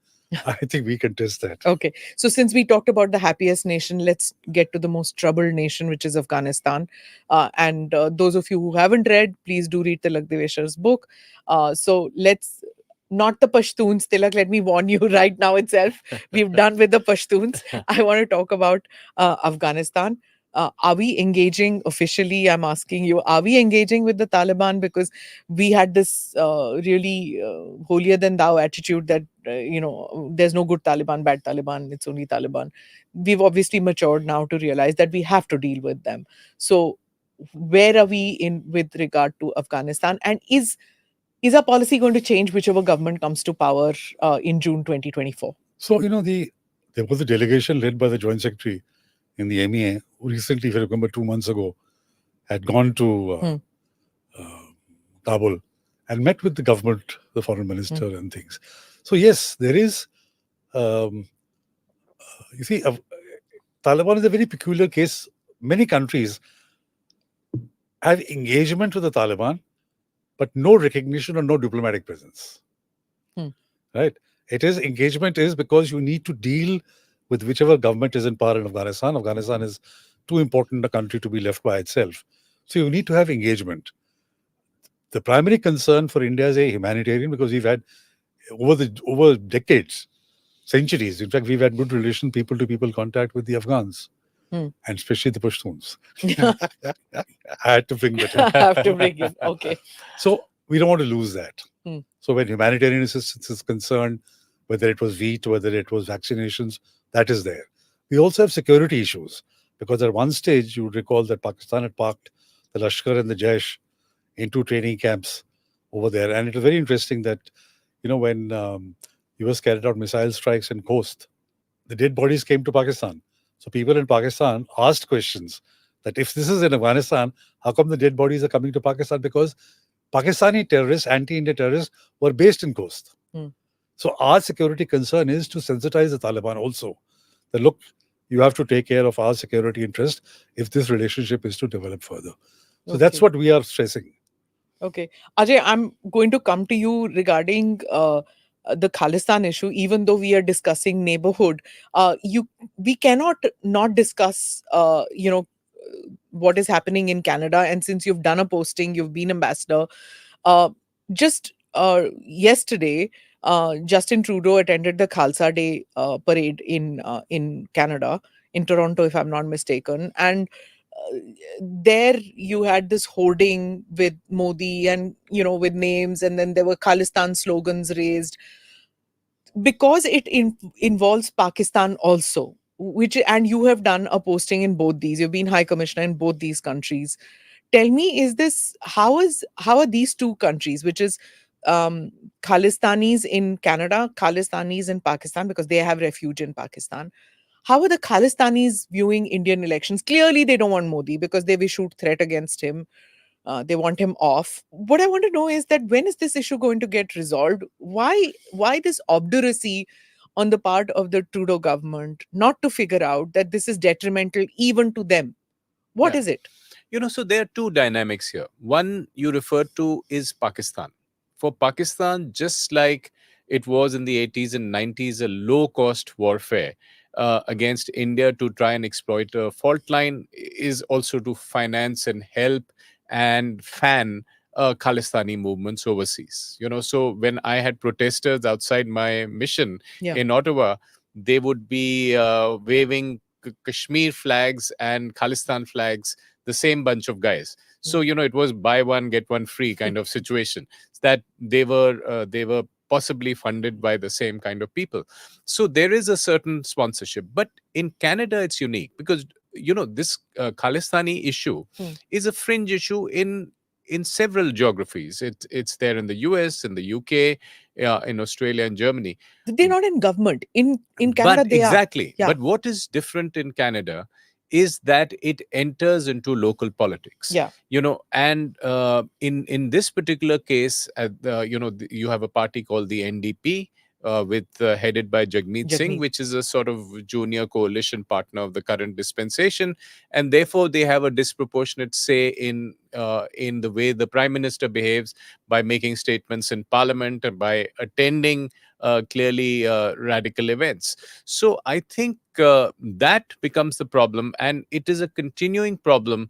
I think we can test that. Okay. So since we talked about the happiest nation, let's get to the most troubled nation, which is Afghanistan. And those of you who haven't read, please do read Tilak Deveshar's book. So let's, not the Pashtuns, Tilak, let me warn you right now itself. We've done with the Pashtuns. I want to talk about Afghanistan. Are we engaging officially? I'm asking you, are we engaging with the Taliban? Because we had this really holier than thou attitude that, there's no good Taliban, bad Taliban, it's only Taliban. We've obviously matured now to realize that we have to deal with them. So where are we in with regard to Afghanistan? And is our policy going to change whichever government comes to power in June 2024? So, there was a delegation led by the Joint Secretary in the MEA, who recently, if you remember, 2 months ago, had gone to Kabul and met with the government, the foreign minister and things. So yes, there is, you see, Taliban is a very peculiar case. Many countries have engagement with the Taliban, but no recognition or no diplomatic presence. Right? It is, engagement is because you need to deal with whichever government is in power in Afghanistan. Afghanistan is too important a country to be left by itself. So you need to have engagement. The primary concern for India is a humanitarian, because we've had over decades, centuries. In fact, we've had good relation, people to people contact with the Afghans, and especially the Pashtuns. I had to bring that in. I have to bring in. Okay. So we don't want to lose that. Hmm. So when humanitarian assistance is concerned, whether it was wheat, whether it was vaccinations, that is there. We also have security issues because at one stage, you would recall that Pakistan had parked the Lashkar and the Jaish into training camps over there. And it was very interesting that, when US carried out missile strikes in coast, the dead bodies came to Pakistan. So people in Pakistan asked questions that if this is in Afghanistan, how come the dead bodies are coming to Pakistan? Because Pakistani terrorists, anti-India terrorists, were based in coast. So our security concern is to sensitize the Taliban also. That look, you have to take care of our security interest if this relationship is to develop further. So that's what we are stressing. Okay. Ajay, I'm going to come to you regarding the Khalistan issue. Even though we are discussing neighborhood, we cannot not discuss, what is happening in Canada. And since you've done a posting, you've been ambassador. Just yesterday, Justin Trudeau attended the Khalsa Day parade in Canada, in Toronto, if I'm not mistaken. And there you had this hoarding with Modi and, with names, and then there were Khalistan slogans raised because it involves Pakistan also, and you have done a posting in both these. You've been High Commissioner in both these countries. Tell me, how are these two countries, which is Khalistanis in Canada, Khalistanis in Pakistan, because they have refuge in Pakistan, how are the Khalistanis viewing Indian elections? Clearly, they don't want Modi because they've issued threat against him. They want him off. What I want to know is that when is this issue going to get resolved? Why this obduracy on the part of the Trudeau government not to figure out that this is detrimental even to them? What is it? So there are two dynamics here. One you referred to is Pakistan. For Pakistan, just like it was in the 80s and 90s, a low-cost warfare against India to try and exploit a fault line is also to finance and help and fan Khalistani movements overseas. So when I had protesters outside my mission in Ottawa, they would be waving Kashmir flags and Khalistan flags, the same bunch of guys. So it was buy one get one free kind of situation. That they were possibly funded by the same kind of people. So there is a certain sponsorship. But in Canada, it's unique because this Khalistani issue is a fringe issue in several geographies. It's there in the US, in the UK, in Australia and Germany. They're not in government. In Canada, they exactly. are. But what is different in Canada is that it enters into local politics. And in this particular case, you have a party called the NDP, headed by Jagmeet Singh, which is a sort of junior coalition partner of the current dispensation, and therefore they have a disproportionate say in the way the Prime Minister behaves by making statements in Parliament and by attending clearly radical events. So I think that becomes the problem, and it is a continuing problem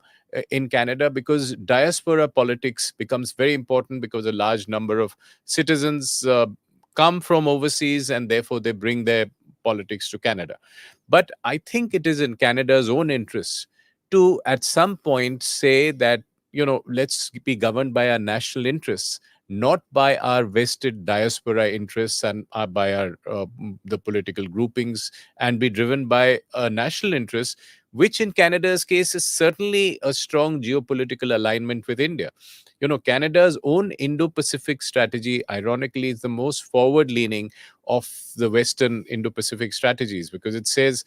in Canada because diaspora politics becomes very important because a large number of citizens come from overseas and therefore they bring their politics to Canada. But I think it is in Canada's own interest to at some point say that, let's be governed by our national interests, not by our vested diaspora interests and by our the political groupings, and be driven by a national interest, which in Canada's case is certainly a strong geopolitical alignment with India. Canada's Own Indo-Pacific strategy, ironically, is the most forward-leaning of the Western Indo-Pacific strategies because it says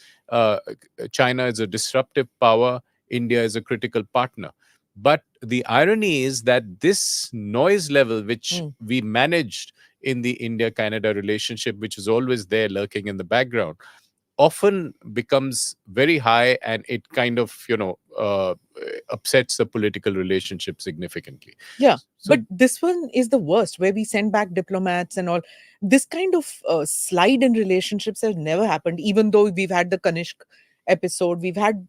China is a disruptive power, India is a critical partner. But the irony is that this noise level, which we managed in the India-Canada relationship, which is always there lurking in the background, often becomes very high, and it kind of, upsets the political relationship significantly. Yeah. But this one is the worst, where we send back diplomats and all. This kind of slide in relationships has never happened, even though we've had the Kanishk episode. We've had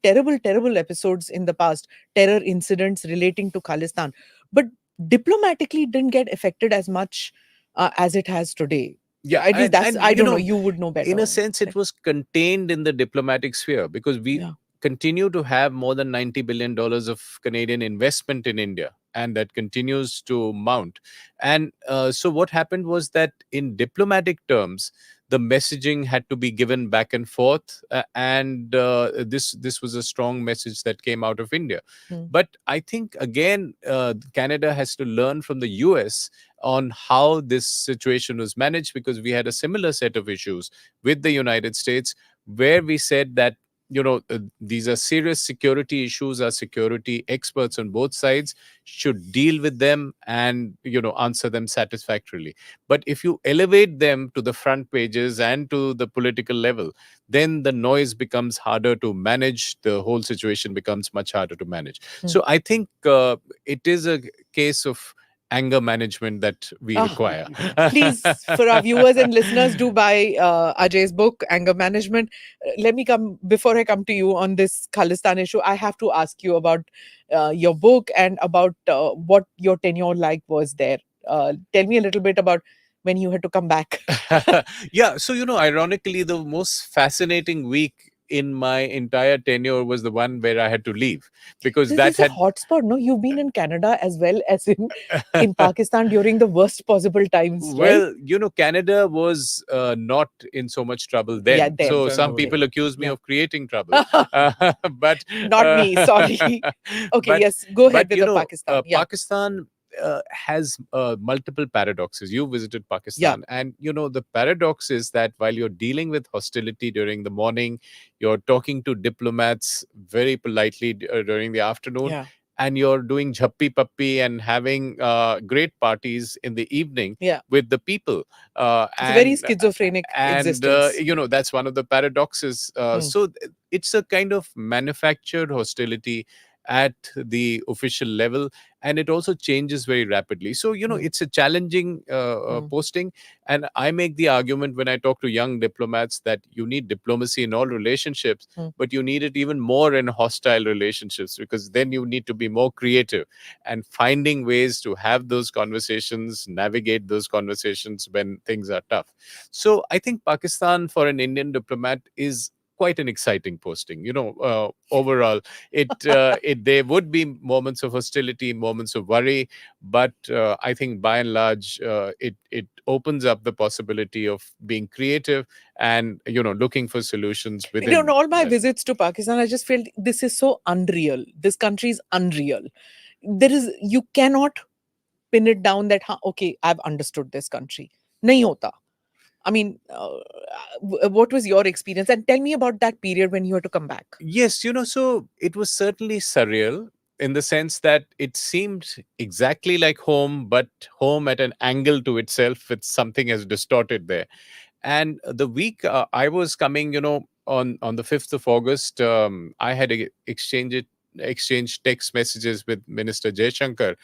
terrible episodes in the past, terror incidents relating to Khalistan. But diplomatically, it didn't get affected as much as it has today? Yeah, At least that's, I you don't know, know, you would know better. in a sense, it was contained in the diplomatic sphere because we Yeah. continue to have more than $90 billion of Canadian investment in India, and that continues to mount. And so, what happened was that in diplomatic terms, the messaging had to be given back and forth, and this was a strong message that came out of India. But I think again, Canada has to learn from the US on how this situation was managed, because we had a similar set of issues with the United States where we said that, these are serious security issues. Our security experts on both sides should deal with them and, answer them satisfactorily. But if you elevate them to the front pages and to the political level, then the noise becomes harder to manage. The whole situation becomes much harder to manage. So I think it is a case of anger management that we require. Please, for our viewers and listeners, do buy Ajay's book, Anger Management. Let me come, before I come to you on this Khalistan issue, I have to ask you about your book and about what your tenure like was there. Tell me a little bit about when you had to come back. Yeah, so ironically, the most fascinating week in my entire tenure was the one where I had to leave, because This that is a had hotspot, no? You've been in Canada as well as in Pakistan during the worst possible times, right? Well, Canada was not in so much trouble then. Yeah, then. So Then, some okay. people accuse me Yeah. of creating trouble. But Not me, sorry. Okay, yes, go ahead with the Pakistan. Yeah. Pakistan has multiple paradoxes. You visited Pakistan, and the paradox is that while you're dealing with hostility during the morning, you're talking to diplomats very politely during the afternoon, Yeah. and you're doing jhappi pappi and having great parties in the evening Yeah. with the people. It's a very schizophrenic existence. That's one of the paradoxes. So it's a kind of manufactured hostility at the official level, and it also changes very rapidly. So it's a challenging posting, and I make the argument when I talk to young diplomats that you need diplomacy in all relationships, but you need it even more in hostile relationships, because then you need to be more creative and finding ways to have those conversations, navigate those conversations when things are tough. So I think Pakistan for an Indian diplomat is quite an exciting posting. Overall, there would be moments of hostility, moments of worry, but I think by and large, it opens up the possibility of being creative and looking for solutions within. In all my visits to Pakistan, I just felt this is so unreal. This country is unreal. You cannot pin it down that okay, I've understood this country. Nahi hota. I mean, what was your experience? And tell me about that period when you had to come back. Yes, so it was certainly surreal in the sense that it seemed exactly like home, but home at an angle to itself, with something as distorted there. And the week I was coming, on the 5th of August, I had exchanged text messages with Minister Jaishankar.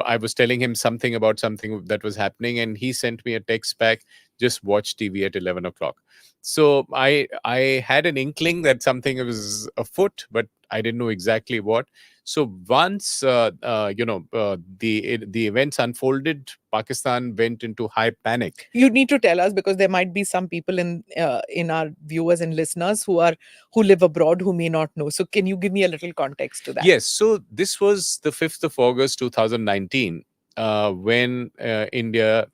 I was telling him something about something that was happening, and he sent me a text back, just watch TV at 11 o'clock. So I had an inkling that something was afoot, but I didn't know exactly what. So once the events unfolded, Pakistan went into high panic. You need to tell us, because there might be some people in our viewers and listeners who live abroad who may not know. So can you give me a little context to that? Yes. So this was the 5th of August 2019. When India,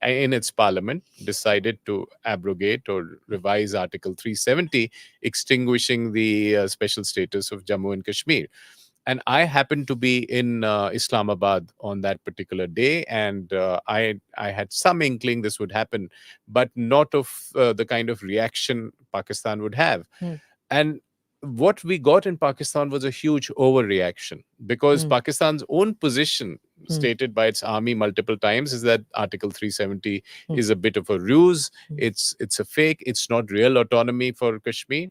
in its parliament, decided to abrogate or revise Article 370, extinguishing the special status of Jammu and Kashmir. And I happened to be in Islamabad on that particular day, and I had some inkling this would happen, but not of the kind of reaction Pakistan would have. And what we got in Pakistan was a huge overreaction, because Pakistan's own position, stated by its army multiple times, is that Article 370 is a bit of a ruse. It's a fake. It's not real autonomy for Kashmir.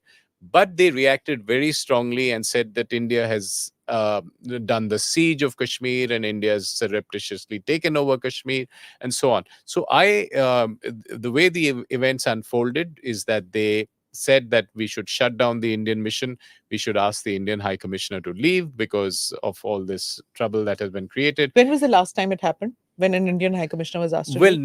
But they reacted very strongly and said that India has done the siege of Kashmir, and India has surreptitiously taken over Kashmir, and so on. So the way the events unfolded is that they said that we should shut down the Indian mission. We should ask the Indian High Commissioner to leave because of all this trouble that has been created. When was the last time it happened? when an Indian High Commissioner was asked to Well, leave?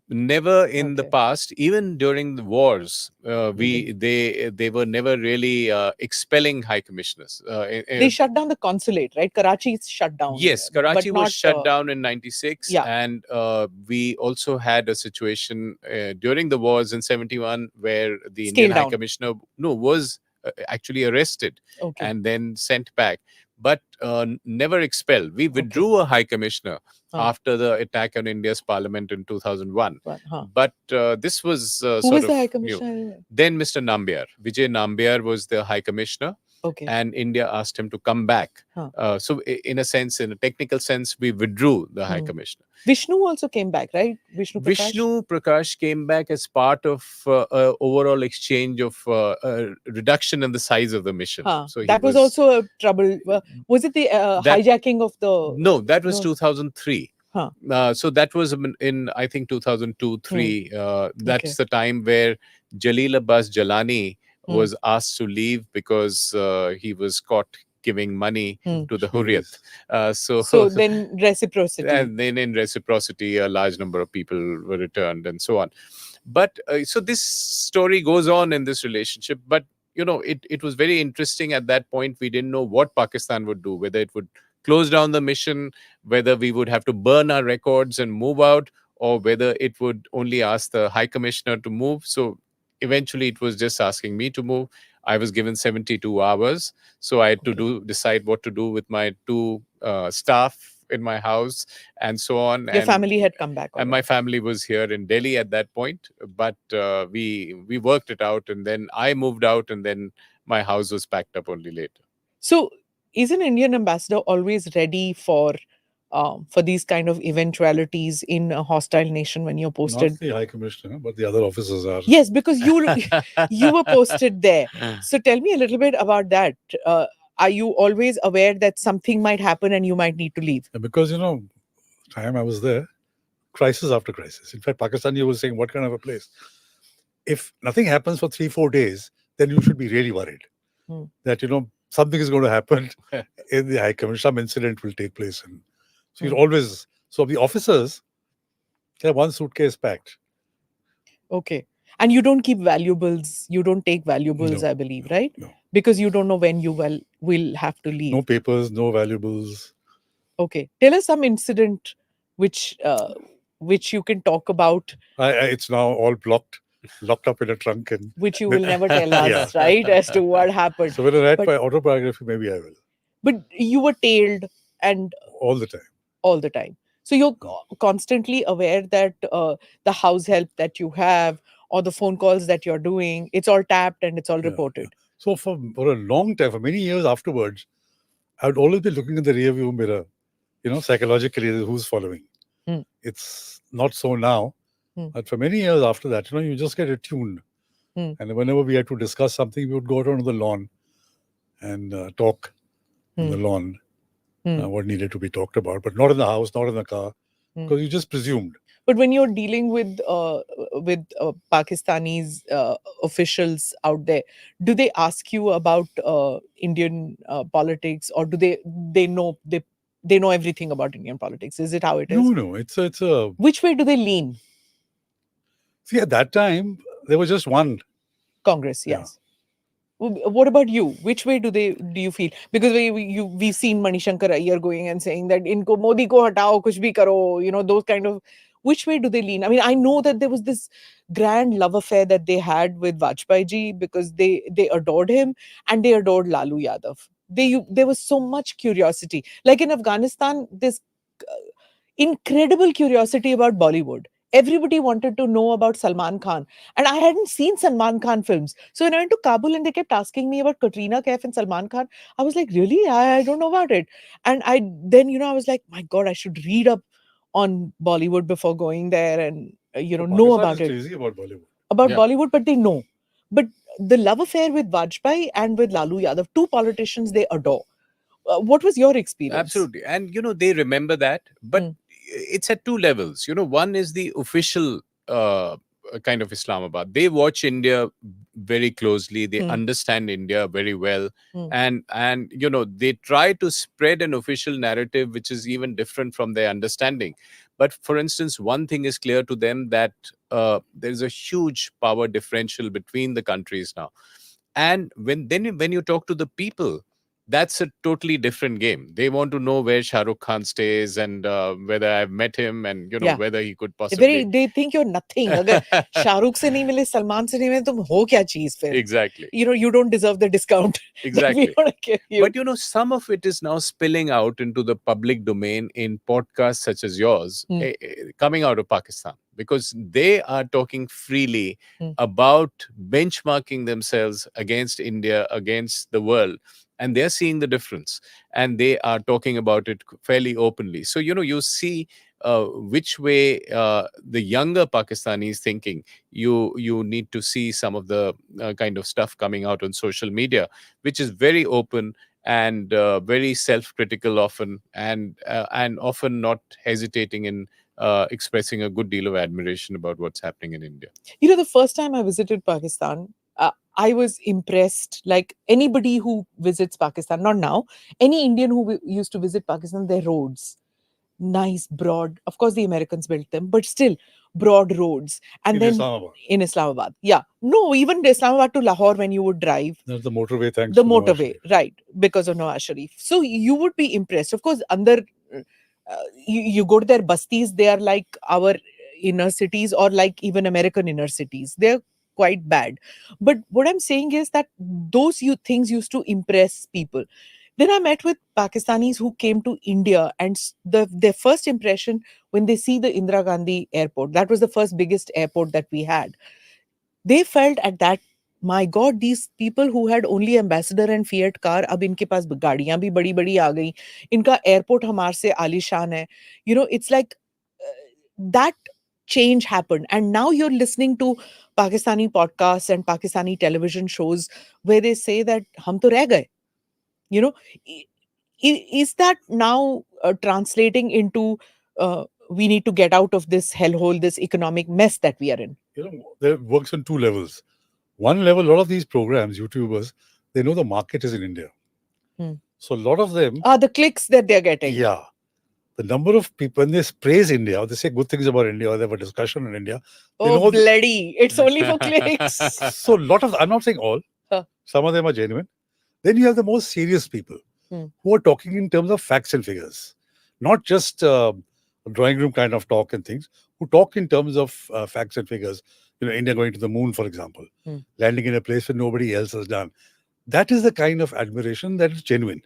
never in the Okay. past. Even during the wars, they were never really expelling high commissioners. They shut down the consulate, right? Karachi is shut down. Yes, but Karachi was not, shut down in '96, yeah. and we also had a situation during the wars in '71 where the Indian Scaled High down. Commissioner was actually arrested Okay. and then sent back, but never expelled. We withdrew a High Commissioner after the attack on India's Parliament in 2001. But this was Who sort was of the High new. Commissioner? Then Mr. Nambiar, Vijay Nambiar was the High Commissioner. Okay. And India asked him to come back. So in a sense, in a technical sense, we withdrew the High Commissioner. Vishnu also came back, right? Vishnu Prakash came back as part of overall exchange of reduction in the size of the mission. So that was also a trouble. Was it the hijacking of the... No, that was 2003. So that was in I think 2002-3. That's the time where Jalil Abbas Jalani was asked to leave because he was caught giving money to the Hurriyat. So then reciprocity. And then in reciprocity, a large number of people were returned and so on. But so this story goes on in this relationship. But, you know, it was very interesting at that point. We didn't know what Pakistan would do, whether it would close down the mission, whether we would have to burn our records and move out, or whether it would only ask the High Commissioner to move. So eventually it was just asking me to move. I was given 72 hours. So I had to decide what to do with my two staff in my house and so on. Your family had come back. And my family was here in Delhi at that point. But we worked it out, and then I moved out, and then my house was packed up only later. So is an Indian ambassador always ready for these kind of eventualities in a hostile nation when you're posted? Not the High Commissioner, but the other officers are. Yes, because you were posted there. So tell me a little bit about that. Are you always aware that something might happen and you might need to leave? Because, you know, time I was there, crisis after crisis. In fact, Pakistani was saying, what kind of a place? If nothing happens for 3-4 days, then you should be really worried that, you know, something is going to happen in the High Commission. Some incident will take place. And so you're always... So the officers have one suitcase packed. Okay. And you don't keep valuables. You don't take valuables, No, I believe, right? No. Because you don't know when you will have to leave. No papers, no valuables. Okay. Tell us some incident which you can talk about. It's now all locked up in a trunk. And which you will never tell us, right? As to what happened. So when I write my autobiography, maybe I will. But you were tailed and... All the time. All the time. So you're constantly aware that the house help that you have or the phone calls that you're doing, it's all tapped and it's all reported. So for a long time, for many years afterwards, I would always be looking in the rear view mirror, you know, psychologically, who's following. It's not so now. But for many years after that, you know, you just get attuned. And whenever we had to discuss something, we would go down to the lawn and talk on the lawn. What needed to be talked about, but not in the house, not in the car, because you just presumed. But when you're dealing with Pakistanis officials out there, do they ask you about Indian politics, or do they know everything about Indian politics? Is it how it is? No. It's a. Which way do they lean? See, at that time there was just one Congress. Yes. What about you? Which way do you feel? Because we've seen Manishankar Iyer going and saying that inko Modi ko hatao, kuch bhi karo, you know, those kind of. Which way do they lean? I mean, I know that there was this grand love affair that they had with Vajpayee ji because they adored him and they adored Lalu Yadav. There was so much curiosity. Like in Afghanistan, this incredible curiosity about Bollywood. Everybody wanted to know about Salman Khan. And I hadn't seen Salman Khan films. So when I went to Kabul and they kept asking me about Katrina Kaif and Salman Khan, I was like, really? I don't know about it. And I was like, my God, I should read up on Bollywood before going there and, know about it. Crazy about Bollywood. Bollywood, but they know. But the love affair with Vajpayee and with Lalu Yadav, two politicians they adore. What was your experience? Absolutely. And, they remember that. But it's at two levels. One is the official kind of Islamabad. They watch India very closely. They understand India very well. And they try to spread an official narrative which is even different from their understanding. But for instance, one thing is clear to them, that there's a huge power differential between the countries now. And when you talk to the people, that's a totally different game. They want to know where Shah Rukh Khan stays, and whether I've met him, and Yeah. whether he could possibly. They think you're nothing. अगर शाहरुख से नहीं मिले, सलमान से नहीं मिले, तुम हो क्या चीज फिर? Exactly. You don't deserve the discount that Exactly. we want to give you. But some of it is now spilling out into the public domain in podcasts such as yours, coming out of Pakistan, because they are talking freely about benchmarking themselves against India, against the world, and they're seeing the difference, and they are talking about it fairly openly. So you see which way the younger Pakistani is thinking. You need to see some of the kind of stuff coming out on social media, which is very open and very self-critical often, and often not hesitating in expressing a good deal of admiration about what's happening in India. The first time I visited Pakistan, I was impressed. Like anybody who visits Pakistan, not now, any Indian who used to visit Pakistan, their roads, nice, broad. Of course, the Americans built them, but still broad roads. And then in Islamabad, yeah, no, even Islamabad to Lahore, when you would drive, there's the motorway, thanks the to motorway, right, because of Nawaz Sharif. So you would be impressed. Of course, under you go to their bastis, they are like our inner cities, or like even American inner cities. They're quite bad. But what I'm saying is that those things used to impress people. Then I met with Pakistanis who came to India, and their first impression when they see the Indira Gandhi airport, that was the first biggest airport that we had. They felt at that, my God, these people who had only Ambassador and Fiat car, ab inke paas gaadiyan bhi badi badi aa gayi. Inka airport hamar se alishan hai. It's like that change happened. And now you're listening to Pakistani podcasts and Pakistani television shows where they say that hum to reh gaye. Is that now translating into we need to get out of this hellhole, this economic mess that we are in? It works on two levels. One level, a lot of these programs, YouTubers, they know the market is in India. So a lot of them... the clicks that they're getting. Yeah. The number of people, when they praise India, or they say good things about India, or they have a discussion on India... Oh, bloody. It's only for clicks. So a lot of... I'm not saying all. Some of them are genuine. Then you have the most serious people who are talking in terms of facts and figures. Not just a drawing room kind of talk and things, who talk in terms of facts and figures. India going to the moon, for example, landing in a place where nobody else has done. That is the kind of admiration that is genuine.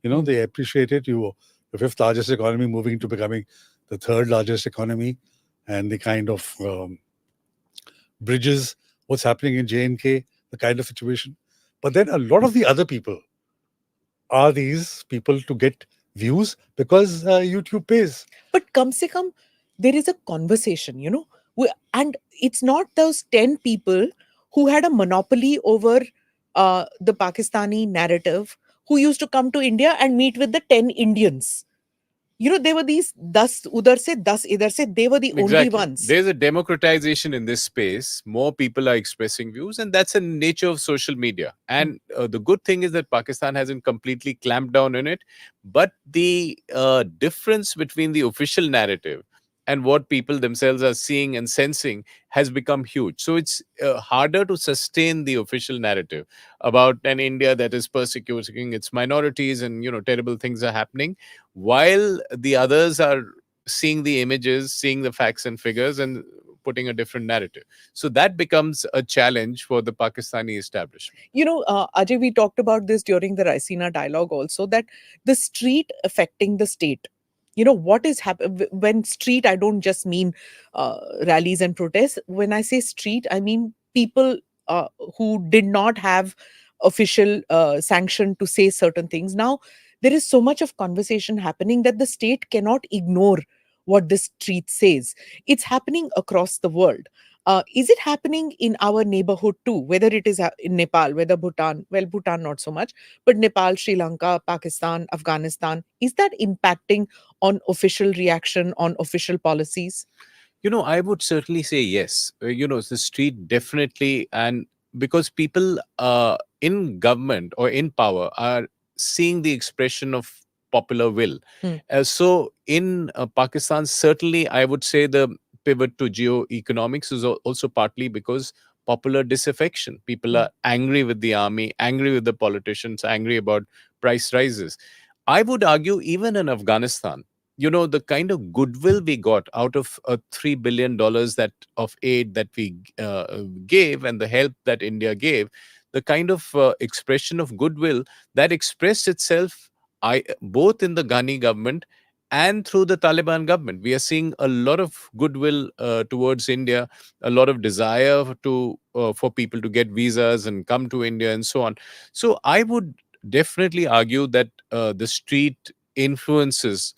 They appreciate it. The fifth largest economy moving to becoming the third largest economy, and the kind of bridges, what's happening in J&K, the kind of situation. But then a lot of the other people are these people to get views because YouTube pays. But come se come, there is a conversation, and it's not those 10 people who had a monopoly over the Pakistani narrative who used to come to India and meet with the 10 Indians. They were these 10 udhar se, 10 idhar se, they were the only ones. There's a democratization in this space. More people are expressing views, and that's the nature of social media. And the good thing is that Pakistan hasn't completely clamped down on it, but the difference between the official narrative and what people themselves are seeing and sensing has become huge. So it's harder to sustain the official narrative about an India that is persecuting its minorities and, terrible things are happening, while the others are seeing the images, seeing the facts and figures, and putting a different narrative. So that becomes a challenge for the Pakistani establishment. Ajay, we talked about this during the Raisina dialogue also, that the street affecting the state. What is happening when street, I don't just mean rallies and protests. When I say street, I mean people who did not have official sanction to say certain things. Now, there is so much of conversation happening that the state cannot ignore what the street says. It's happening across the world. Is it happening in our neighborhood too? Whether it is in Nepal, whether Bhutan, well, Bhutan not so much, but Nepal, Sri Lanka, Pakistan, Afghanistan, is that impacting on official reaction, on official policies? I would certainly say yes. The street definitely, and because people in government or in power are seeing the expression of popular will. So in Pakistan, certainly I would say the pivot to geo-economics is also partly because popular disaffection. People are angry with the army, angry with the politicians, angry about price rises. I would argue even in Afghanistan, the kind of goodwill we got out of $3 billion that of aid that we gave, and the help that India gave, the kind of expression of goodwill that expressed itself both in the Ghani government and through the Taliban government. We are seeing a lot of goodwill towards India, a lot of desire for people to get visas and come to India and so on. So I would definitely argue that the street influences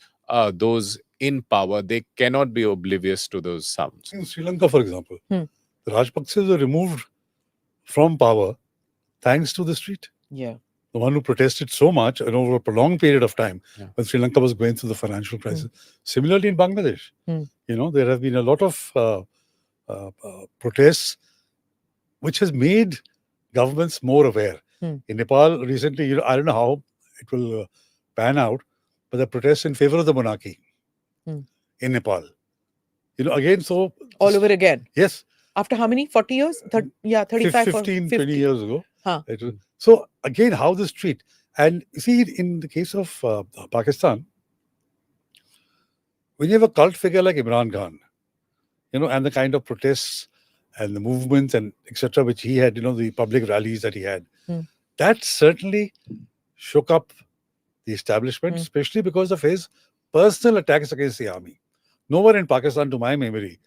those in power. They cannot be oblivious to those sounds. In Sri Lanka, for example, the Rajpaksas were removed from power thanks to the street. Yeah. The one who protested so much and over a prolonged period of time Yeah. when Sri Lanka was going through the financial crisis. Similarly, in Bangladesh, there have been a lot of protests which has made governments more aware. In Nepal recently, I don't know how it will pan out, but the protests in favor of the monarchy in Nepal. Again, so... All over again. Yes. After how many? 40 years? 35 15, 50. 20 years ago. Huh. So again, how the street, and you see, in the case of Pakistan, when you have a cult figure like Imran Khan, and the kind of protests and the movements and etc. which he had, the public rallies that he had, that certainly shook up the establishment, especially because of his personal attacks against the army. No one in Pakistan, to my memory,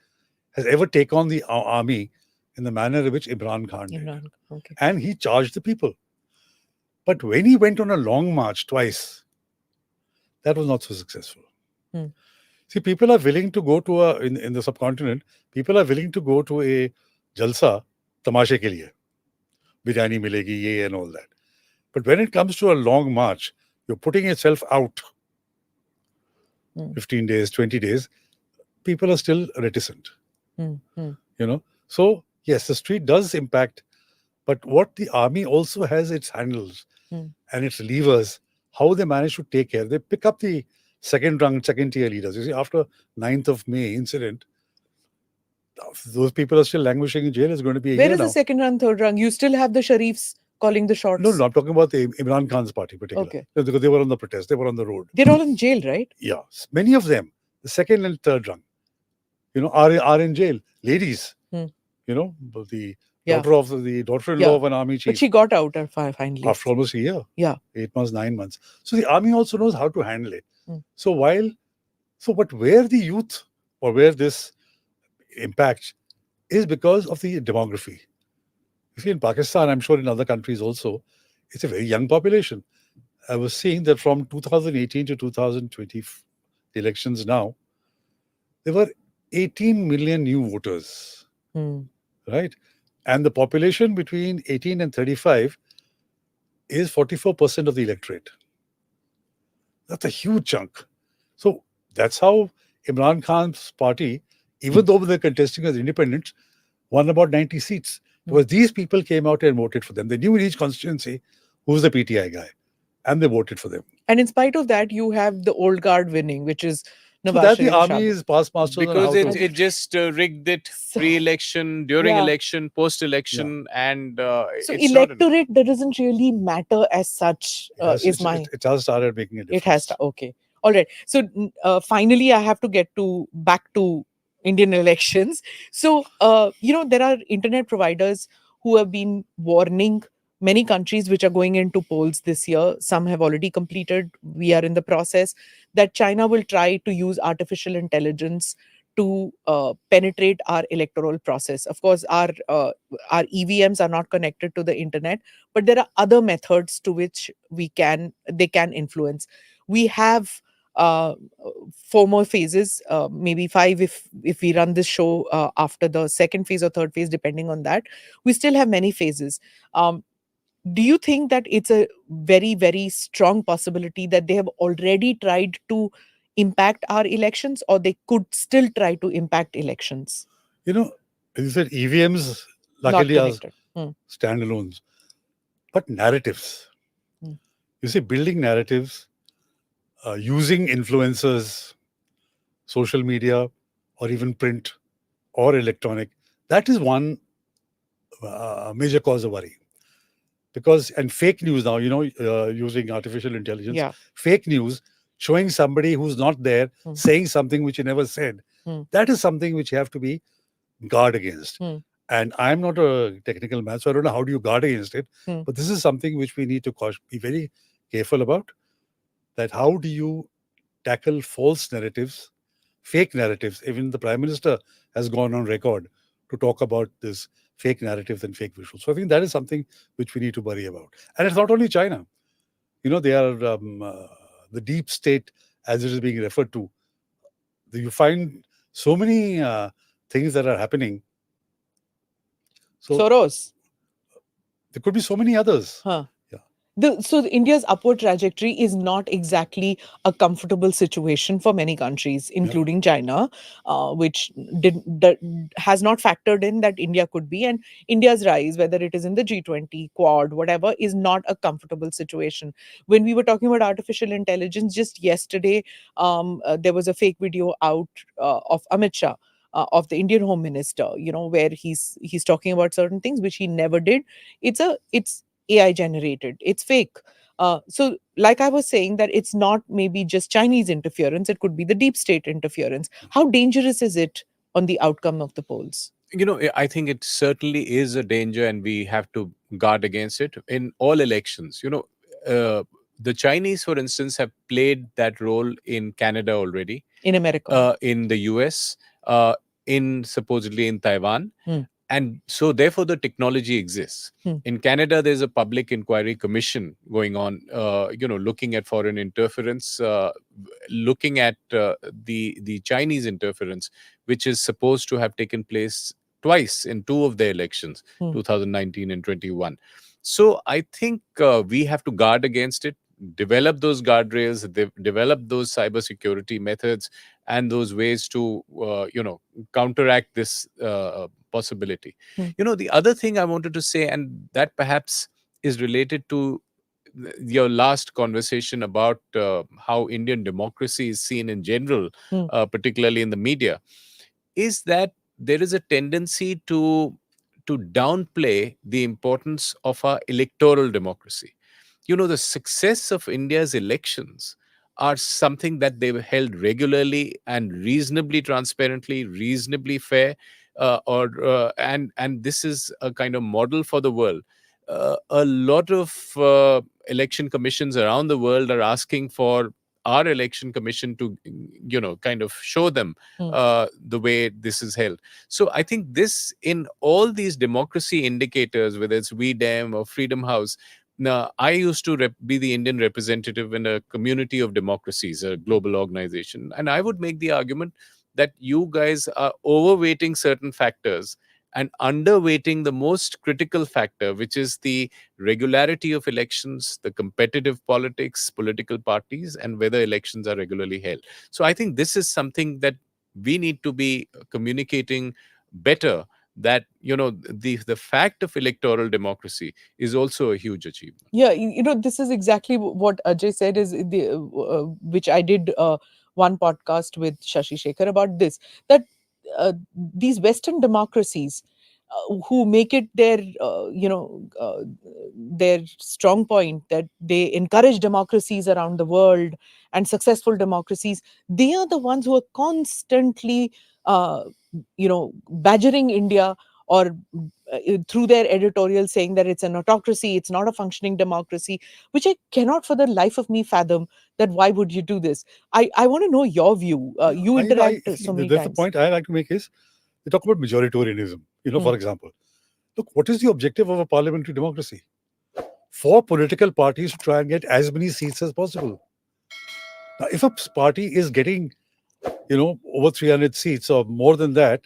has ever taken on the army in the manner in which Imran Khan did. Okay. And he charged the people. But when he went on a long march twice, that was not so successful. See, people are willing to go to in the subcontinent, people are willing to go to a jalsa, tamashe ke liye. Biryani milegi, ye and all that. But when it comes to a long march, you're putting yourself out 15 days, 20 days, people are still reticent. So, yes, the street does impact, but what the army also has its handles and its levers, how they manage to take care. They pick up the second tier leaders. You see, after 9th of May incident, those people are still languishing in jail. It's going to be a Where year is now. the second rung, third rung? You still have the Sharifs calling the shots. No, I'm talking about the Imran Khan's party particularly. Okay. Because they were on the protest. They were on the road. They're all in jail, right? Yeah. Many of them, the second and third rung, are in jail. Ladies, the daughter-in-law of an army chief. But she got out finally. After almost a year. Yeah. 8 months, 9 months. So the army also knows how to handle it. But where the youth or where this impacts is because of the demography. You see, in Pakistan, I'm sure in other countries also, it's a very young population. I was seeing that from 2018 to 2020, the elections now, there were 18 million new voters, right? And the population between 18 and 35 is 44% of the electorate. That's a huge chunk. So that's how Imran Khan's party, even though they're contesting as independents, won about 90 seats. Because these people came out and voted for them. They knew in each constituency who's the PTI guy. And they voted for them. And in spite of that, you have the old guard winning, which is Nawaz So that Sharif the army Shah. is past masters. Because it just rigged it pre-election, during election, post-election, and So it's not electorate doesn't really matter as such. It has started making a difference. It has. Okay. All right. So finally, I have to get back to Indian elections. So, there are internet providers who have been warning many countries which are going into polls this year. Some have already completed. We are in the process that China will try to use artificial intelligence to penetrate our electoral process. Of course, our EVMs are not connected to the internet, but there are other methods to which they can influence. We have 4 more phases, maybe 5 if we run this show after the second phase or third phase, depending on that. We still have many phases. Do you think that it's a very, very strong possibility that they have already tried to impact our elections, or they could still try to impact elections? As you said, EVMs luckily are standalones. But narratives. You see, building narratives, using influencers, social media, or even print or electronic, that is one major cause of worry. Because, and fake news now, using artificial intelligence, Yeah. fake news showing somebody who's not there saying something which he never said, that is something which you have to be guard against. And I'm not a technical man, so I don't know how do you guard against it. But this is something which we need to be very careful about. That how do you tackle false narratives, fake narratives? Even the Prime Minister has gone on record to talk about this fake narratives and fake visuals. So I think that is something which we need to worry about. And it's not only China. They are the deep state, as it is being referred to. You find so many things that are happening. So Soros. there could be so many others. Huh. So India's upward trajectory is not exactly a comfortable situation for many countries, including China, which has not factored in that India could be. And India's rise, whether it is in the G20, Quad, whatever, is not a comfortable situation. When we were talking about artificial intelligence, just yesterday, there was a fake video out of Amit Shah. Of the Indian Home Minister, where he's talking about certain things which he never did. It's AI generated. It's fake. So, like I was saying, that it's not maybe just Chinese interference. It could be the deep state interference. How dangerous is it on the outcome of the polls? I think it certainly is a danger, and we have to guard against it in all elections. The Chinese, for instance, have played that role in Canada already, in America, in the US, supposedly in Taiwan. And so, therefore, the technology exists. In Canada, there's a public inquiry commission going on, looking at foreign interference, looking at the Chinese interference, which is supposed to have taken place twice in two of the elections, 2019 and 21. So I think we have to guard against it, develop those guardrails, develop those cybersecurity methods, and those ways to, counteract this possibility. The other thing I wanted to say, and that perhaps is related to your last conversation about how Indian democracy is seen in general, particularly in the media, is that there is a tendency to downplay the importance of our electoral democracy. The success of India's elections are something that they were held regularly and reasonably transparently, reasonably fair, and this is a kind of model for the world. A lot of election commissions around the world are asking for our election commission to, kind of show them the way this is held. So I think this, in all these democracy indicators, whether it's VDEM or Freedom House. Now, I used to be the Indian representative in a community of democracies, a global organization. And I would make the argument that you guys are overweighting certain factors and underweighting the most critical factor, which is the regularity of elections, the competitive politics, political parties, and whether elections are regularly held. So I think this is something that we need to be communicating better, that the fact of electoral democracy is also a huge achievement. Yeah, this is exactly what Ajay said, is which I did one podcast with Shashi Shekhar about this, that these Western democracies who make it their strong point, that they encourage democracies around the world and successful democracies, they are the ones who are constantly badgering India, or through their editorial saying that it's an autocracy, it's not a functioning democracy, which I cannot for the life of me fathom, that why would you do this? I want to know your view. You interact so many that's times. the point I like to make is, they talk about majoritarianism, for example. Look, what is the objective of a parliamentary democracy? For political parties to try and get as many seats as possible. Now, if a party is getting, over 300 seats or more than that,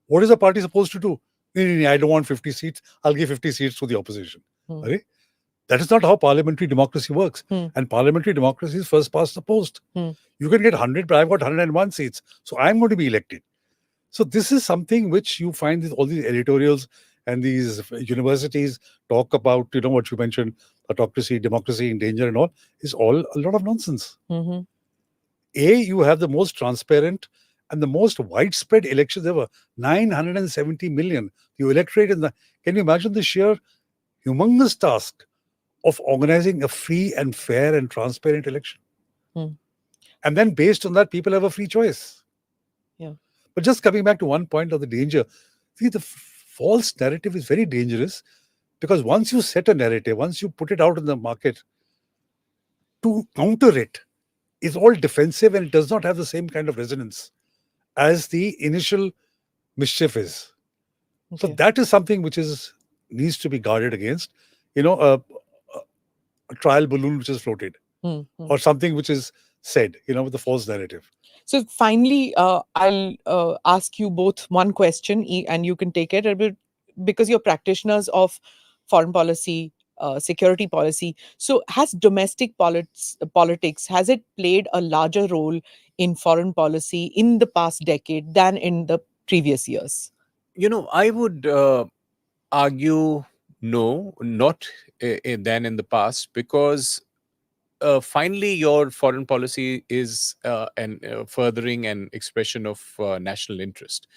what is a party supposed to do? I don't want 50 seats. I'll give 50 seats to the opposition. Right? That is not how parliamentary democracy works. And parliamentary democracy is first past the post. You can get 100, but I've got 101 seats. So I'm going to be elected. So this is something which you find all these editorials and these universities talk about, what you mentioned, autocracy, democracy in danger and all, is all a lot of nonsense. You have the most transparent and the most widespread elections ever. 970 million. You electorate in the. Can you imagine the sheer humongous task of organizing a free and fair and transparent election? And then based on that, people have a free choice. Yeah. But just coming back to one point of the danger, see, the false narrative is very dangerous, because once you set a narrative, once you put it out in the market, to counter it is all defensive, and it does not have the same kind of resonance as the initial mischief is. So that is something which needs to be guarded against. A trial balloon which is floated, or something which is said, with the false narrative. So finally, I'll ask you both one question, and you can take it, because you're practitioners of foreign policy, security policy. So has domestic politics, has it played a larger role in foreign policy in the past decade than in the previous years? I would argue no, not than in the past, because finally your foreign policy is furthering an expression of national interest.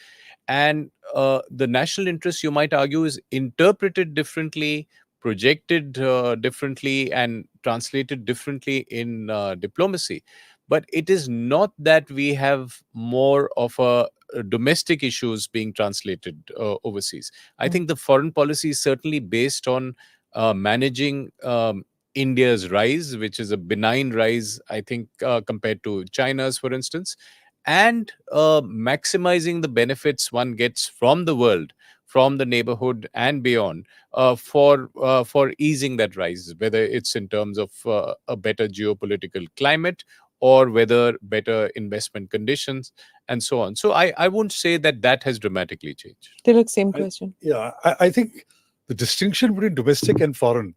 And the national interest, you might argue, is interpreted differently, projected differently, and translated differently in diplomacy. But it is not that we have more of a domestic issues being translated overseas. I think the foreign policy is certainly based on managing India's rise, which is a benign rise, I think, compared to China's, for instance, and maximizing the benefits one gets from the world, from the neighborhood and beyond, for easing that rise, whether it's in terms of a better geopolitical climate, or whether better investment conditions, and so on. So I won't say that has dramatically changed. Tilak, same question. I think the distinction between domestic and foreign,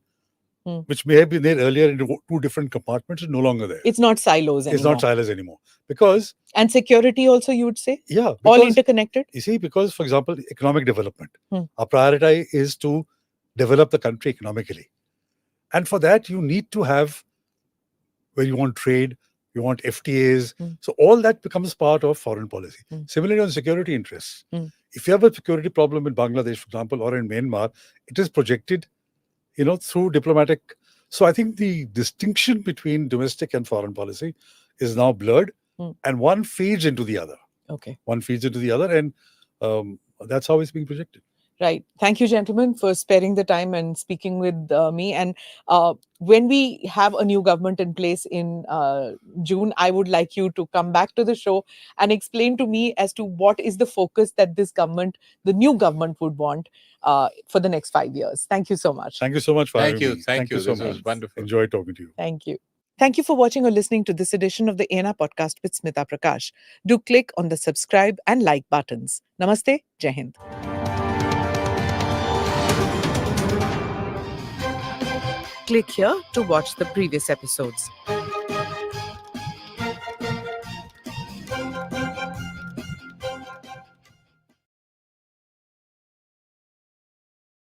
which may have been there earlier in two different compartments, is no longer there. It's not silos anymore. It's not silos anymore. Because... And security also, you would say? Yeah. All interconnected? You see, because, for example, economic development. Our priority is to develop the country economically. And for that, you need to have, where you want trade, you want FTAs. So all that becomes part of foreign policy. Similarly, on security interests. If you have a security problem in Bangladesh, for example, or in Myanmar, it is projected through diplomatic. So I think the distinction between domestic and foreign policy is now blurred, and one feeds into the other. Okay. One feeds into the other, and that's how it's being projected. Right. Thank you, gentlemen, for sparing the time and speaking with me. And when we have a new government in place in June, I would like you to come back to the show and explain to me as to what is the focus that this government, the new government, would want for the next 5 years. Thank you so much. Thank you so much for having me. Thank you so much. This was wonderful. Enjoy talking to you. Thank you. Thank you for watching or listening to this edition of the ANR podcast with Smita Prakash. Do click on the subscribe and like buttons. Namaste. Jai Hind. Click here to watch the previous episodes.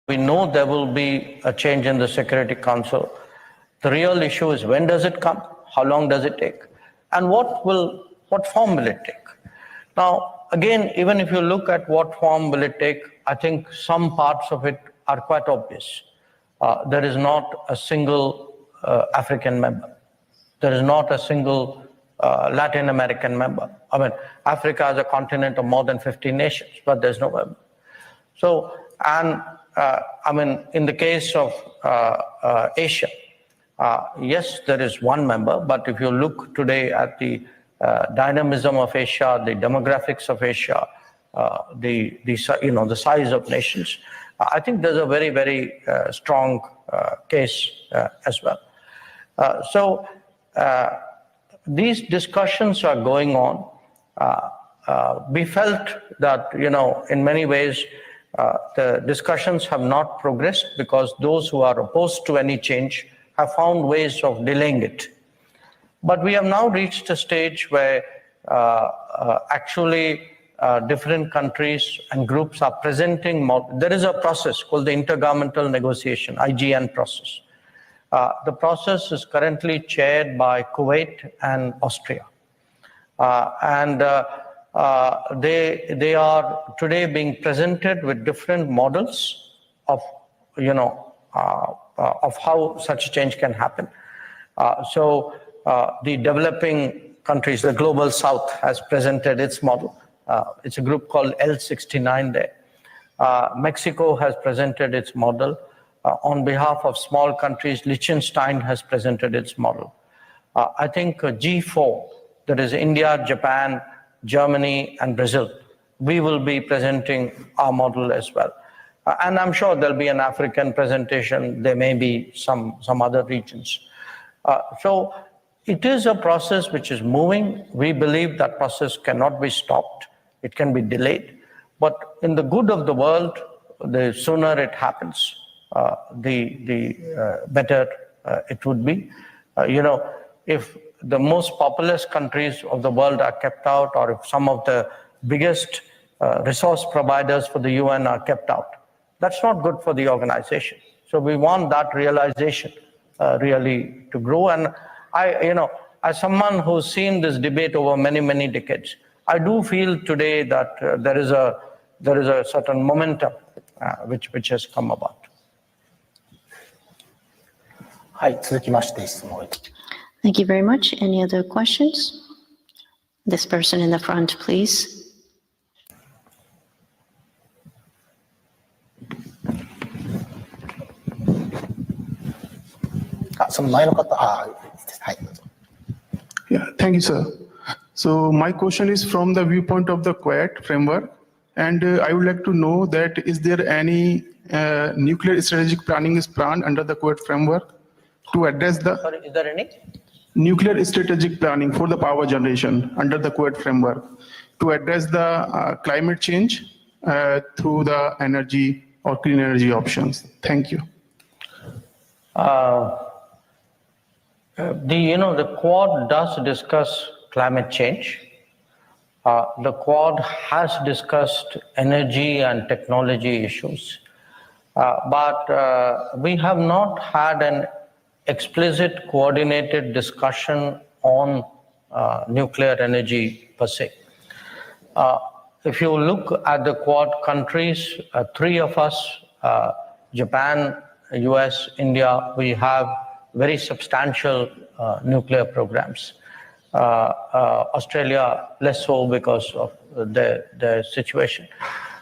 We know there will be a change in the Security Council. The real issue is, when does it come? How long does it take? And what form will it take? Now, again, even if you look at what form will it take, I think some parts of it are quite obvious. There is not a single African member. There is not a single Latin American member. I mean, Africa is a continent of more than 50 nations, but there's no member. So, and I mean, in the case of Asia, yes, there is one member, but if you look today at the dynamism of Asia, the demographics of Asia, the size of nations, I think there's a very, very strong case as well. So these discussions are going on. We felt that, in many ways, the discussions have not progressed because those who are opposed to any change have found ways of delaying it. But we have now reached a stage where actually different countries and groups are presenting there is a process called the Intergovernmental Negotiation, IGN process. The process is currently chaired by Kuwait and Austria. They are today being presented with different models of, of how such change can happen. The developing countries, the Global South, has presented its model. It's a group called L69 there. Mexico has presented its model. On behalf of small countries, Liechtenstein has presented its model. I think G4, that is India, Japan, Germany, and Brazil, we will be presenting our model as well. And I'm sure there'll be an African presentation. There may be some other regions. So it is a process which is moving. We believe that process cannot be stopped. It can be delayed. But in the good of the world, the sooner it happens, the better it would be. If the most populous countries of the world are kept out, or if some of the biggest resource providers for the UN are kept out, that's not good for the organization. So we want that realization really to grow. And as someone who's seen this debate over many, many decades, I do feel today that there is a certain momentum which has come about. Thank you very much. Any other questions? This person in the front, please. Yeah, thank you, sir. So my question is from the viewpoint of the Quiet framework, and I would like to know that is there any nuclear strategic planning is planned under the Quiet framework to address the... Sorry, is there any? Nuclear strategic planning for the power generation under the Quiet framework to address the climate change through the energy or clean energy options. Thank you. The Quad does discuss climate change. The Quad has discussed energy and technology issues, but we have not had an explicit coordinated discussion on nuclear energy per se. If you look at the Quad countries, three of us, Japan, US, India, we have very substantial nuclear programs. Australia, less so because of the situation.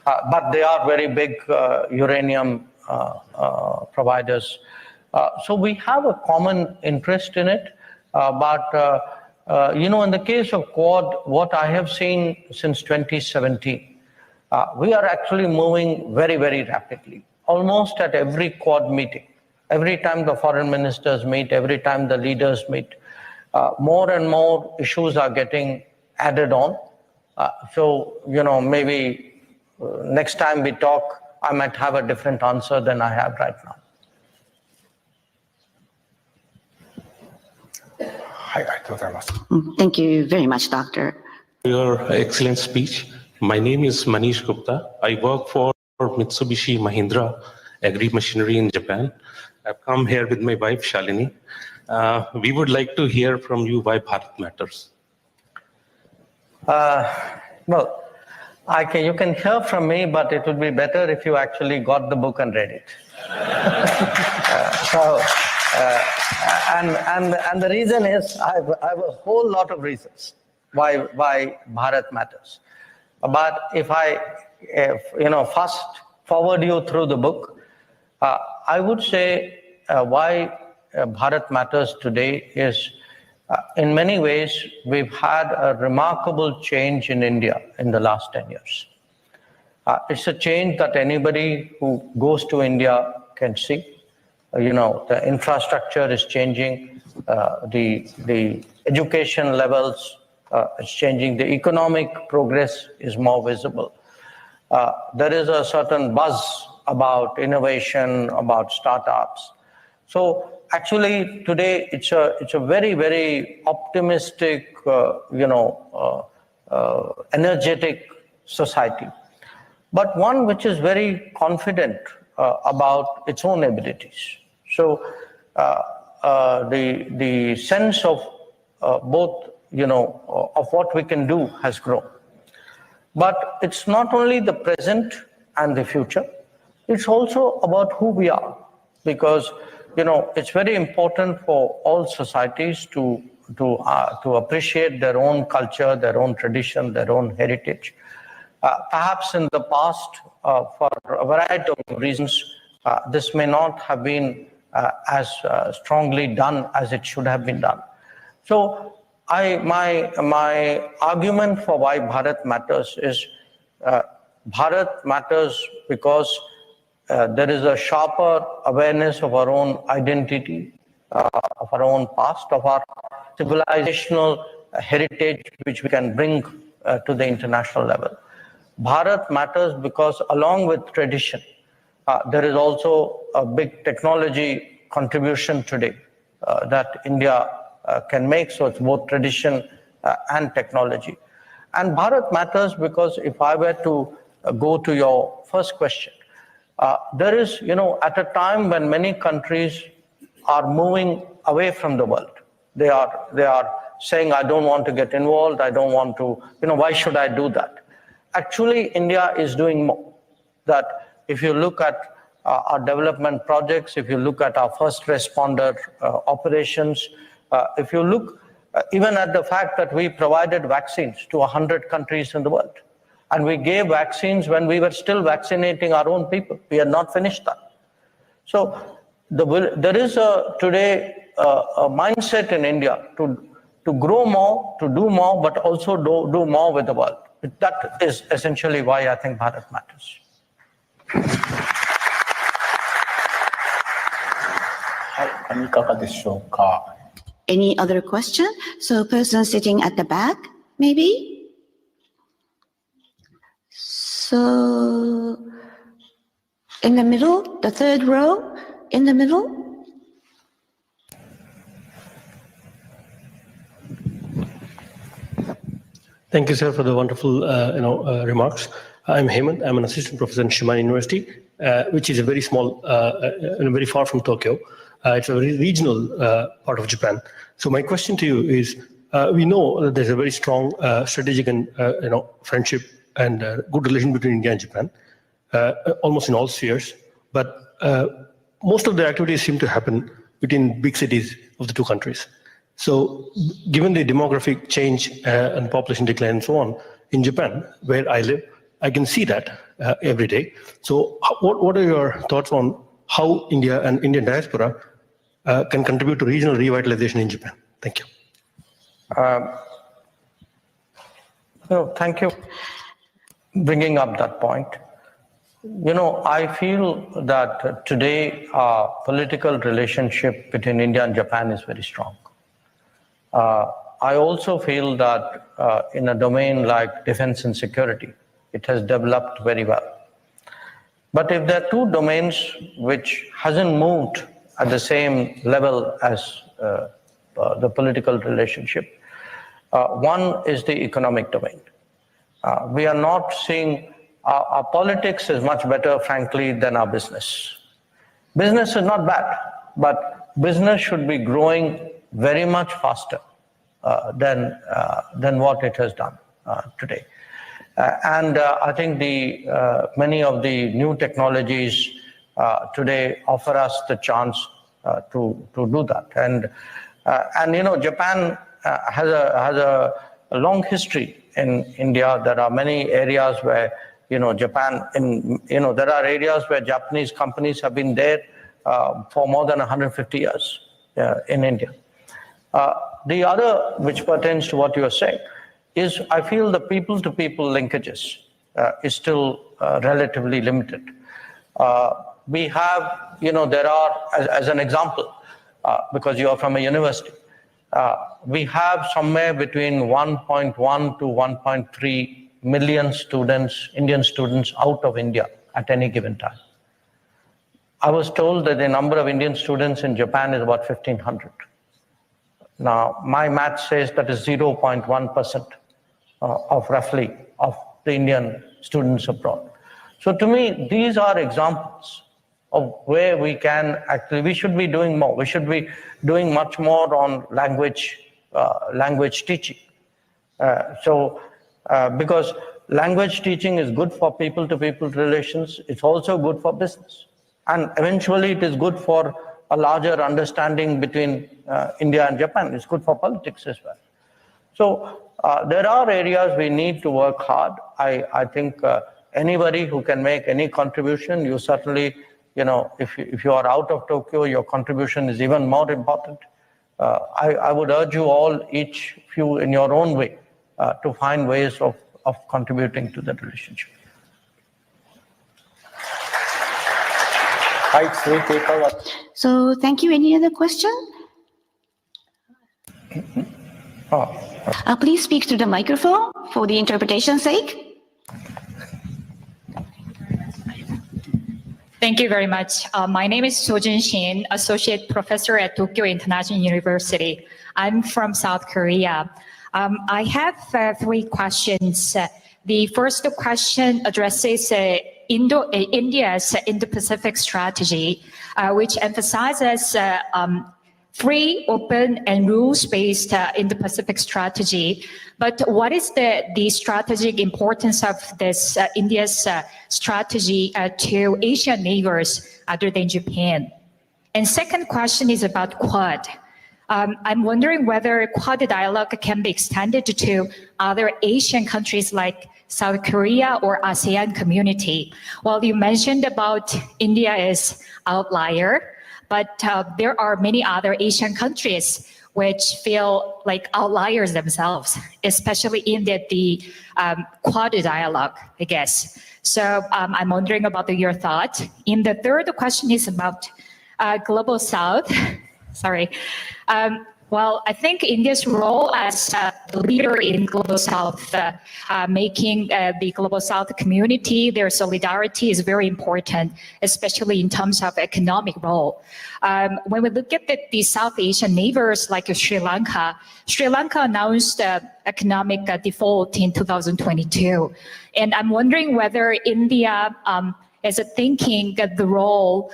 But they are very big uranium providers. So we have a common interest in it. But in the case of Quad, what I have seen since 2017, we are actually moving very, very rapidly. Almost at every Quad meeting, every time the foreign ministers meet, every time the leaders meet, more and more issues are getting added on. So, maybe next time we talk, I might have a different answer than I have right now. Thank you very much, Doctor. Your excellent speech. My name is Manish Gupta. I work for Mitsubishi Mahindra Agri Machinery in Japan. I've come here with my wife Shalini. We would like to hear from you why Bharat matters. Well, you can hear from me, but it would be better if you actually got the book and read it. And the reason is I have a whole lot of reasons why Bharat matters. But if I fast forward you through the book, I would say why Bharat matters today is in many ways we've had a remarkable change in India in the last 10 years. It's a change that anybody who goes to India can see. The infrastructure is changing, the education levels is changing, the economic progress is more visible. There is a certain buzz about innovation, about startups. So actually today it's a very, very optimistic, energetic society, but one which is very confident about its own abilities. So the sense of both of what we can do has grown. But it's not only the present and the future, it's also about who we are. Because, it's very important for all societies to appreciate their own culture, their own tradition, their own heritage. Perhaps in the past, for a variety of reasons, this may not have been as strongly done as it should have been done. So my argument for why Bharat matters is Bharat matters because there is a sharper awareness of our own identity, of our own past, of our civilizational heritage, which we can bring to the international level. Bharat matters because along with tradition, there is also a big technology contribution today that India can make. So it's both tradition and technology. And Bharat matters because if I were to go to your first question, there is, at a time when many countries are moving away from the world, they are saying, I don't want to get involved, I don't want to, why should I do that? Actually, India is doing more. That if you look at our development projects, if you look at our first responder operations, if you look even at the fact that we provided vaccines to 100 countries in the world, and we gave vaccines when we were still vaccinating our own people. We had not finished that. So there is today a mindset in India to grow more, to do more, but also do more with the world. That is essentially why I think Bharat matters. Any other question? So person sitting at the back, maybe? So in the middle, the third row, in the middle. Thank you, sir, for the wonderful remarks. I'm Hemant. I'm an assistant professor in Shimane University, which is a very small, very far from Tokyo. It's a very regional part of Japan. So my question to you is, we know that there's a very strong strategic and friendship and good relation between India and Japan, almost in all spheres. But most of the activities seem to happen between big cities of the two countries. So given the demographic change and population decline and so on, in Japan, where I live, I can see that every day. So what are your thoughts on how India and Indian diaspora can contribute to regional revitalization in Japan? Thank you. Thank you for bringing up that point. I feel that today our political relationship between India and Japan is very strong. I also feel that in a domain like defense and security, it has developed very well. But if there are two domains which hasn't moved at the same level as the political relationship, one is the economic domain. We are not seeing our politics is much better, frankly, than our business. Business is not bad, but business should be growing very much faster than what it has done today. And I think many of the new technologies today offer us the chance to do that. And Japan has a long history in India. There are many areas where there are areas where Japanese companies have been there for more than 150 years in India. The other, which pertains to what you are saying, is I feel the people-to-people linkages is still relatively limited. We have, there are, as an example, because you are from a university, we have somewhere between 1.1 to 1.3 million students, Indian students out of India at any given time. I was told that the number of Indian students in Japan is about 1,500. Now, my math says that is 0.1% of roughly of the Indian students abroad. So to me, these are examples of where we should be doing more. We should be doing much more on language language teaching. Because language teaching is good for people-to-people relations, it's also good for business. And eventually it is good for a larger understanding between India and Japan. It's good for politics as well. So there are areas we need to work hard. I think anybody who can make any contribution, you certainly, if you are out of Tokyo, your contribution is even more important. I would urge you all, each of you in your own way, to find ways of contributing to the relationship. So thank you. Any other question? Please speak to the microphone for the interpretation's sake. Thank you very much. My name is Sojin Shin, Associate Professor at Tokyo International University. I'm from South Korea. I have 3 questions. The first question addresses India's Indo-Pacific strategy, which emphasizes free, open, and rules-based Indo-Pacific strategy. But what is the strategic importance of this India's strategy to Asian neighbors other than Japan? And second question is about Quad. I'm wondering whether Quad dialogue can be extended to other Asian countries like South Korea or ASEAN community. Well, you mentioned about India is outlier, but there are many other Asian countries which feel like outliers themselves, especially in the Quad dialogue, I guess. So I'm wondering about your thought. And the third question is about Global South. Sorry. Well, I think India's role as the leader in Global South, making the Global South community, their solidarity is very important, especially in terms of economic role. When we look at the South Asian neighbors like Sri Lanka announced economic default in 2022. And I'm wondering whether India is thinking the role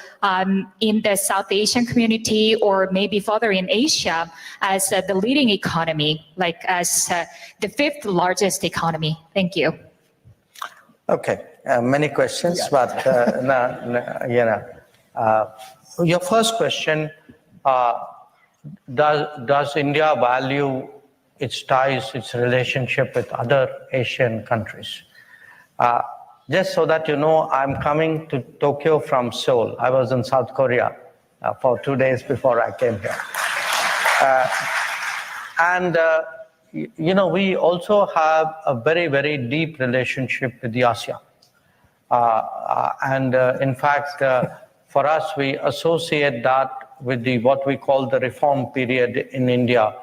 in the South Asian community or maybe further in Asia as the leading economy, like as the 5th largest economy. Thank you. Okay, many questions, but your first question, does India value its ties, its relationship with other Asian countries? Just so that you know, I'm coming to Tokyo from Seoul. I was in South Korea for 2 days before I came here. We also have a very, very deep relationship with the ASEAN. In fact, for us, we associate that with what we call the reform period in India,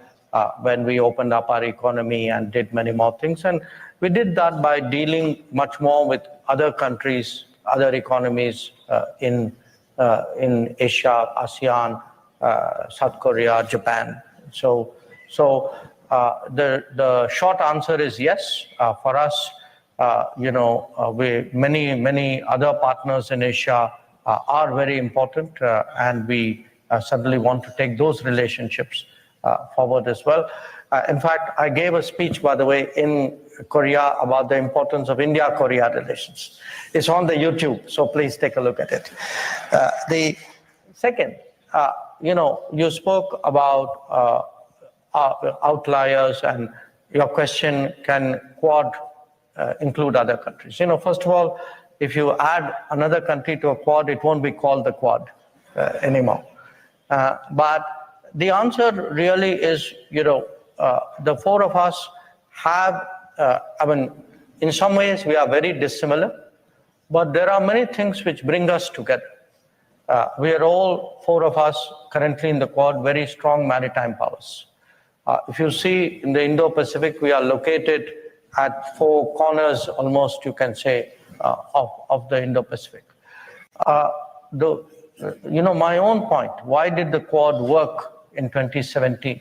when we opened up our economy and did many more things. And we did that by dealing much more with other countries, other economies in Asia, ASEAN, South Korea, Japan. So the short answer is yes. For us, many other partners in Asia are very important, and we certainly want to take those relationships forward as well. In fact, I gave a speech, by the way, in Korea about the importance of India-Korea relations. It's on the YouTube, so please take a look at it. The second, you spoke about outliers, and your question, can Quad include other countries? First of all, if you add another country to a Quad, it won't be called the Quad anymore. But the answer really is, the 4 of us have, in some ways we are very dissimilar, but there are many things which bring us together. We are all 4 of us currently in the Quad very strong maritime powers. If you see in the Indo-Pacific, we are located at 4 corners, almost you can say, of the Indo-Pacific. My own point, why did the Quad work in 2017?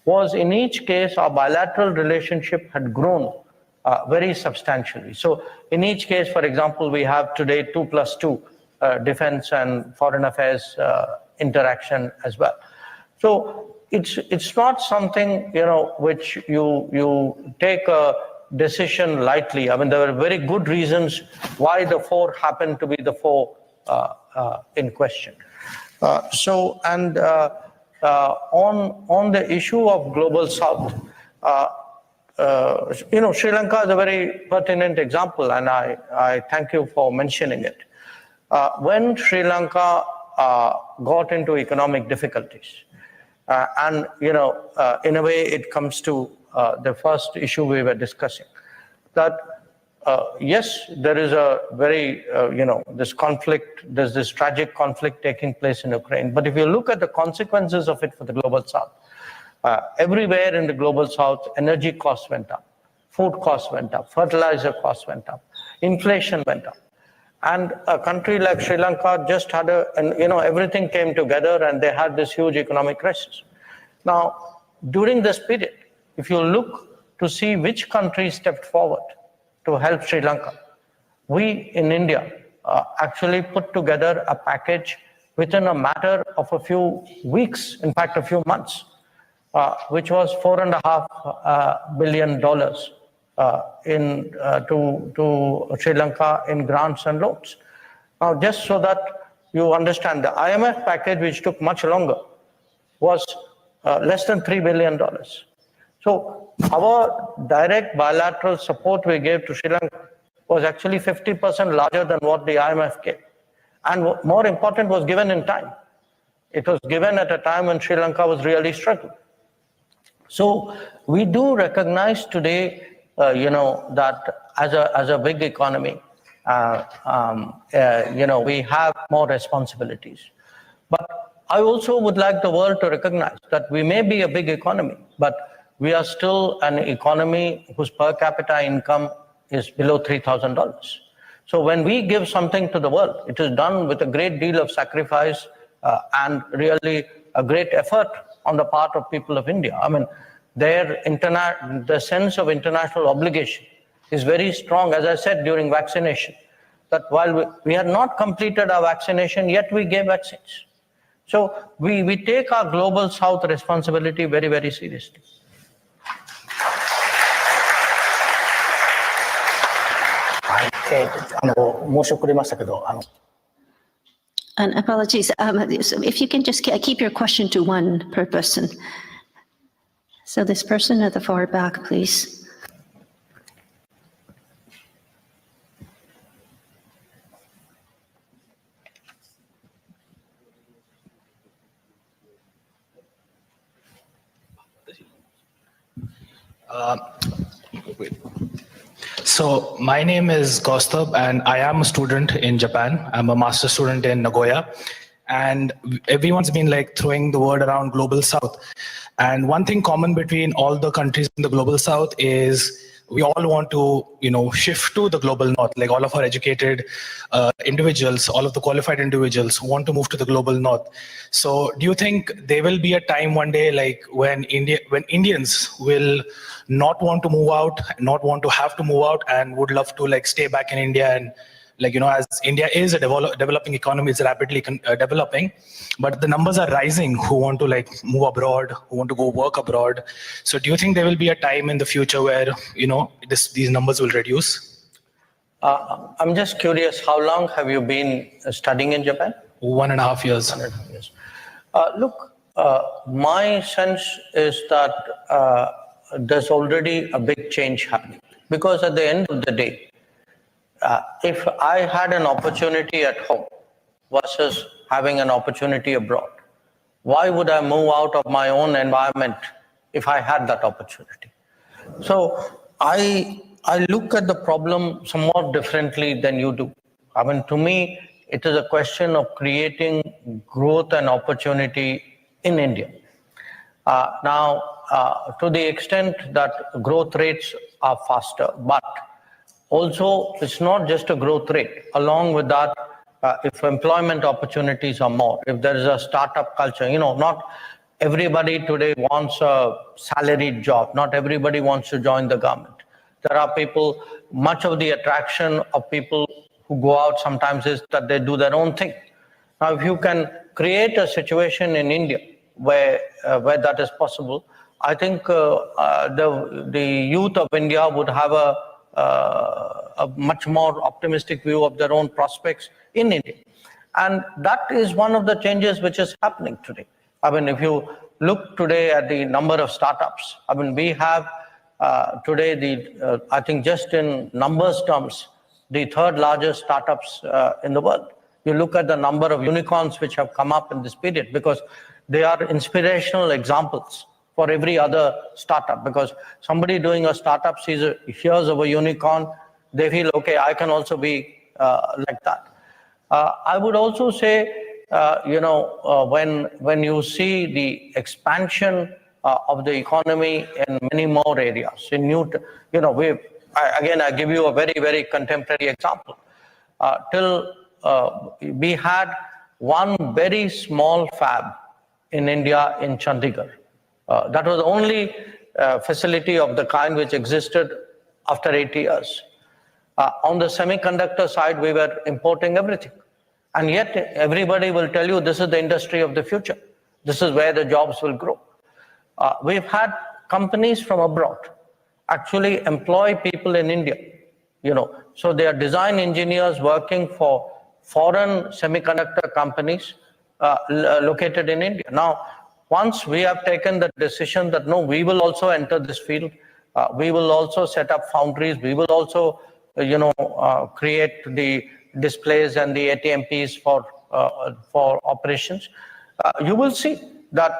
Was in each case our bilateral relationship had grown very substantially. So in each case, for example, we have today 2+2 defense and foreign affairs interaction as well. So it's not something, which you take a decision lightly. I mean, there were very good reasons why the four happened to be the four in question. On the issue of Global South, Sri Lanka is a very pertinent example, and I thank you for mentioning it. When Sri Lanka got into economic difficulties, and in a way it comes to the first issue we were discussing, that yes, there is a very this conflict, there's this tragic conflict taking place in Ukraine, but if you look at the consequences of it for the Global South, everywhere in the Global South, energy costs went up, food costs went up, fertilizer costs went up, inflation went up. And a country like Sri Lanka just had everything came together and they had this huge economic crisis. Now, during this period, if you look to see which countries stepped forward to help Sri Lanka, we in India actually put together a package within a matter of a few weeks, in fact, a few months, which was $4.5 billion to Sri Lanka in grants and loans. Now, just so that you understand, the IMF package, which took much longer, was less than $3 billion. So our direct bilateral support we gave to Sri Lanka was actually 50% larger than what the IMF gave. And more important, was given in time. It was given at a time when Sri Lanka was really struggling. So we do recognize today that as a big economy, we have more responsibilities. But I also would like the world to recognize that we may be a big economy, but we are still an economy whose per capita income is below $3,000. So when we give something to the world, it is done with a great deal of sacrifice and really a great effort on the part of people of India. I mean, the sense of international obligation is very strong, as I said during vaccination, that while we had not completed our vaccination, yet we gave vaccines. So we take our Global South responsibility very, very seriously. And apologies, if you can just keep your question to one per person. So this person at the far back, please. So my name is Gaustav and I am a student in Japan. I'm a master's student in Nagoya. And everyone's been like throwing the word around Global South. And one thing common between all the countries in the Global South is we all want to, shift to the Global North. Like all of our educated individuals, all of the qualified individuals want to move to the Global North. So do you think there will be a time one day like when Indians will not want to move out, not want to have to move out and would love to like stay back in India and as India is a developing economy, it's rapidly developing, but the numbers are rising who want to like move abroad, who want to go work abroad. So do you think there will be a time in the future where, these numbers will reduce? I'm just curious, how long have you been studying in Japan? 1.5 years. 1.5 years. Look, my sense is that there's already a big change happening, because at the end of the day, if I had an opportunity at home versus having an opportunity abroad, why would I move out of my own environment if I had that opportunity? So I look at the problem somewhat differently than you do. I mean, to me, it is a question of creating growth and opportunity in India. To the extent that growth rates are faster, but also, it's not just a growth rate. Along with that, if employment opportunities are more, if there is a startup culture, not everybody today wants a salaried job. Not everybody wants to join the government. There are people, much of the attraction of people who go out sometimes is that they do their own thing. Now, if you can create a situation in India where that is possible, I think the youth of India would have a much more optimistic view of their own prospects in India. And that is one of the changes which is happening today. I mean, if you look today at the number of startups, I mean, we have today I think just in numbers terms, the third largest startups in the world. You look at the number of unicorns which have come up in this period, because they are inspirational examples for every other startup, because somebody doing a startup hears of a unicorn, they feel, okay, I can also be like that. I would also say, when you see the expansion of the economy in many more areas, I give you a very, very contemporary example. We had one very small fab in India in Chandigarh. That was the only facility of the kind which existed after 80 years. On the semiconductor side, we were importing everything. And yet everybody will tell you this is the industry of the future. This is where the jobs will grow. We've had companies from abroad actually employ people in India. So they are design engineers working for foreign semiconductor companies located in India. Now, once we have taken the decision that no, we will also enter this field, we will also set up foundries, we will also, create the displays and the ATMPs for operations. You will see that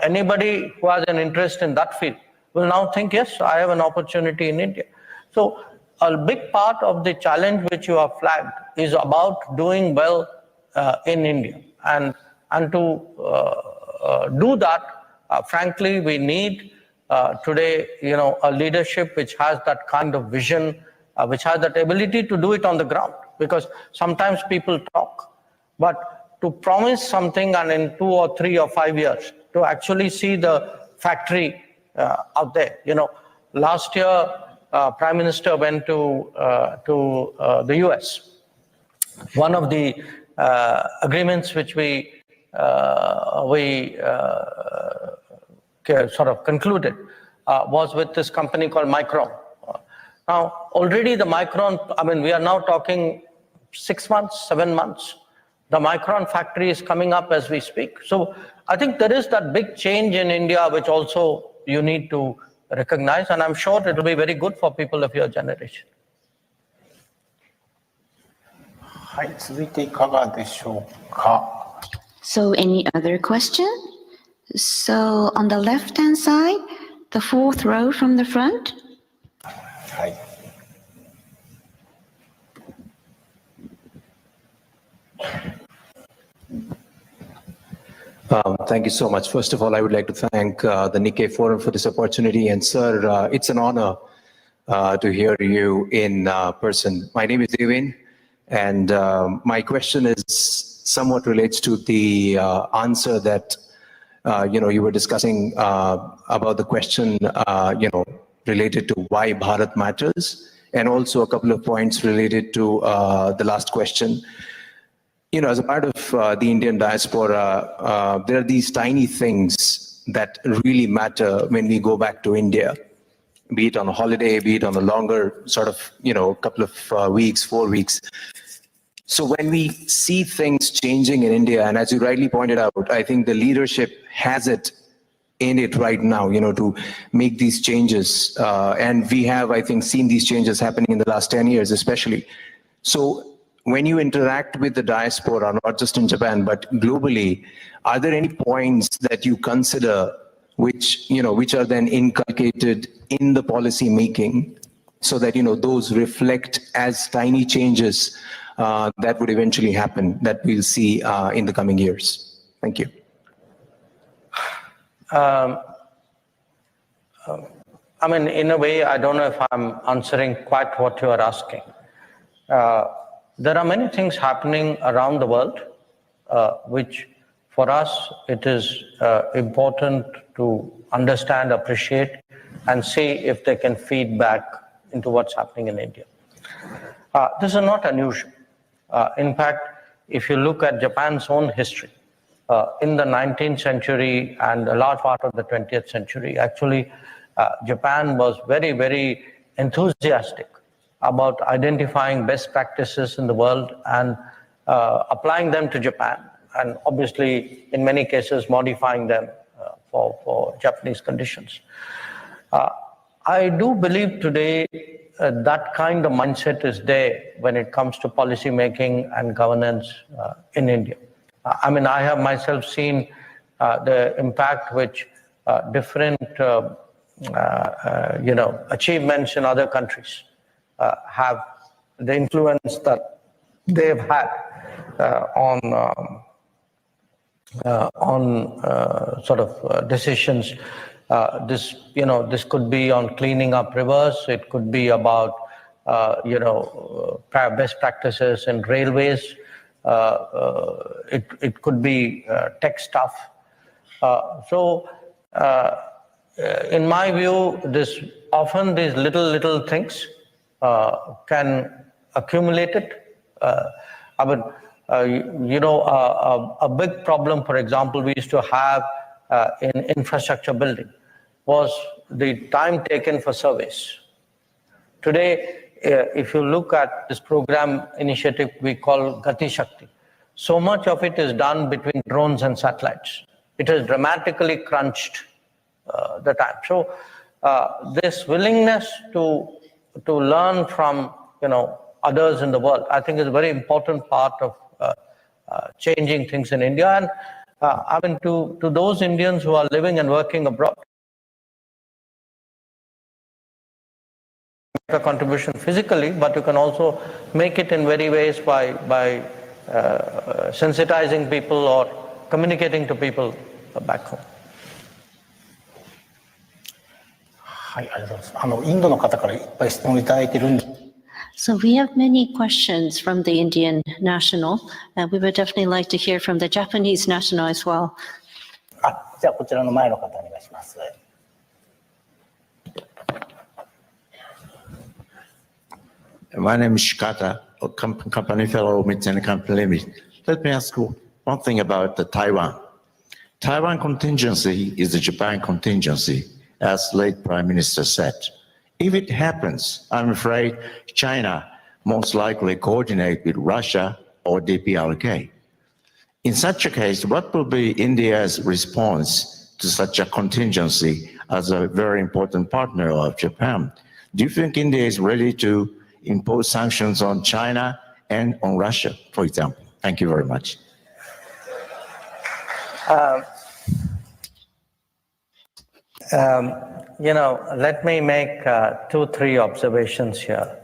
anybody who has an interest in that field will now think, yes, I have an opportunity in India. So a big part of the challenge which you have flagged is about doing well in India, and to do that, frankly, we need today, a leadership which has that kind of vision, which has that ability to do it on the ground. Because sometimes people talk, but to promise something and in 2 or 3 or 5 years to actually see the factory out there. Last year, Prime Minister went to the US. One of the agreements which we sort of concluded was with this company called Micron. Now, already the Micron, I mean, we are now talking 6 months, 7 months. The Micron factory is coming up as we speak. So I think there is that big change in India, which also you need to recognize, and I'm sure it will be very good for people of your generation. So any other question? So on the left-hand side, the 4th row from the front. Thank you so much. First of all, I would like to thank the Nikkei Forum for this opportunity. And sir, it's an honor to hear you in person. My name is Devin, and my question is somewhat relates to the answer that you were discussing about the question related to why Bharat matters, and also a couple of points related to the last question. As a part of the Indian diaspora, there are these tiny things that really matter when we go back to India, be it on a holiday, be it on a longer sort of, couple of weeks, 4 weeks. So when we see things changing in India, and as you rightly pointed out, I think the leadership has it in it right now, to make these changes. And we have, I think, seen these changes happening in the last 10 years, especially. So when you interact with the diaspora, not just in Japan, but globally, are there any points that you consider which are then inculcated in the policy making so that, those reflect as tiny changes that would eventually happen, that we'll see in the coming years? Thank you. I mean, in a way, I don't know if I'm answering quite what you are asking. There are many things happening around the world, which for us, it is important to understand, appreciate, and see if they can feed back into what's happening in India. This is not unusual. In fact, if you look at Japan's own history, in the 19th century and a large part of the 20th century. Actually, Japan was very, very enthusiastic about identifying best practices in the world and applying them to Japan, and obviously, in many cases, modifying them for Japanese conditions. I do believe today that kind of mindset is there when it comes to policy making and governance in India. I mean, I have myself seen the impact which different achievements in other countries have, the influence that they've had on sort of decisions. This could be on cleaning up rivers. It could be about best practices in railways. It could be tech stuff. So, in my view, often these little things can accumulate it. I mean, a big problem, for example, we used to have in infrastructure building was the time taken for surveys. Today, if you look at this program initiative we call Gati Shakti, so much of it is done between drones and satellites. It has dramatically crunched the time. So this willingness to learn from others in the world, I think is a very important part of changing things in India. And I mean, to those Indians who are living and working abroad, a contribution physically, but you can also make it in very ways by sensitizing people or communicating to people back home. So we have many questions from the Indian national, and we would definitely like to hear from the Japanese national as well. My name is Shikata, a company fellow with Mitsubishi Company Limited. Let me ask you one thing about the Taiwan. Taiwan contingency is the Japan contingency, as late Prime Minister said. If it happens, I'm afraid China most likely coordinate with Russia or DPRK. In such a case, what will be India's response to such a contingency as a very important partner of Japan? Do you think India is ready to impose sanctions on China and on Russia, for example? Thank you very much. Let me make 2-3 observations here.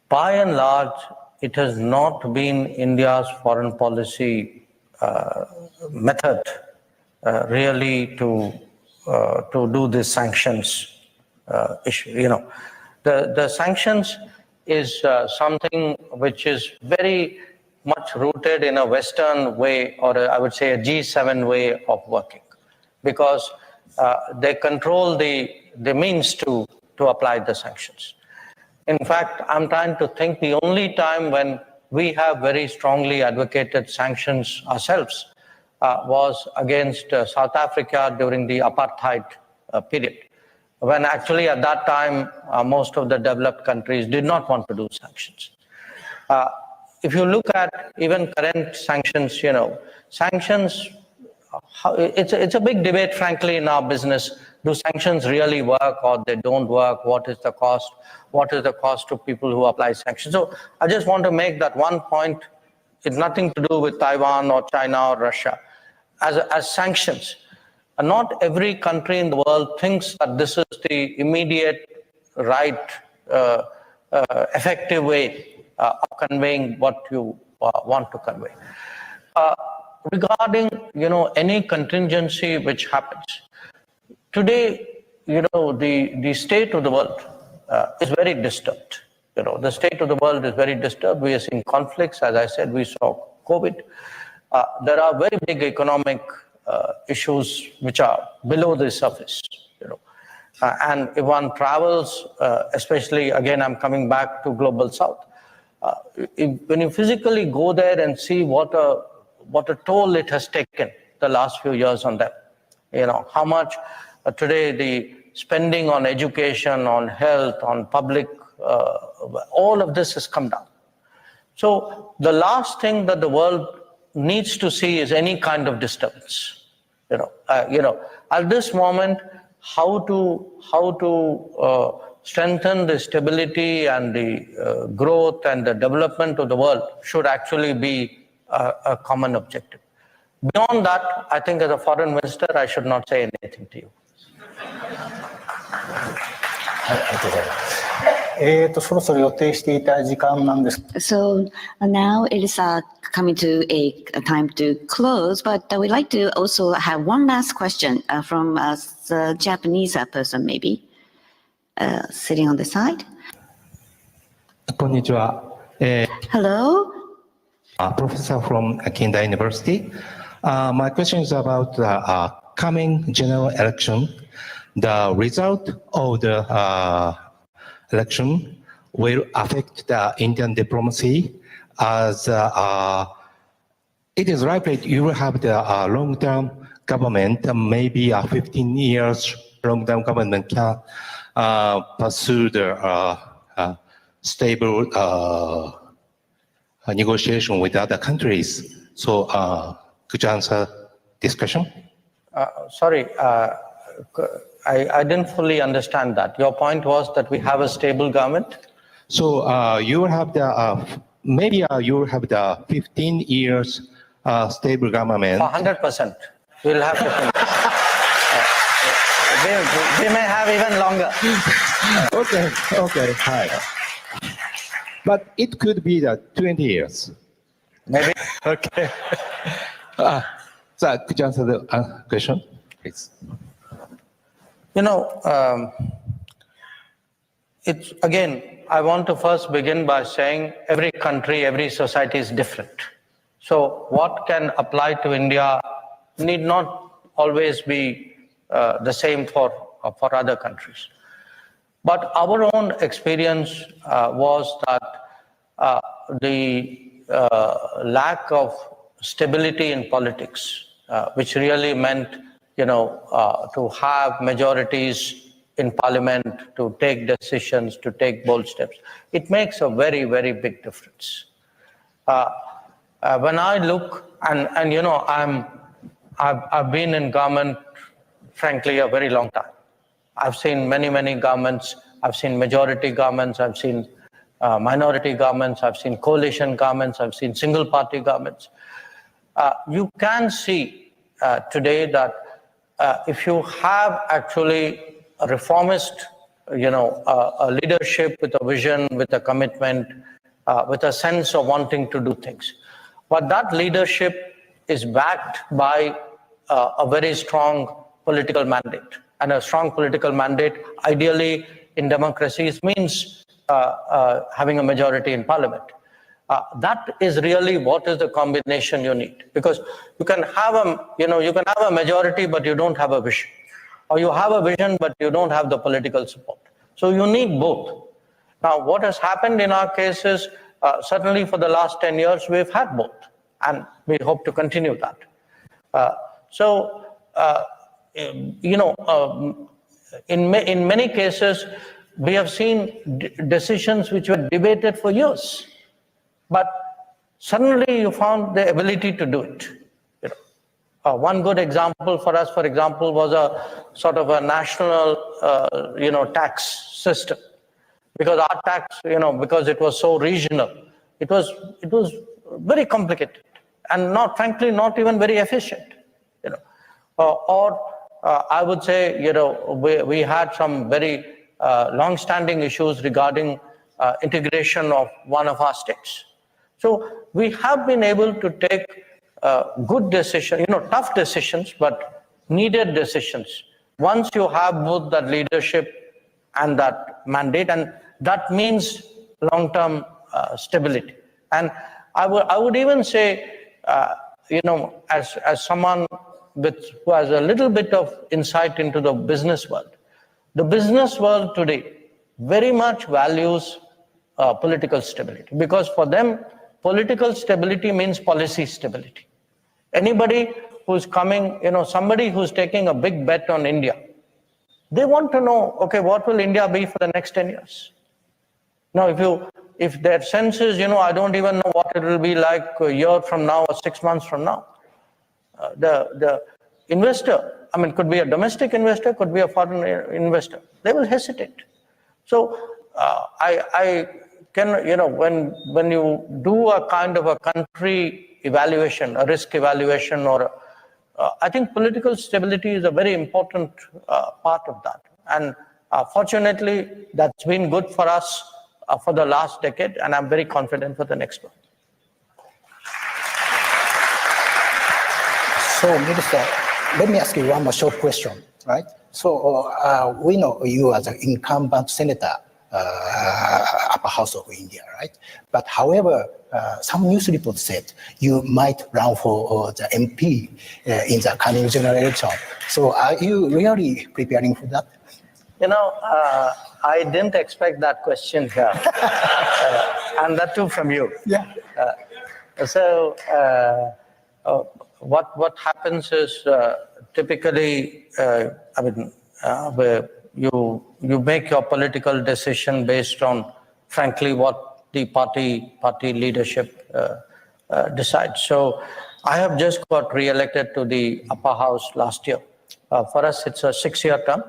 By and large, it has not been India's foreign policy method really to do this sanctions issue. The sanctions is something which is very much rooted in a Western way, or I would say a G7 way of working, because they control the means to apply the sanctions. In fact, I'm trying to think the only time when we have very strongly advocated sanctions ourselves was against South Africa during the apartheid period, when actually at that time most of the developed countries did not want to do sanctions. If you look at even current sanctions, sanctions, it's a big debate, frankly, in our business. Do sanctions really work or they don't work? What is the cost? What is the cost to people who apply sanctions? So I just want to make that one point. It's nothing to do with Taiwan or China or Russia. As sanctions, not every country in the world thinks that this is the immediate, right, effective way of conveying what you want to convey. Regarding, any contingency which happens, today, the state of the world is very disturbed. The state of the world is very disturbed. We are seeing conflicts. As I said, we saw COVID. There are very big economic issues which are below the surface. And if one travels, especially, again, I'm coming back to Global South, when you physically go there and see what a what a toll it has taken the last few years on them. How much today the spending on education, on health, on public, all of this has come down. So the last thing that the world needs to see is any kind of disturbance. At this moment, how to strengthen the stability and the growth and the development of the world should actually be a common objective. Beyond that, I think as a foreign minister, I should not say anything to you. So now it is coming to a time to close, but we'd like to also have one last question from a Japanese person, maybe, sitting on the side. Hello. Professor from Kindai University. My question is about the coming general election. The result of the election will affect the Indian diplomacy, as it is likely you will have the long-term government, maybe 15 years long-term government can pursue the stable negotiation with other countries. So could you answer this question? Sorry, I didn't fully understand that. Your point was that we have a stable government? So you will have the, maybe you will have the 15 years stable government. 100%. We'll have to finish. We may have even longer. Okay, hi. But it could be the 20 years. Maybe. Okay. So could you answer the question, please? It's again, I want to first begin by saying every country, every society is different. So what can apply to India need not always be the same for other countries. But our own experience was that the lack of stability in politics, which really meant, to have majorities in parliament, to take decisions, to take bold steps, it makes a very, very big difference. When I look, I've been in government, frankly, a very long time. I've seen many, many governments. I've seen majority governments. I've seen minority governments. I've seen coalition governments. I've seen single party governments. You can see today that if you have actually a reformist, a leadership with a vision, with a commitment, with a sense of wanting to do things, but that leadership is backed by a very strong political mandate. And a strong political mandate, ideally in democracies, means having a majority in parliament. That is really what is the combination you need, because you can have a majority but you don't have a vision, or you have a vision but you don't have the political support. So you need both. Now, what has happened in our case is certainly for the last 10 years we've had both, and we hope to continue that. In many cases we have seen decisions which were debated for years, but suddenly you found the ability to do it. One good example for us, for example, was a sort of a national, tax system, because our tax, because it was so regional, it was very complicated and frankly, not even very efficient. I would say, we had some very long-standing issues regarding integration of one of our states. So we have been able to take good decisions, tough decisions, but needed decisions. Once you have both that leadership and that mandate, and that means long-term stability. And I would even say, as someone who has a little bit of insight into the business world today very much values political stability, because for them, political stability means policy stability. Anybody who's coming, somebody who's taking a big bet on India, they want to know, okay, what will India be for the next 10 years? Now, if their sense is, I don't even know what it will be like a year from now or 6 months from now, the investor, could be a domestic investor, could be a foreign investor, they will hesitate. So I can, when you do a kind of a country evaluation, a risk evaluation, or I think political stability is a very important part of that. And fortunately, that's been good for us for the last decade, and I'm very confident for the next one. So, Minister, let me ask you one more short question, right? So, we know you as an incumbent senator, upper house of India, right? But however, some news reports said you might run for the MP in the coming general election. So, are you really preparing for that? I didn't expect that question here, and that too from you. Yeah. What happens is typically, where you make your political decision based on, frankly, what the party leadership decides. So I have just got re-elected to the upper house last year. For us, it's a 6-year term.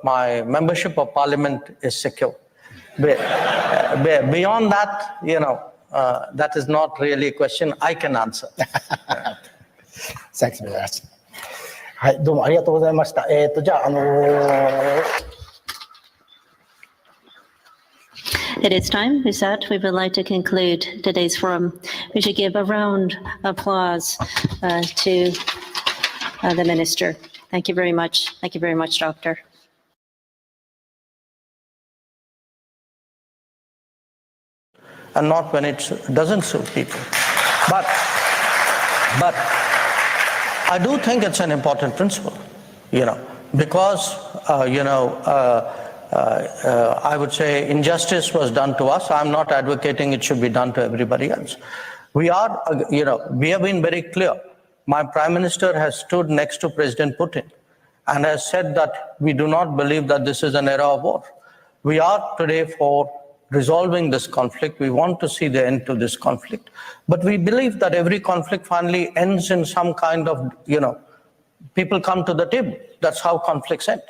My membership of parliament is secure. Beyond that, that is not really a question I can answer. Thanks very much. はい、どうもありがとうございました。じゃあ、It is time. With that, we would like to conclude today's forum. We should give a round of applause to the minister. Thank you very much. Thank you very much, Doctor. And not when it doesn't suit people. But I do think it's an important principle, because, I would say injustice was done to us. I'm not advocating it should be done to everybody else. We have been very clear. My Prime Minister has stood next to President Putin and has said that we do not believe that this is an era of war. We are today for resolving this conflict. We want to see the end to this conflict. But we believe that every conflict finally ends in some kind of, people come to the table. That's how conflicts end.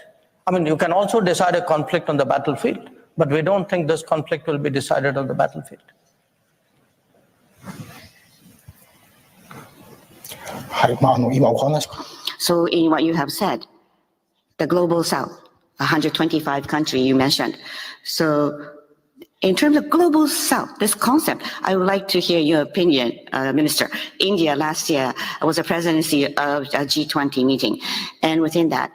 You can also decide a conflict on the battlefield, but we don't think this conflict will be decided on the battlefield. So in what you have said, the global south, 125 countries you mentioned. So in terms of global south, this concept, I would like to hear your opinion, Minister. India last year was a presidency of a G20 meeting. And within that,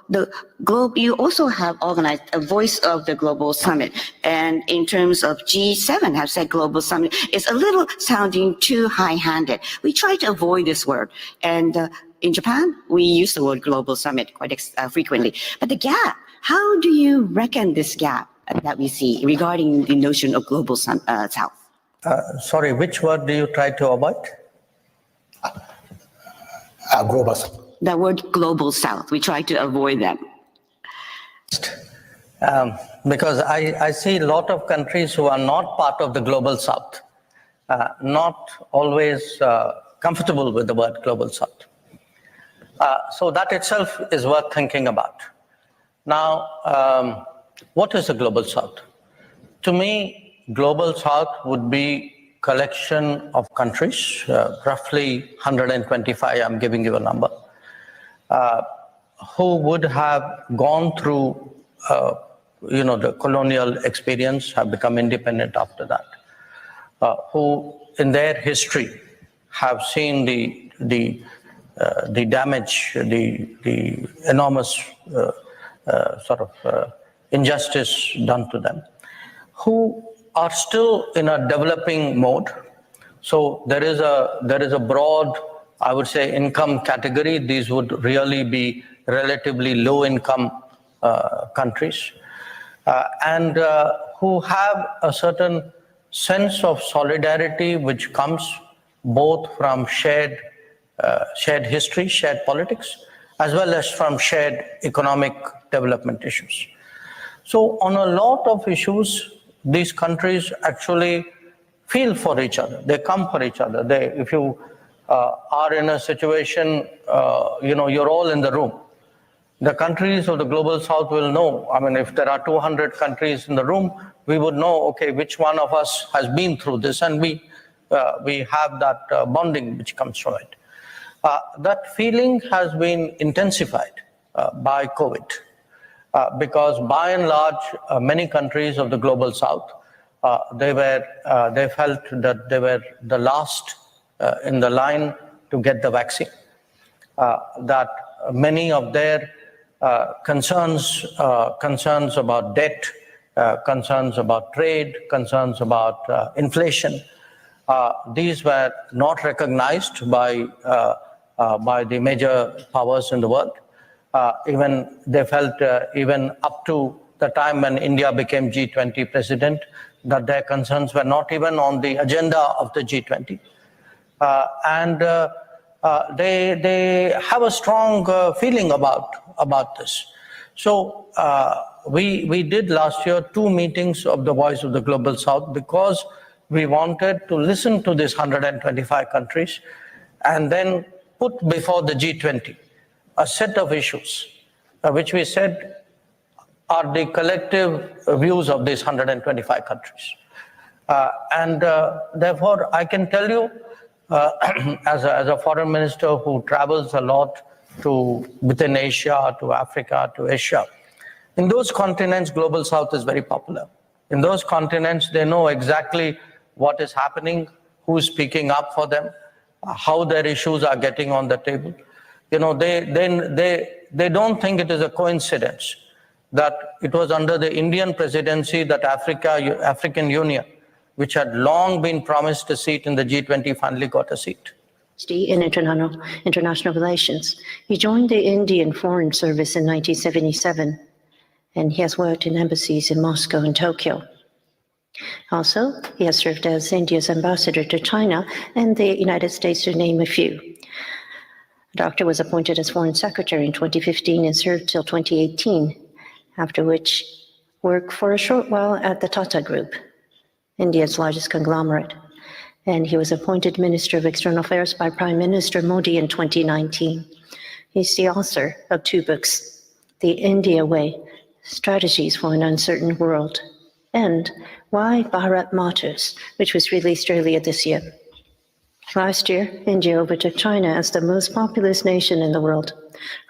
the globe, you also have organized a Voice of the Global Summit. And in terms of G7 have said global summit, it's a little sounding too high-handed. We try to avoid this word. And in Japan, we use the word global summit quite frequently. But the gap, how do you reckon this gap that we see regarding the notion of global south? Sorry, which word do you try to avoid? Global south. The word global south, we try to avoid them. Because I see a lot of countries who are not part of the global south, not always comfortable with the word global south. So that itself is worth thinking about. Now, what is the global south? To me, global south would be collection of countries, roughly 125, I'm giving you a number, who would have gone through, the colonial experience, have become independent after that, who in their history have seen the damage, the enormous injustice done to them, who are still in a developing mode. So there is a broad, I would say, income category. These would really be relatively low income countries, and who have a certain sense of solidarity which comes both from shared history, shared politics, as well as from shared economic development issues. So on a lot of issues, these countries actually feel for each other. They come for each other. If you are in a situation, you're all in the room. The countries of the global south will know. I mean, if there are 200 countries in the room, we would know, okay, which one of us has been through this, and we have that bonding which comes from it. That feeling has been intensified by COVID because by and large, many countries of the global south, they felt that they were the last in the line to get the vaccine, that many of their concerns about debt, concerns about trade, concerns about inflation, these were not recognized by the major powers in the world. Even they felt even up to the time when India became G20 president, that their concerns were not even on the agenda of the G20. They have a strong feeling about this. So we did last year 2 meetings of the Voice of the Global South because we wanted to listen to these 125 countries and then put before the G20 a set of issues which we said are the collective views of these 125 countries. Therefore, I can tell you, as a foreign minister who travels a lot within Asia, to Africa, to Asia, in those continents, Global South is very popular. In those continents, they know exactly what is happening, who's speaking up for them, how their issues are getting on the table. You know, they don't think it is a coincidence that it was under the Indian presidency that African Union, which had long been promised a seat in the G20, finally got a seat. In international relations. He joined the Indian Foreign Service in 1977, and he has worked in embassies in Moscow and Tokyo. Also, he has served as India's ambassador to China and the United States, to name a few. Dr. was appointed as Foreign Secretary in 2015 and served till 2018, after which worked for a short while at the Tata Group, India's largest conglomerate. And he was appointed Minister of External Affairs by Prime Minister Modi in 2019. He's the author of 2 books, The India Way, Strategies for an Uncertain World, and Why Bharat Matters, which was released earlier this year. Last year, India overtook China as the most populous nation in the world.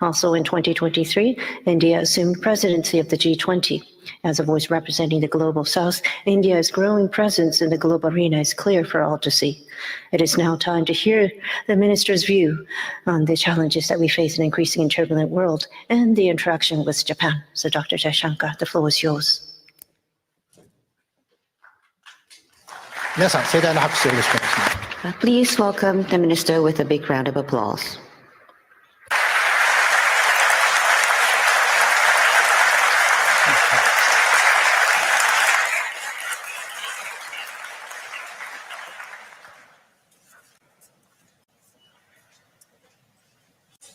Also in 2023, India assumed presidency of the G20. As a voice representing the global south, India's growing presence in the global arena is clear for all to see. It is now time to hear the minister's view on the challenges that we face in an increasing and turbulent world and the interaction with Japan. So Dr. Jaishankar, the floor is yours. Please welcome the minister with a big round of applause.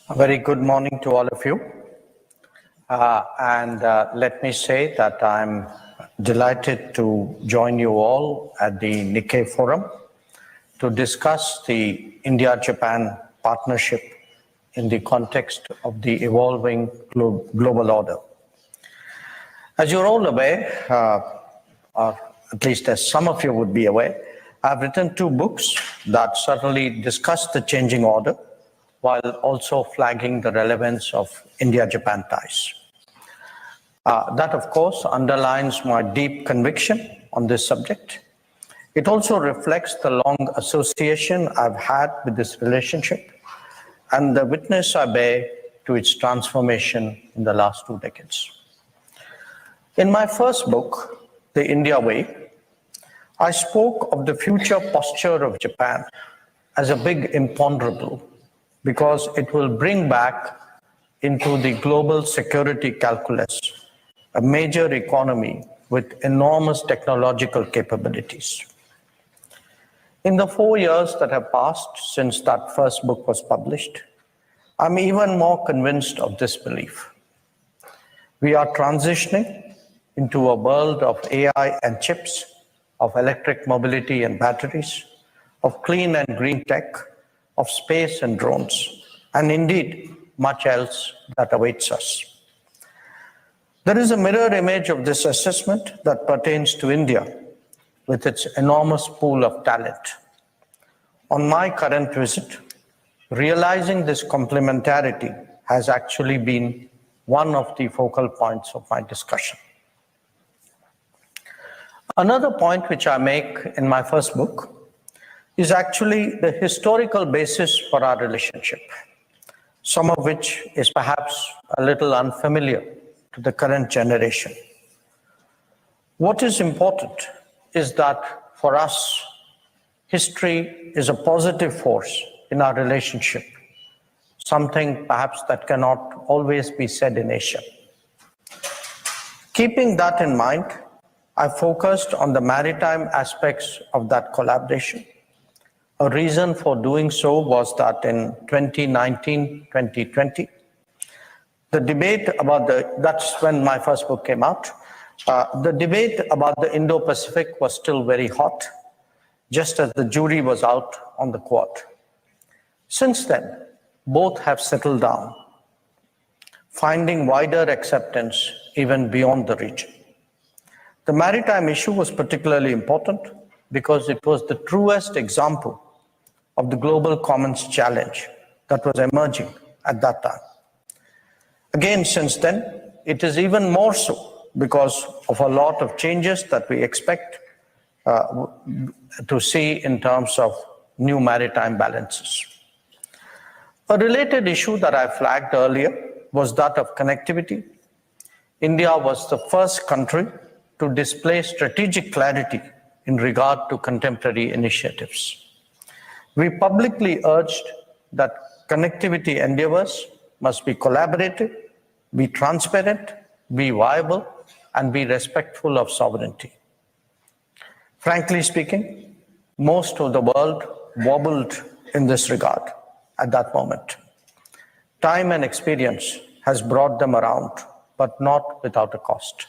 A very good morning to all of you. Let me say that I'm delighted to join you all at the Nikkei Forum to discuss the India-Japan partnership in the context of the evolving global order. As you're all aware, or at least as some of you would be aware, I've written 2 books that certainly discuss the changing order while also flagging the relevance of India-Japan ties. That, of course, underlines my deep conviction on this subject. It also reflects the long association I've had with this relationship and the witness I bear to its transformation in the last 2 decades. In my first book, The India Way, I spoke of the future posture of Japan as a big imponderable because it will bring back into the global security calculus a major economy with enormous technological capabilities. In the 4 years that have passed since that first book was published, I'm even more convinced of this belief. We are transitioning into a world of AI and chips, of electric mobility and batteries, of clean and green tech, of space and drones, and indeed much else that awaits us. There is a mirror image of this assessment that pertains to India with its enormous pool of talent. On my current visit, realizing this complementarity has actually been one of the focal points of my discussion. Another point which I make in my first book is actually the historical basis for our relationship, some of which is perhaps a little unfamiliar to the current generation. What is important is that for us, history is a positive force in our relationship, something perhaps that cannot always be said in Asia. Keeping that in mind, I focused on the maritime aspects of that collaboration. A reason for doing so was that in 2019-2020, the debate about that's when my first book came out, the debate about the Indo-Pacific was still very hot, just as the jury was out on the Quad. Since then, both have settled down, finding wider acceptance even beyond the region. The maritime issue was particularly important because it was the truest example of the global commons challenge that was emerging at that time. Again, since then, it is even more so because of a lot of changes that we expect to see in terms of new maritime balances. A related issue that I flagged earlier was that of connectivity. India was the first country to display strategic clarity in regard to contemporary initiatives. We publicly urged that connectivity endeavors must be collaborative, be transparent, be viable, and be respectful of sovereignty. Frankly speaking, most of the world wobbled in this regard at that moment. Time and experience has brought them around, but not without a cost.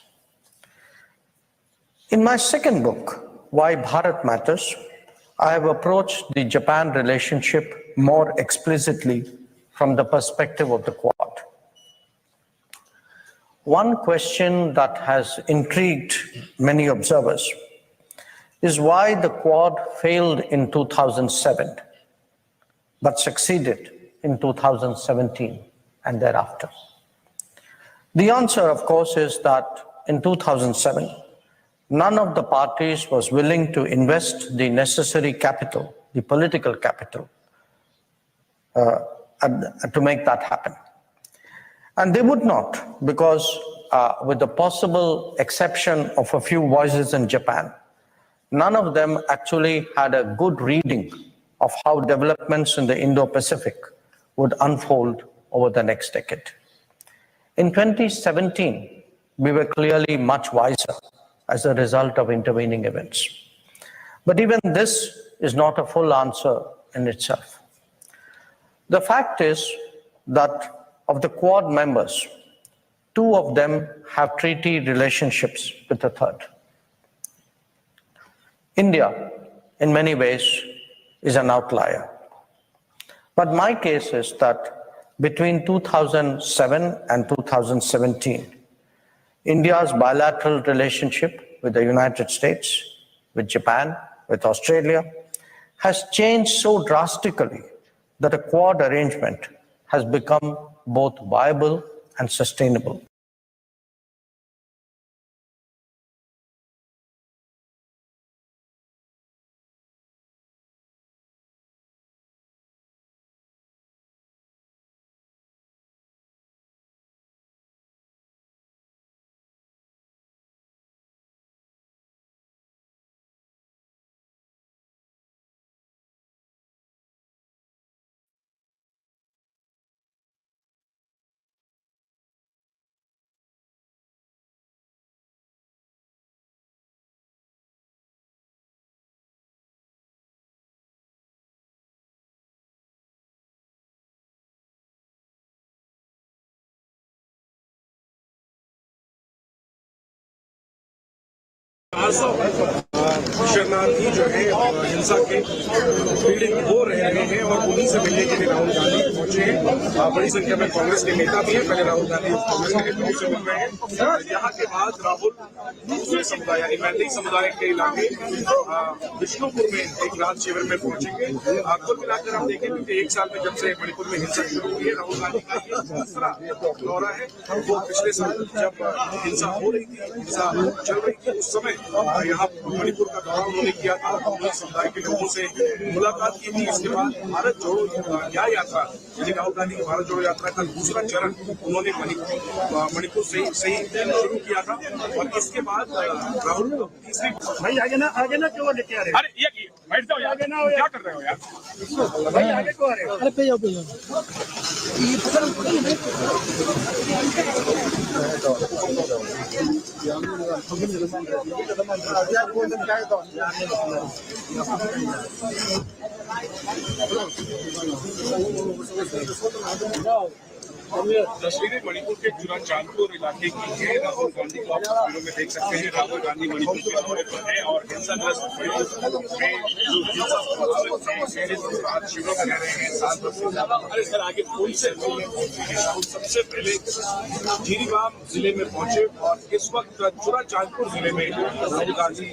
In my second book, Why Bharat Matters, I have approached the Japan relationship more explicitly from the perspective of the Quad. One question that has intrigued many observers is why the Quad failed in 2007, but succeeded in 2017 and thereafter. The answer, of course, is that in 2007, none of the parties was willing to invest the necessary capital, the political capital, to make that happen. And they would not, because with the possible exception of a few voices in Japan, none of them actually had a good reading of how developments in the Indo-Pacific would unfold over the next decade. In 2017, we were clearly much wiser as a result of intervening events. But even this is not a full answer in itself. The fact is that of the Quad members, 2 of them have treaty relationships with the third. India, in many ways, is an outlier. But my case is that between 2007 and 2017, India's bilateral relationship with the United States, with Japan, with Australia, has changed so drastically that a Quad arrangement has become both viable and sustainable. शरणार्थी जो है हिंसा के पीड़ित हो रहे हैं और उन्हीं से मिलने के लिए राहुल गांधी पहुंचे हैं। बड़ी संख्या में कांग्रेस के नेता भी हैं। पहले राहुल गांधी कांग्रेस के नेताओं से मिल रहे हैं। यहाँ के बाद राहुल दूसरे समुदाय यानी मैतेई समुदाय के इलाके विष्णुपुर में एक राहत शिविर में पहुंचेंगे। कुल मिलाकर हम देखेंगे कि एक साल में जब से मणिपुर में हिंसा शुरू हुई है, राहुल गांधी का ये दूसरा दौरा है। वो पिछले साल जब हिंसा हो रही थी, हिंसा चल रही थी, उस समय यहाँ मणिपुर का दौरा उन्होंने किया था। उन्होंने समुदाय के लोगों से मुलाकात की थी। इसके बाद भारत जोड़ो न्याय यात्रा यानी राहुल गांधी की भारत जोड़ो यात्रा का दूसरा चरण उन्होंने मणिपुर से ही शुरू किया था। और इसके बाद राहुल तीसरी भाई आगे ना क्यों लेके आ रहे हो? अरे ये बैठ जाओ आगे ना, क्या कर रहे हो यार भाई आगे क्यों आ रहे हो? अरे पे जाओ तस्वीरें मणिपुर के चुराचांदपुर इलाके की है। राहुल गांधी को आप तस्वीरों में देख सकते हैं। राहुल गांधी मणिपुर के दौरे पर है और हिंसाग्रस्त मणिपुर में जो हिंसा प्रभावित है शिविरों में रह रहे हैं 7 वर्ष से ज्यादा। अरे सर आगे पुल से राहुल सबसे पहले जिरीबाम जिले में पहुंचे और इस वक्त चुराचांदपुर जिले में राहुल गांधी